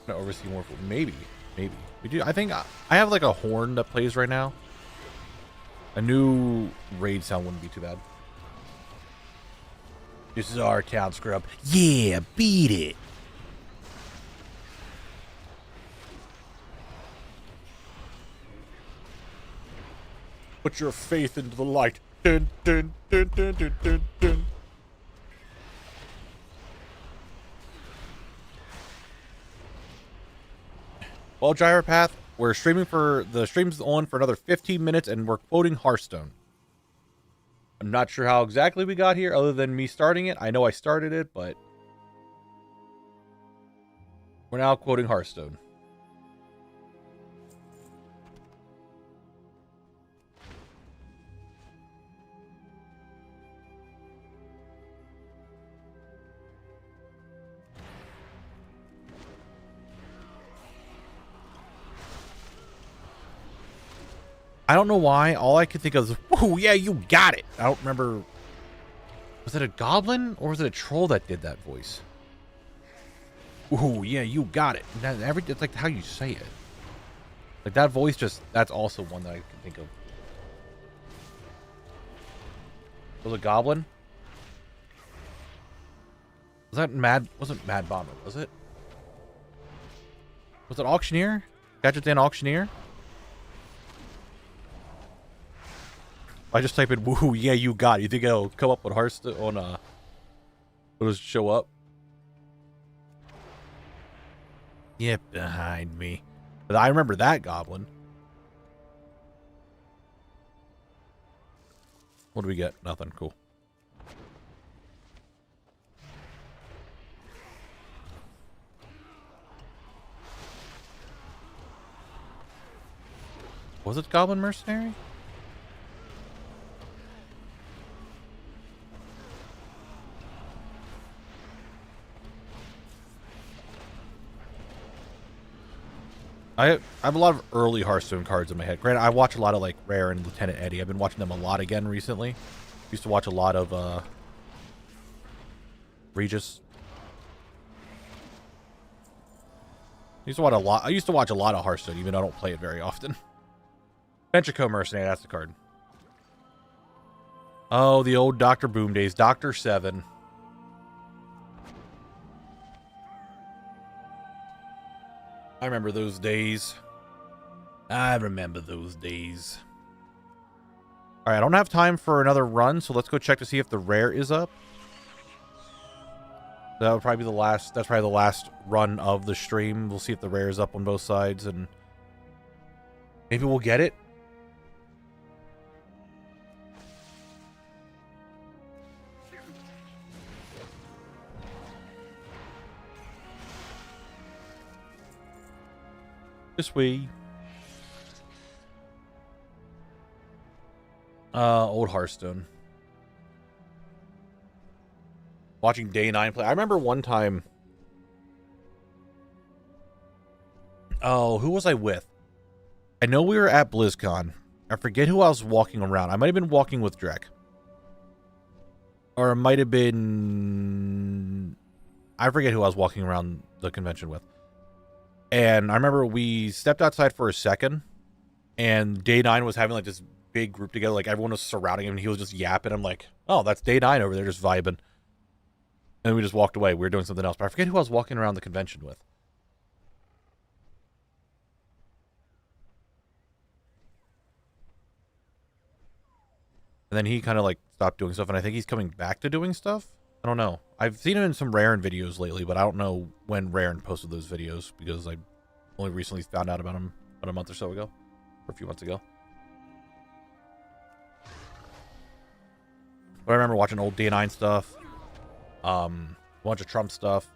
Oversee more. Maybe we do. I think I have like a horn that plays right now. A new raid sound wouldn't be too bad. This is our town, scrub. Yeah, beat it. Put your faith into the light. Dun, dun, dun, dun, dun, dun, dun. Well, Gyropath, we're streaming for the stream's on for another 15 minutes, and we're quoting Hearthstone. I'm not sure how exactly we got here, other than me starting it. I know I started it, but we're now quoting Hearthstone. I don't know why. All I could think of is, "Whoa, yeah, you got it." I don't remember. Was it a goblin or was it a troll that did that voice? Ooh, yeah, you got it. It's like how you say it. Like that voice that's also one that I can think of. Was it a goblin? Was that wasn't Mad Bomber, was it? Was it Auctioneer? Gadget Dan Auctioneer? I just type in, woohoo, yeah, you got it. You think it'll come up with Hearthstone on, it'll just show up? Yep, behind me. But I remember that goblin. What do we get? Nothing. Cool. Was it Goblin Mercenary? I have a lot of early Hearthstone cards in my head. Granted, I watch a lot of like Rare and Lieutenant Eddie. I've been watching them a lot again recently. Used to watch a lot of Regis. I used to watch a lot of Hearthstone, even though I don't play it very often. Ventrico Mercenary, that's the card. Oh, the old Dr. Boom days. Dr. 7. I remember those days. I remember those days. Alright, I don't have time for another run, so let's go check to see if the rare is up. That would probably be the last. That's probably the last run of the stream. We'll see if the rare is up on both sides, and maybe we'll get it. This way. Old Hearthstone. Watching Day 9 play. I remember one time... Oh, who was I with? I know we were at BlizzCon. I forget who I was walking around. I might have been walking with Drek. Or it might have been... I forget who I was walking around the convention with. And I remember we stepped outside for a second. And Day 9 was having like this big group together. Like everyone was surrounding him and he was just yapping. I'm like, oh, that's Day 9 over there just vibing. And we just walked away. We were doing something else. But I forget who I was walking around the convention with. And then he kind of like stopped doing stuff. And I think he's coming back to doing stuff. I don't know. I've seen him in some Raren videos lately, but I don't know when Raren posted those videos because I only recently found out about him about a month or so ago. Or a few months ago. But I remember watching old Day 9 stuff. A bunch of Trump stuff.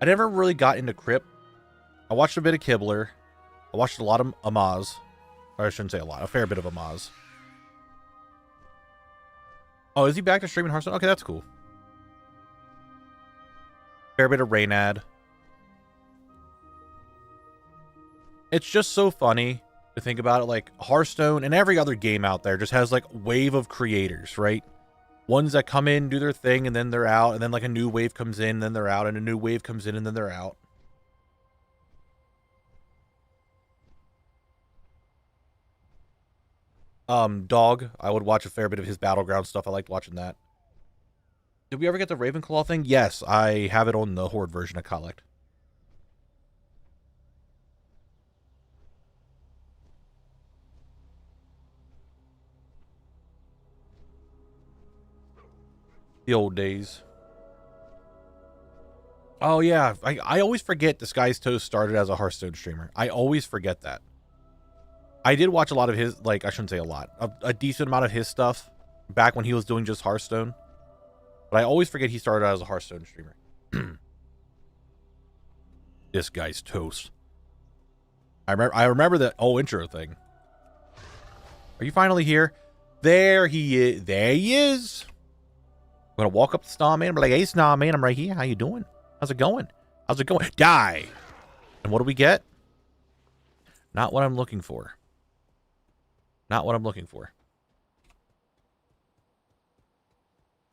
I never really got into Crypt. I watched a bit of Kibler. I watched a lot of Amaz. Or I shouldn't say a lot. A fair bit of Amaz. Oh, is he back to streaming Hearthstone? Okay, that's cool. Fair bit of Reynad. It's just so funny to think about it. Like, Hearthstone and every other game out there just has, like, wave of creators, right? Ones that come in, do their thing, and then they're out. And then, like, a new wave comes in, and then they're out. And a new wave comes in, and then they're out. Dog. I would watch a fair bit of his Battleground stuff. I liked watching that. Did we ever get the Ravenclaw thing? Yes, I have it on the Horde version of Collect. The old days. Oh, yeah. I always forget Disguised Toast started as a Hearthstone streamer. I always forget that. I did watch a lot of his, like, I shouldn't say a lot. A decent amount of his stuff back when he was doing just Hearthstone. But I always forget he started out as a Hearthstone streamer. This guy's toast. I remember that intro thing. Are you finally here? There he is. There he is. I'm gonna walk up to Snowman and be like, hey Snowman, I'm right here. How you doing? How's it going? How's it going? Die. And what do we get? Not what I'm looking for. Not what I'm looking for.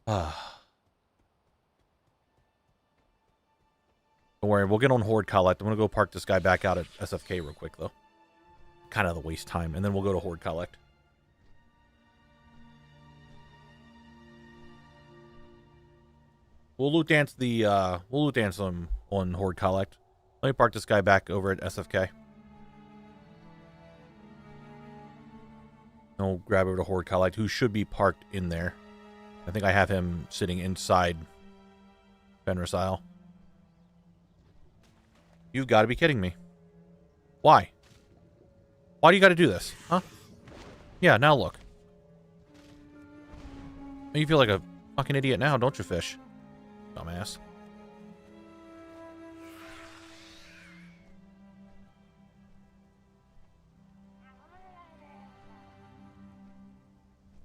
Don't worry, we'll get on Horde Collect. I'm going to go park this guy back out at SFK real quick, though. Kind of the waste time. And then we'll go to Horde Collect. We'll loot dance them on Horde Collect. Let me park this guy back over at SFK. And we'll grab over to Horde Collect, who should be parked in there. I think I have him sitting inside Fenris Isle. You've got to be kidding me. Why? Why do you got to do this? Huh? Yeah, now look. You feel like a fucking idiot now, don't you, Fish? Dumbass. Is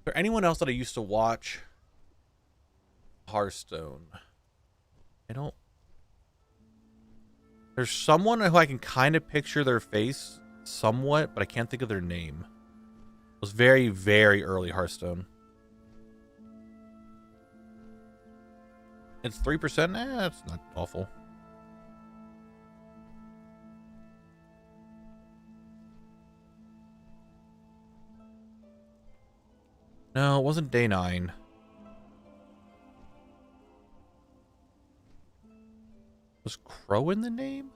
there anyone else that I used to watch Hearthstone? I don't... There's someone who I can kind of picture their face somewhat, but I can't think of their name. It was very, very early Hearthstone. It's 3%? That's not awful. No, it wasn't Day 9. Was Crow in the name?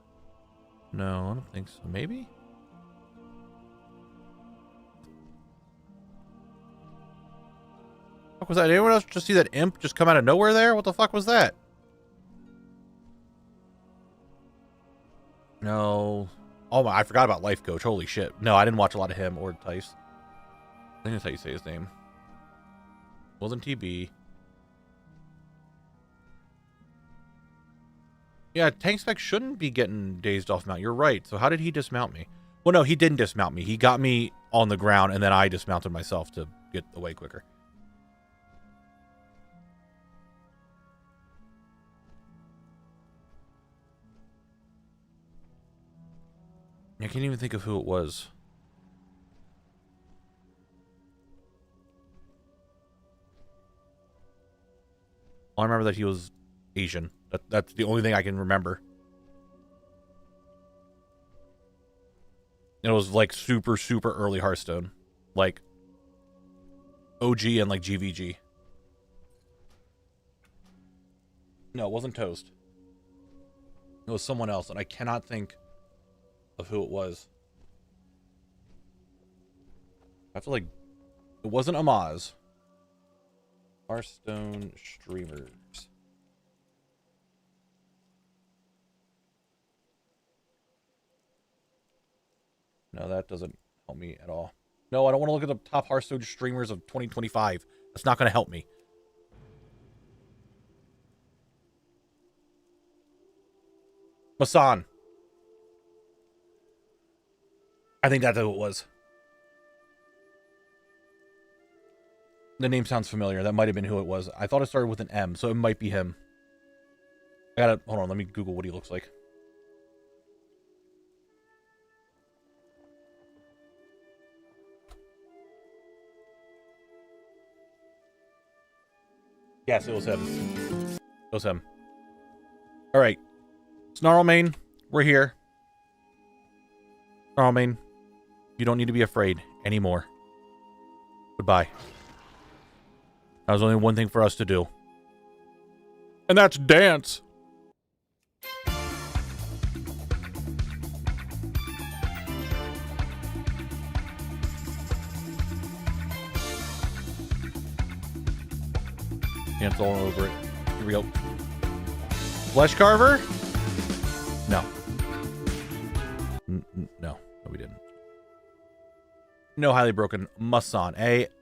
No, I don't think so. Maybe? What was that? Did anyone else just see that imp just come out of nowhere there? What the fuck was that? No. Oh my, I forgot about Life Coach. Holy shit. No, I didn't watch a lot of him or Tice. I think that's how you say his name. Wasn't TB. Yeah, Tank Spec shouldn't be getting dazed off mount. You're right. So how did he dismount me? Well, no, he didn't dismount me. He got me on the ground, and then I dismounted myself to get away quicker. I can't even think of who it was. I remember that he was Asian. That's the only thing I can remember. It was like super, super early Hearthstone. Like OG and like GVG. No, it wasn't Toast. It was someone else, and I cannot think of who it was. I have to like... It wasn't Amaz. Hearthstone streamers. No, that doesn't help me at all. No, I don't want to look at the top Hearthstone streamers of 2025. That's not going to help me. Masan. I think that's who it was. The name sounds familiar. That might have been who it was. I thought it started with an M, so it might be him. I gotta... Hold on, let me Google what he looks like. Yes, it was him. It was him. Alright. Snarlmane, we're here. Snarlmane, you don't need to be afraid anymore. Goodbye. Now there's only one thing for us to do. And that's dance! Dance all over it. Here we go. Flesh Carver? No. No, we didn't. No, highly broken. Masan. A-M-A-S-S-S-A-N.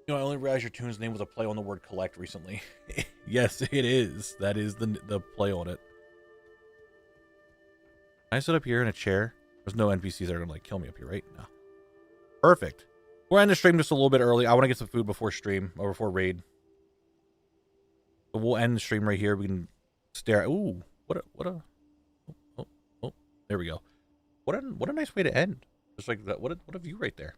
You know, I only realized your tune's name was a play on the word collect recently. Yes, it is. That is the play on it. Can I sit up here in a chair? There's no NPCs that are gonna like kill me up here, right? No. Perfect. We're end the stream just a little bit early. I want to get some food before stream or before raid. So we'll end the stream right here. We can stare at... Ooh, what a... Oh, there we go. What a nice way to end. Just like that. What a view right there.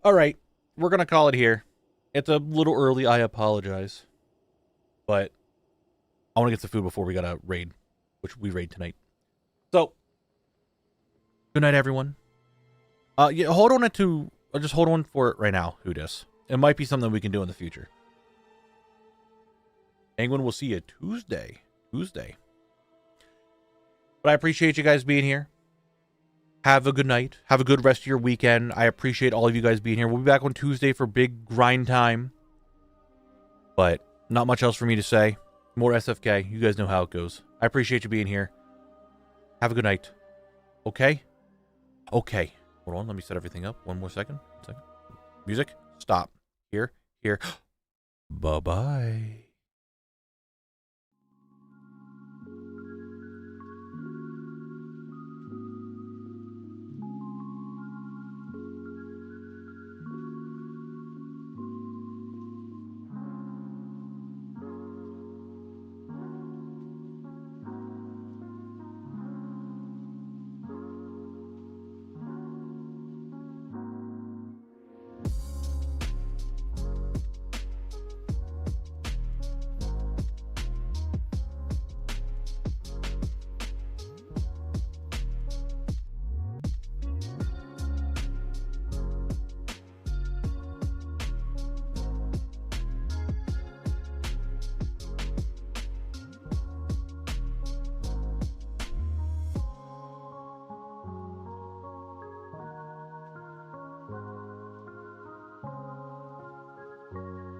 All right, we're gonna call it here. It's a little early. I apologize, but I want to get some food before we gotta raid, which we raid tonight. So, good night, everyone. Yeah, hold on just hold on for it right now, Hoodis. It might be something we can do in the future. Penguin, will see you Tuesday. But I appreciate you guys being here. Have a good night. Have a good rest of your weekend. I appreciate all of you guys being here. We'll be back on Tuesday for big grind time. But not much else for me to say. More SFK. You guys know how it goes. I appreciate you being here. Have a good night. Okay? Okay. Hold on. Let me set everything up. One more second. Music. Stop. Here. Bye-bye.